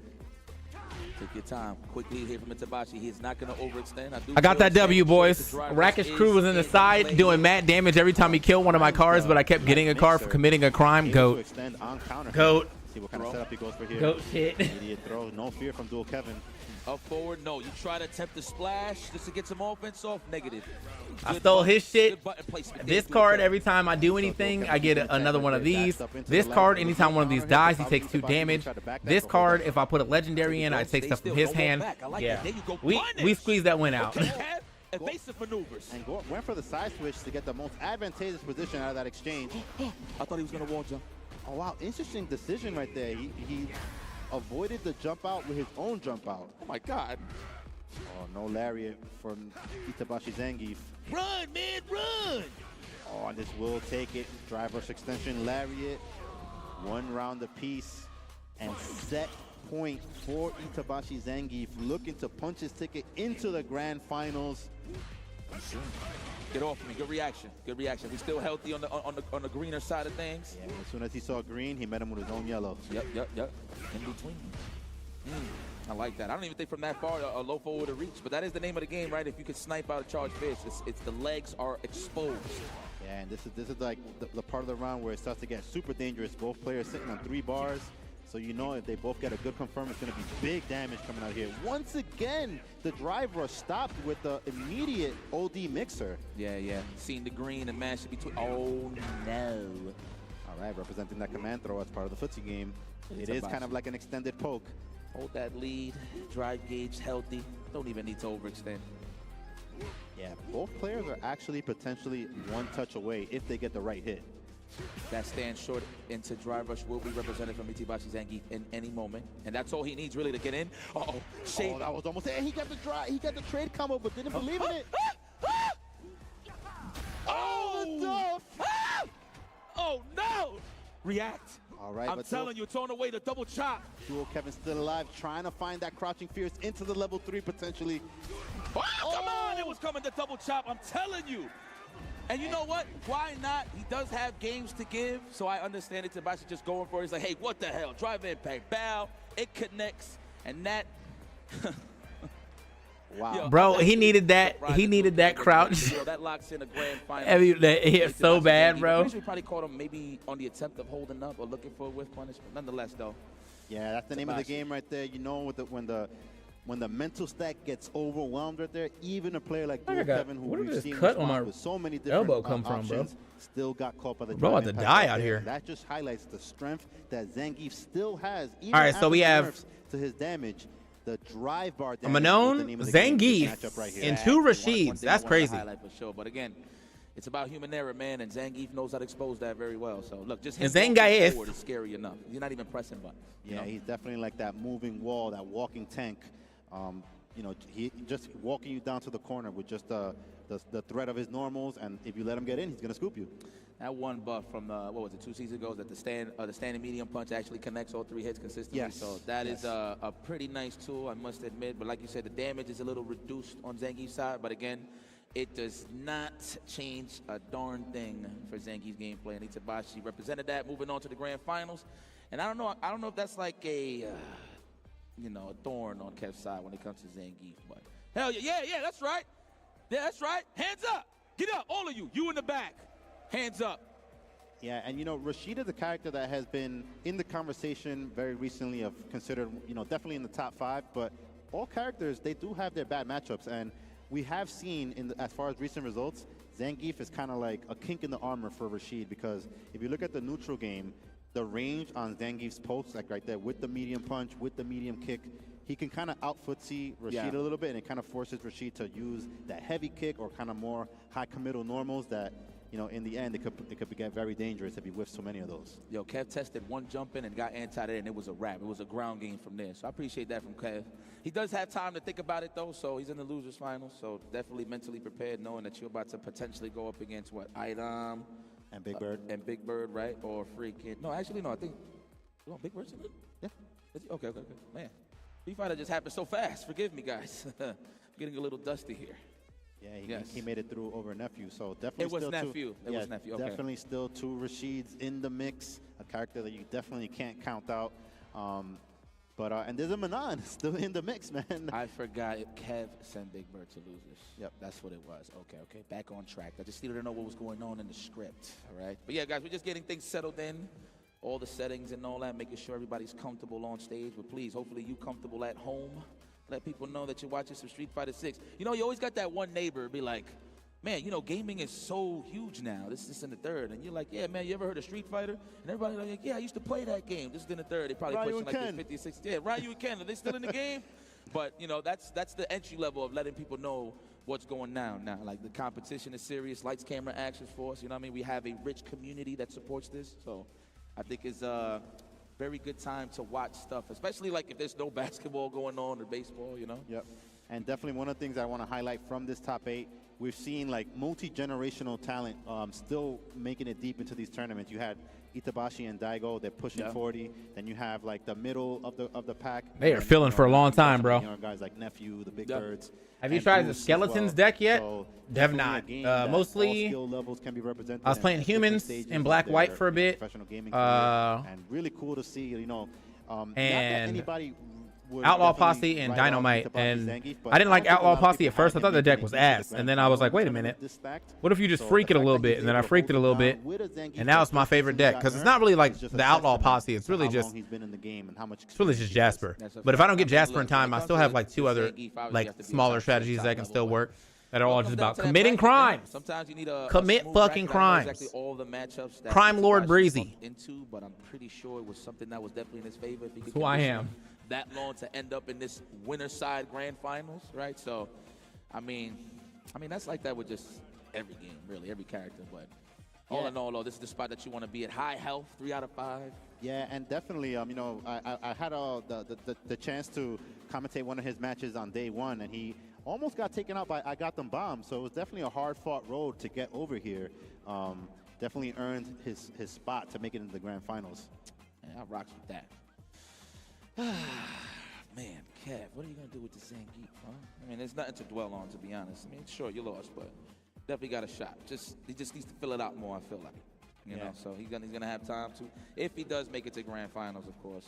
Take your time. Quick lead here from Itabashi. He's not going to overextend. I got that W, boys. Rakish Crew was in the side doing mad damage every time he killed one of my cars, but I kept getting a car for committing a crime. Goat. Goat. See what kind of setup he goes for here. Goat shit. Immediate throw. No fear from Dual Kevin. Up forward, no. You try to attempt to splash just to get some offense off. Negative. I stole his shit. This card, every time I do anything, I get another one of these. This card, anytime one of these dies, he takes 2 damage. This card, if I put a legendary in, I take stuff from his hand. Yeah, we squeeze that win out. Evasive maneuvers. And went for the side switch to get the most advantageous position out of that exchange. I thought he was going to wall jump. Oh, wow. Interesting decision right there. He avoided the jump out with his own jump out. Oh, my God. Oh, no lariat from Itabashi Zangief. Run, man, run! Oh, and this will take it. Drive rush extension, lariat. 1 round apiece. And set point for Itabashi Zangief, looking to punch his ticket into the grand finals. Get off me. Good reaction. Good reaction. We still healthy on the greener side of things. Yeah, as soon as he saw green, he met him with his own yellow. Yep. In between. I like that. I don't even think from that far a low forward to reach, but that is the name of the game, right? If you can snipe out a charged fish, it's the legs are exposed. Yeah, and this is like the part of the round where it starts to get super dangerous. Both players sitting on 3 bars. So you know if they both get a good confirm, it's going to be big damage coming out here. Once again, the drive rush stopped with the immediate OD mixer. Yeah. Seeing the green and mash it between. Oh, no. All right, representing that command throw as part of the footsie game. It is kind of like an extended poke. Hold that lead. Drive gauge healthy. Don't even need to overextend. Yeah, both players are actually potentially 1 touch away if they get the right hit. That stand short into drive rush will be represented from Itabashi Zangief in any moment. And that's all he needs really to get in. Uh-oh. Oh, that was almost it. He got the trade combo, but didn't believe in it. Oh, oh no! React. All right, I'm telling you, it's on the way to double chop. Dual Kevin still alive, trying to find that crouching fierce into the level 3 potentially. Oh, come on! It was coming to double chop. I'm telling you. And you know what? Why not? He does have games to give, so I understand it. Itabashi just going for it. He's like, hey, what the hell? Drive impact, bow, it connects, and that. Wow. Yo, bro, he needed that. He needed that crouch. Yo, that locks in a grand final. That hit so bad, bro. We probably caught him maybe on the attempt of holding up or looking for a whiff punishment. Nonetheless, though. Yeah, that's the name of the game right there. You know, when the mental stack gets overwhelmed right there, even a player like Dual Kevin, who we've seen cut on my with so many different elbow come from, bro? Still got caught by the bro about to die out here. That just highlights the strength that Zangief still has. Even all right, so we have to his damage, the drive bar damage. Manon, Zangief, right and 2 Rashids. That's crazy. For sure. But again, it's about human error, man, and Zangief knows how to expose that very well. So look, just his forward is scary enough. You're not even pressing buttons. Yeah, he's definitely like that moving wall, that walking tank. You know, he just walking you down to the corner with just the threat of his normals, and if you let him get in, he's gonna scoop you. That one buff from what was it, 2 seasons ago, is that the standing medium punch actually connects all 3 hits consistently. Yes. So that is a pretty nice tool, I must admit. But like you said, the damage is a little reduced on Zangief's side. But again, it does not change a darn thing for Zangief's gameplay. And Itabashi represented that, moving on to the grand finals. And I don't know if that's like a a thorn on Kev's side when it comes to Zangief. But hell yeah, that's right. Yeah, that's right. Hands up. Get up, all of you. You in the back. Hands up. Yeah, and Rashid is a character that has been in the conversation very recently of considered, definitely in the top 5, but all characters, they do have their bad matchups, and we have seen, as far as recent results, Zangief is kind of like a kink in the armor for Rashid, because if you look at the neutral game, the range on Zangief's pokes, like right there, with the medium punch, with the medium kick, he can kind of out-footsie Rashid a little bit, and it kind of forces Rashid to use that heavy kick or kind of more high committal normals that, in the end, it could get very dangerous if he whiffs so many of those. Yo, Kev tested one jump in and got anti-air, and it was a wrap. It was a ground game from there. So I appreciate that from Kev. He does have time to think about it, though, so he's in the losers final. So definitely mentally prepared, knowing that you're about to potentially go up against, Idom. And Big Bird. And Big Bird, right? Or freaking... No, actually, no, I think... Oh, Big Bird's in it? Yeah. Okay. Man, B-Fighter just happened so fast. Forgive me, guys. I'm getting a little dusty here. Yeah, he made it through over Nephew, so definitely it was still Nephew. It was Nephew, okay. Definitely still 2 Rashids in the mix, a character that you definitely can't count out. But and there's a Manon still in the mix, man. I forgot Kev sent Big Bird to losers. Yep, that's what it was. Okay, back on track. I just needed to know what was going on in the script, all right? But yeah, guys, we're just getting things settled in, all the settings and all that, making sure everybody's comfortable on stage. But please, hopefully you comfortable at home. Let people know that you're watching some Street Fighter 6. You know, you always got that one neighbor be like, man, you know, gaming is so huge now. This is in the third. And you're like, yeah, man, you ever heard of Street Fighter? And everybody's like, yeah, I used to play that game. This is in the third. They probably Ryu pushing like and this 50, 60. Yeah, Ryu and Ken, are they still in the game? But, you know, that's the entry level of letting people know what's going down now. Like, the competition is serious. Lights, camera, action force. You know what I mean? We have a rich community that supports this. So I think it's a very good time to watch stuff, especially, like, if there's no basketball going on or baseball, you know? Yep. And definitely one of the things I want to highlight from this top 8, we've seen like multi-generational talent still making it deep into these tournaments. You had Itabashi and Daigo, they're pushing 40. Then you have like the middle of the pack. They are filling for a long time, bro. Guys like Nephew, the Big Birds. Have you tried the Skeletons deck yet? So Have not. Mostly, skill levels can be represented. I was playing humans in black white for a bit. Professional gaming career, and really cool to see, you know. Not that anybody Outlaw Posse and Dynamite, and I didn't like Outlaw Posse at first. I thought the deck was ass, and then I was like, wait a minute, what if you just freak it a little bit? And then I freaked it a little bit, and now it's my favorite deck because it's not really like the Outlaw Posse. It's really just Jasper. But if I don't get Jasper in time, I still have like 2 other like smaller strategies that can still work. That are all just about committing crimes. Sometimes you need a commit fucking crimes. Exactly all the matchups that Crime Lord Breezy. Into, but I'm pretty sure it was something that was definitely in his favor. If he could That's who I am. That long to end up in this winner side grand finals, right? So, I mean that's like that with just every game, really, every character. But all in all, though, this is the spot that you want to be at. High health, 3 out of 5. Yeah, and definitely, you know, I had the chance to commentate one of his matches on day 1, and he almost got taken out by I Got Them Bombs. So it was definitely a hard-fought road to get over here. Definitely earned his spot to make it into the grand finals. Yeah, I rocks with that. Man, Kev, what are you going to do with the Zangief, huh? I mean, there's nothing to dwell on, to be honest. I mean, sure, you lost, but definitely got a shot. He just needs to fill it out more, I feel like. You know, so he's gonna have time to. If he does make it to grand finals, of course,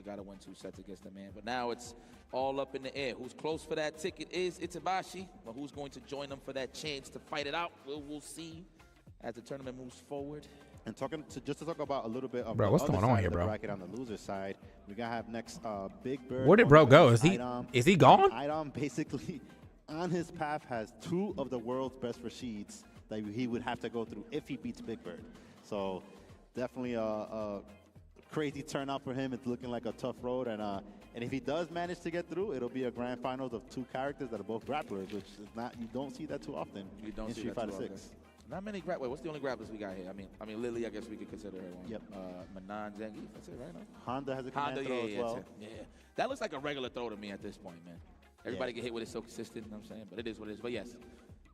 got to win 2 sets against the man. But now it's all up in the air. Who's close for that ticket is Itabashi, but who's going to join them for that chance to fight it out? We'll see as the tournament moves forward. And just to talk about a little bit of what's going on here, bro? Bracket on the loser side, we gotta have next Big Bird. Where did bro go? Is he gone? Idom basically on his path has 2 of the world's best Rashids that he would have to go through if he beats Big Bird. So definitely a crazy turnout for him. It's looking like a tough road, and if he does manage to get through, it'll be a grand finals of 2 characters that are both grapplers, which is you don't see that too often. You don't in see Street that Fighter too 6. Not many grapplers. What's the only grapplers we got here? I mean, Lily, I guess we could consider her one. Yep. Manon, Zangief, that's it, right now. Honda has a command throw as well. Yeah, that looks like a regular throw to me at this point, man. Everybody get hit with it so consistent, you know what I'm saying? But it is what it is. But yes,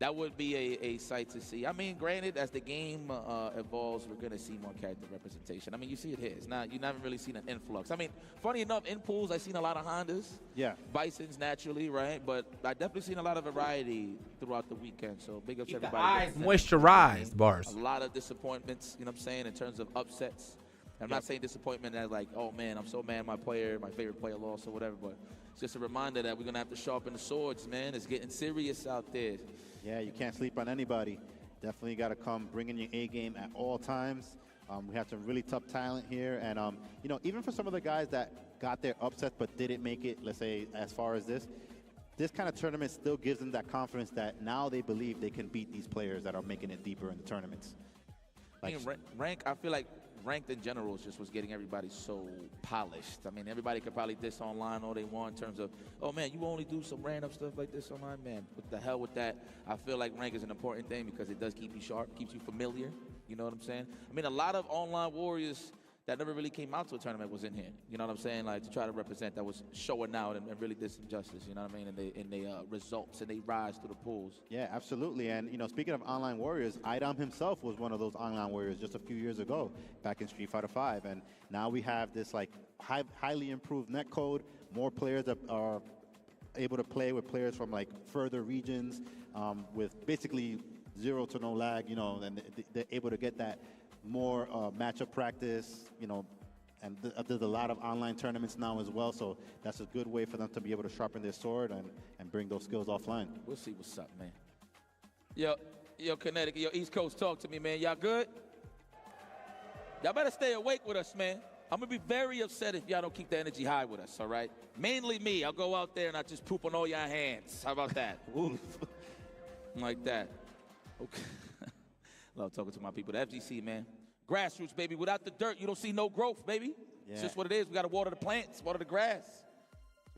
that would be a sight to see. I mean, granted, as the game evolves, we're going to see more character representation. I mean, you see it here. It's not, you haven't really seen an influx. I mean, funny enough, in pools, I've seen a lot of Hondas. Yeah. Bisons, naturally, right? But I've definitely seen a lot of variety throughout the weekend. So big up to everybody. Eyes moisturized, bars. A lot of disappointments, you know what I'm saying, in terms of upsets. I'm not saying disappointment as like, oh, man, I'm so mad my favorite player lost or whatever, but it's just a reminder that we're going to have to sharpen the swords, man. It's getting serious out there. Yeah, you can't sleep on anybody. Definitely got to come bringing your A game at all times. We have some really tough talent here, and you know, even for some of the guys that got their upsets but didn't make it, let's say as far as this kind of tournament still gives them that confidence that now they believe they can beat these players that are making it deeper in the tournaments. Like, I feel like ranked in general just was getting everybody so polished. I mean, everybody could probably diss online all they want in terms of, oh man, you only do some random stuff like this online, man. What the hell with that? I feel like rank is an important thing because it does keep you sharp, keeps you familiar. You know what I'm saying? I mean, a lot of online warriors that never really came out to a tournament was in here. You know what I'm saying? Like, to try to represent, that was showing out and really did some justice. You know what I mean? And they results and they rise through the pools. Yeah, absolutely. And you know, speaking of online warriors, Idom himself was one of those online warriors just a few years ago, back in Street Fighter V. And now we have this like highly improved netcode. More players are able to play with players from like further regions, with basically 0 to no lag. You know, and they're able to get that more matchup practice, you know, And there's a lot of online tournaments now as well, so that's a good way for them to be able to sharpen their sword and bring those skills offline. We'll see what's up, man. Yo, Connecticut, yo, East Coast, talk to me, man. Y'all good? Y'all better stay awake with us, man. I'm going to be very upset if y'all don't keep the energy high with us, all right? Mainly me. I'll go out there and I'll just poop on all y'all hands. How about that? Like that. Okay. Love talking to my people. The FGC, man. Grassroots, baby. Without the dirt, you don't see no growth, baby. Yeah. It's just what it is. We got to water the plants, water the grass.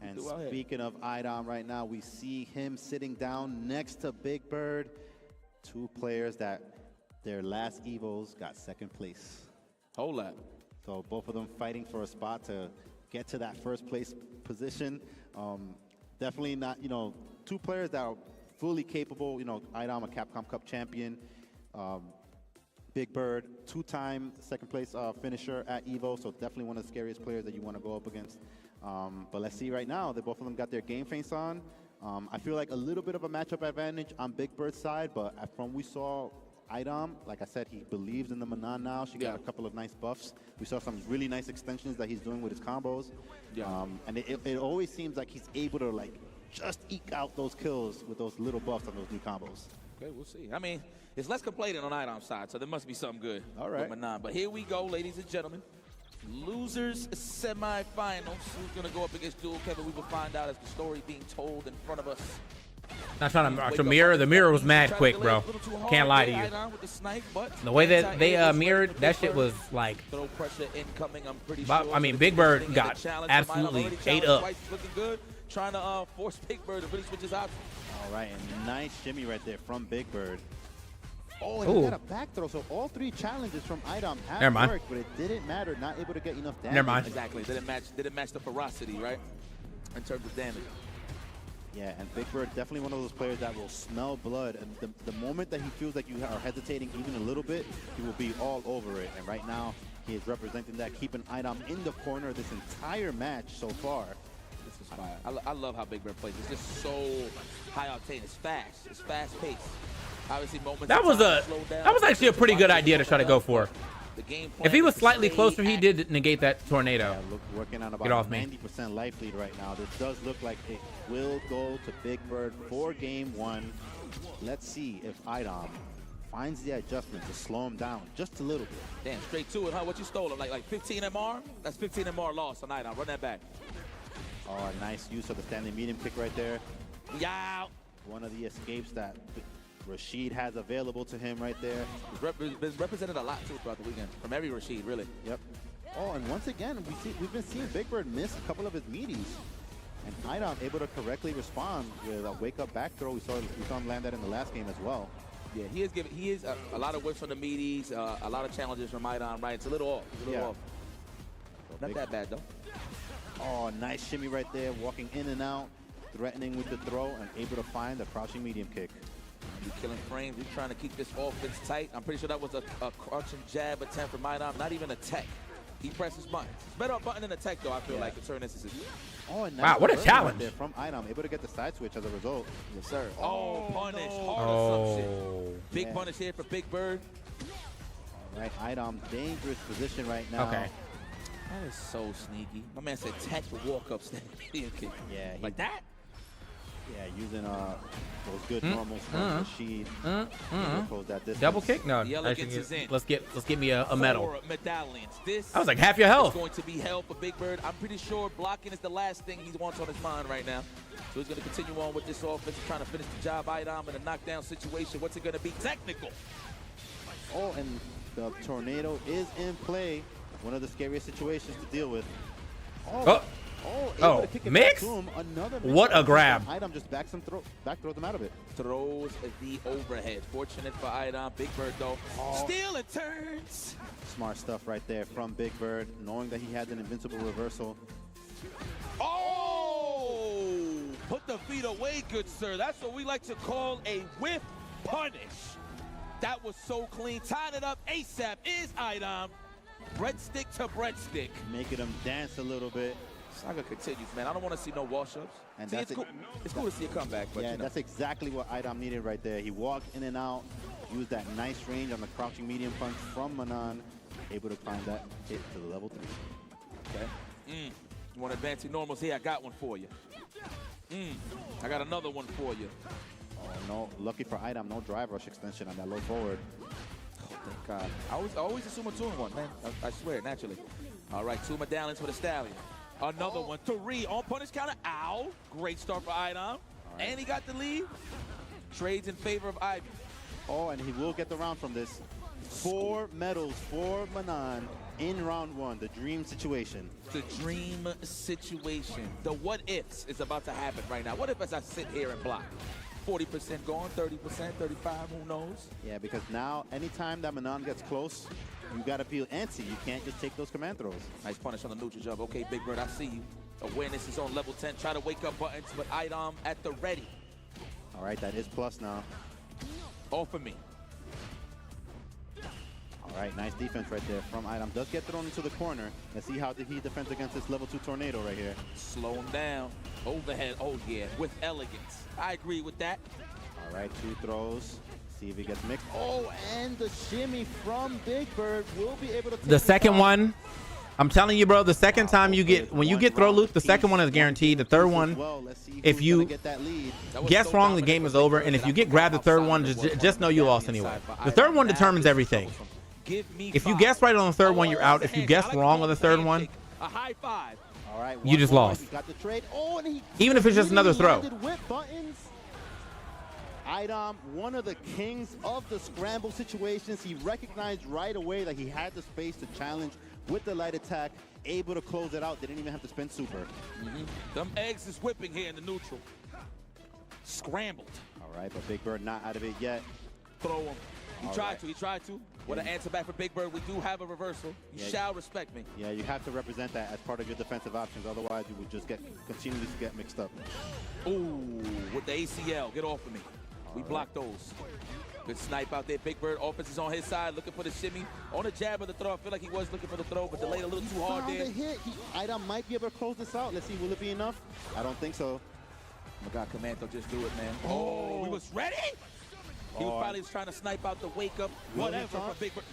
And speaking of IDOM right now, we see him sitting down next to Big Bird. Two players that their last Evos got second place. Whole lot. So both of them fighting for a spot to get to that first place position. Definitely not, two players that are fully capable. IDOM, a Capcom Cup champion. Big Bird, two-time second place finisher at EVO, so definitely one of the scariest players that you want to go up against. But let's see right now, both of them got their game face on. I feel like a little bit of a matchup advantage on Big Bird's side, but from we saw IDOM, like I said, he believes in the Manan now. She got a couple of nice buffs. We saw some really nice extensions that he's doing with his combos. And it always seems like he's able to just eke out those kills with those little buffs on those new combos. Okay, we'll see. I mean, it's less complaining on IDOM's side, so there must be something good. All right. With Manan. But here we go, ladies and gentlemen. Losers semifinals. Who's going to go up against Dual Kevin? We will find out as the story being told in front of us. Not trying to mirror. The mirror was mad quick, bro. Can't lie to you. The way that they mirrored, that shit was like. Throw pressure incoming, I'm pretty sure. I mean, Big Bird got absolutely ate up. Looking good. Trying to force Big Bird to really switch his options. All right, and nice shimmy right there from Big Bird. Oh, and he got a back throw. So all three challenges from IDOM have worked, but it didn't matter. Not able to get enough damage. Never mind. Exactly. Didn't match the ferocity, right? In terms of damage. Yeah, and Big Bird definitely one of those players that will smell blood, and the moment that he feels like you are hesitating even a little bit, he will be all over it. And right now, he is representing that, keeping IDOM in the corner this entire match so far. This is fire. I love how Big Bird plays. It's just so high octane. It's fast. It's fast paced. Obviously, moments that was actually a pretty good idea to try to go for. If he was slightly closer, he did negate that tornado. Yeah, working on about 90% life lead right now. This does look like it will go to Big Bird for game one. Let's see if IDOM finds the adjustment to slow him down just a little bit. Damn, straight to it, huh? What you stole him? Like 15 MR? That's 15 MR loss on IDOM. Run that back. Oh, nice use of the standing medium kick right there. Yeah. One of the escapes that Rashid has available to him right there. He's represented a lot too throughout the weekend from every Rashid, really. Yep. Oh, and once again, we've been seeing Big Bird miss a couple of his meaties, and IDOM able to correctly respond with a wake-up back throw. We saw him land that in the last game as well. Yeah, he is a lot of whiffs from the meaties, a lot of challenges from IDOM. Right, it's a little off. Off. Not that bad though. Oh, nice shimmy right there, walking in and out, threatening with the throw, and able to find the crouching medium kick. He's killing frames. He's trying to keep this offense tight. I'm pretty sure that was a crouching jab attempt from IDOM. Not even a tech. He presses buttons. It's better a button than a tech, though, I feel like, in certain instances. Oh, and wow, what a challenge. There from IDOM, able to get the side switch as a result. Yes, sir. Oh, punish. No. Hard assumption. Big punish here for Big Bird. All right, IDOM, dangerous position right now. Okay. That is so sneaky. My man said tech with walk-up standing medium kick. Yeah. Like that? Yeah, using those good normals from Rashid. Double kick? No. The elegance is in. Let's get me a medal. 4 medallions. This I was like half your health. is going to be hell for Big Bird. I'm pretty sure blocking is the last thing he wants on his mind right now. So he's going to continue on with this offense, trying to finish the job. IDOM in a knockdown situation. What's it going to be? Technical. Oh, and the tornado is in play. One of the scariest situations to deal with. Oh, mix? What a grab. IDOM just back throws him out of it. Throws the overhead. Fortunate for IDOM. Big Bird, though. Still it turns. Smart stuff right there from Big Bird, knowing that he had an invincible reversal. Oh! Put the feet away, good sir. That's what we like to call a whiff punish. That was so clean. Tying it up ASAP is IDOM. Breadstick to breadstick. Making him dance a little bit. Saga continues, man. I don't want to see no wash-ups. And see, it's cool to see a comeback. But yeah, you know. That's exactly what IDOM needed right there. He walked in and out, used that nice range on the crouching medium punch from Manan, able to find that hit to the level 3. Okay. You want advancing normals here? I got one for you. I got another one for you. Oh, no. Lucky for Item, no drive rush extension on that low forward. Oh, thank God. I always assume a 2-in-1, man. I swear, naturally. All right, 2 medallions for the Stallion. Another one. 3 on punish counter. Ow. Great start for Item. Right. And he got the lead. Trades in favor of Ivy. Oh, and he will get the round from this. 4 medals for Manan in round 1. The dream situation. The dream situation. The what ifs is about to happen right now. What if as I sit here and block? 40% gone, 30%, 35, who knows? Yeah, because now anytime that Manan gets close, you gotta feel antsy. You can't just take those command throws. Nice punish on the neutral jump. Okay, Big Bird, I see you. Awareness is on level 10. Try to wake up buttons, but Idom at the ready. All right, that is plus now. All for me. All right, nice defense right there from Idom. Does get thrown into the corner. Let's see how he defends against this level 2 tornado right here. Slow him down. Overhead, oh yeah, with elegance. I agree with that. All right, 2 throws. See if he gets mixed. Oh, and the shimmy from Big Bird will be able to take the second one. I'm telling you, bro, the second time you get, when you get throw loop, the second one is guaranteed. The third one, if you guess wrong, the game is over. And if you get grabbed the third one, just know you lost anyway. The third one determines everything. If you guess right on the third one, you're out. If you guess wrong on the third one, a high five. All right, you just lost. Even if it's just another throw. Idom, one of the kings of the scramble situations. He recognized right away that he had the space to challenge with the light attack, able to close it out. Didn't even have to spend super. Them eggs is whipping here in the neutral. Scrambled. All right, but Big Bird not out of it yet. Throw him. He tried to. What an answer back for Big Bird. We do have a reversal. You shall respect me. Yeah, you have to represent that as part of your defensive options. Otherwise, you would just continually get mixed up. Ooh, with the ACL. Get off of me. We blocked those. Good snipe out there. Big Bird, offense is on his side, looking for the shimmy. On the jab of the throw, I feel like he was looking for the throw, but delayed a little too hard there. Idom might be able to close this out. Let's see, will it be enough? I don't think so. Oh my God, Commando, just do it, man. Oh, he was ready? He was probably trying to snipe out the wake up, whatever, for Big Bird.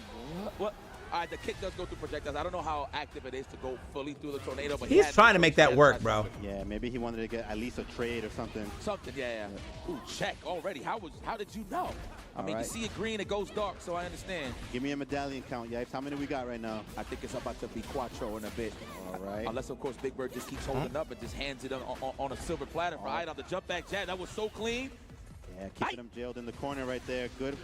What? All right, the kick does go through projectiles. I don't know how active it is to go fully through the tornado, but he's trying to make that work, bro. Yeah, maybe he wanted to get at least a trade or something. Something, yeah. Ooh, check already. How did you know? I mean, you see it green, it goes dark, so I understand. Give me a medallion count, Yipes. How many we got right now? I think it's about to be Quattro in a bit. All right. Unless, of course, Big Bird just keeps holding up and just hands it on a silver platter for Idom. The jump back jab, that was so clean. Yeah, keeping him jailed in the corner right there. Good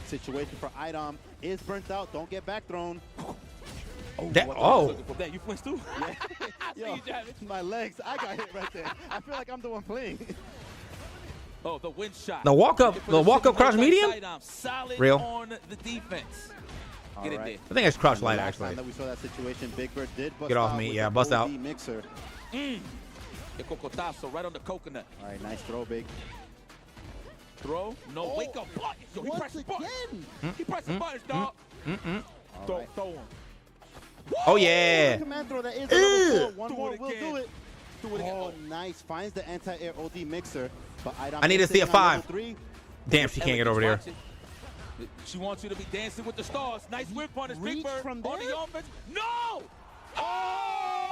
situation for Idom. Is burnt out. Don't get back thrown. You flinched too? Yeah. Yo, my legs. I got hit right there. I feel like I'm the one playing. Oh, the wind shot. The walk up crouch medium? Solid Real. On the defense. Get in there. I think it's crouch light, actually. Time that we saw that situation, Big Bird did bust Get off out me. with Yeah, the bust out. OD mixer. The cocotazo right on the coconut. All right, nice throw, Big. Throw. No, wake up buttons. Yo, he pressed buttons. He pressed buttons, dog. Throw him. Oh, yeah. Command throw that is level 4. One more will do it. Oh, nice. Finds the anti-air OD mixer. But I need to see a 5. Damn, she can't get over there. She wants you to be dancing with the stars. Nice whip punish, Big Bird. On the offense. No! Oh!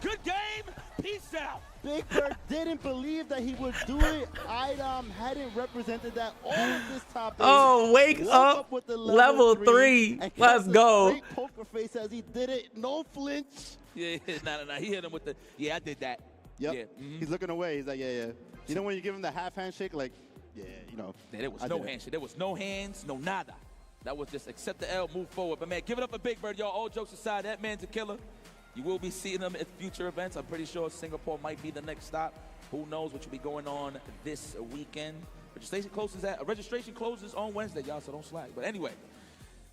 Good game. Peace out. Big Bird didn't believe that he would do it. Idom hadn't represented that all of this top 8. Oh, wake up with the level 3. Let's go. Great poker face as he did it. No flinch. Yeah, nah. He hit him with the, yeah, I did that. Yep. Yeah. He's looking away. He's like, yeah. You know when you give him the half handshake, like, yeah, you know. Yeah, there was no handshake. There was no hands, no nada. That was just accept the L, move forward. But, man, give it up for Big Bird, y'all. All jokes aside, that man's a killer. You will be seeing him at future events. I'm pretty sure Singapore might be the next stop. Who knows what will be going on this weekend. Registration closes on Wednesday, y'all, so don't slack. But anyway,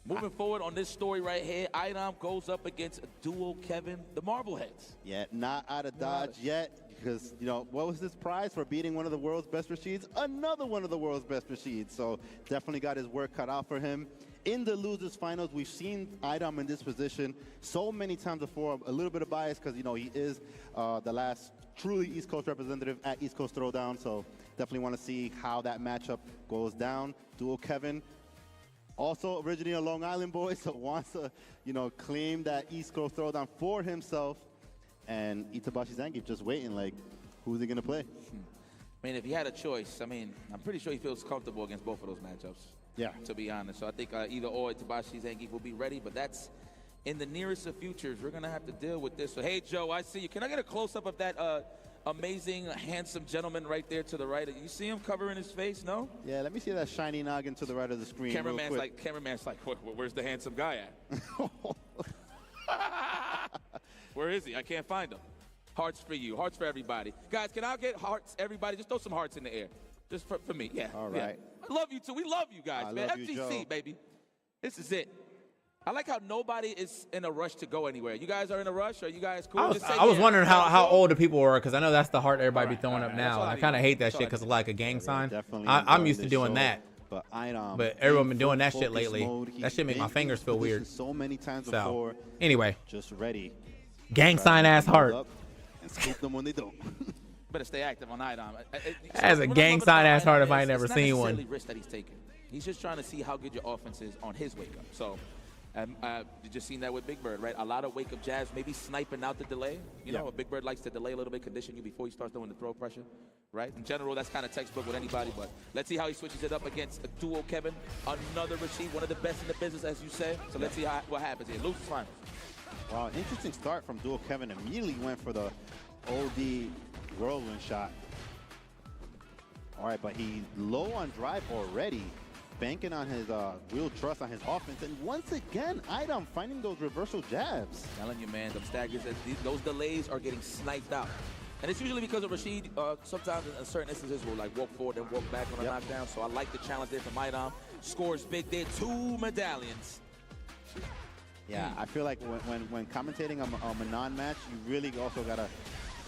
moving forward on this story right here, Idom goes up against Duo Kevin, the Marbleheads. Yeah, not out of dodge yet. Because, you know, what was his prize for beating one of the world's best Rashids? Another one of the world's best Rashids. So definitely got his work cut out for him. In the losers finals, we've seen Idom in this position so many times before. A little bit of bias because, you know, he is the last truly East Coast representative at East Coast Throwdown. So definitely want to see how that matchup goes down. Duo Kevin, Also originally a Long Island boy, so wants to, you know, claim that East Coast throwdown for himself. And Itabashi Zangief just waiting, like, who's he gonna play? I mean, if he had a choice, I mean, I'm pretty sure he feels comfortable against both of those matchups. Yeah. To be honest, so I think either or Itabashi Zangief will be ready, but that's in the nearest of futures. We're gonna have to deal with this. So, hey, Joe, I see you. Can I get a close up of that amazing, handsome gentleman right there to the right? You see him covering his face? No? Yeah, let me see that shiny noggin to the right of the screen. Cameraman's like, where's the handsome guy at? Where is he? I can't find him. Hearts for you. Hearts for everybody. Guys, can I get hearts, everybody? Just throw some hearts in the air. Just for me. Yeah. All right. Yeah. I love you, too. We love you guys, man. Love you, FGC, Joe. baby. This is it. I like how nobody is in a rush to go anywhere. You guys are in a rush? Are you guys cool? I was wondering how old the people were, because I know that's the heart everybody be throwing up now. I kind of hate that shit because of like a gang sign. I'm used to doing that. But everyone been doing that shit lately. That shit make my fingers feel weird. So many times before. Anyway. Just ready. Gang sign ass heart. And scoop them when they don't. Better stay active on Idom. As a gang sign ass heart if I ain't never seen one. It's not risk that he's taking. He's just trying to see how good your offense is on his wake up. So you just seen that with Big Bird, right? A lot of wake up jabs, maybe sniping out the delay. You know, Big Bird likes to delay a little bit, condition you before he starts doing the throw pressure, right? In general, that's kind of textbook with anybody, but let's see how he switches it up against a duo Kevin. Another Rashid, one of the best in the business, as you say. So let's see what happens here. Loses finals. Wow, interesting start from Dual Kevin. Immediately went for the OD whirlwind shot. All right, but he's low on drive already, banking on his real trust on his offense. And once again, Idom finding those reversal jabs. Telling you, man, them staggers, those delays are getting sniped out. And it's usually because of Rashid. Sometimes in certain instances, will like walk forward and walk back on a knockdown. So I like the challenge there from Idom. Scores big there, 2 medallions. Yeah, I feel like when commentating a Manon match, you really also got to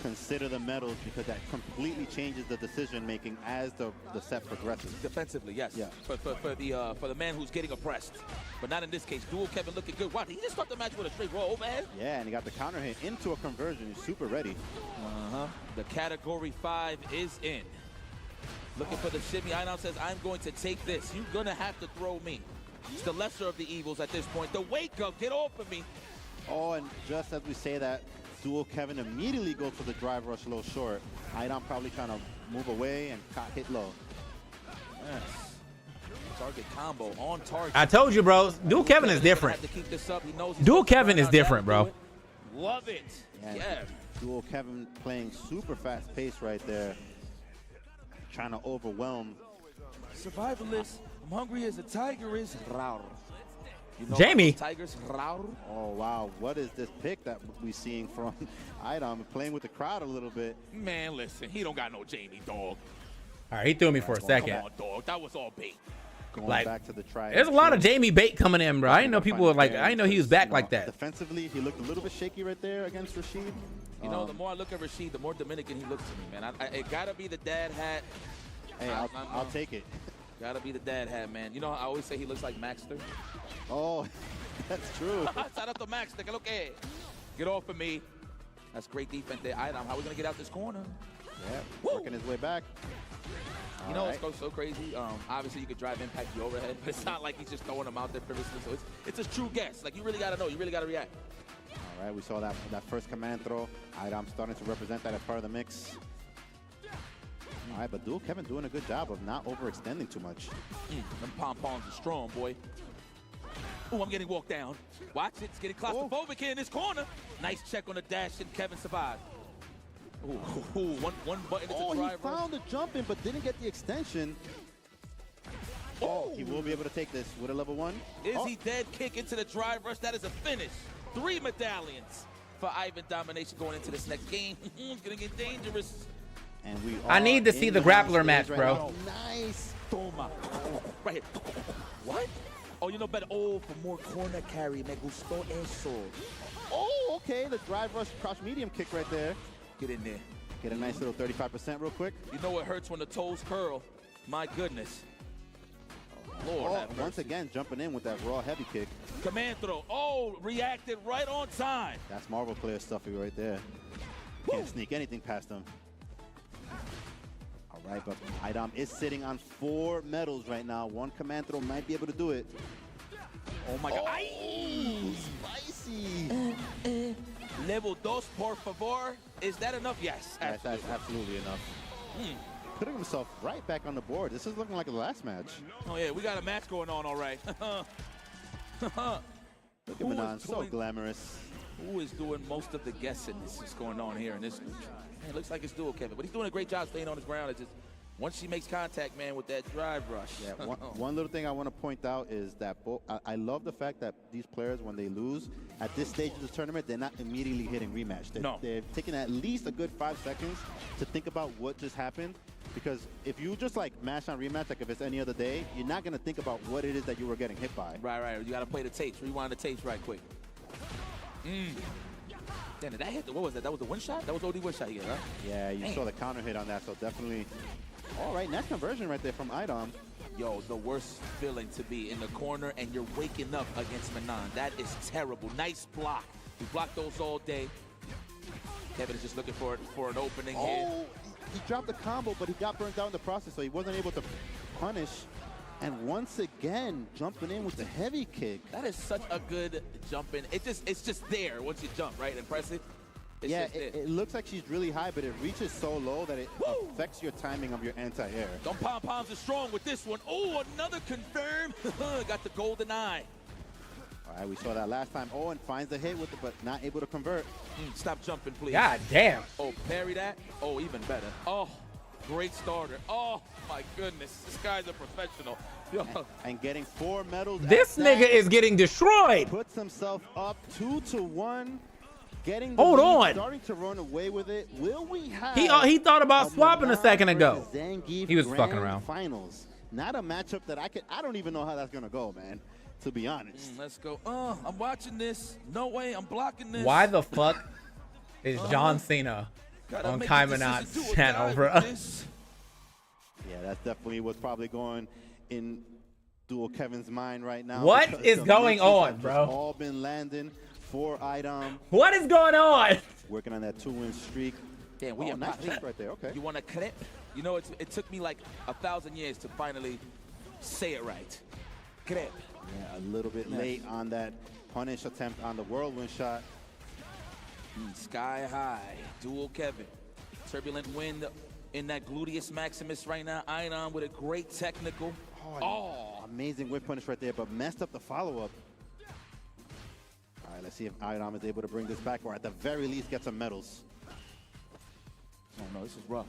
consider the medals, because that completely changes the decision making as the set progresses. Defensively, yes. Yeah. For the man who's getting oppressed, but not in this case. Dual Kevin looking good. Wow, did he just start the match with a straight roll overhead? Yeah, and he got the counter hit into a conversion. He's super ready. The category 5 is in. Looking for the shimmy. Idom says, I'm going to take this. You're gonna have to throw me. It's the lesser of the evils at this point. The wake up, get off of me. Oh, and just as we say that, Dual Kevin immediately goes for the drive rush low short. Idom probably trying to move away and hit low. Yes. Target combo on target. I told you, bro. Dual Kevin is different. Dual Kevin is different, bro. Love it. Yeah. Dual Kevin playing super fast pace right there. Trying to overwhelm. Survivalist. I'm hungry as a tiger is. You know Jamie. Tigers. Oh, wow. What is this pick that we're seeing from Idom? Playing with the crowd a little bit. Man, listen. He don't got no Jamie, dog. All right, he threw me for a second. Come on, dog. That was all bait. Going back to the try. There's a lot of Jamie bait coming in, bro. I didn't know people were like, I didn't know he was back like that. Defensively, he looked a little bit shaky right there against Rashid. You know, the more I look at Rashid, the more Dominican he looks to me, man. It got to be the dad hat. Hey, I'll take it. Got to be the dad hat, man. You know, I always say he looks like Maxter. Oh, that's true. Shout out to Maxter. Que lo que? Get off of me. That's great defense there. Idom, how are we going to get out this corner? Yeah, working his way back. You know what's so crazy? Obviously, you could drive impact the overhead, but it's not like he's just throwing them out there previously. So it's a true guess. Like, you really got to know. You really got to react. All right, we saw that first command throw. Idom starting to represent that as part of the mix. All right, but Dual Kevin doing a good job of not overextending too much. Them pom-poms are strong, boy. Oh, I'm getting walked down. Watch it. It's getting claustrophobic here in this corner. Nice check on the dash, and Kevin survived. Ooh, one button into drive. He found the jump in, but didn't get the extension. Oh, he will be able to take this with a level 1. Is he dead? Kick into the drive rush. That is a finish. 3 medallions for Ivan Domination going into this next game. It's going to get dangerous. And I need to see the grappler match, bro. Nice. Toma. Right here. What? Oh, you know better. Oh, for more corner carry. Me gustó eso. Oh, okay. The drive rush crouch medium kick right there. Get in there. Get a nice little 35% real quick. You know what hurts when the toes curl? My goodness. Lord have mercy. Once again, jumping in with that raw heavy kick. Command throw. Oh, reacted right on time. That's Marvel player stuff right there. Can't sneak anything past him. All Right, but Idom is sitting on 4 medals right now. One command throw might be able to do it. Oh my God. Oh, spicy. Level 2, por favor. Is that enough? Yes. Yes, that's absolutely enough. Putting himself right back on the board. This is looking like the last match. Oh yeah, we got a match going on, all right. Look at Manon, so glamorous. Who is doing most of the guessing? This is going on here in this match. Man, it looks like it's dual Kevin, but he's doing a great job staying on his ground. It's just once she makes contact, man, with that drive rush. Yeah, one little thing I want to point out is that I love the fact that these players, when they lose, at this stage of the tournament, they're not immediately hitting rematch. They're taking at least a good 5 seconds to think about what just happened. Because if you just like mash on rematch, like if it's any other day, you're not going to think about what it is that you were getting hit by. Right. You got to play the tapes, rewind the tapes right quick. Damn, did that hit? What was that? That was the one shot? That was OD one shot again, right? Yeah, you saw the counter hit on that, so definitely. All right, next conversion right there from Idom. Yo, the worst feeling to be in the corner and you're waking up against Manon. That is terrible. Nice block. We blocked those all day. Kevin is just looking for an opening here. He dropped the combo, but he got burnt out in the process, so he wasn't able to punish. And once again, jumping in with the heavy kick. That is such a good jump in. It's just there once you jump, right? Impressive. It's it looks like she's really high, but it reaches so low that it affects your timing of your anti-air. Them pom-poms are strong with this one. Oh, another confirm. Got the golden eye. All right, we saw that last time. Owen finds the hit with it, but not able to convert. Stop jumping, please. God damn. Oh, parry that. Oh, even better. Oh, great starter. Oh, my goodness. This guy's a professional. And getting 4 medals. This nigga is getting destroyed. Puts himself up 2-1. Getting the lead, starting to run away with it. Will we have? He thought about swapping a second ago. He was fucking around. Finals. Not a matchup that I don't even know how that's gonna go, man. To be honest. Let's go. I'm watching this. No way. I'm blocking this. Why the fuck is John Cena on Kai Minot's channel, bro? Yeah, that's definitely what's probably going in Dual Kevin's mind right now. What is going on, bro? All been landing for Idom. What is going on? Working on that 2-win streak. Damn, we nice clip right there. Okay. You want a clip? You know, it took me like 1,000 years to finally say it right. Clip. Yeah, a little bit late on that punish attempt on the whirlwind shot. Sky high, dual Kevin. Turbulent wind in that gluteus maximus right now. Idom with a great technical. Amazing whip punish right there, but messed up the follow-up. All right, let's see if Idom is able to bring this back, or at the very least get some medals. Oh no, this is rough.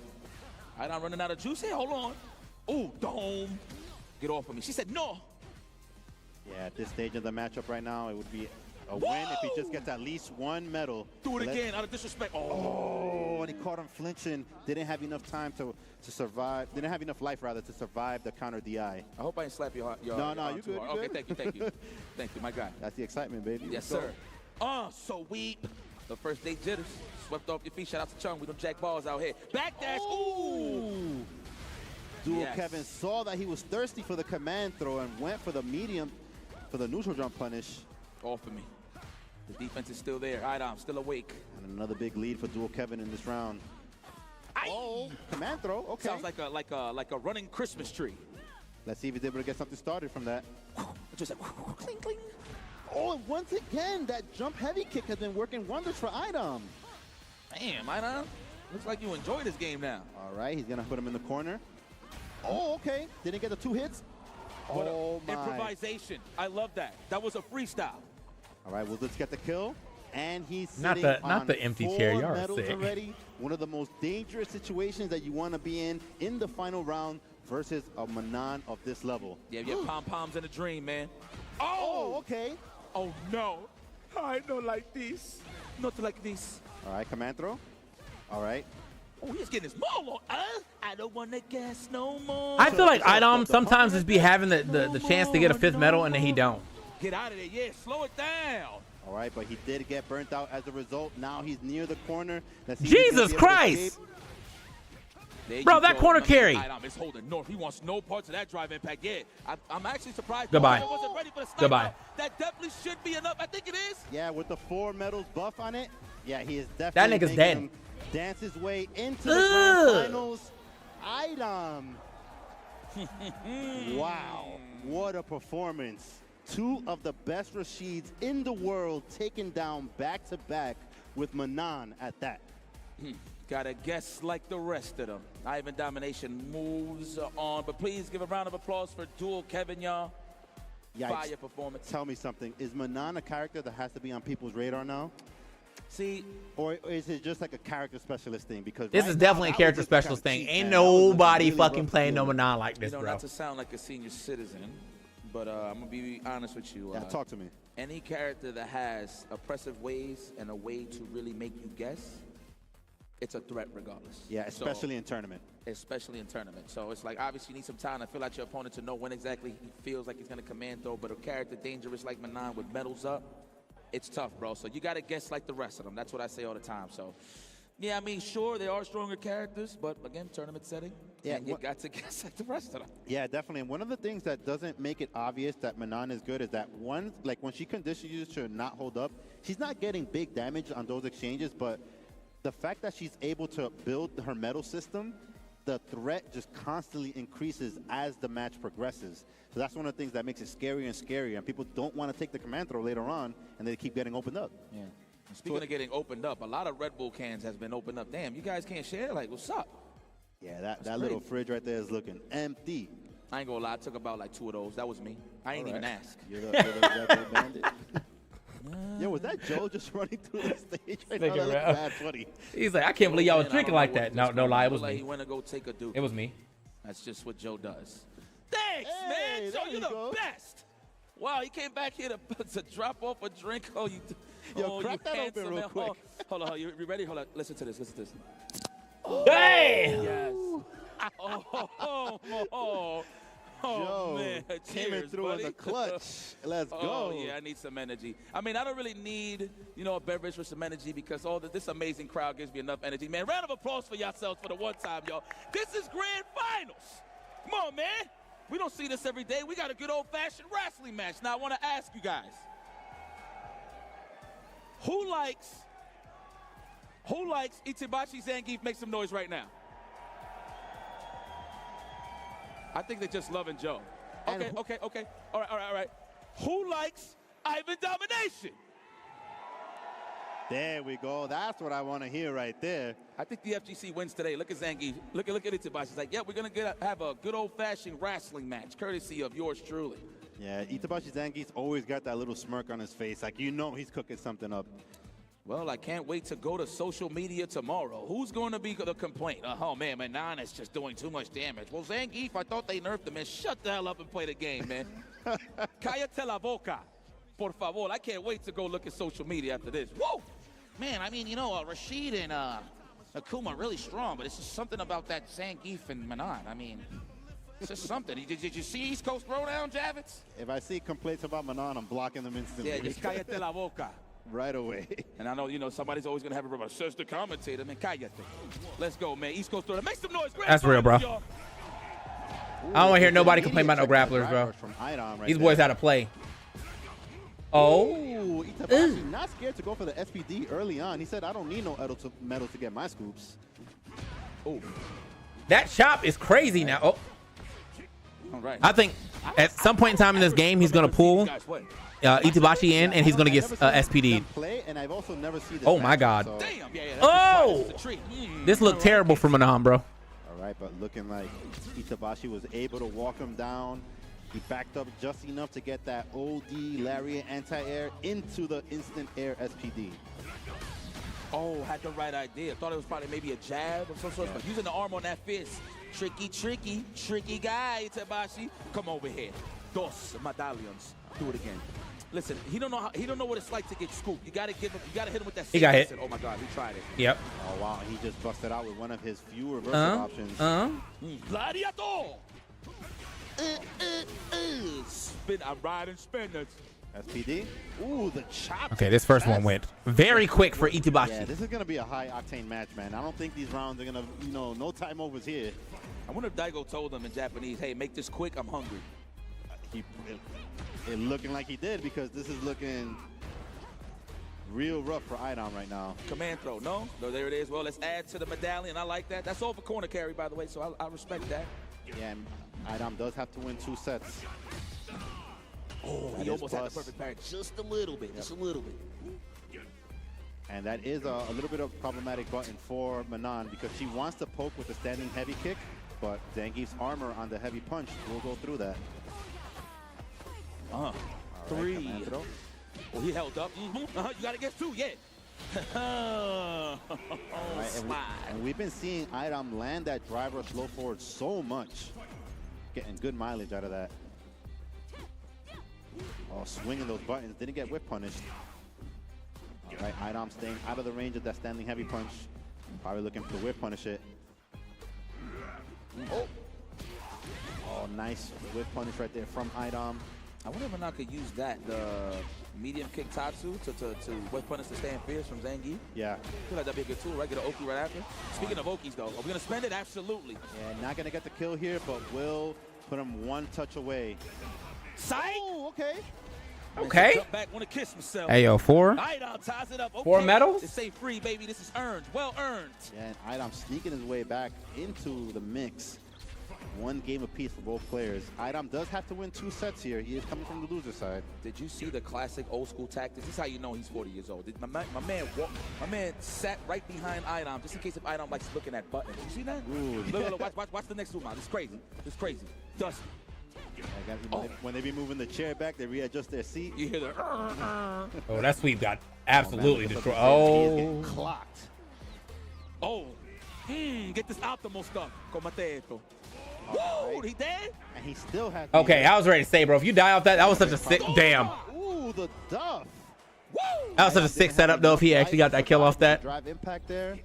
Idom running out of juice here. Hold on. Oh, dome. Get off of me. She said no. Yeah, at this stage of the matchup right now, it would be a win if he just gets at least 1 medal. Do it again, out of disrespect. And he caught him flinching. Didn't have enough time to survive. Didn't have enough life, rather, to survive the counter DI. I hope I didn't slap your No, you good. Okay, thank you. Thank you, my guy. That's the excitement, baby. Yes, sir. So weep. The first day jitters. Swept off your feet. Shout out to Chung. We don't jack balls out here. Backdash. Ooh. Dual Kevin saw that he was thirsty for the command throw and went for the medium for the neutral jump punish. Off of me. The defense is still there. Idom still awake. And another big lead for Dual Kevin in this round. Command throw. Okay. Sounds like a running Christmas tree. Let's see if he's able to get something started from that. Just like cling cling. And once again, that jump heavy kick has been working wonders for Idom. Damn, Idom. Looks like you enjoy this game now. All right, he's gonna put him in the corner. Okay. Didn't get the 2 hits. My. Improvisation. I love that. That was a freestyle. All right, well, let's get the kill. And he's not the empty chair. Y'all are sick. Already. One of the most dangerous situations that you want to be in the final round versus a Manon of this level. Yeah, you have pom-poms in a dream, man. Okay. Oh, no. I don't like this. Not like this. All right, command throw. All right. Oh, he's getting his maul on. I don't want to guess no more. I feel like Idom sometimes just be having the chance to get a 5th medal and then he don't. Get out of there. Yeah, slow it down. All right, but he did get burnt out as a result. Now he's near the corner. Jesus Christ. Bro, that corner carry. Idom is holding north. He wants no parts of that drive impact. Yeah, I'm actually surprised. Goodbye. Wasn't ready for the sniper. Goodbye. That definitely should be enough. I think it is. Yeah, with the 4 medals buff on it. Yeah, he is definitely that nigga's dead. Dance his way into the grand finals. Idom Wow, what a performance. Two of the best Rashids in the world taken down back-to-back with Manan at that. Gotta guess like the rest of them. Ivan Domination moves on, but please give a round of applause for Duel Kevin, y'all. Fire performance. Tell me something. Is Manan a character that has to be on people's radar now? See, or is it just like a character specialist thing? Because this is definitely a character specialist thing. Ain't nobody fucking playing no Manan like this, you know, bro. not to sound like a senior citizen, but I'm gonna be honest with you. Yeah, talk to me. Any character that has oppressive ways and a way to really make you guess, it's a threat regardless. Yeah, especially in tournament. Especially in tournament. So it's like, obviously you need some time to feel out your opponent to know when exactly he feels like he's gonna command throw, but a character dangerous like Manan with medals up, it's tough, bro. So you gotta guess like the rest of them. That's what I say all the time. So yeah, I mean, sure, they are stronger characters, but again, tournament setting, and you got to guess like the rest of them. Yeah, definitely. And one of the things that doesn't make it obvious that Manan is good is that when she conditions you to not hold up, she's not getting big damage on those exchanges, but the fact that she's able to build her medal system, the threat just constantly increases as the match progresses. So that's one of the things that makes it scarier and scarier, and people don't want to take the command throw later on, and they keep getting opened up. Yeah. Speaking of getting opened up, a lot of Red Bull cans has been opened up. Damn, you guys can't share? Like, what's up? Yeah, that little fridge right there is looking empty. I ain't gonna lie, I took about like 2 of those. That was me. I ain't even ask. You're the Red Bull bandit. Yo, was that Joe just running through the stage right now? That looked bad funny. He's like, I can't believe y'all was drinking like that. No lie, it was me. He went to go take a dude. It was me. That's just what Joe does. Thanks, man. Joe, you're the best. Wow, he came back here to drop off a drink. Oh, you. Yo, crack that open real quick. Hold on, you ready? Hold on, listen to this. Listen to this. Hey! Yes. Oh, man. Came in through in the clutch. Let's go. Oh, yeah, I need some energy. I mean, I don't really need, a beverage with some energy because this amazing crowd gives me enough energy. Man, round of applause for yourselves for the one time, y'all. This is grand finals. Come on, man. We don't see this every day. We got a good old-fashioned wrestling match. Now, I want to ask you guys, who likes Itabashi Zangief? Make some noise right now. I think they're just loving Joe. Okay. All right. Who likes Ivan Domination? There we go. That's what I want to hear right there. I think the FGC wins today. Look at Zangief. Look at Itabashi. He's like, yeah, we're going to have a good old-fashioned wrestling match, courtesy of yours truly. Yeah, Itabashi Zangief's always got that little smirk on his face. Like, he's cooking something up. Well, I can't wait to go to social media tomorrow. Who's going to be the complaint? Oh, man, Manan is just doing too much damage. Well, Zangief, I thought they nerfed him, man. Shut the hell up and play the game, man. Cállate la boca, por favor. I can't wait to go look at social media after this. Whoa! Man, I mean, Rashid and Akuma really strong, but it's just something about that Zangief and Manan. I mean, it's just something. Did you see East Coast Throwdown, Javits? If I see complaints about Manan, I'm blocking them instantly. Yeah, just cállate la boca. Right away. And I know, somebody's always going to have a rubber. Says the commentator, man. Cállate. Let's go, man. East Coast Throwdown. Make some noise. That's real, bro. I don't want to hear nobody complain about no grapplers, bro. These boys had to play. Oh. Itabashi not scared to go for the SPD early on. He said, I don't need no medal to get my scoops. Oh. That chop is crazy now. Oh. All right. I think at some point in time in this game, he's going to pull Itabashi in, and he's going to get SPD'd. Oh, my God. So. Oh! This looked terrible for Manan, bro. All right, but looking like Itabashi was able to walk him down. He backed up just enough to get that OD Lariat anti-air into the instant air SPD. Oh, had the right idea. Thought it was probably maybe a jab of some sort, but using the arm on that fist. Tricky guy, Itabashi. Come over here. Dos medallions. Do it again. Listen, he don't know what it's like to get scooped. You gotta hit him with that. He got hit. Oh my God, he tried it. Yep. Oh wow, he just busted out with one of his few reversal options. Gladiator. Spin. I'm riding spinners. SPD. Ooh, the chop. Okay, this first one went very quick for Itabashi. Yeah, this is gonna be a high-octane match, man. I don't think these rounds are gonna, no time overs here. I wonder if Daigo told them in Japanese, "Hey, make this quick. I'm hungry." It looking like he did, because this is looking real rough for Idom right now. Command throw, no, there it is. Well, let's add to the medallion. I like that. That's all for corner carry, by the way, so I respect that. Yeah, and Idam does have to win 2 sets. Oh, That he is almost had the plus. perfect parry. Just a little bit. Just a little bit. And that is a little bit of problematic button for Manon because she wants to poke with the standing heavy kick, but Zangief's armor on the heavy punch will go through that. All right, 3. Oh, he held up. You got to get 2, yeah. And we've been seeing Idam land that driver slow forward so much, getting good mileage out of that. Oh, swinging those buttons, didn't get whip punished. All right, Idam staying out of the range of that standing heavy punch. Probably looking to whip punish it. Oh, nice whip punish right there from Idam. I wonder if Manon could use that, the medium kick Tatsu, to whip punish the stand fierce from Zangief. Yeah. I feel like that'd be a good tool, right? Get an Oki right after. Speaking of Okis, though, are we going to spend it? Absolutely. Yeah, not going to get the kill here, but will put him 1 touch away. Psych! Oh, okay. Okay. Jump back, want to kiss myself. Hey, yo, 4. Idam ties it up. Okay. 4 medals? This ain't free, baby. This is earned. Well earned. Yeah, and Idam sneaking his way back into the mix. 1 game apiece for both players. Idam does have to win 2 sets here. He is coming from the loser side. Did you see the classic old school tactics? This is how you know he's 40 years old. My man sat right behind Idam just in case if Idam likes looking at buttons. You see that? Ooh. Look, watch the next move now. This is crazy. This is crazy. Dusty. When they be moving the chair back, they readjust their seat. You hear the Oh, that sweep got absolutely destroyed. He is Oh. getting clocked. Oh. Get this optimal stuff. Comate esto. Woo! He dead? And he still has. Okay, I was ready to say, bro. If you die off that, that was such a sick. Damn. Ooh, the duff. That was such a sick setup, though. If he actually got that kill off that. Drive impact there.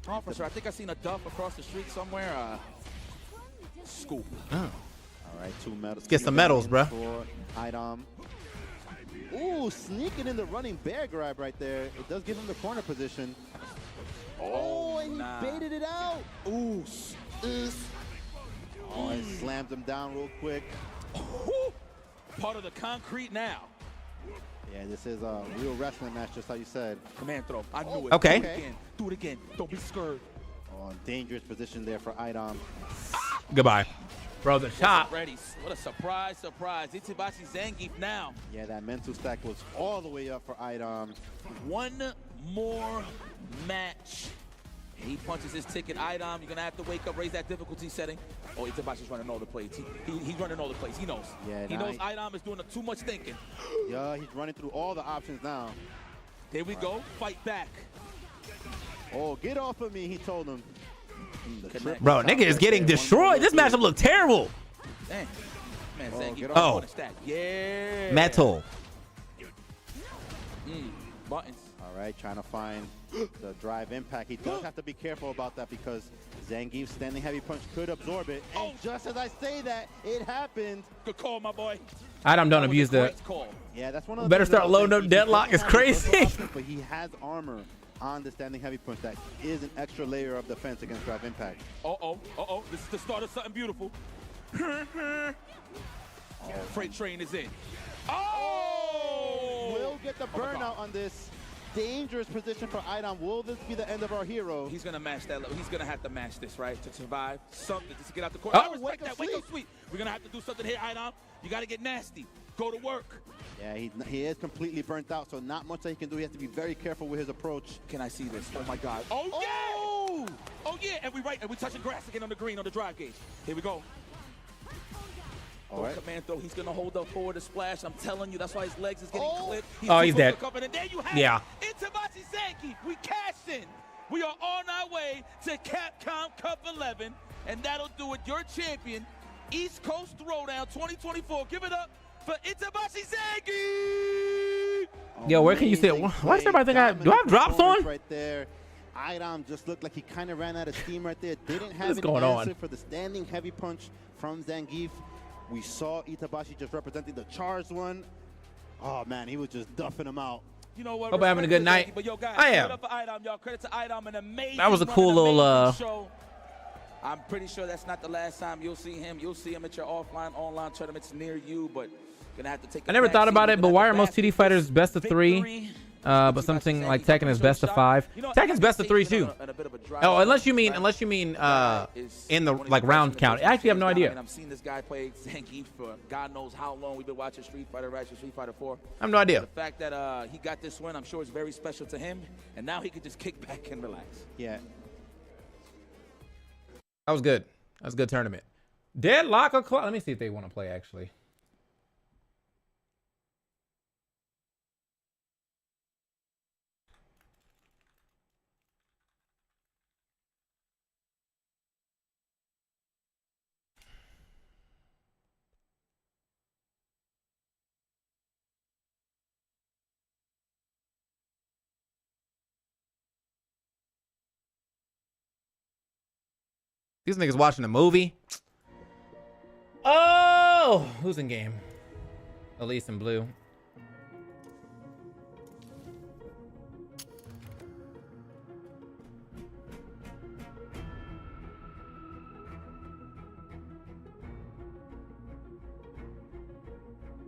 Officer, I think I seen a duff across the street somewhere. Scoop. Oh. All right, 2 medals. Let's get some medals, bro. For Idam. Ooh, sneaking in the running bear grab right there. It does give him the corner position. Oh, and he baited it out. Ooh. Oh, and slams him down real quick. Part of the concrete now. Yeah, this is a real wrestling match, just how you said. Command throw. I knew it. Okay. Do it again. Don't be scared. Oh, dangerous position there for Idam. Goodbye. Bro, the chop. Ready. What a surprise. Itabashi Zangief now. Yeah, that mental stack was all the way up for Idam. 1 more match. He punches his ticket. Idam, you're going to have to wake up, raise that difficulty setting. Oh, Itabashi's running all the plays. He's running all the plays. He knows. Yeah, he knows Idam is doing too much thinking. Yeah, he's running through all the options now. There we go. Fight back. Oh, get off of me, he told him. Bro, nigga is getting destroyed. This matchup looked terrible. Damn. Man, Zangief. Oh. Yeah. Metal. Buttons. All right, trying to find the drive impact. He does have to be careful about that because Zangief's standing heavy punch could absorb it. And just as I say that, it happened. Good call, my boy. Idam don't abuse the. Yeah, that's one of the Better things start about loading up Zangief. He deadlock. It's doesn't have the crazy. good options, but he has armor on the standing heavy punch. That is an extra layer of defense against drive impact. Uh-oh. This is the start of something beautiful. Freight train is in. Oh! Will get the burnout on this. Dangerous position for Idam. Will this be the end of our hero? He's going to match that. He's going to have to match this, right? To survive something, just to get out the corner. I respect that. Wake up sweet. We're going to have to do something here, Idam. You got to get nasty. Go to work. Yeah, he is completely burnt out, so not much that he can do. He has to be very careful with his approach. Can I see this? Oh, my God. Oh, yeah! Oh, yeah! And we touching grass again on the green on the drive gauge. Here we go. All right. Command throw. He's going to hold up forward to splash. I'm telling you, that's why his legs is getting clipped. He's dead. And there you have it. Itabashi Zangief. We cashed in. We are on our way to Capcom Cup 11, and that'll do it. Your champion, East Coast Throwdown 2024. Give it up for Itabashi Zangief. Yo, where can you sit? Why does everybody think do I have drops on? Right there. Idam just looked like he kind of ran out of steam right there. Didn't have an going answer on? for the standing heavy punch from Zangief. We saw Itabashi just representing the charged one. Oh, man, he was just duffing him out. You know what? Hope I'm having a good night. But yo, guys, I am. Give it up for Idam, y'all. Credit to Idam, an amazing That was a run, cool an little amazing show. I'm pretty sure that's not the last time you'll see him. You'll see him at your offline, online tournaments near you, but gonna have to take. I never thought about it, but why are most TD fighters best of 3? But something like Tekken is best of 5. Tekken's best of 3 too. Oh, unless you mean in the like round count. I actually have no idea. I've seen this guy play Zangief for God knows how long. We've been watching Street Fighter, actually Street Fighter 4. I have no idea. The fact that he got this win, I'm sure, is very special to him, and now he can just kick back and relax. Yeah. That was good. That was a good tournament. Deadlock o'clock. Let me see if they want to play actually. These niggas watching a movie. Oh, who's in game? Elise and Blue.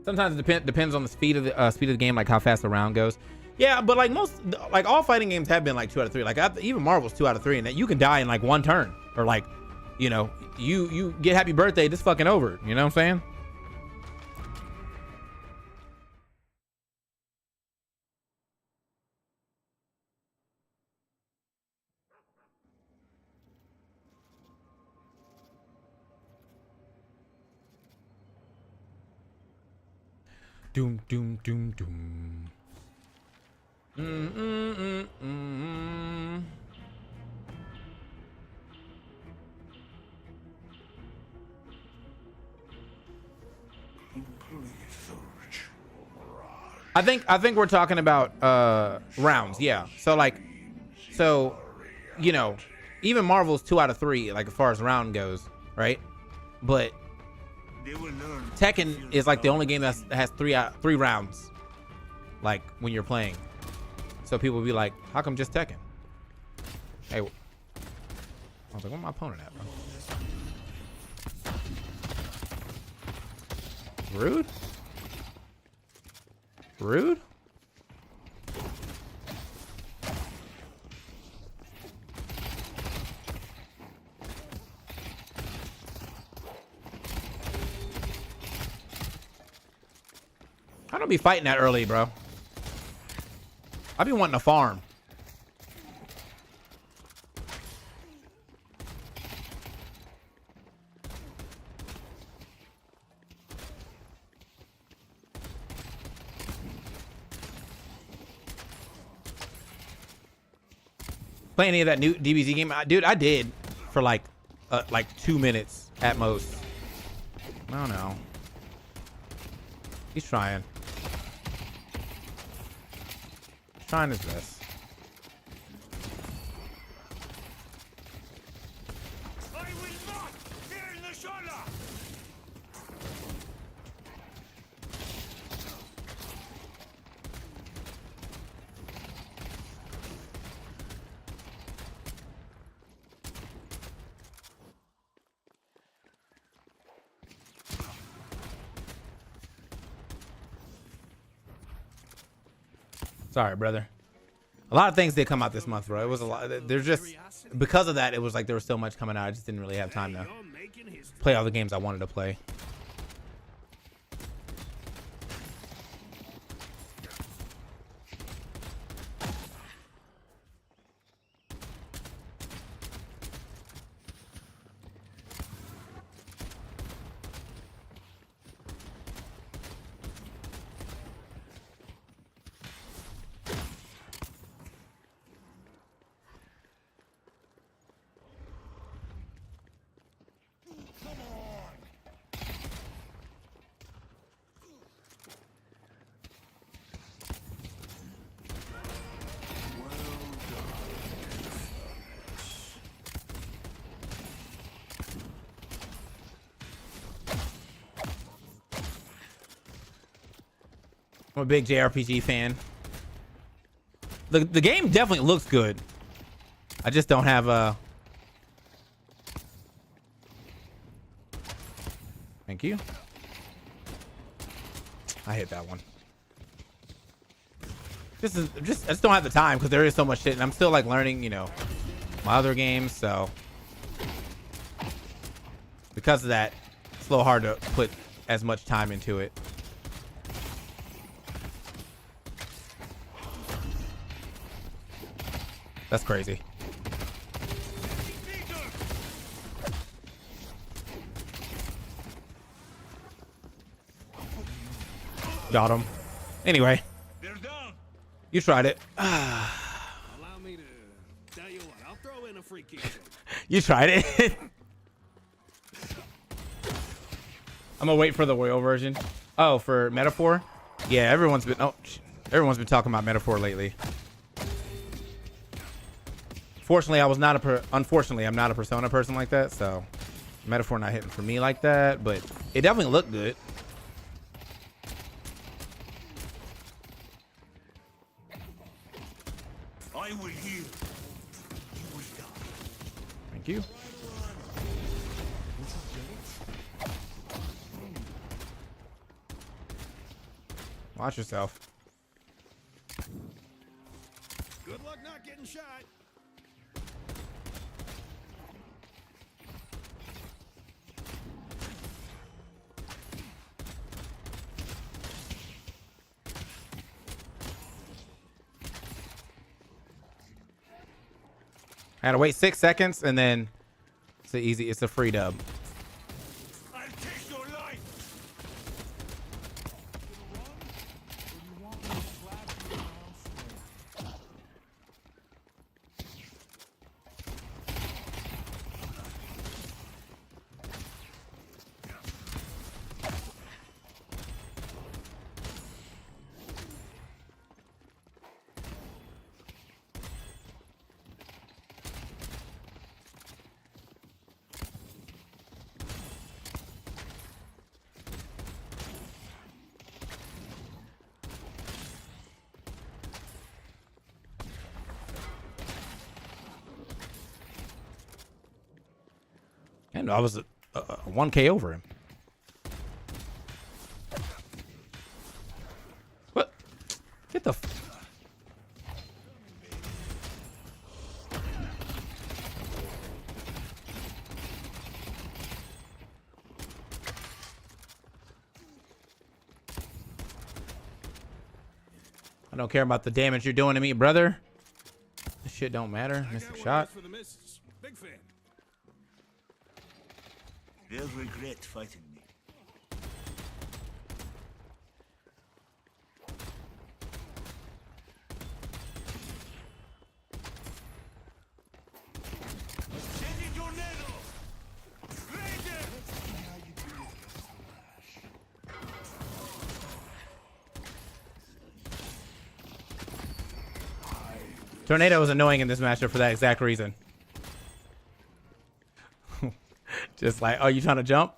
Sometimes it depends on the speed of the game, like how fast the round goes. Yeah, but like all fighting games have been like 2 out of 3. Like even Marvel's 2 out of 3, and that you can die in like one turn, or like, you know, you get happy birthday, this fucking over. You know what I'm saying? Doom, doom, doom, doom. I think we're talking about rounds, yeah. So you know, even Marvel's 2 out of 3, like as far as round goes, right? But Tekken is like the only game that has 3 rounds, like when you're playing. So people will be like, how come just Tekken? Hey, I was like, where's my opponent at, bro? Rude? Rude? I don't be fighting that early, bro. I be wanting to farm. Play any of that new DBZ game? Dude, I did for like 2 minutes at most. I don't know. He's trying. Trying his best. I will not fear the Shola. Sorry, brother. A lot of things did come out this month, bro. It was a lot. There's just, because of that, it was like there was so much coming out. I just didn't really have time to play all the games I wanted to play. I'm a big JRPG fan. The game definitely looks good. I just don't have a... Thank you. I hit that one. I just don't have the time because there is so much shit, and I'm still like learning, you know, my other games. So because of that, it's a little hard to put as much time into it. That's crazy. Got him. Anyway, you tried it. Allow me to tell you what, I'll throw in a free kick. You tried it. I'm gonna wait for the Royale version. Oh, for Metaphor? Yeah, everyone's been talking about Metaphor lately. Fortunately, unfortunately, I'm not a Persona person like that, so Metaphor not hitting for me like that, but it definitely looked good. I will heal. You will die. Thank you. Watch yourself. Good luck not getting shot. I had to wait 6 seconds, and then it's a free dub. I'll take your life. And I was 1K over him. What? Get the. I don't care about the damage you're doing to me, brother. This shit don't matter. Missed a shot. For the missus. Big fan. They'll regret fighting me. Tornado was annoying in this matchup for that exact reason. Just like, oh, you trying to jump?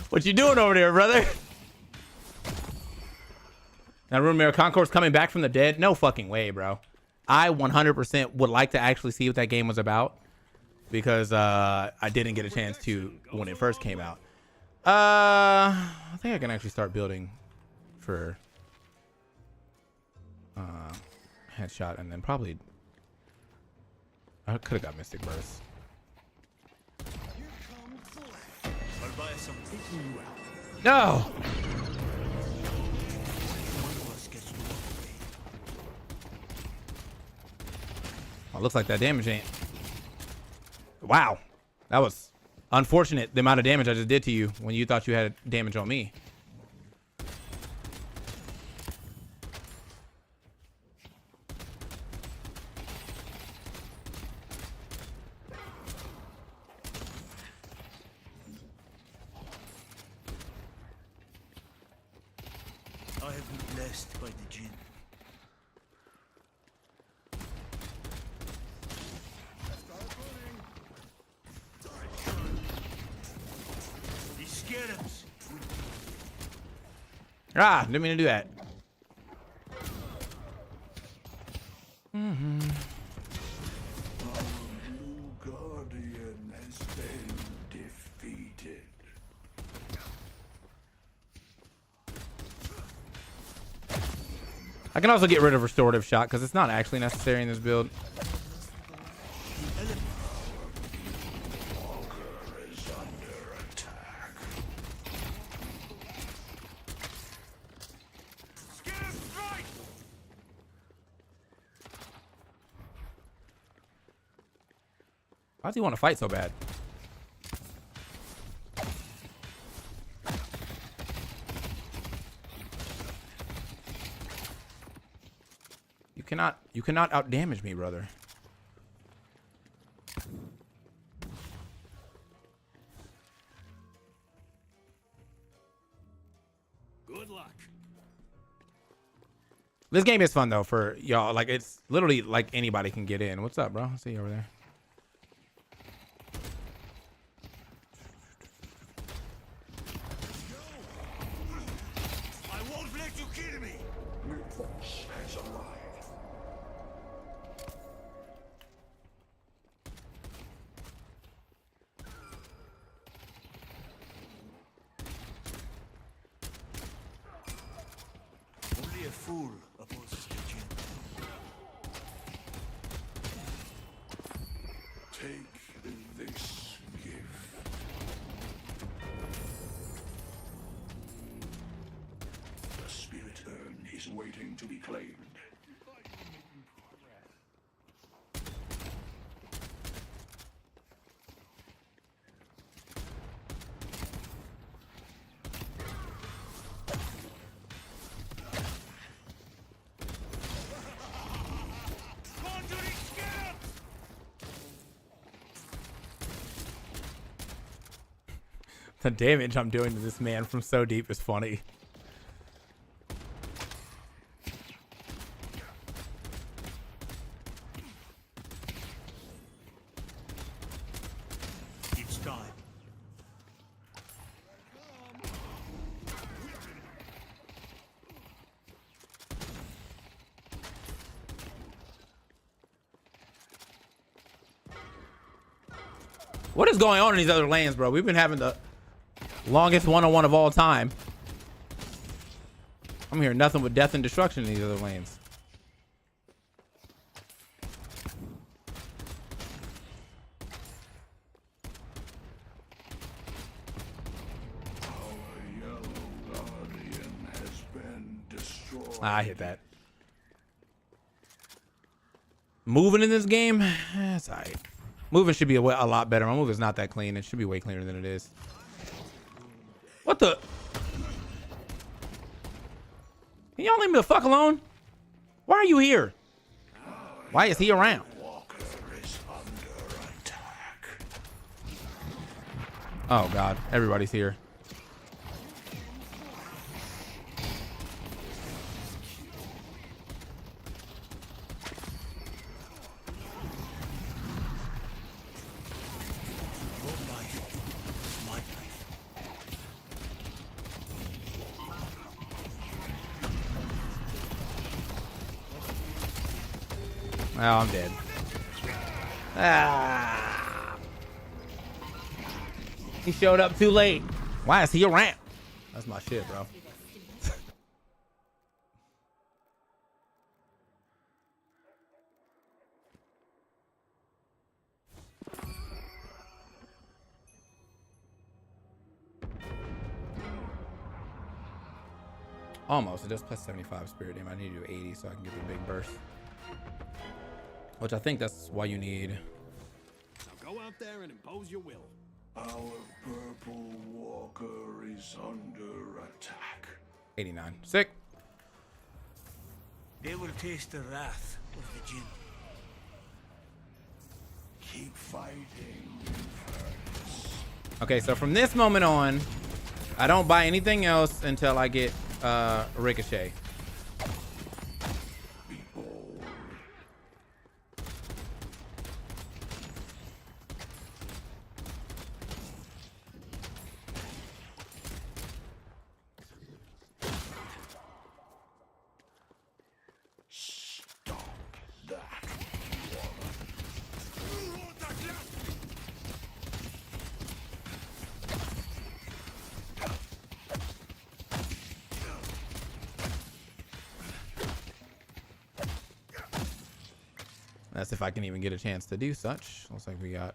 What you doing over there, brother? Now, Rumor Concourse coming back from the dead? No fucking way, bro. I 100% would like to actually see what that game was about because I didn't get a chance to when it first came out. I think I can actually start building for headshot, and then probably I could have got Mystic Burst. No. Oh, looks like that damage ain't. Wow, that was unfortunate. The amount of damage I just did to you when you thought you had damage on me. I have been blessed by the Jinn. These scarabs. Ah, didn't mean to do that. Our blue guardian has been defeated. I can also get rid of restorative shot because it's not actually necessary in this build. Why does he want to fight so bad? You cannot outdamage me, brother. Good luck. This game is fun though for y'all. Like it's literally like anybody can get in. What's up, bro? I see you over there. I won't let you kill me. Mythos has arrived. Only a fool opposes the Jinn. Take this gift. The spirit urn is waiting to be claimed. The damage I'm doing to this man from so deep is funny. It's time. What is going on in these other lanes, bro? We've been having the longest one-on-one of all time. I'm hearing nothing but death and destruction in these other lanes. Our yellow guardian has been destroyed. I hit that. Moving in this game, that's alright. Moving should be a lot better. My move is not that clean. It should be way cleaner than it is. What the? Can y'all leave me the fuck alone? Why are you here? Why is he around? Walker is under attack. Oh god, everybody's here. Oh, I'm dead. Ah. He showed up too late. Why is he around? That's my shit, bro. Almost. It does plus 75 spirit damage. I need to do 80 so I can get the big burst. Which I think that's why you need. Now go out there and impose your will. Our purple walker is under attack. 89. Sick. They will taste the wrath of the Jinn. Keep fighting, Infernus. Okay, so from this moment on, I don't buy anything else until I get Ricochet. That's if I can even get a chance to do such. Looks like we got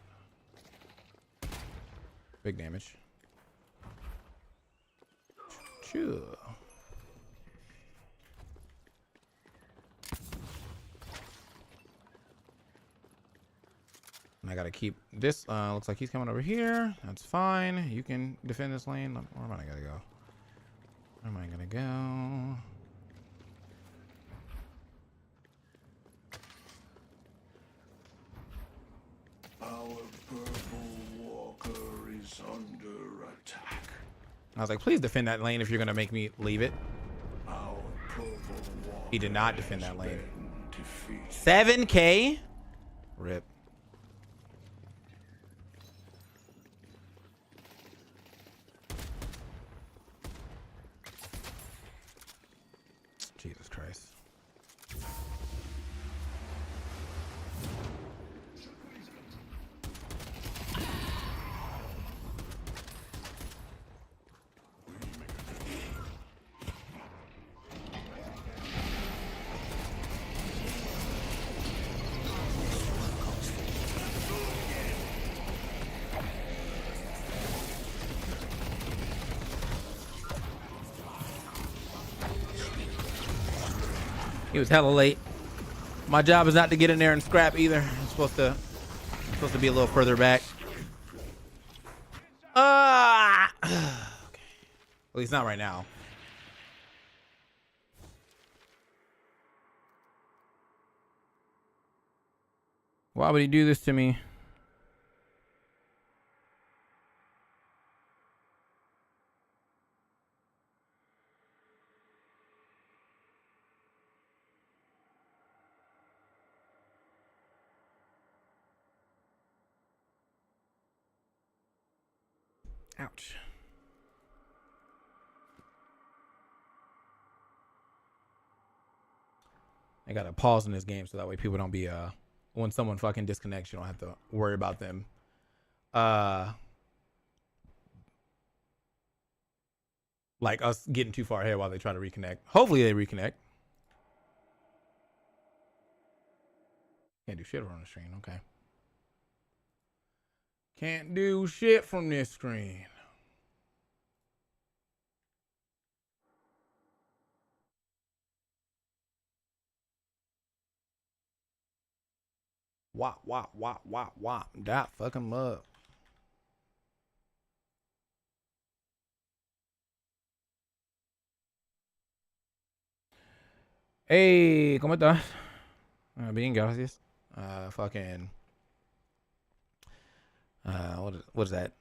big damage. Sure. And I gotta keep this. Looks like he's coming over here. That's fine. You can defend this lane. Where am I gonna go? Where am I gonna go? Our purple walker is under attack. I was like, please defend that lane if you're gonna make me leave it. Our purple walker He did not defend that lane. defeated. 7K? Rip. Jesus Christ. He was hella late. My job is not to get in there and scrap either. I'm supposed to be a little further back. Okay. At least not right now. Why would he do this to me? Ouch. I gotta pause in this game so that way people don't be when someone fucking disconnects, you don't have to worry about them like us getting too far ahead while they try to reconnect. Hopefully they reconnect. Can't do shit on the screen. Okay. Can't do shit from this screen. Wop, wop, wop, wop, wop. That fucking up. Hey, ¿cómo estás? Bien, gracias. Fucking. What is that?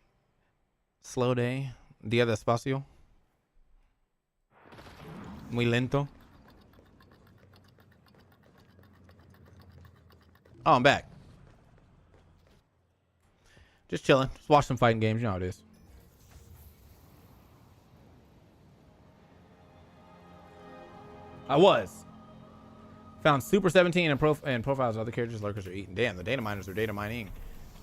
Slow day. Día despacio. Muy lento. Oh, I'm back. Just chilling. Just watch some fighting games. You know how it is. I was. Found Super 17 and profiles of other characters lurkers are eating. Damn, the data miners are data mining.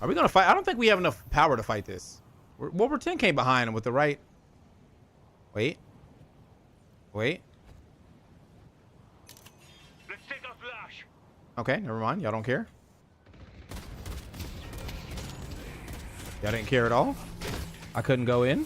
Are we gonna fight? I don't think we have enough power to fight this. We're 10K behind him with the right. Wait. Let's take a flash. Okay, never mind. Y'all don't care. Y'all didn't care at all. I couldn't go in.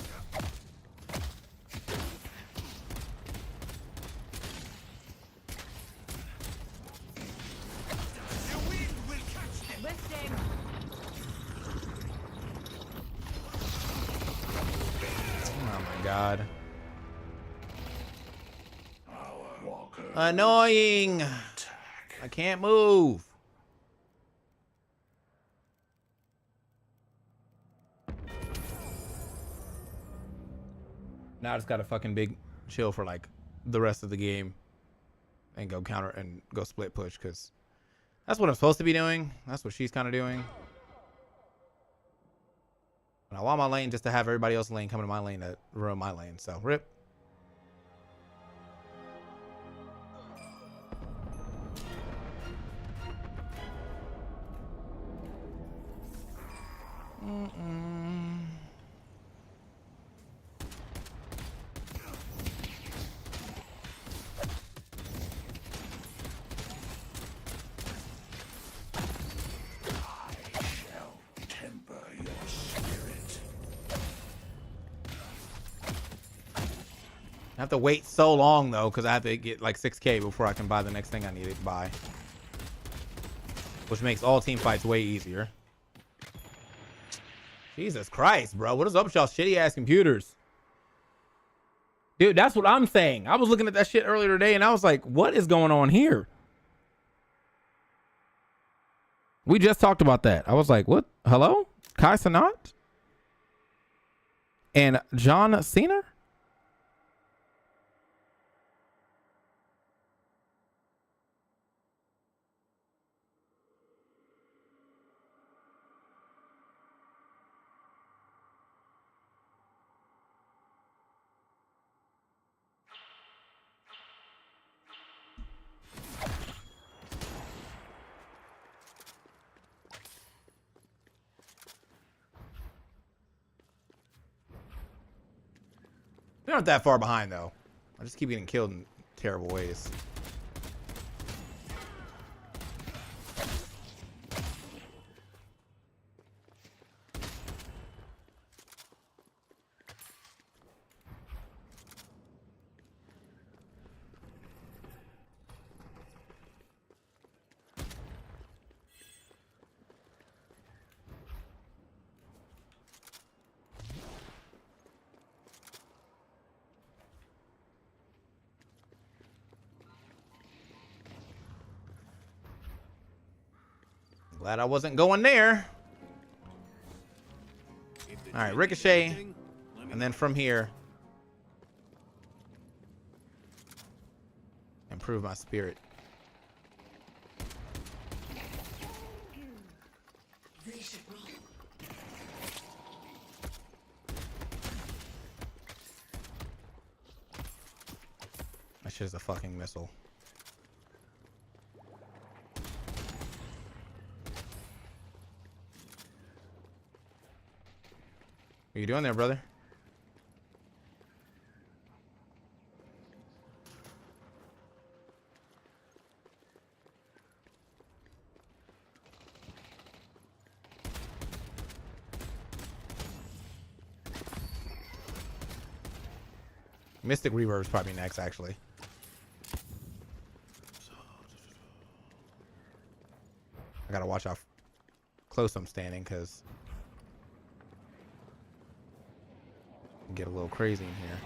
God. Annoying. I can't move. Now I just got a fucking big chill for like the rest of the game and go counter and go split push, because that's what I'm supposed to be doing. That's what she's kind of doing. And I want my lane just to have everybody else's lane coming to my lane to ruin my lane. So rip. I have to wait so long though, because I have to get like 6K before I can buy the next thing I need to buy, which makes all team fights way easier. Jesus Christ, bro. What is up with y'all shitty ass computers? Dude, that's what I'm saying. I was looking at that shit earlier today and I was like, what is going on here? We just talked about that. I was like, what? Hello? Kai Cenat? And John Cena? We aren't that far behind though. I just keep getting killed in terrible ways. Glad I wasn't going there. All right, ricochet, and then from here, improve my spirit. That shit is a fucking missile. What are you doing there, brother? Mystic Reverb is probably next, actually. I gotta watch how close I'm standing, because get a little crazy in here.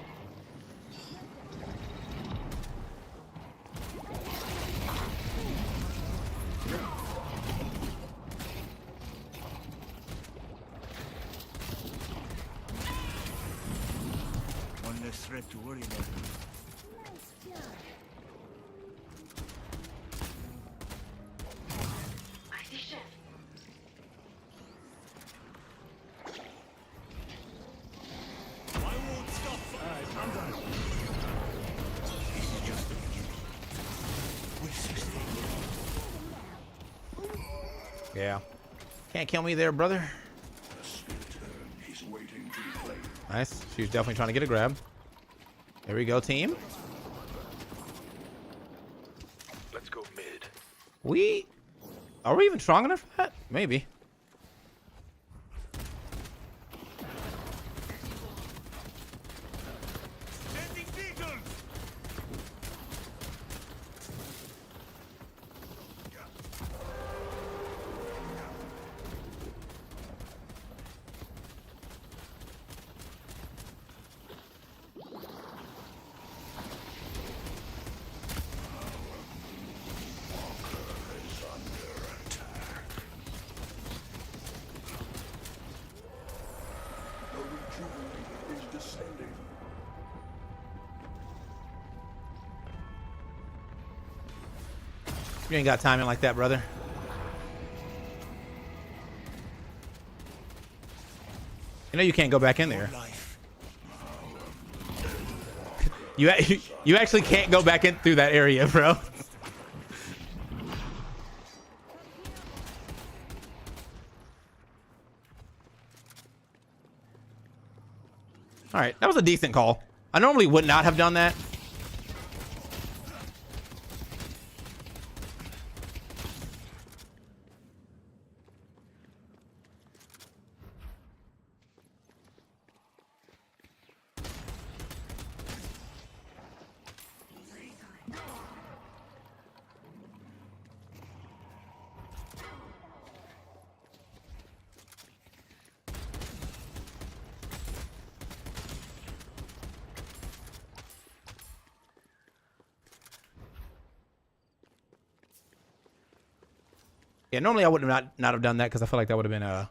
One less threat to worry about. Yeah. Can't kill me there, brother. Nice. She was definitely trying to get a grab. There we go, team. Let's go mid. Are we even strong enough for that? Maybe. You ain't got timing like that, brother. You know you can't go back in there. You actually can't go back in through that area, bro. All right, that was a decent call. I normally would not have done that. Yeah, normally I would not have done that because I feel like that would have been I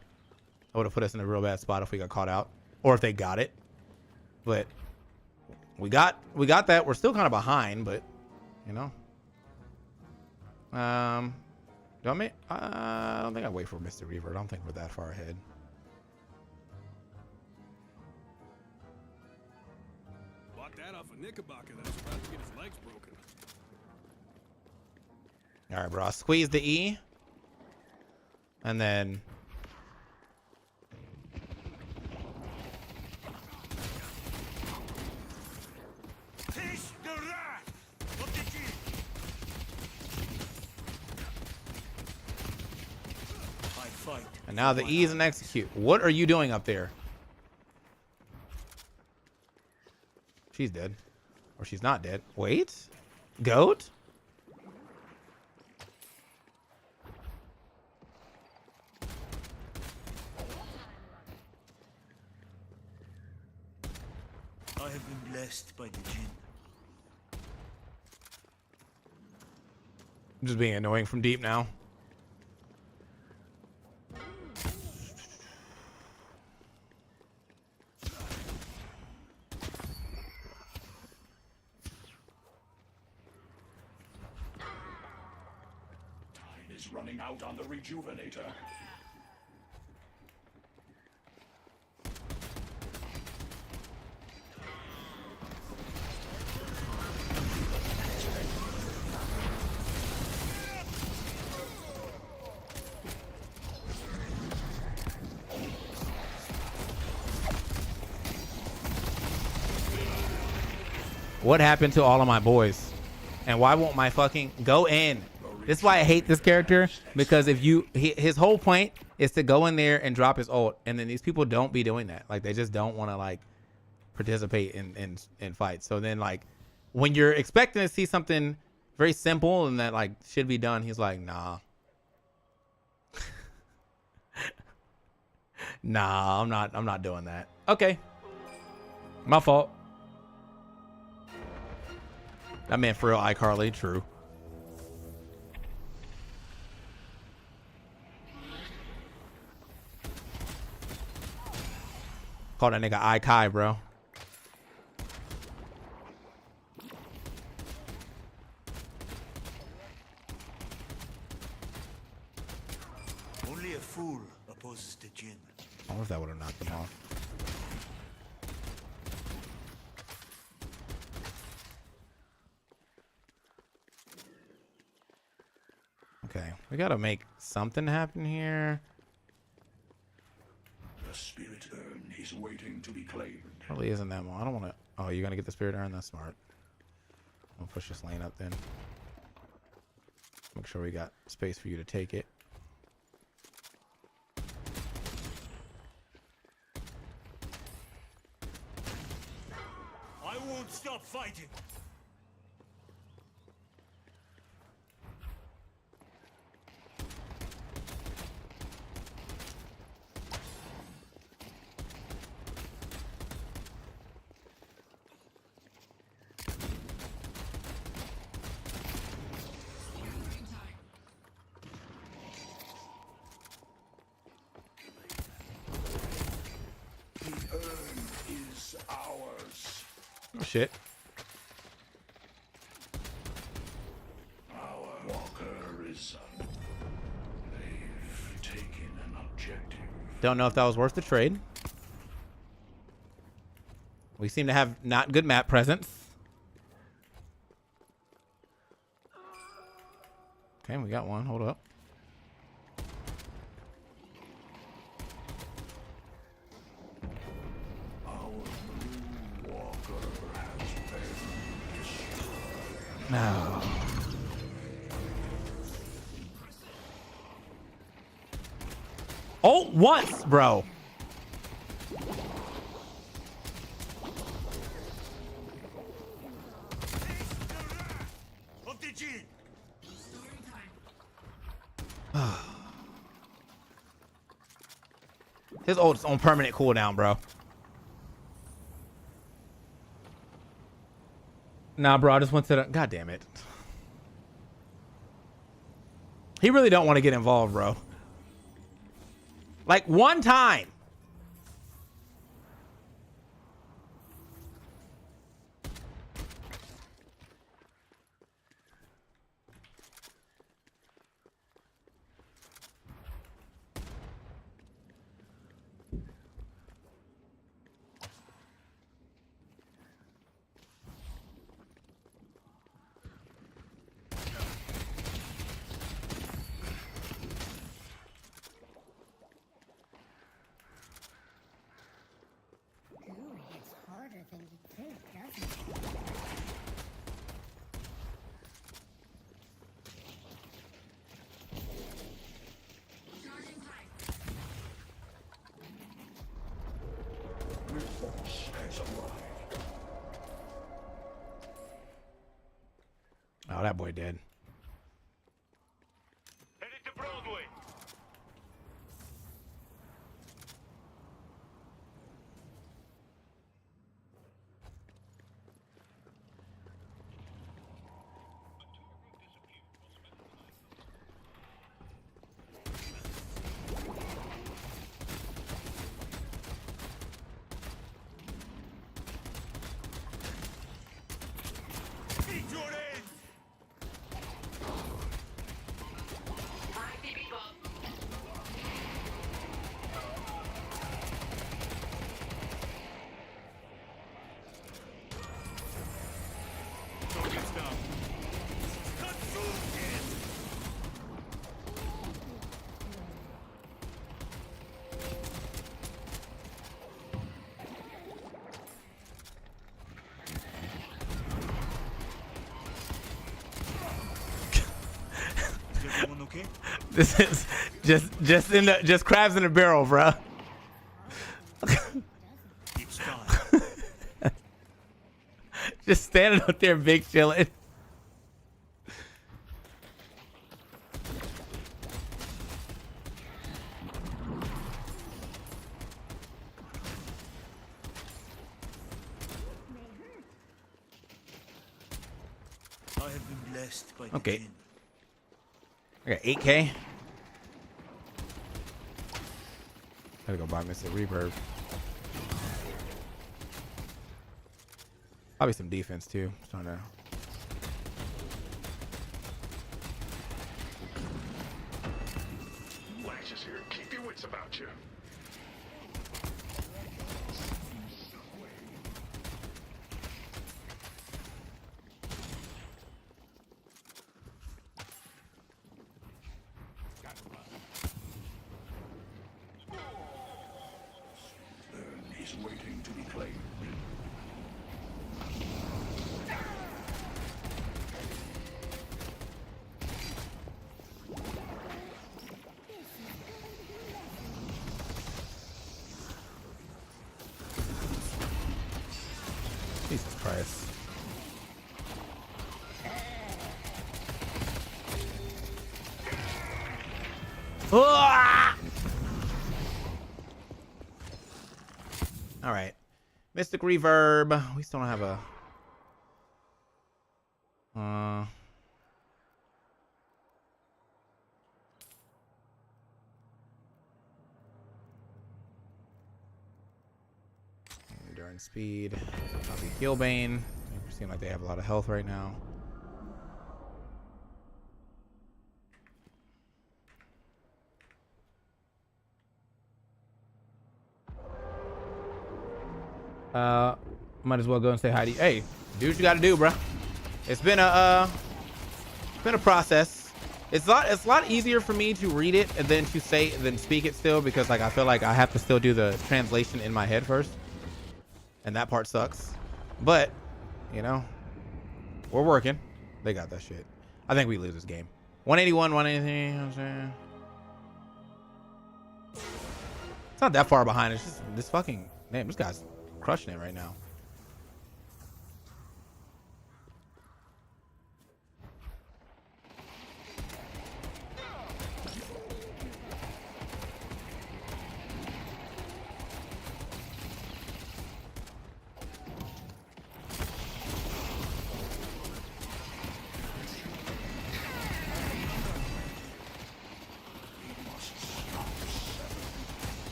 would have put us in a real bad spot if we got caught out or if they got it. But we got that. We're still kind of behind, but you know. Do I don't think I wait for Mr. Reaver. I don't think we're that far ahead. Bought that off a Knickerbocker that's about to get his legs broken. All right, bro. I squeeze the E. And then Taste the wrath of the Jinn. I fight. and now the E is an execute. What are you doing up there? She's dead. Or she's not dead. Wait. Goat? I have been blessed by the Jinn. I'm just being annoying from deep now. Time is running out on the rejuvenator. What happened to all of my boys? And why won't my fucking go in? This is why I hate this character, because if you his whole point is to go in there and drop his ult, and then these people don't be doing that. Like they just don't want to like participate in fights. So then like when you're expecting to see something very simple and that like should be done, he's like, nah. Nah, I'm not doing that. Okay. My fault. That meant for real iCarly, true. Call that nigga iCai, bro. Only a fool opposes the Jinn. I wonder if that would have knocked him off. Okay, we gotta make something happen here. The spirit urn is waiting to be claimed. Probably isn't that one. I don't want to. Oh, you're gonna get the spirit urn? That's smart. I'll push this lane up then. Make sure we got space for you to take it. I won't stop fighting. The urn is ours. Oh shit. Our walker Don't know if that was worth the trade. We seem to have not good map presence. Okay, we got one. Hold up. No. Oh, once, bro. His ult's on permanent cooldown, bro. Nah, bro, I just went to the... God damn it. He really don't want to get involved, bro. Like, one time. Oh, that boy dead. Headed to Broadway. This is just crabs in a barrel, bro. Just standing up there, big chilling. I have been blessed by the Okay. Jinn. I got 8K. Gotta go buy Mr. Reverb. Probably some defense too. Just trying to. Lashes here. Keep your wits about you. He's waiting to be claimed. Jesus Christ. All right. Mystic Reverb. We still don't have a... Endurance speed. Probably Killbane. Seem like they have a lot of health right now. Might as well go and say hi to you. Hey, do what you gotta do, bro. It's been a process. It's a lot easier for me to read it and then to say than speak it still, because like I feel like I have to still do the translation in my head first, and that part sucks. But you know, we're working. They got that shit. I think we lose this game. 181, 183. You know what I'm saying? It's not that far behind. It's just this fucking name. This guy's crushing it right now.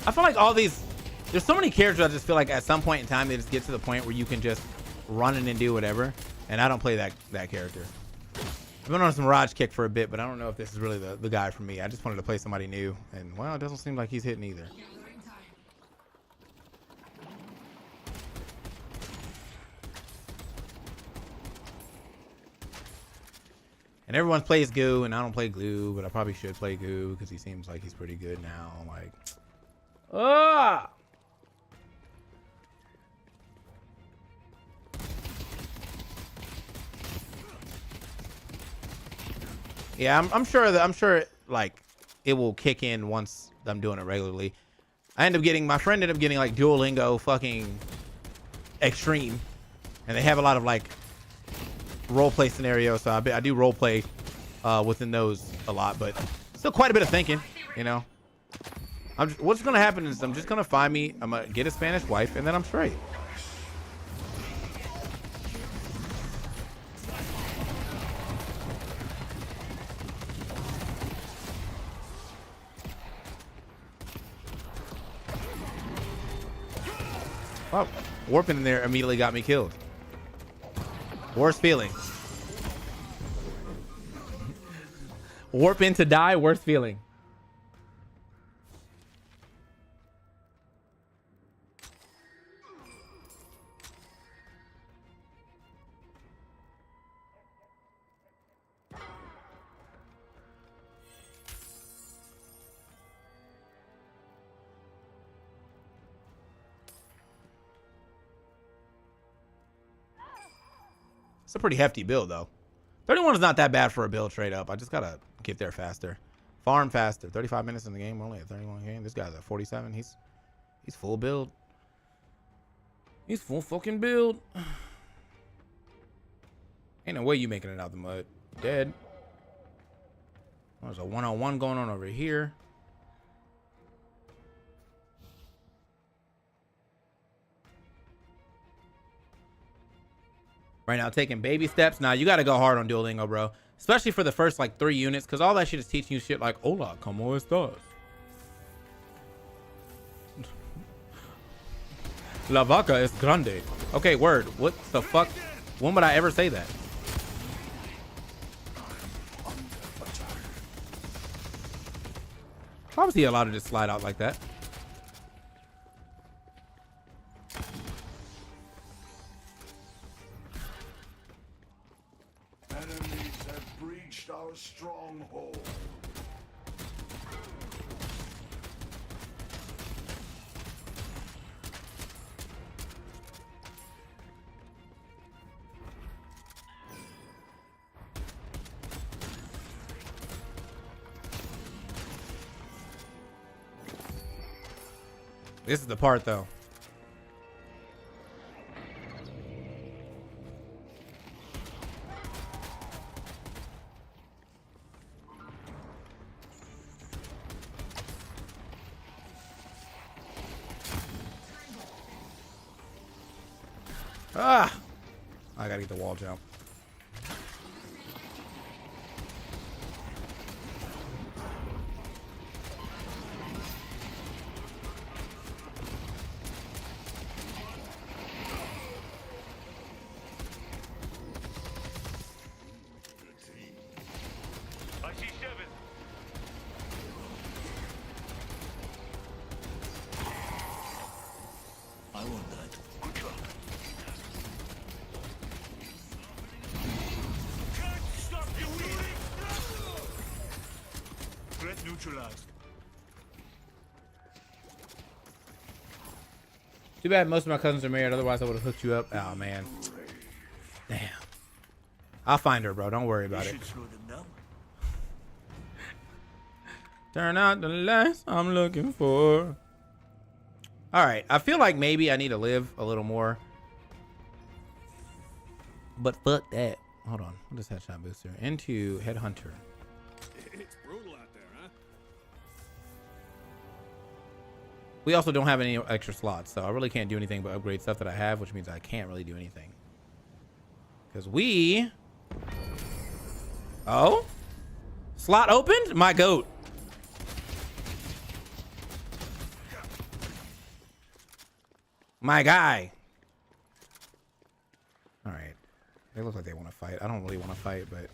I feel like all these, there's so many characters I just feel like at some point in time they just get to the point where you can just run in and do whatever, and I don't play that character. I've been on some Raj kick for a bit, but I don't know if this is really the guy for me. I just wanted to play somebody new, and well, it doesn't seem like he's hitting either. And everyone plays Goo, and I don't play Glue, but I probably should play Goo because he seems like he's pretty good now. I'm like, ah. Yeah, I'm sure like it will kick in once I'm doing it regularly. My friend ended up getting like Duolingo fucking extreme, and they have a lot of like role play scenarios, so I do role play within those a lot, but still quite a bit of thinking, you know. What's gonna happen is I'm gonna get a Spanish wife, and then I'm straight. Wow, warping in there immediately got me killed. Worst feeling. Warp in to die, worst feeling. It's a pretty hefty build though. 31 is not that bad for a build trade up. I just gotta get there faster. Farm faster. 35 minutes in the game. We're only at 31 game. This guy's at 47. He's full build. He's full fucking build. Ain't no way you making it out the mud. Dead. There's a one-on-one going on over here. Right now, taking baby steps. Now, you got to go hard on Duolingo, bro. Especially for the first, like, 3 units. Because all that shit is teaching you shit like, hola, como estas? La vaca es grande. Okay, word. What the fuck? When would I ever say that? How was he allowed to just slide out like that? Our stronghold. This is the part though. Ah! I gotta get the wall jump. I see 7. I want that. Good job. Stop you, threat neutralized. Too bad most of my cousins are married, otherwise I would have hooked you up. Oh man. Damn. I'll find her, bro. Don't worry about it. Turn out the lights I'm looking for. Alright, I feel like maybe I need to live a little more. But fuck that. Hold on. What is headshot booster? Into headhunter. It's brutal out there, huh? We also don't have any extra slots, so I really can't do anything but upgrade stuff that I have, which means I can't really do anything. Because we... Oh? Slot opened? My goat. My guy. All right. They look like they want to fight. I don't really want to fight, but...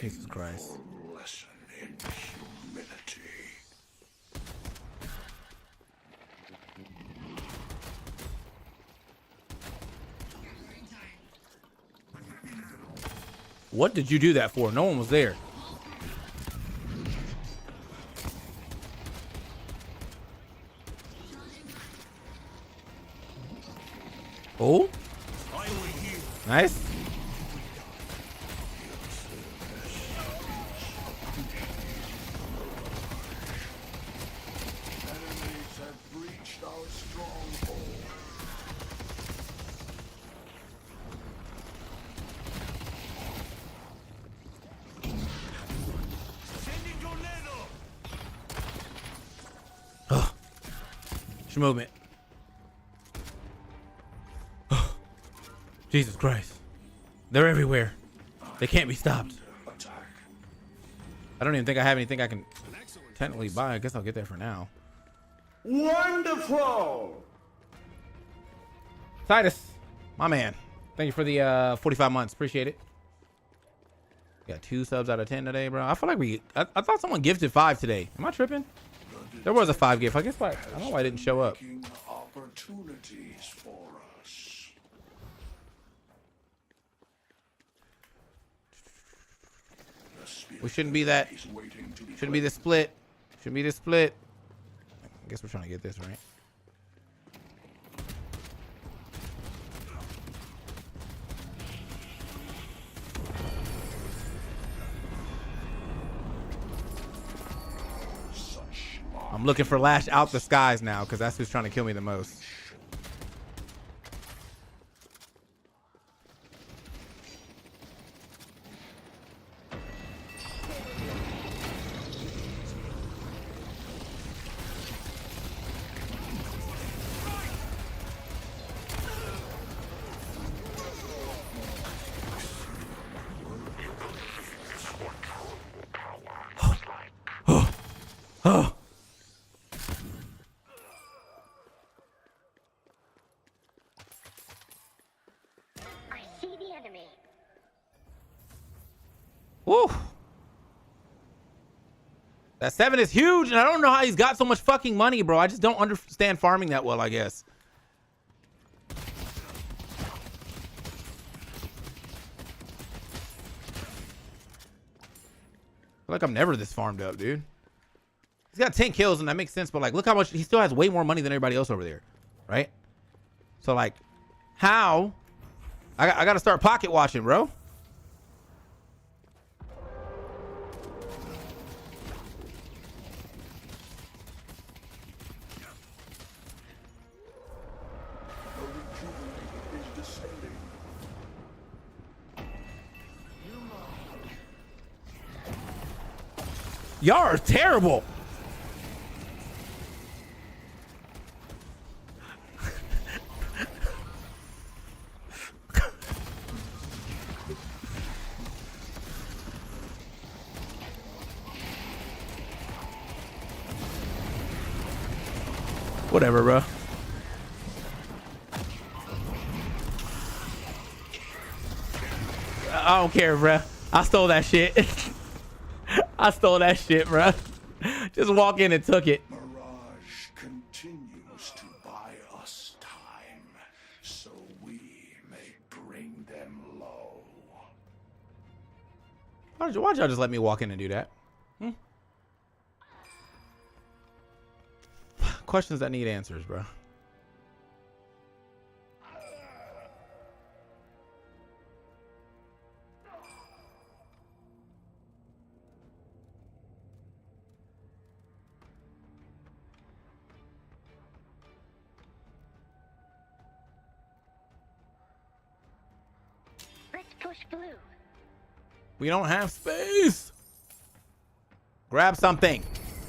Jesus Christ. Lesson in humility. What did you do that for? No one was there. Oh. Nice. Movement. Jesus Christ. They're everywhere. They can't be stopped. I don't even think I have anything I can technically buy. I guess I'll get that for now. Wonderful! Titus, my man. Thank you for the 45 months. Appreciate it. Got 2 subs out of 10 today, bro. I feel like I thought someone gifted 5 today. Am I tripping? There was a 5 gift. I guess why I don't know why I didn't show up. Opportunities for us. We shouldn't be that. Shouldn't be this split. Shouldn't be this split. I guess we're trying to get this right. I'm looking for Lash out the skies now because that's who's trying to kill me the most. Oh. Woo. That 7 is huge, and I don't know how he's got so much fucking money, bro. I just don't understand farming that well, I guess. I feel like I'm never this farmed up, dude. He's got 10 kills, and that makes sense, but like, look how much he still has way more money than everybody else over there, right? So like, how? I gotta start pocket watching, bro. Y'all are terrible. Whatever, bro. I don't care, bro. I stole that shit. I stole that shit, bro. Just walk in and took it. Mirage continues to buy us time, so we may bring them low. Why'd y'all just let me walk in and do that? Questions that need answers, bro. Let's push blue. We don't have space. Grab something.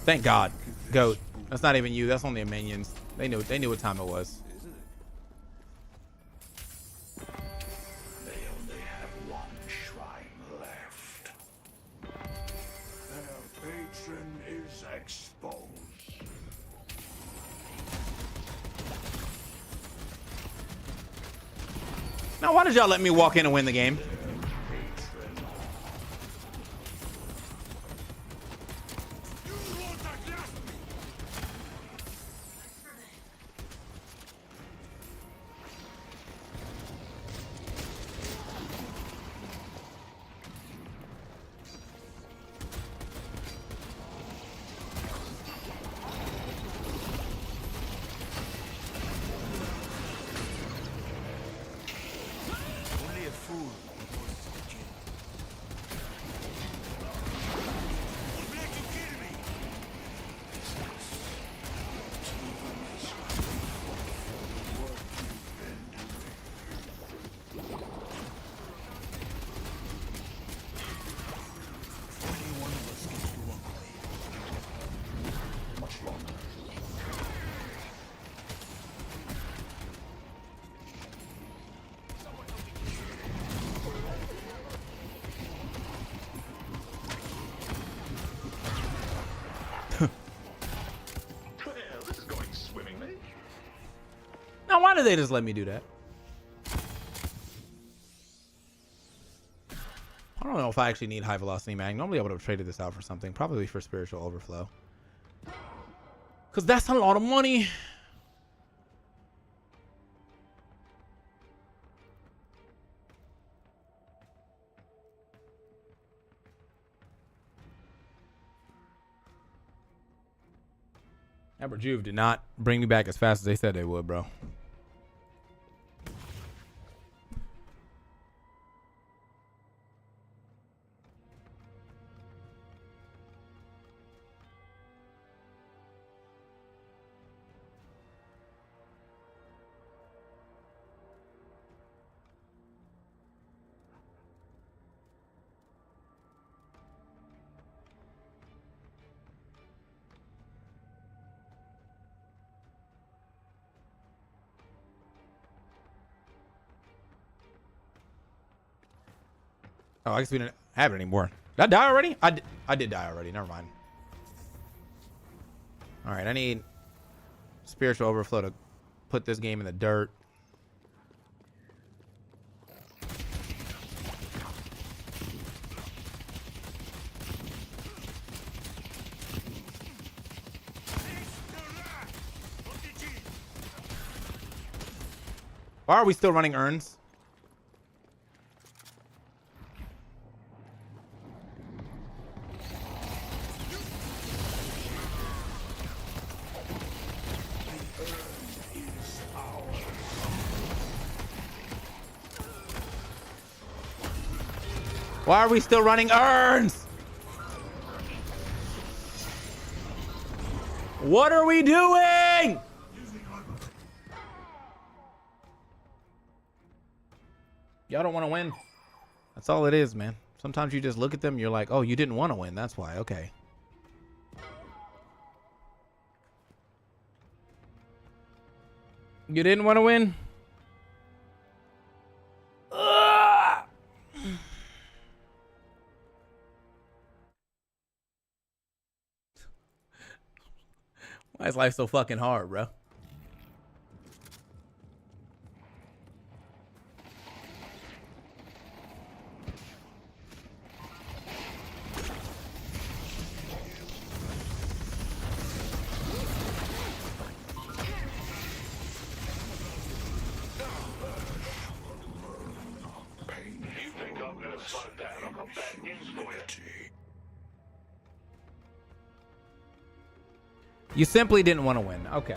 Thank God. Goat. That's not even you. That's only the minions. They knew what time it was. They only have one shrine left. Their patron is exposed. Now, why did y'all let me walk in and win the game? Only a fool opposes the king. Now, why did they just let me do that? I don't know if I actually need high velocity mag. Normally I would have traded this out for something, probably for spiritual overflow. Because that's a lot of money. Amber Juve did not bring me back as fast as they said they would, bro. Oh, I guess we didn't have it anymore. Did I die already? I did die already. Never mind. All right, I need spiritual overflow to put this game in the dirt. Why are we still running urns? Why are we still running urns? What are we doing? Y'all don't want to win. That's all it is, man. Sometimes you just look at them, you're like, oh, you didn't want to win. That's why. Okay. You didn't want to win? Ugh. Why is life so fucking hard, bro? You simply didn't want to win. Okay.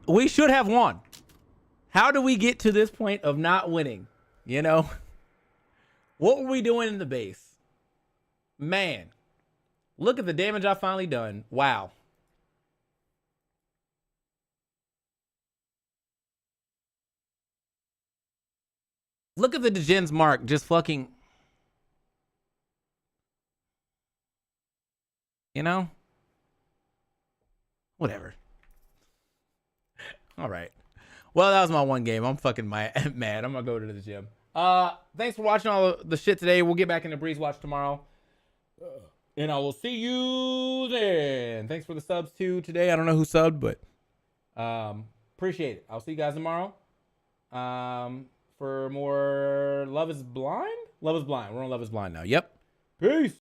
We should have won. How do we get to this point of not winning? You know? What were we doing in the base? Man. Look at the damage I finally done. Wow. Look at the Degen's mark just fucking... You know? Whatever. All right. Well, that was my one game. I'm fucking mad. I'm gonna go to the gym. Thanks for watching all the shit today. We'll get back into Breeze Watch tomorrow. And I will see you then. Thanks for the subs too today. I don't know who subbed, but appreciate it. I'll see you guys tomorrow. For more Love is Blind? Love is Blind. We're on Love is Blind now. Yep. Peace.